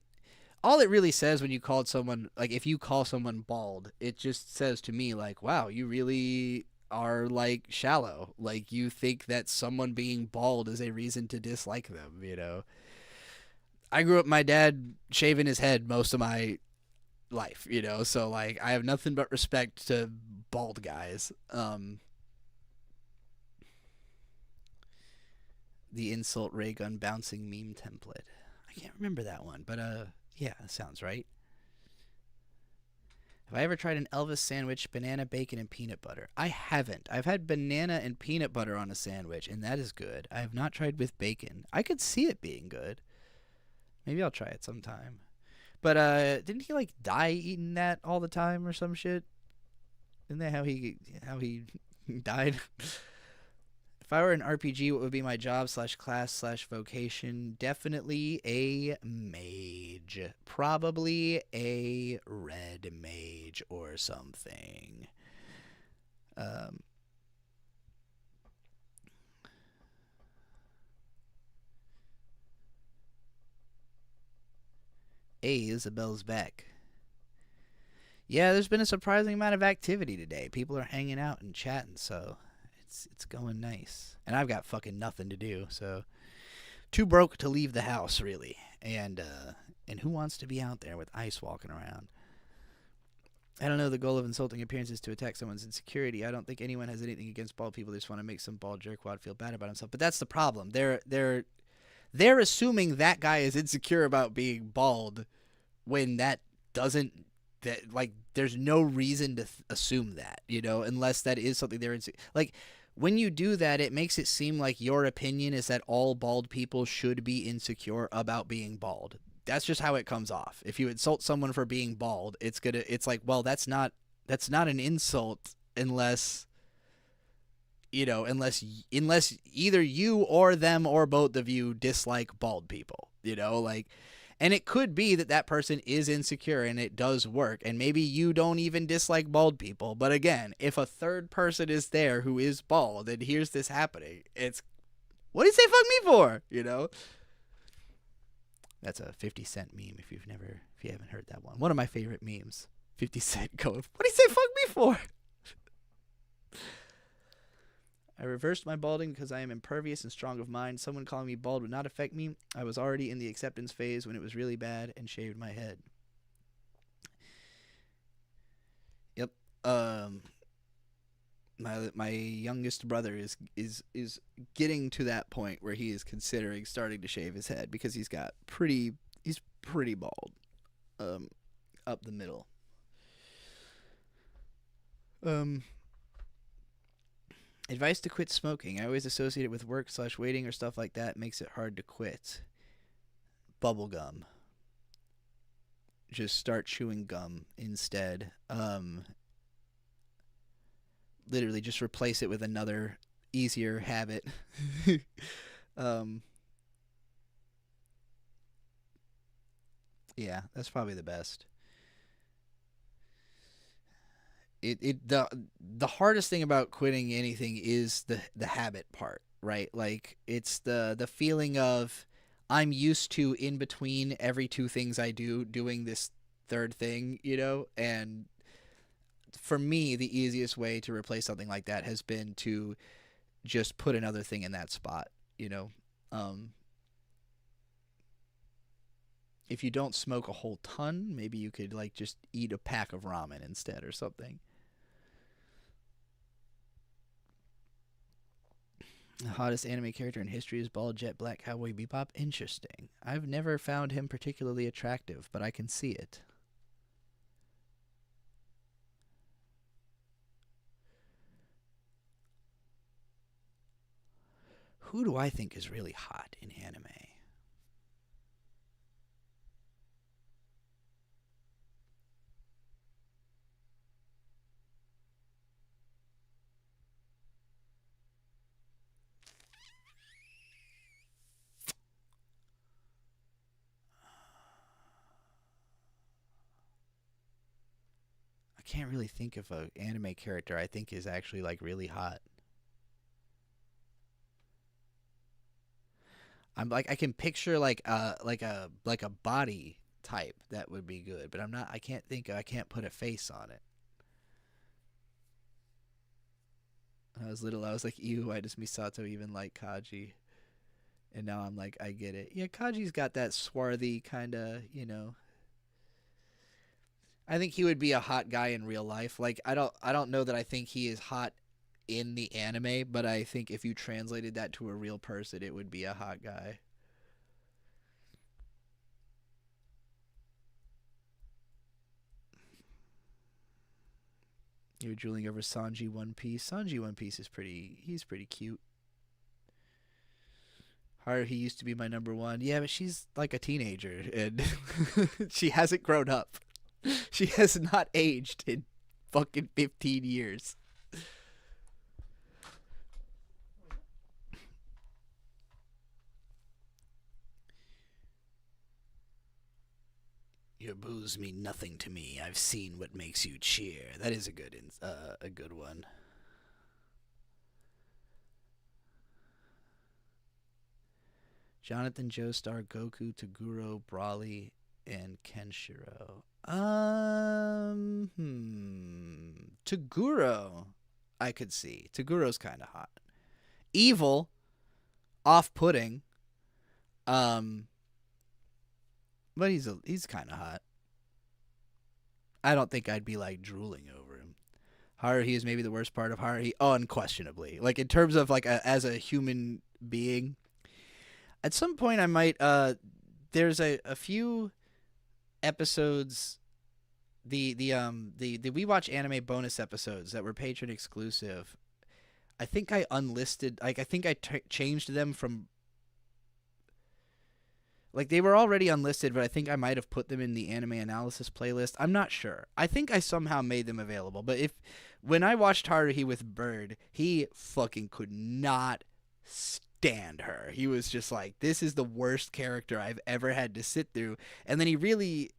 all it really says when you called someone, like, if you call someone bald, it just says to me, like, wow, you really are, like, shallow. Like, you think that someone being bald is a reason to dislike them, you know? I grew up my dad shaving his head most of my life, you know? So, like, I have nothing but respect to bald guys. The insult ray gun bouncing meme template. I can't remember that one, but, yeah, that sounds right. Have I ever tried an Elvis sandwich, banana, bacon, and peanut butter? I haven't. I've had banana and peanut butter on a sandwich, and that is good. I have not tried with bacon. I could see it being good. Maybe I'll try it sometime. But didn't he like die eating that all the time or some shit? Isn't that how he died? If I were an RPG, what would be my job / class / vocation? Definitely a mage. Probably a red mage or something. Hey, Isabel's back. Yeah, there's been a surprising amount of activity today. People are hanging out and chatting, so it's going nice. And I've got fucking nothing to do, so too broke to leave the house, really. And who wants to be out there with ice walking around? I don't know. The goal of insulting appearance is to attack someone's insecurity. I don't think anyone has anything against bald people. They just want to make some bald jerkwad feel bad about himself. But that's the problem. They're assuming that guy is insecure about being bald when that doesn't. That, like, there's no reason to assume that, you know, unless that is something they're insecure. Like, when you do that, it makes it seem like your opinion is that all bald people should be insecure about being bald. That's just how it comes off. If you insult someone for being bald, it's like, well, that's not an insult unless, you know, unless either you or them or both of you dislike bald people, you know, like. And it could be that that person is insecure and it does work. And maybe you don't even dislike bald people. But again, if a third person is there who is bald and hears this happening, it's, what did you say fuck me for? You know? That's a 50 Cent meme if you haven't heard that one. One of my favorite memes. 50 Cent going, what did you say fuck me for? I reversed my balding because I am impervious and strong of mind. Someone calling me bald would not affect me. I was already in the acceptance phase when it was really bad and shaved my head. Yep. My youngest brother is getting to that point where he is considering starting to shave his head because he's pretty bald. Up the middle. Advice to quit smoking. I always associate it with work / waiting or stuff like that. Makes it hard to quit. Bubble gum. Just start chewing gum instead. Literally just replace it with another easier habit. Yeah, that's probably the best. The hardest thing about quitting anything is the habit part, right? Like, it's the feeling of, I'm used to, in between every two things I do, doing this third thing, you know? And for me, the easiest way to replace something like that has been to just put another thing in that spot, you know? If you don't smoke a whole ton, maybe you could, like, just eat a pack of ramen instead or something. The hottest anime character in history is bald jet black cowboy Bebop. Interesting. I've never found him particularly attractive, but I can see it. Who do I think is really hot in anime? I can't really think of an anime character I think is actually, like, really hot. I'm like, I can picture like a body type that would be good, but I can't think, I can't put a face on it. When I was little, I was like, ew, why does Misato even like Kaji? And now I'm like, I get it. Yeah, Kaji's got that swarthy kind of, I think he would be a hot guy in real life. Like I don't know that I think he is hot in the anime, but I think if you translated that to a real person, it would be a hot guy. You're drooling over Sanji One Piece. Sanji One Piece is he's pretty cute. He used to be my number one. Yeah, but she's like a teenager and she hasn't grown up. She has not aged in fucking 15 years. Your boos mean nothing to me. I've seen what makes you cheer. That is a good one. Jonathan Joestar, Goku, Toguro, Brawly, and Kenshiro. Toguro, I could see. Toguro's kind of hot. Evil, off-putting. Um, but he's kind of hot. I don't think I'd be like drooling over him. Haruhi is maybe the worst part of Haruhi, unquestionably. Like in terms of like as a human being. At some point, I might. There's a few episodes, the We Watch Anime bonus episodes that were patron exclusive. I think I unlisted. Like I think I changed them from. Like they were already unlisted, but I think I might have put them in the anime analysis playlist. I'm not sure. I think I somehow made them available. But when I watched Haruhi with Bird, he fucking could not stand her. He was just like, this is the worst character I've ever had to sit through. And then he really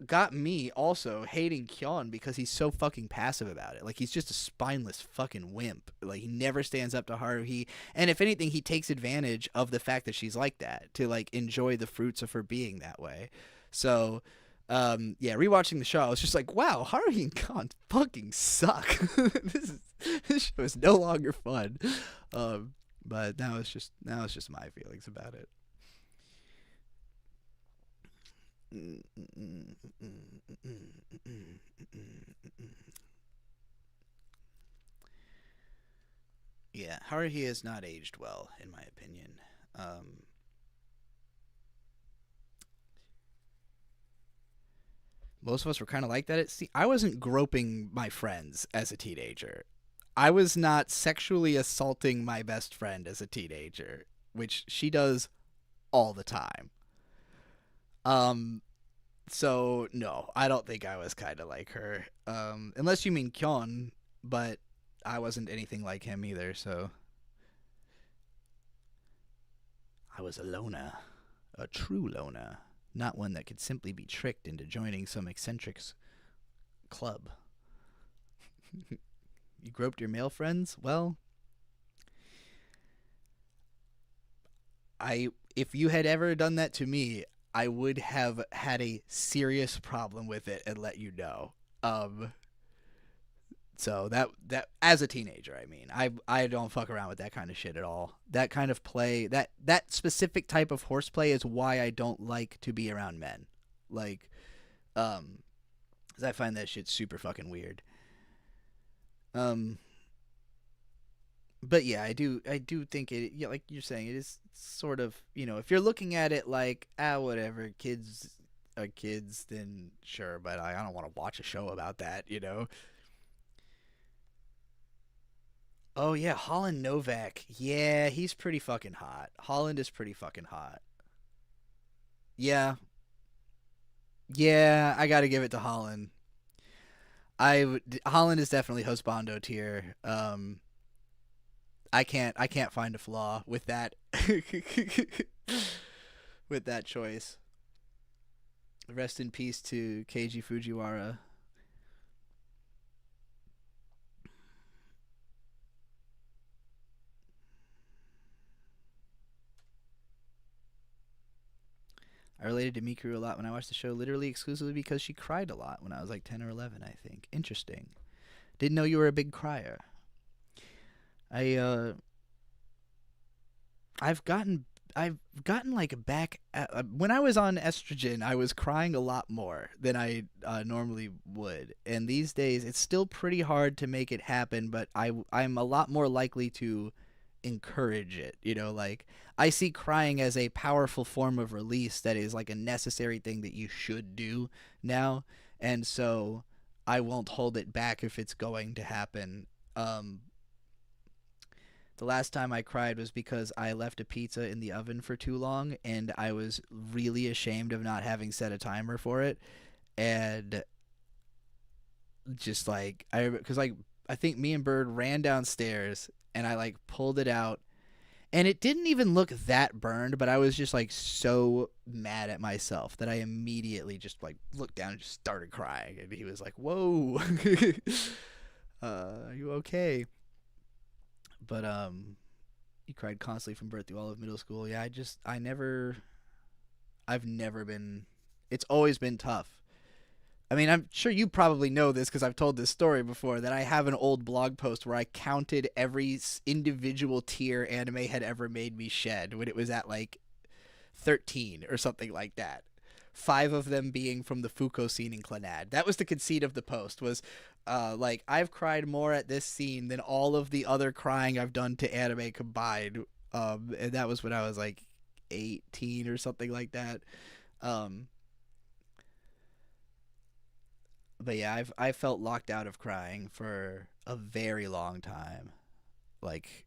got me also hating Kyon because he's so fucking passive about it. Like he's just a spineless fucking wimp. Like he never stands up to Haruhi, and if anything, he takes advantage of the fact that she's like that to like enjoy the fruits of her being that way. So, yeah, rewatching the show, I was just like, wow, Haruhi and Kyon fucking suck. This show is no longer fun. But now it's just my feelings about it. Yeah, Haruhi has not aged well, in my opinion. Most of us were kind of like that. See, I wasn't groping my friends as a teenager. I was not sexually assaulting my best friend as a teenager, which she does all the time. Um, So no, I don't think I was kind of like her. Unless you mean Kyon, but I wasn't anything like him either. So I was a loner, a true loner, not one that could simply be tricked into joining some eccentric's club. You groped your male friends? Well, if you had ever done that to me, I would have had a serious problem with it and let you know. So that as a teenager, I mean, I don't fuck around with that kind of shit at all. That kind of play, that specific type of horseplay is why I don't like to be around men. Like, 'cause I find that shit super fucking weird. Um, but yeah, I do think it. Yeah, like you're saying, it is sort of, if you're looking at it like, whatever, kids are kids, then sure. But I don't want to watch a show about that. Oh yeah, Holland Novak. Yeah, he's pretty fucking hot. Holland is pretty fucking hot. Yeah, yeah, I got to give it to Holland. Holland is definitely husbando tier. I can't find a flaw with that with that choice. Rest in peace to Keiji Fujiwara. I I related to Mikuru a lot when I watched the show, literally exclusively because she cried a lot when I was like 10 or 11, I think. Interesting. Didn't know you were a big crier. I've gotten like back at, when I was on estrogen, I was crying a lot more than I normally would. And these days, it's still pretty hard to make it happen, but I'm a lot more likely to encourage it. You know, like I see crying as a powerful form of release that is like a necessary thing that you should do now. And so I won't hold it back if it's going to happen. The last time I cried was because I left a pizza in the oven for too long, and I was really ashamed of not having set a timer for it. And just like, because like, I think me and Bird ran downstairs, and I like pulled it out, and it didn't even look that burned, but I was just like so mad at myself that I immediately just like looked down and just started crying. And he was like, "Whoa, are you okay?" But he cried constantly from birth through all of middle school. Yeah, I've never been. It's always been tough. I mean, I'm sure you probably know this because I've told this story before, that I have an old blog post where I counted every individual tear anime had ever made me shed when it was at like 13 or something like that. 5 of them being from the Fuko scene in Clannad. That was the conceit of the post, was like, I've cried more at this scene than all of the other crying I've done to anime combined. And that was when I was like 18 or something like that. But yeah, I felt locked out of crying for a very long time. Like,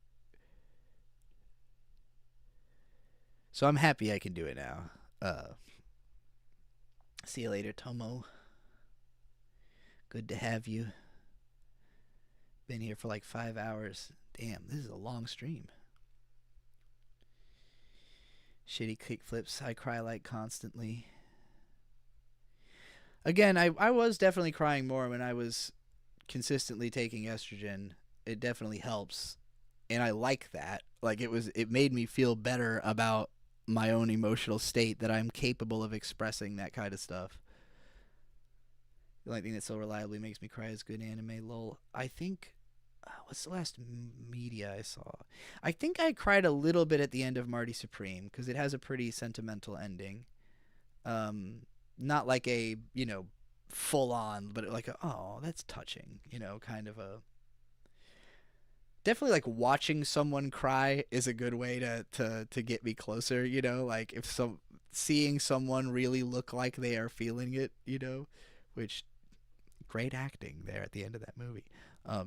so I'm happy I can do it now. See you later, Tomo. Good to have you. Been here for like 5 hours. Damn, this is a long stream. Shitty kickflips. I cry like constantly. Again, I was definitely crying more when I was consistently taking estrogen. It definitely helps. And I like that. Like, it made me feel better about my own emotional state, that I'm capable of expressing that kind of stuff. The only thing that so reliably makes me cry is good anime. Lol. I think, what's the last media I saw? I think I cried a little bit at the end of Marty Supreme because it has a pretty sentimental ending. Not like a, full on, but like oh, that's touching, kind of a. Definitely like watching someone cry is a good way to get me closer, like if seeing someone really look like they are feeling it, which great acting there at the end of that movie. What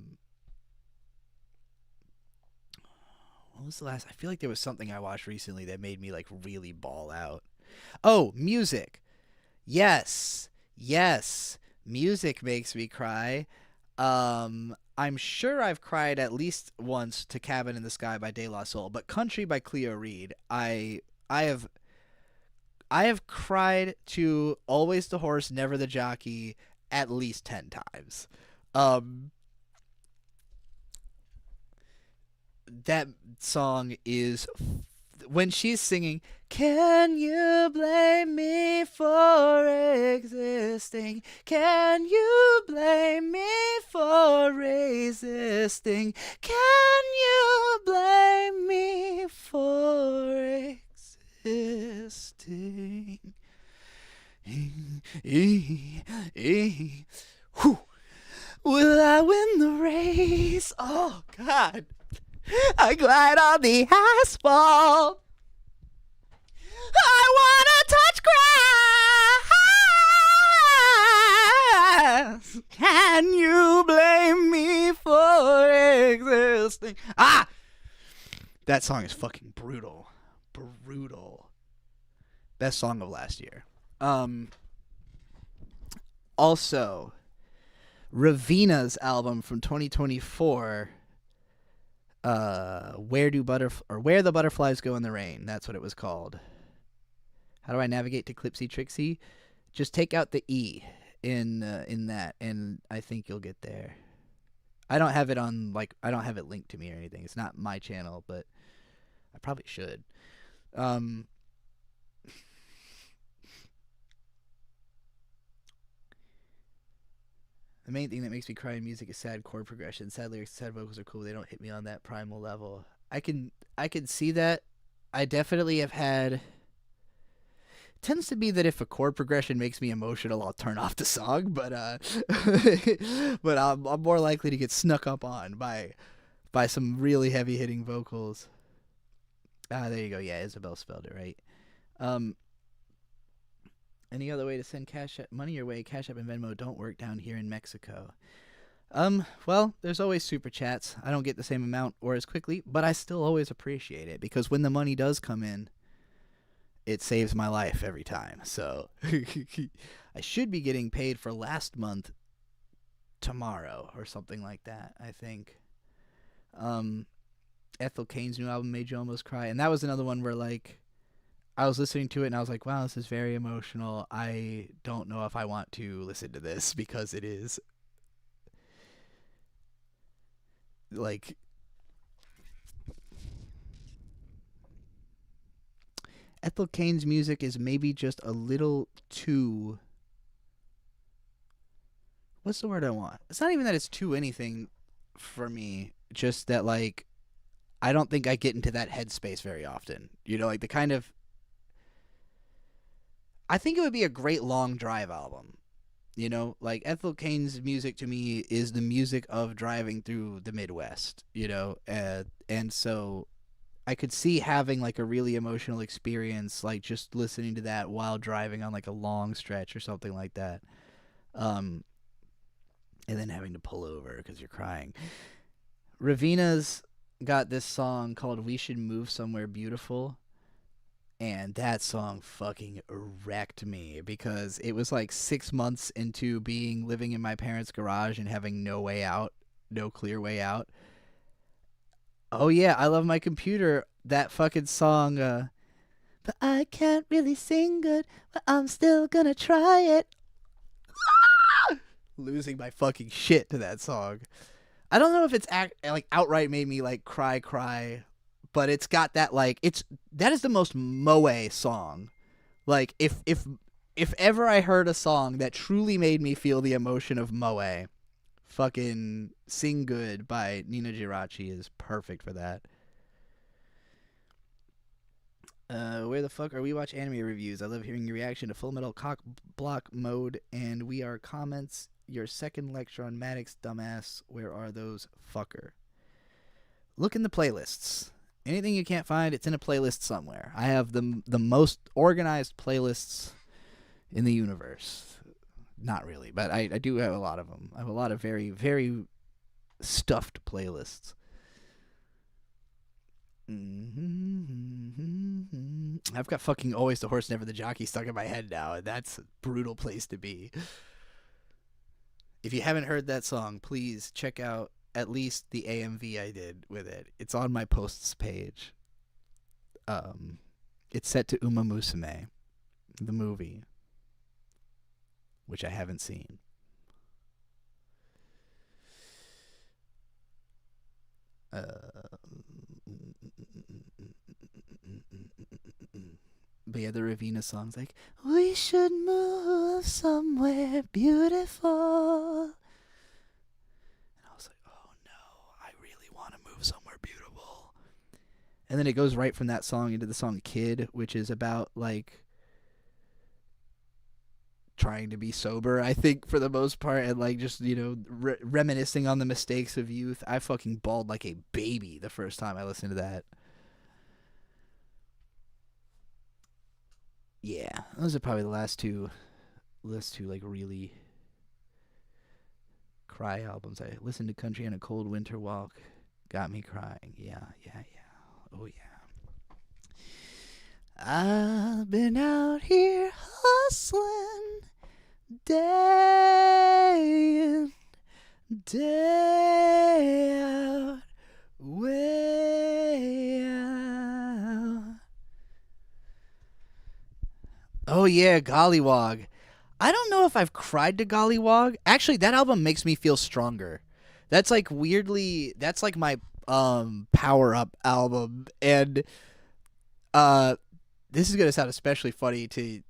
was the last? I feel like there was something I watched recently that made me like really bawl out. Oh, music. Yes. Music makes me cry. I'm sure I've cried at least once to Cabin in the Sky by De La Soul, but Country by Cleo Reed, I have cried to Always the Horse, Never the Jockey at least 10 times. That song is when she's singing, "Can you blame me for existing? Can you blame me for resisting? Can you blame me for existing?" Will I win the race? Oh, God. I glide on the asphalt. I wanna touch grass. Can you blame me for existing? Ah! That song is fucking brutal. Best song of last year. Also, Ravina's album from 2024, Where the Butterflies Go in the Rain. That's what it was called. How do I navigate to Clipsy Trixie? Just take out the E in that, and I think you'll get there. I don't have it linked to me or anything. It's not my channel, but I probably should. The main thing that makes me cry in music is sad chord progression. Sad lyrics, sad vocals are cool. They don't hit me on that primal level. I can see that. I definitely have had. It tends to be that if a chord progression makes me emotional, I'll turn off the song. But but I'm more likely to get snuck up on by some really heavy hitting vocals. There you go. Yeah, Isabel spelled it right. Any other way to send money your way? Cash App and Venmo don't work down here in Mexico. Well, there's always super chats. I don't get the same amount or as quickly, but I still always appreciate it because when the money does come in, it saves my life every time. So I should be getting paid for last month tomorrow or something like that, I think. Ethel Cain's new album made you almost cry, and that was another one where like I was listening to it and I was like, wow, this is very emotional. I don't know if I want to listen to this because it is like Ethel Cain's music is maybe just a little too, what's the word I want? It's not even that it's too anything for me, just that like I don't think I get into that headspace very often. You know, like the kind of, I think it would be a great long drive album. You know, like Ethel Cain's music to me is the music of driving through the Midwest, you know, and so I could see having like a really emotional experience, like just listening to that while driving on like a long stretch or something like that. And then having to pull over because you're crying. Ravina's got this song called We Should Move Somewhere Beautiful. And that song fucking wrecked me because it was like 6 months into living in my parents' garage and having no way out, no clear way out. Oh yeah, I love my computer. That fucking song, but I can't really sing good, but I'm still gonna try it. Losing my fucking shit to that song. I don't know if it's like outright made me like cry. But it's got that like that is the most moe song. Like if ever I heard a song that truly made me feel the emotion of moe, fucking Sing Good by Nina Girachi is perfect for that. Where the fuck are we watch anime reviews? I love hearing your reaction to Full Metal Cock Block Mode and We Are Comments. Your second lecture on Maddox dumbass. Where are those fucker? Look in the playlists. Anything you can't find, it's in a playlist somewhere. I have the most organized playlists in the universe. Not really, but I do have a lot of them. I have a lot of very, very stuffed playlists. I've got fucking Always the Horse, Never the Jockey stuck in my head now, and that's a brutal place to be. If you haven't heard that song, please check out at least the AMV I did with it. It's on my posts page. It's set to Uma Musume, the movie, which I haven't seen. But yeah, the Ravina song's like, we should move somewhere beautiful. And I was like, oh no, I really want to move somewhere beautiful. And then it goes right from that song into the song Kid, which is about like trying to be sober, I think, for the most part, and like just, you know, reminiscing on the mistakes of youth. I fucking bawled like a baby the first time I listened to that. Yeah, those are probably the last two like really cry albums. I listened to Country on a Cold Winter Walk, got me crying. Yeah. Oh yeah. I've been out here hustling day in, day out, way out. Oh yeah, Gollywog. I don't know if I've cried to Gollywog. Actually, that album makes me feel stronger. That's like weirdly, that's like my power up album, and this is gonna sound especially funny to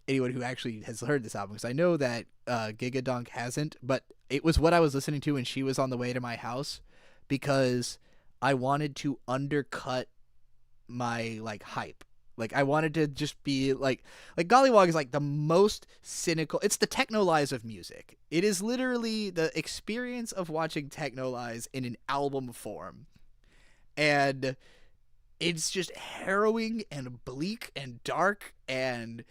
anyone who actually has heard this album, because I know that Gigadunk hasn't, but it was what I was listening to when she was on the way to my house, because I wanted to undercut my like hype. Like I wanted to just be like Gollywog is like the most cynical. It's the Techno Lies of music. It is literally the experience of watching Techno Lies in an album form. And it's just harrowing and bleak and dark and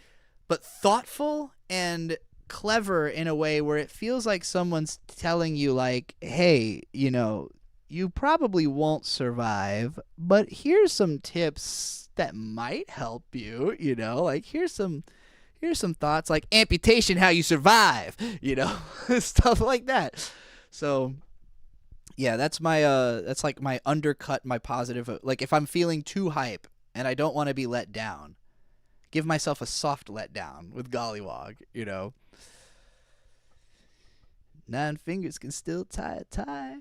but thoughtful and clever in a way where it feels like someone's telling you like, hey, you know, you probably won't survive, but here's some tips that might help you, you know, like here's some thoughts like amputation, how you survive, you know, stuff like that. So yeah, that's my that's like my undercut, my positive, like if I'm feeling too hype and I don't want to be let down, give myself a soft letdown with Gollywog, you know. 9 fingers can still tie a tie.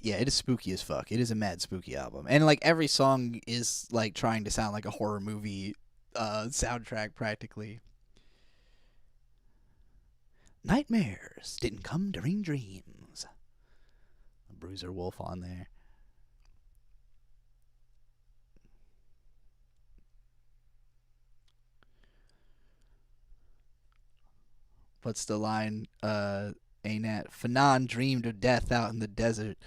Yeah, it is spooky as fuck. It is a mad spooky album. And like every song is like trying to sound like a horror movie soundtrack practically. Nightmares didn't come during dreams. A Bruiser Wolf on there. What's the line? Ain't that Fanon dreamed of death out in the desert.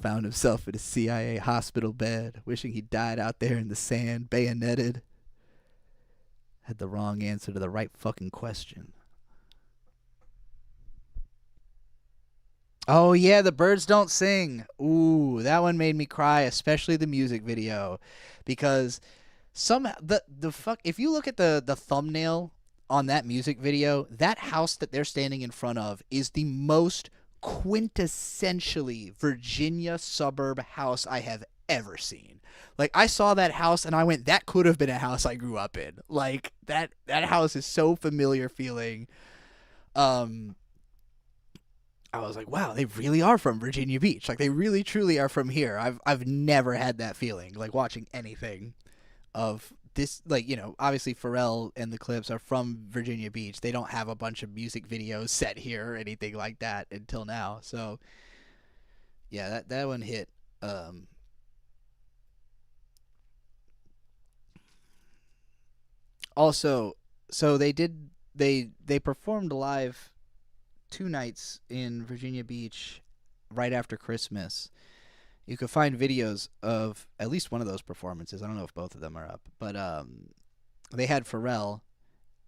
Found himself in a CIA hospital bed, wishing he died out there in the sand, bayoneted. Had the wrong answer to the right fucking question. Oh yeah, The Birds Don't Sing. Ooh, that one made me cry, especially the music video, because somehow the fuck. If you look at the thumbnail on that music video, that house that they're standing in front of is the most quintessentially Virginia suburb house I have ever seen. Like I saw that house and I went, that could have been a house I grew up in. Like that house is so familiar feeling. I was like, wow, they really are from Virginia Beach. Like they really truly are from here. I've never had that feeling like watching anything of this. Like, you know, obviously Pharrell and the Clips are from Virginia Beach. They don't have a bunch of music videos set here or anything like that until now. So yeah, that one hit. Also, so they performed live 2 nights in Virginia Beach right after Christmas. You could find videos of at least one of those performances. I don't know if both of them are up, but they had Pharrell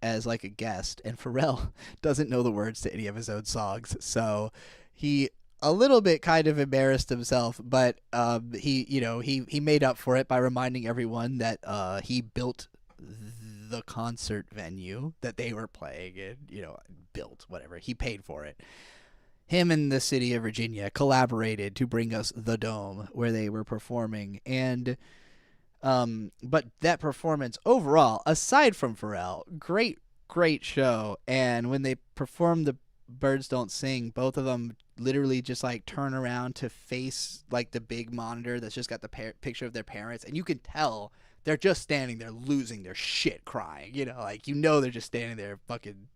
as like a guest, and Pharrell doesn't know the words to any of his own songs, so he a little bit kind of embarrassed himself, but he made up for it by reminding everyone that he built the concert venue that they were playing in, built whatever, he paid for it. Him and the city of Virginia collaborated to bring us the Dome where they were performing, and but that performance overall, aside from Pharrell, great show. And when they performed the Birds Don't Sing, both of them literally just like turn around to face like the big monitor that's just got the picture of their parents, and you can tell they're just standing there losing their shit crying, they're just standing there fucking.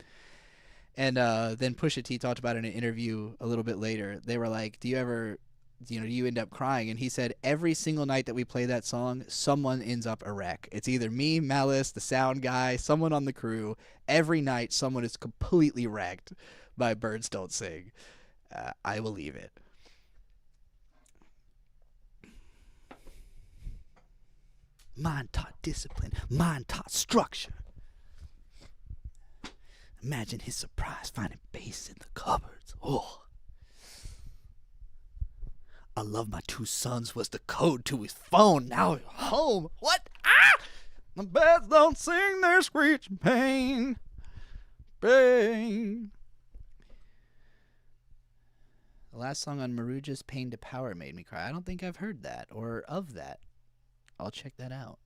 And then Pusha T talked about it in an interview a little bit later. They were like, do you end up crying? And he said, every single night that we play that song, someone ends up a wreck. It's either me, Malice, the sound guy, someone on the crew. Every night, someone is completely wrecked by Birds Don't Sing. I believe it. Mind taught discipline, mind taught structure. Imagine his surprise finding bass in the cupboards. Oh. I love my 2 sons was the code to his phone. Now he's home. What? Ah! The birds don't sing their screeching pain. Pain. The last song on Maruja's Pain to Power made me cry. I don't think I've heard that or of that. I'll check that out.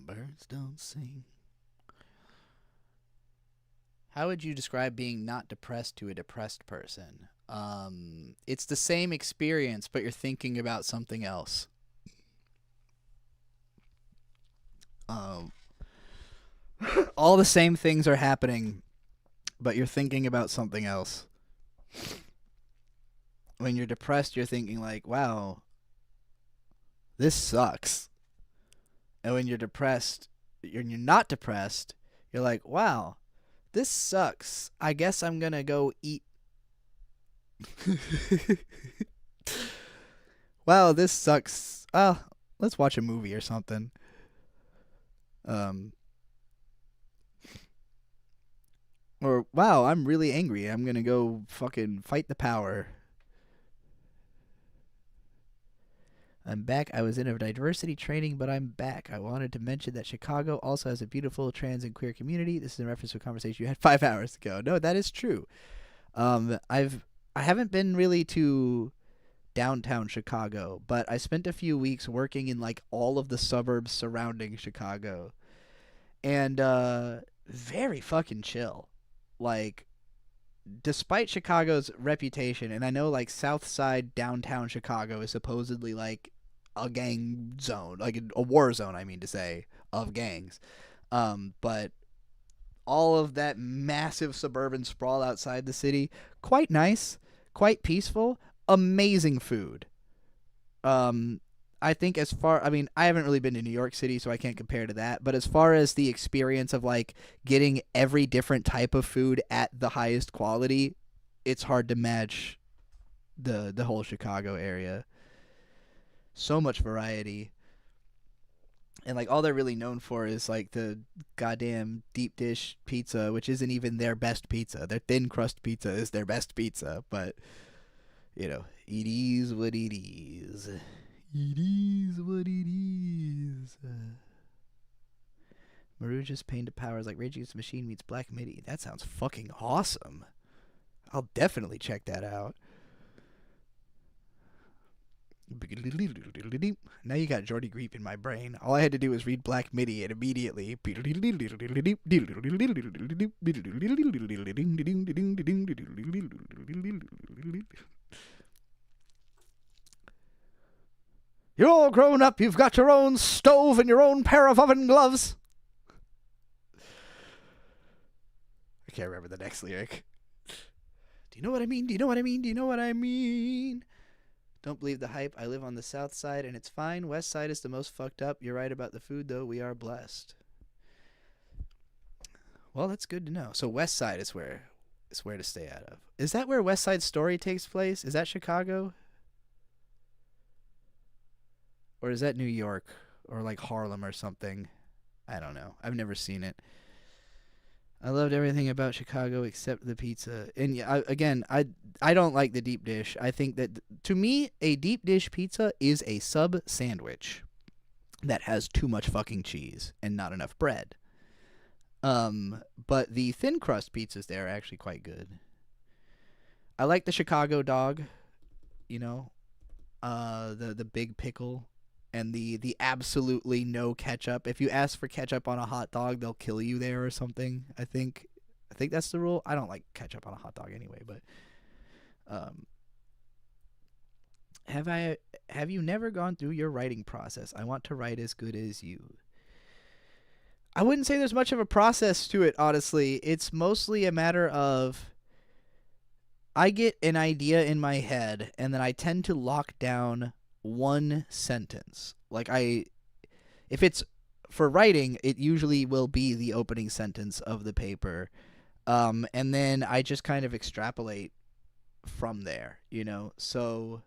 Birds don't sing. How would you describe being not depressed to a depressed person? It's the same experience, but you're thinking about something else. Um, all the same things are happening, but you're thinking about something else. When you're depressed, you're thinking like, "Wow, this sucks." And when you're not depressed, you're like, "Wow, this sucks. I guess I'm gonna go eat." Wow, this sucks. Let's watch a movie or something. Um, or wow, I'm really angry. I'm gonna go fucking fight the power. I'm back. I was in a diversity training, but I'm back. I wanted to mention that Chicago also has a beautiful trans and queer community. This is in reference to a conversation you had 5 hours ago. No, that is true. I haven't been really to downtown Chicago, but I spent a few weeks working in like all of the suburbs surrounding Chicago, and very fucking chill. Like, despite Chicago's reputation, and I know like South Side downtown Chicago is supposedly like a gang zone, like a war zone, I mean to say, of gangs. But all of that massive suburban sprawl outside the city, quite nice, quite peaceful, amazing food. Um, I think I mean, I haven't really been to New York City, so I can't compare to that. But as far as the experience of like getting every different type of food at the highest quality, it's hard to match the whole Chicago area. So much variety. And like all they're really known for is like the goddamn deep dish pizza, which isn't even their best pizza. Their thin crust pizza is their best pizza, but it is what it is. It is what it is. Maruja's Pain to Power is like Rage Against the Machine meets Black Midi. That sounds fucking awesome. I'll definitely check that out. Now you got Jordy Griep in my brain. All I had to do was read Black Midi and immediately. You're all grown up. You've got your own stove and your own pair of oven gloves. I can't remember the next lyric. Do you know what I mean? Do you know what I mean? Do you know what I mean? Don't believe the hype. I live on the south side and it's fine. West side is the most fucked up. You're right about the food, though. We are blessed. Well, that's good to know. So west side is where to stay out of. Is that where West Side Story takes place? Is that Chicago? Or is that New York? Or like Harlem or something? I don't know. I've never seen it. I loved everything about Chicago except the pizza. And yeah, I don't like the deep dish. I think that to me, a deep dish pizza is a sub sandwich that has too much fucking cheese and not enough bread. But the thin crust pizzas there are actually quite good. I like the Chicago dog, the big pickle and the absolutely no ketchup. If you ask for ketchup on a hot dog, they'll kill you there or something. I think that's the rule. I don't like ketchup on a hot dog anyway, but have you never gone through your writing process? I want to write as good as you. I wouldn't say there's much of a process to it, honestly. It's mostly a matter of I get an idea in my head and then I tend to lock down one sentence. If it's for writing, it usually will be the opening sentence of the paper. And then I just kind of extrapolate from there, So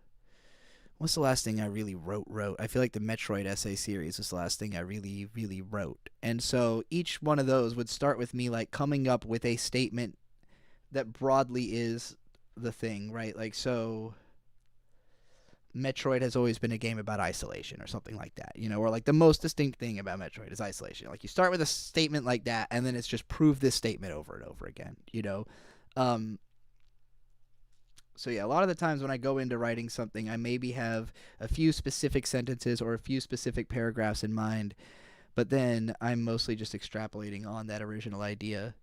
what's the last thing I really wrote? I feel like the Metroid essay series was the last thing I really, really wrote. And so each one of those would start with me like coming up with a statement that broadly is the thing, right? Like, so Metroid has always been a game about isolation or something like that, or like the most distinct thing about Metroid is isolation. Like you start with a statement like that and then it's just prove this statement over and over again, So yeah, a lot of the times when I go into writing something, I maybe have a few specific sentences or a few specific paragraphs in mind, but then I'm mostly just extrapolating on that original idea.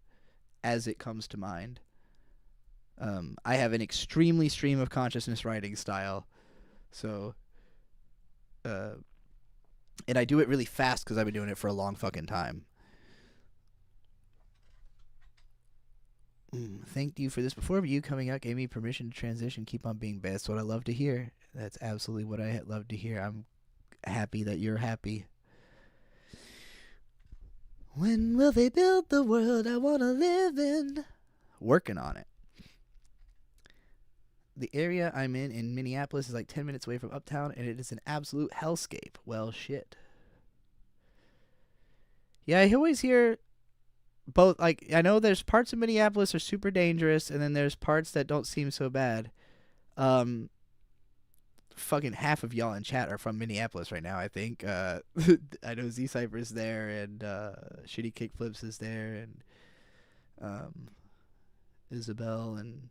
as it comes to mind. I have an extremely stream of consciousness writing style, so and I do it really fast because I've been doing it for a long fucking time. Thank you for this before, but you coming out gave me permission to transition. Keep on being best. What I love to hear. That's absolutely what I love to hear. I'm happy that you're happy. When will they build the world I want to live in? Working on it. The area I'm in Minneapolis is like 10 minutes away from Uptown, and it is an absolute hellscape. Well, shit. Yeah, I always hear both. Like, I know there's parts of Minneapolis are super dangerous, and then there's parts that don't seem so bad. Fucking half of y'all in chat are from Minneapolis right now, I think. I know Z Cypher's there, and Shitty Kickflips is there, and Isabel, and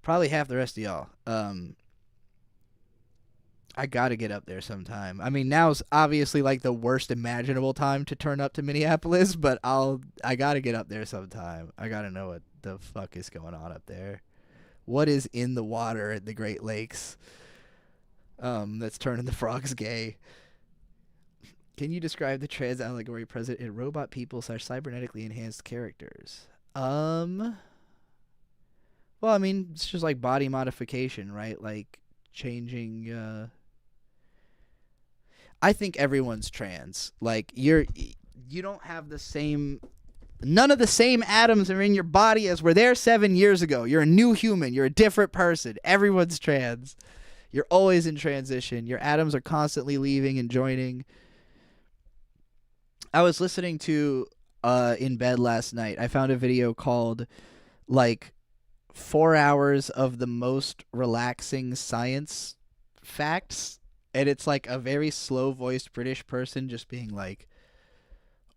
probably half the rest of y'all. I gotta get up there sometime. I mean, now's obviously like the worst imaginable time to turn up to Minneapolis, but I gotta get up there sometime. I gotta know what the fuck is going on up there. What is in the water at the Great Lakes that's turning the frogs gay? Can you describe the trans allegory present in robot people / cybernetically enhanced characters? Well, I mean, it's just like body modification, right? Like changing. I think everyone's trans. Like you don't have the same. None of the same atoms are in your body as were there 7 years ago. You're a new human. You're a different person. Everyone's trans. You're always in transition. Your atoms are constantly leaving and joining. I was listening to in bed last night. I found a video called like 4 hours of the most relaxing science facts, and it's like a very slow-voiced British person just being like,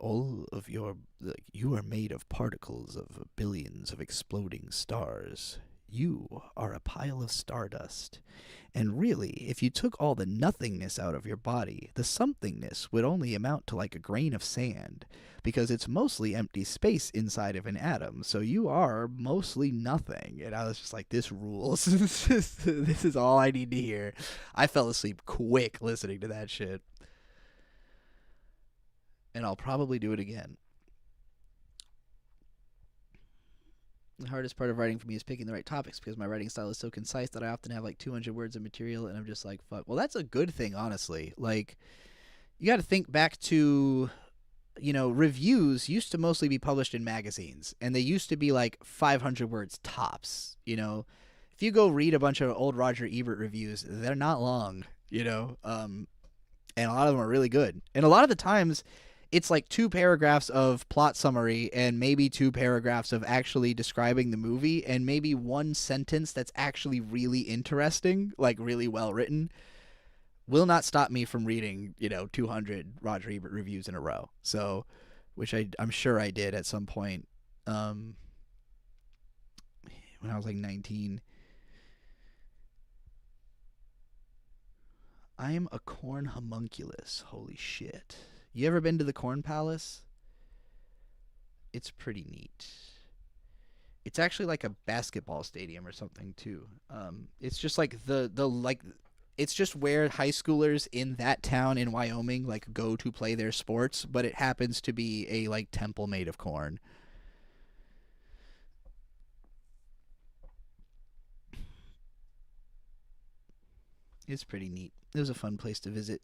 all of your, like, you are made of particles of billions of exploding stars. You are a pile of stardust. And really, if you took all the nothingness out of your body, the somethingness would only amount to like a grain of sand, because it's mostly empty space inside of an atom, so you are mostly nothing. And I was just like, this rules. This is all I need to hear. I fell asleep quick listening to that shit. And I'll probably do it again. The hardest part of writing for me is picking the right topics, because my writing style is so concise that I often have like 200 words of material, and I'm just like, fuck. Well, that's a good thing, honestly. Like, you got to think back to, you know, reviews used to mostly be published in magazines, and they used to be like 500 words tops. You know, if you go read a bunch of old Roger Ebert reviews, they're not long, you know, and a lot of them are really good. And a lot of the times, it's like 2 paragraphs of plot summary and maybe 2 paragraphs of actually describing the movie and maybe 1 sentence that's actually really interesting, like really well written, will not stop me from reading, you know, 200 Roger Ebert reviews in a row. So, which I'm sure I did at some point when I was like 19. I am a corn homunculus. Holy shit. You ever been to the Corn Palace? It's pretty neat. It's actually like a basketball stadium or something too. It's just like the like, it's just where high schoolers in that town in Wyoming like go to play their sports, but it happens to be a like temple made of corn. It's pretty neat. It was a fun place to visit.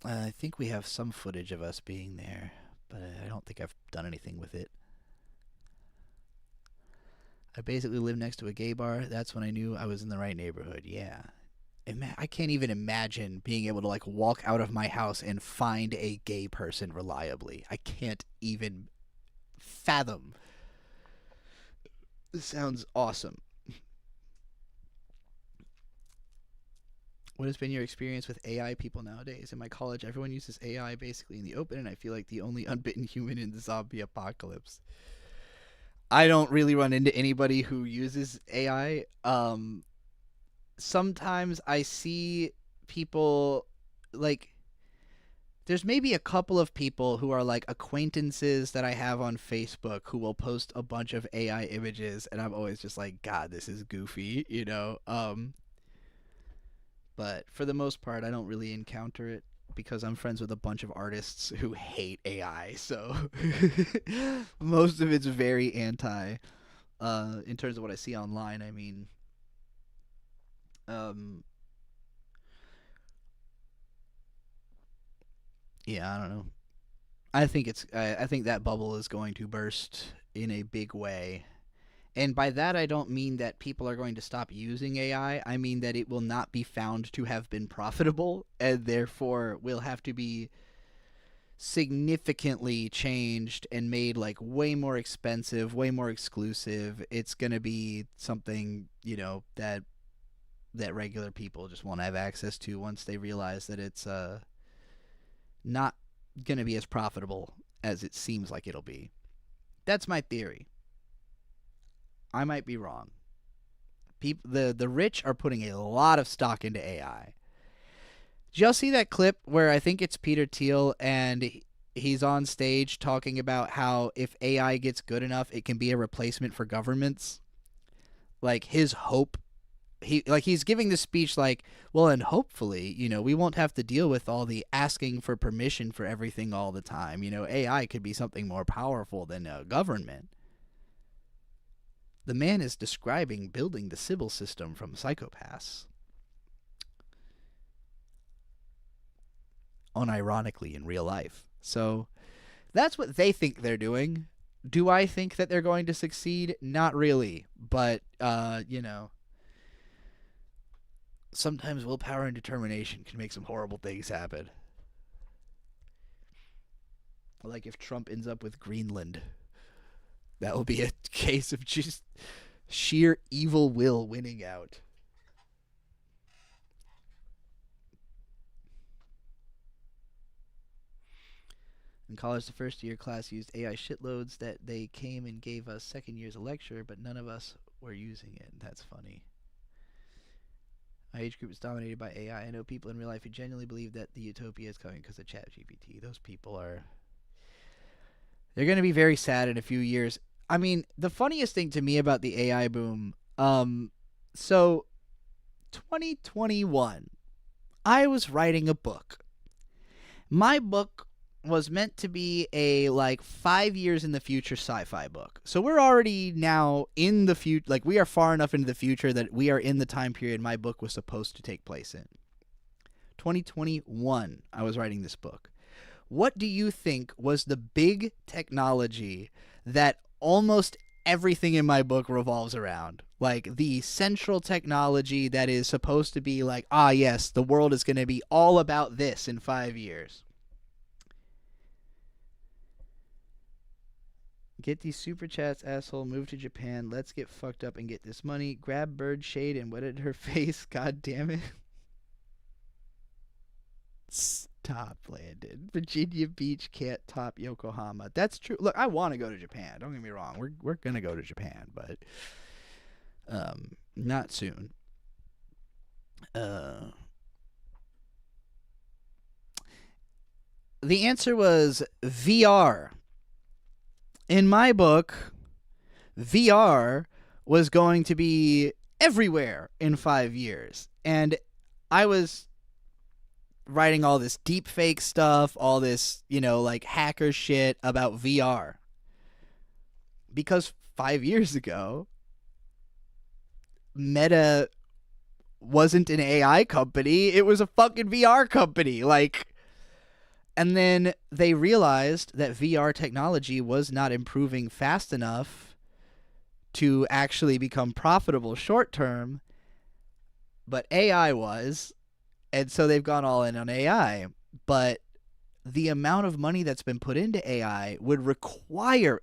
I think we have some footage of us being there, but I don't think I've done anything with it. I basically lived next to a gay bar. That's when I knew I was in the right neighborhood. Yeah. I can't even imagine being able to like walk out of my house and find a gay person reliably. I can't even fathom. This sounds awesome. What has been your experience with AI people nowadays? In my college, everyone uses AI basically in the open, and I feel like the only unbitten human in the zombie apocalypse. I don't really run into anybody who uses AI. Sometimes I see people, like, There's maybe a couple of people who are like acquaintances that I have on Facebook who will post a bunch of AI images, and I'm always just like, God, this is goofy, you know. But for the most part, I don't really encounter it because I'm friends with a bunch of artists who hate AI. So most of it's very anti. In terms of what I see online, I mean, um, yeah, I don't know. I think that bubble is going to burst in a big way. And by that, I don't mean that people are going to stop using AI. I mean that it will not be found to have been profitable, and therefore will have to be significantly changed and made like way more expensive, way more exclusive. It's going to be something, you know, that regular people just won't have access to once they realize that it's not going to be as profitable as it seems like it'll be. That's my theory. I might be wrong. The rich are putting a lot of stock into AI. Did y'all see that clip where I think it's Peter Thiel and he's on stage talking about how if AI gets good enough, it can be a replacement for governments? Like his hope, he's giving this speech like, well, and hopefully, you know, we won't have to deal with all the asking for permission for everything all the time. You know, AI could be something more powerful than a government. The man is describing building the Sybil system from Psychopaths. Unironically in real life. So that's what they think they're doing. Do I think that they're going to succeed? Not really. But, you know, sometimes willpower and determination can make some horrible things happen. Like if Trump ends up with Greenland. That will be a case of just sheer evil will winning out. In college, the first year class used AI shitloads that they came and gave us second years a lecture, but none of us were using it. That's funny. My age group is dominated by AI. I know people in real life who genuinely believe that the utopia is coming because of ChatGPT. Those people are... They're going to be very sad in a few years. I mean, the funniest thing to me about the AI boom, so 2021, I was writing a book. My book was meant to be a like 5 years in the future sci-fi book. So we're already now in the future, like we are far enough into the future that we are in the time period my book was supposed to take place in. 2021, I was writing this book. What do you think was the big technology that almost everything in my book revolves around? Like the central technology that is supposed to be like, ah, yes, the world is going to be all about this in 5 years. Get these super chats, asshole. Move to Japan. Let's get fucked up and get this money. Grab bird shade and wetted her face. God damn it. Stop, Landon. Virginia Beach can't top Yokohama. That's true. Look, I want to go to Japan. Don't get me wrong. We're gonna go to Japan, but not soon. The answer was VR. In my book, VR was going to be everywhere in 5 years, and I was writing all this deep fake stuff, all this, you know, like hacker shit about VR. Because 5 years ago, Meta wasn't an AI company, it was a fucking VR company. Like, and then they realized that VR technology was not improving fast enough to actually become profitable short term, but AI was. And so they've gone all in on AI. But the amount of money that's been put into AI would require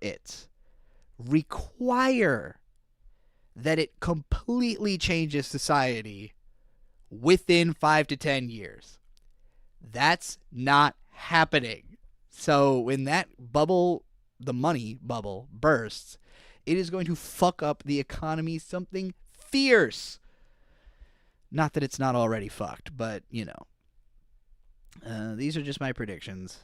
that it completely changes society within 5 to 10 years. That's not happening. So when that bubble, the money bubble, bursts, it is going to fuck up the economy something fierce. Not that it's not already fucked, but, you know. These are just my predictions.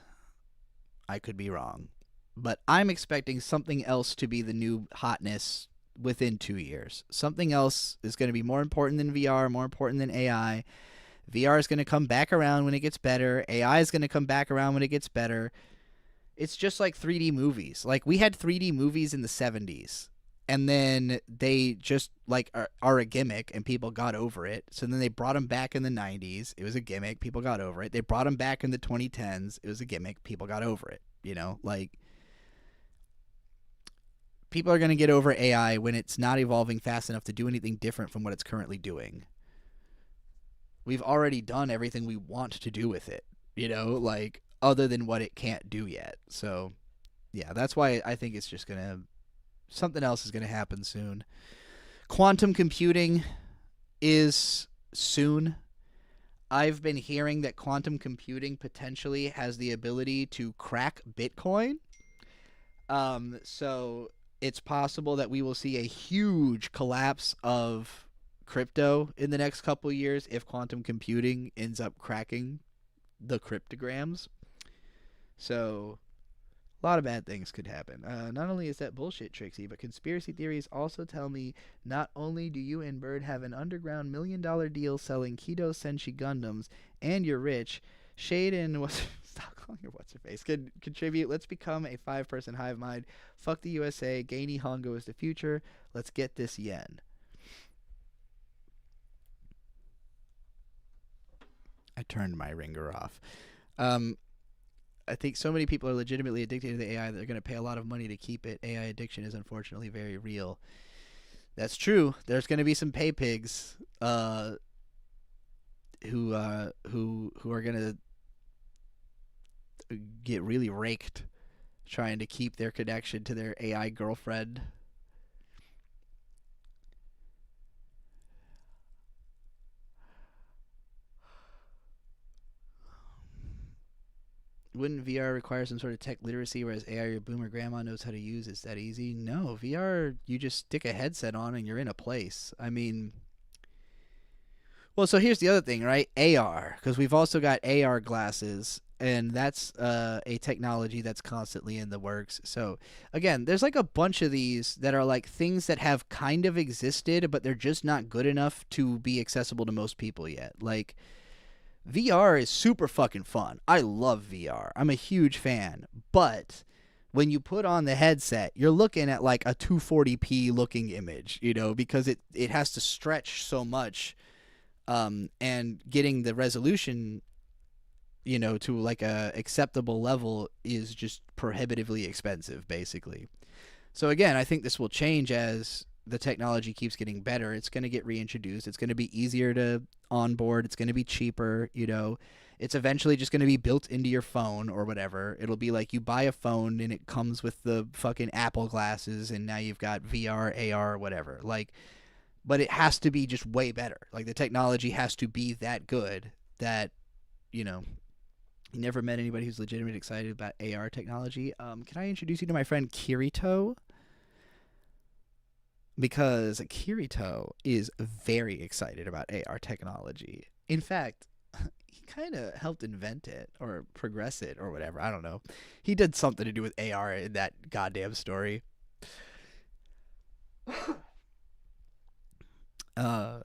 I could be wrong. But I'm expecting something else to be the new hotness within 2 years. Something else is going to be more important than VR, more important than AI. VR is going to come back around when it gets better. AI is going to come back around when it gets better. It's just like 3D movies. Like, we had 3D movies in the 70s, and then they just like are a gimmick, and people got over it. So then they brought them back in the 90s. It was a gimmick. People got over it. They brought them back in the 2010s. It was a gimmick. People got over it. You know, like, people are going to get over AI when it's not evolving fast enough to do anything different from what it's currently doing. We've already done everything we want to do with it, you know, like, other than what it can't do yet. So, yeah, that's why I think it's just going to, something else is going to happen soon. Quantum computing is soon. I've been hearing that quantum computing potentially has the ability to crack Bitcoin. So it's possible that we will see a huge collapse of crypto in the next couple of years if quantum computing ends up cracking the cryptograms. So a lot of bad things could happen. Not only is that bullshit, Trixie, but conspiracy theories also tell me not only do you and Bird have an underground $1 million deal selling Keto Senshi Gundams, and you're rich, Shade and what's stop calling her what's her face could contribute. Let's become a 5-person hive mind. Fuck the USA. Gay Nihongo is the future. Let's get this yen. I turned my ringer off. I think so many people are legitimately addicted to the AI that they're going to pay a lot of money to keep it. AI addiction is unfortunately very real. That's true. There's going to be some pay pigs who are going to get really raked trying to keep their connection to their AI girlfriend. Wouldn't VR require some sort of tech literacy, whereas AI your boomer grandma knows how to use? It's that easy? No, VR, you just stick a headset on and you're in a place. I mean, well, so here's the other thing, right? AR, because we've also got AR glasses, and that's a technology that's constantly in the works. So again, there's like a bunch of these that are like things that have kind of existed, but they're just not good enough to be accessible to most people yet. Like, VR is super fucking fun. I love VR. I'm a huge fan. But when you put on the headset, you're looking at like a 240p looking image, you know, because it has to stretch so much. And getting the resolution, you know, to like a acceptable level is just prohibitively expensive, basically. So again, I think this will change as the technology keeps getting better. It's going to get reintroduced. It's going to be easier to onboard. It's going to be cheaper, you know. It's eventually just going to be built into your phone or whatever. It'll be like you buy a phone and it comes with the fucking Apple glasses, and now you've got VR, AR, whatever. Like, but it has to be just way better. Like, the technology has to be that good that, you know, you never met anybody who's legitimately excited about AR technology. Can I introduce you to my friend Kirito? Because Kirito is very excited about AR technology. In fact, he kind of helped invent it or progress it or whatever. I don't know. He did something to do with AR in that goddamn story. But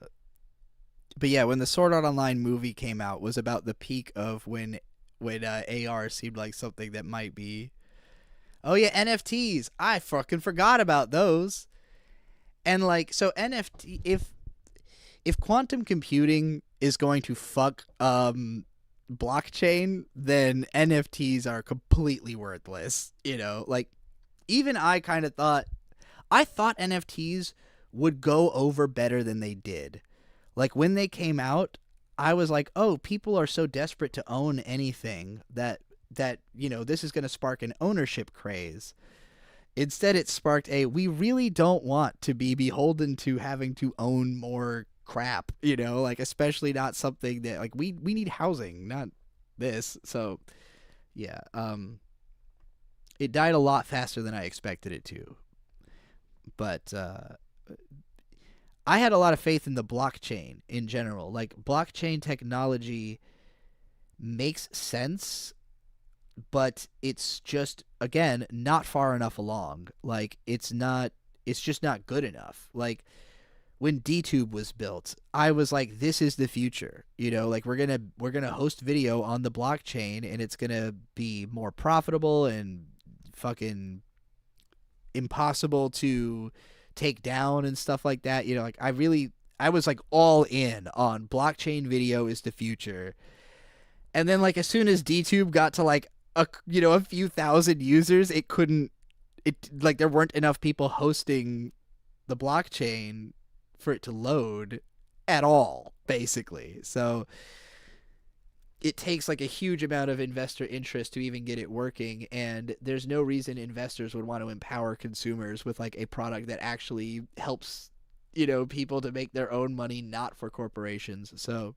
yeah, when the Sword Art Online movie came out, was about the peak of when AR seemed like something that might be. Oh yeah, NFTs. I fucking forgot about those. And like, so NFT, if quantum computing is going to fuck blockchain, then NFTs are completely worthless. You know, like, even I kind of thought NFTs would go over better than they did. Like, when they came out, I was like, oh, people are so desperate to own anything that you know, this is going to spark an ownership craze. Instead, it sparked we really don't want to be beholden to having to own more crap, you know, like, especially not something that, like, we need housing, not this. So, yeah, it died a lot faster than I expected it to. But I had a lot of faith in the blockchain in general. Like, blockchain technology makes sense, but it's just, again, not far enough along. Like, it's just not good enough. Like, when DTube was built, I was like, this is the future. You know, like we're gonna host video on the blockchain, and it's gonna be more profitable and fucking impossible to take down and stuff like that. You know, like I was like all in on blockchain video is the future. And then like as soon as DTube got to like a few thousand users, it like there weren't enough people hosting the blockchain for it to load at all, basically. So it takes like a huge amount of investor interest to even get it working, and there's no reason investors would want to empower consumers with like a product that actually helps people to make their own money, not for corporations. So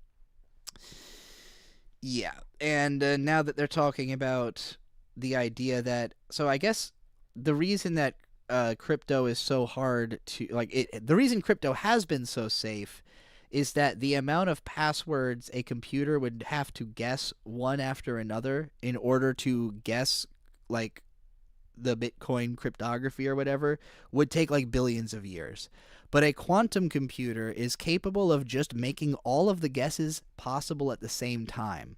yeah. And now that they're talking about the idea that, so I guess the reason that crypto is so hard to the reason crypto has been so safe is that the amount of passwords a computer would have to guess one after another in order to guess like the Bitcoin cryptography or whatever would take like billions of years. But a quantum computer is capable of just making all of the guesses possible at the same time.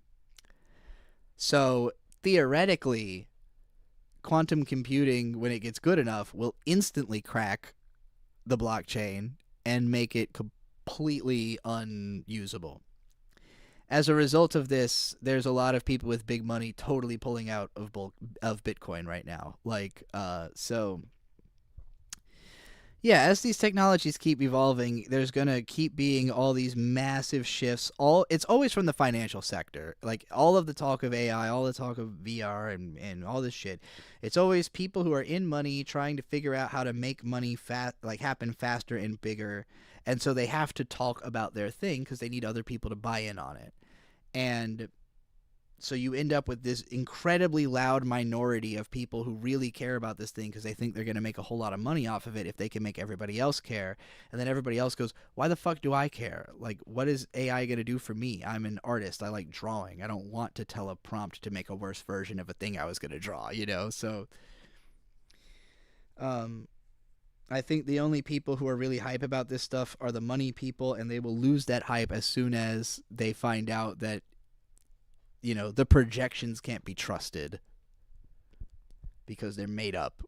So theoretically, quantum computing, when it gets good enough, will instantly crack the blockchain and make it completely unusable. As a result of this, there's a lot of people with big money totally pulling out of Bitcoin right now. So yeah, as these technologies keep evolving, there's gonna keep being all these massive shifts. It's always from the financial sector. Like all of the talk of AI, all the talk of VR and all this shit. It's always people who are in money trying to figure out how to make money happen faster and bigger. And so they have to talk about their thing because they need other people to buy in on it. And so you end up with this incredibly loud minority of people who really care about this thing because they think they're going to make a whole lot of money off of it if they can make everybody else care. And then everybody else goes, why the fuck do I care? Like, what is AI going to do for me? I'm an artist. I like drawing. I don't want to tell a prompt to make a worse version of a thing I was going to draw, So I think the only people who are really hype about this stuff are the money people, and they will lose that hype as soon as they find out that the projections can't be trusted because they're made up.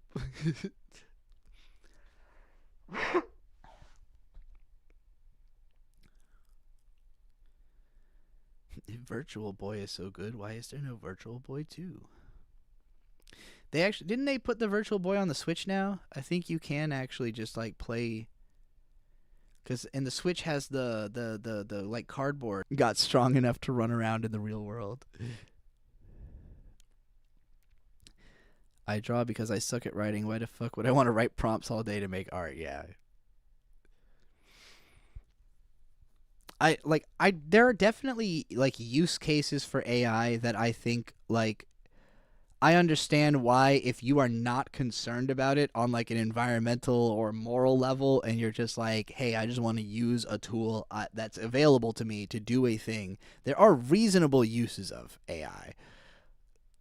If Virtual Boy is so good, why is there no Virtual Boy 2? They actually didn't they put the Virtual Boy on the Switch now? I think you can actually just like play, and the Switch has the like cardboard got strong enough to run around in the real world. I draw because I suck at writing. Why the fuck would I want to write prompts all day to make art? Yeah. There are definitely like use cases for AI that I think like I understand why, if you are not concerned about it on like an environmental or moral level, and you're just like, hey, I just want to use a tool that's available to me to do a thing, there are reasonable uses of AI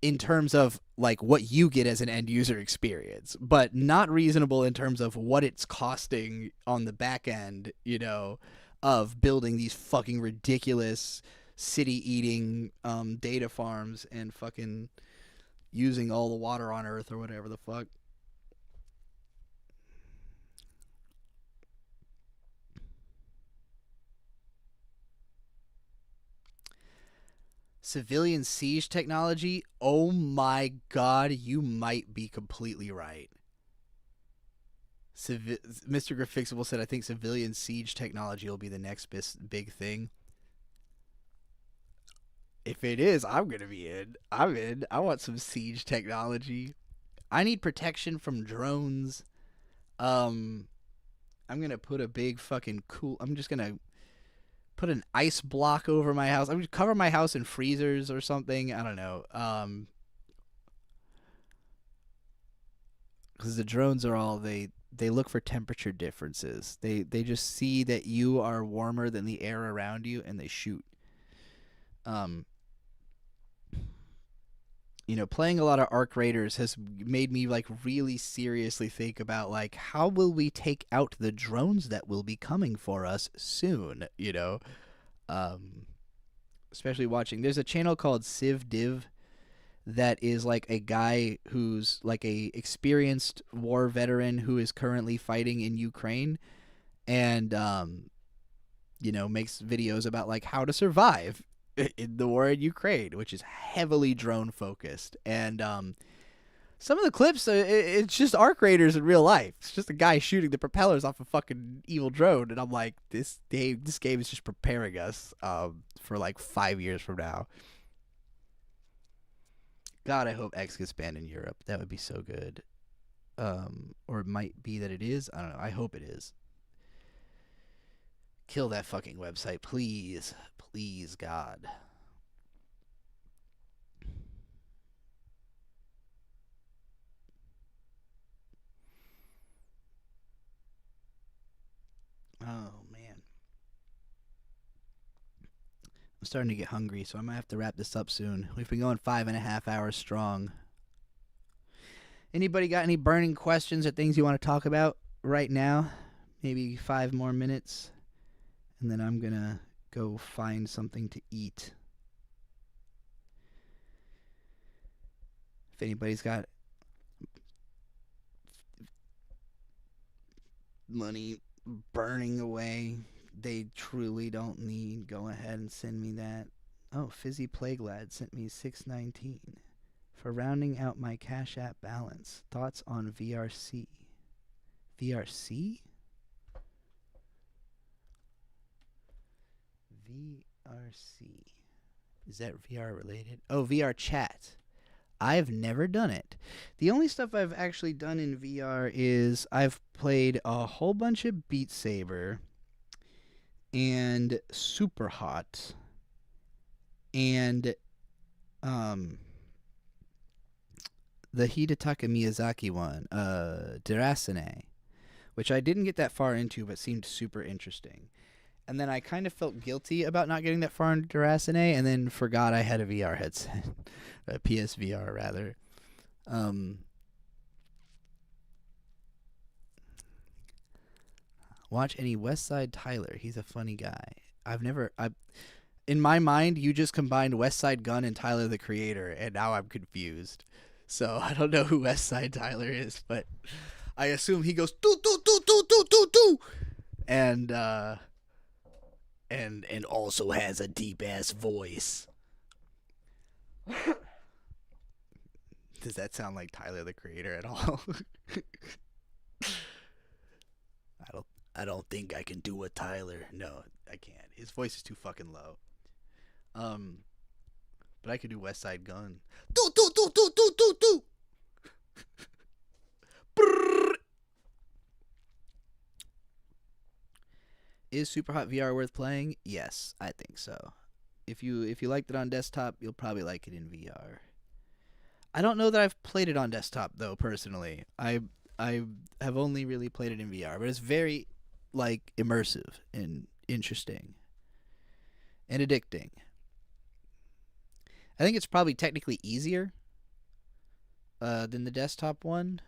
in terms of like what you get as an end user experience, but not reasonable in terms of what it's costing on the back end, of building these fucking ridiculous city eating data farms and fucking using all the water on Earth or whatever the fuck. Civilian siege technology? Oh my god, you might be completely right. Mr. Griffixable said, I think civilian siege technology will be the next big thing. If it is, I'm going to be in. I'm in. I want some siege technology. I need protection from drones. I'm going to put a big fucking I'm just going to put an ice block over my house. I'm going to cover my house in freezers or something. I don't know. Because the drones are all, they look for temperature differences. They just see that you are warmer than the air around you, and they shoot. playing a lot of Arc Raiders has made me like really seriously think about like how will we take out the drones that will be coming for us soon, especially watching. There's a channel called Civ Div that is like a guy who's like a experienced war veteran who is currently fighting in Ukraine and makes videos about like how to survive in the war in Ukraine, which is heavily drone focused. And some of the clips, it's just Arc Raiders in real life. It's just a guy shooting the propellers off a fucking evil drone, and I'm like, this game is just preparing us for like 5 years from now. God, I hope X gets banned in Europe. That would be so good. Or it might be that it is. I don't know. I hope it is. Kill that fucking website, please. Please, God. Oh, man. I'm starting to get hungry, so I might have to wrap this up soon. We've been going 5.5 hours strong. Anybody got any burning questions or things you want to talk about right now? Maybe 5 more minutes. And then I'm going to go find something to eat. If anybody's got money burning away they truly don't need, go ahead and send me that. Oh, Fizzy Plague Lad sent me $6.19 for rounding out my Cash App balance. Thoughts on VRC? VRC? VRC. Is that VR related? Oh, VR chat. I've never done it. The only stuff I've actually done in VR is I've played a whole bunch of Beat Saber and Super Hot and the Hidetaka Miyazaki one, Derasane, which I didn't get that far into but seemed super interesting. And then I kind of felt guilty about not getting that far into Derasane, and then forgot I had a VR headset. A PSVR, rather. Watch any Westside Tyler. He's a funny guy. In my mind, you just combined Westside Gunn and Tyler the Creator, and now I'm confused. So I don't know who Westside Tyler is, but I assume he goes do do do do do do do, and also has a deep ass voice. Does that sound like Tyler the Creator at all? I don't think I can do a Tyler. No, I can't. His voice is too fucking low. But I could do Westside Gunn. Do do do do do do do. Is Super Hot VR worth playing? Yes, I think so. If you liked it on desktop, you'll probably like it in VR. I don't know that I've played it on desktop though, personally. I have only really played it in VR, but it's very like immersive and interesting and addicting. I think it's probably technically easier than the desktop one.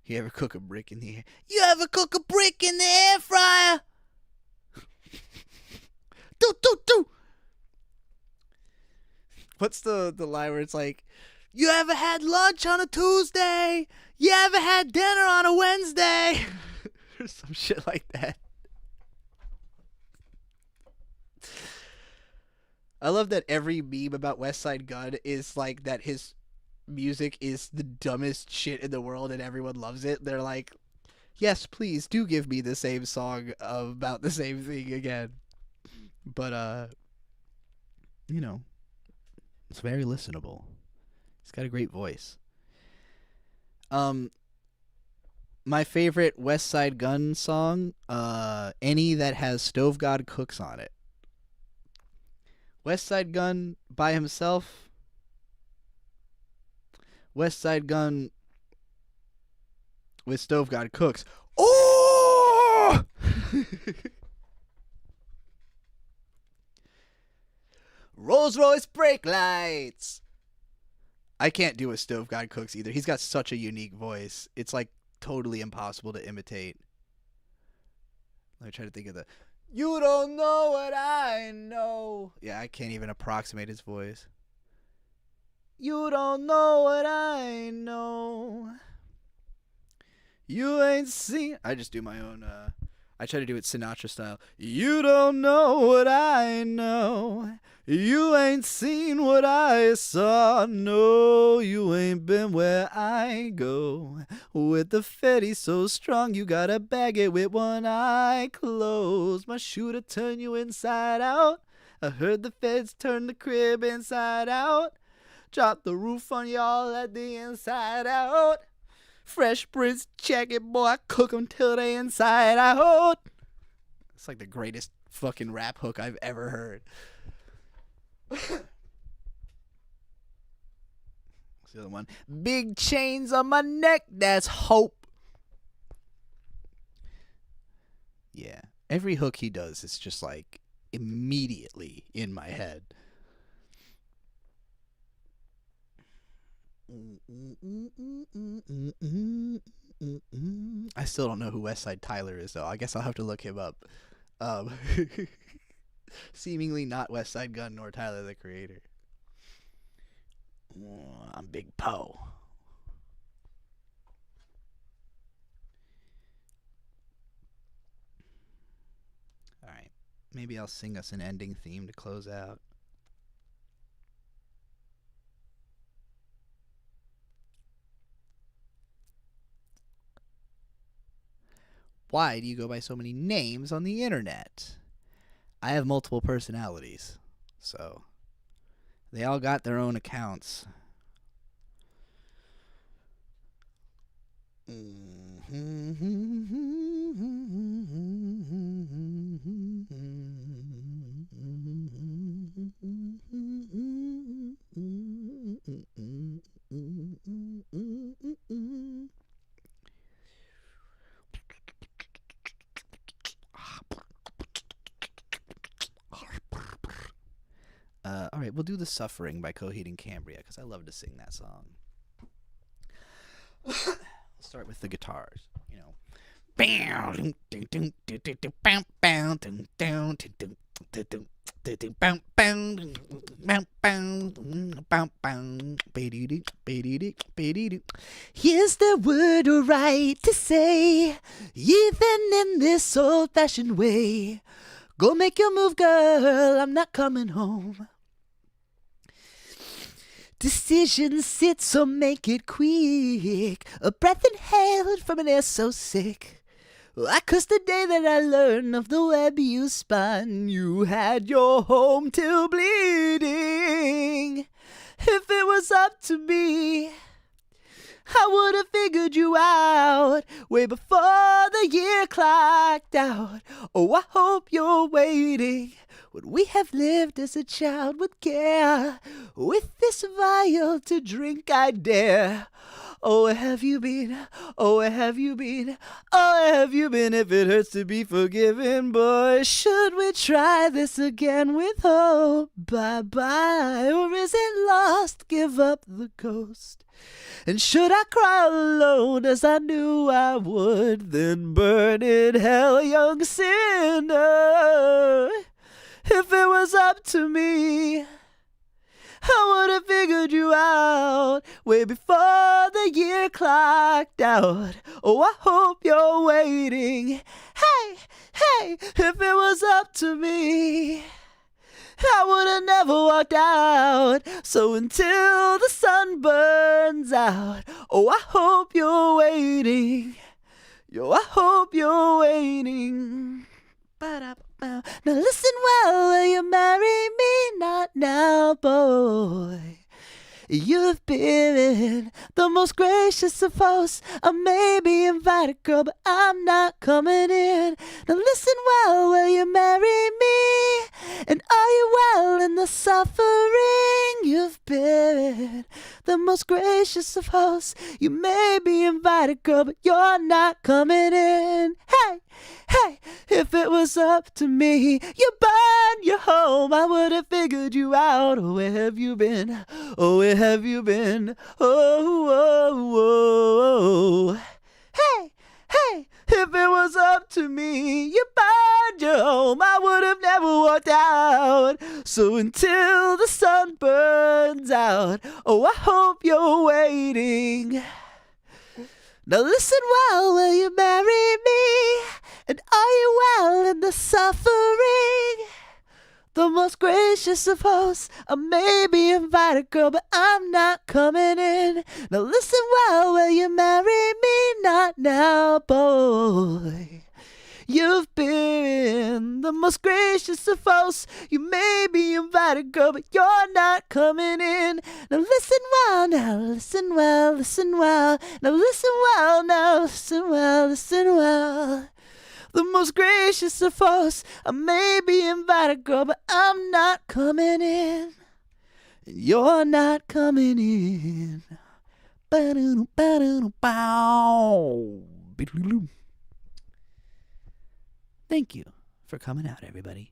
You ever cook a brick in the air? You ever cook a brick in the air fryer? Do do do. What's the line where it's like, you ever had lunch on a Tuesday? You ever had dinner on a Wednesday? Or some shit like that. I love that every meme about Westside Gunn is like that his music is the dumbest shit in the world and everyone loves it. They're like, yes, please do give me the same song about the same thing again. But, it's very listenable. He's got a great voice. My favorite Westside Gunn song, any that has Stove God Cooks on it. Westside Gunn by himself. Westside Gunn with Stove God Cooks. Oh! Rolls Royce brake lights. I can't do a Stove God Cooks either. He's got such a unique voice. It's like totally impossible to imitate. Let me try to think of the. You don't know what I know. Yeah, I can't even approximate his voice. You don't know what I know. You ain't seen. I just do my own. I try to do it Sinatra style. You don't know what I know. You ain't seen what I saw. No, you ain't been where I go. With the fetty so strong, you gotta bag it with one eye closed. My shooter turn you inside out. I heard the feds turn the crib inside out. Drop the roof on y'all at the inside out. Fresh Prince, check it, boy. I cook 'em till they inside out. It's like the greatest fucking rap hook I've ever heard. What's the other one? Big chains on my neck, that's hope. Yeah. Every hook he does is just like immediately in my head. I still don't know who Westside Tyler is, though. I guess I'll have to look him up. Seemingly not Westside Gunn nor Tyler the Creator. I'm Big Poe. Alright. Maybe I'll sing us an ending theme to close out. Why do you go by so many names on the internet? I have multiple personalities, so they all got their own accounts. All right, we'll do The Suffering by Coheed and Cambria because I love to sing that song. We'll start with the guitars, you know. Here's the word right to say, even in this old-fashioned way. Go make your move, girl, I'm not coming home. Decision sit, so make it quick. A breath inhaled from an air so sick. I cursed the day that I learned of the web you spun. You had your home till bleeding. If it was up to me, I would have figured you out way before the year clocked out. Oh, I hope you're waiting. What we have lived as a child with care. With this vial to drink I dare. Oh, where have you been? Oh, where have you been? Oh, where have you been? If it hurts to be forgiven, boy, should we try this again with hope? Bye-bye, or is it lost? Give up the ghost. And should I cry alone as I knew I would, then burn in hell, young sinner? If it was up to me, I would have figured you out way before the year clocked out. Oh, I hope you're waiting. Hey, hey, if it was up to me, I would have never walked out. So until the sun burns out, oh, I hope you're waiting. Yo, I hope you're waiting. Ba-da-ba. Now listen well, will you marry me? Not now, boy. You've been the most gracious of hosts. I may be invited, girl, but I'm not coming in. Now listen well, will you marry me? And are you well in the suffering you've been? in. The most gracious of hosts, you may be invited, girl, but you're not coming in. Hey, hey, if it was up to me, you burn your home, I would have figured you out. Oh, where have you been? Oh, where have you been? Oh, oh, oh. Hey, hey, if it was up to me, you burned your home, I would have never walked out. So until the sun burns out, oh, I hope you're waiting. Now listen well, will you marry me? And are you well in the suffering? The most gracious of hosts, I may be invited, girl, but I'm not coming in. Now listen well, will you marry me? Not now, boy. You've been the most gracious of hosts. You may be invited, girl, but you're not coming in. Now listen well, now listen well, listen well. Now listen well, now listen well, listen well. The most gracious of hosts, I may be invited, girl, but I'm not coming in. And you're not coming in. Thank you for coming out, everybody.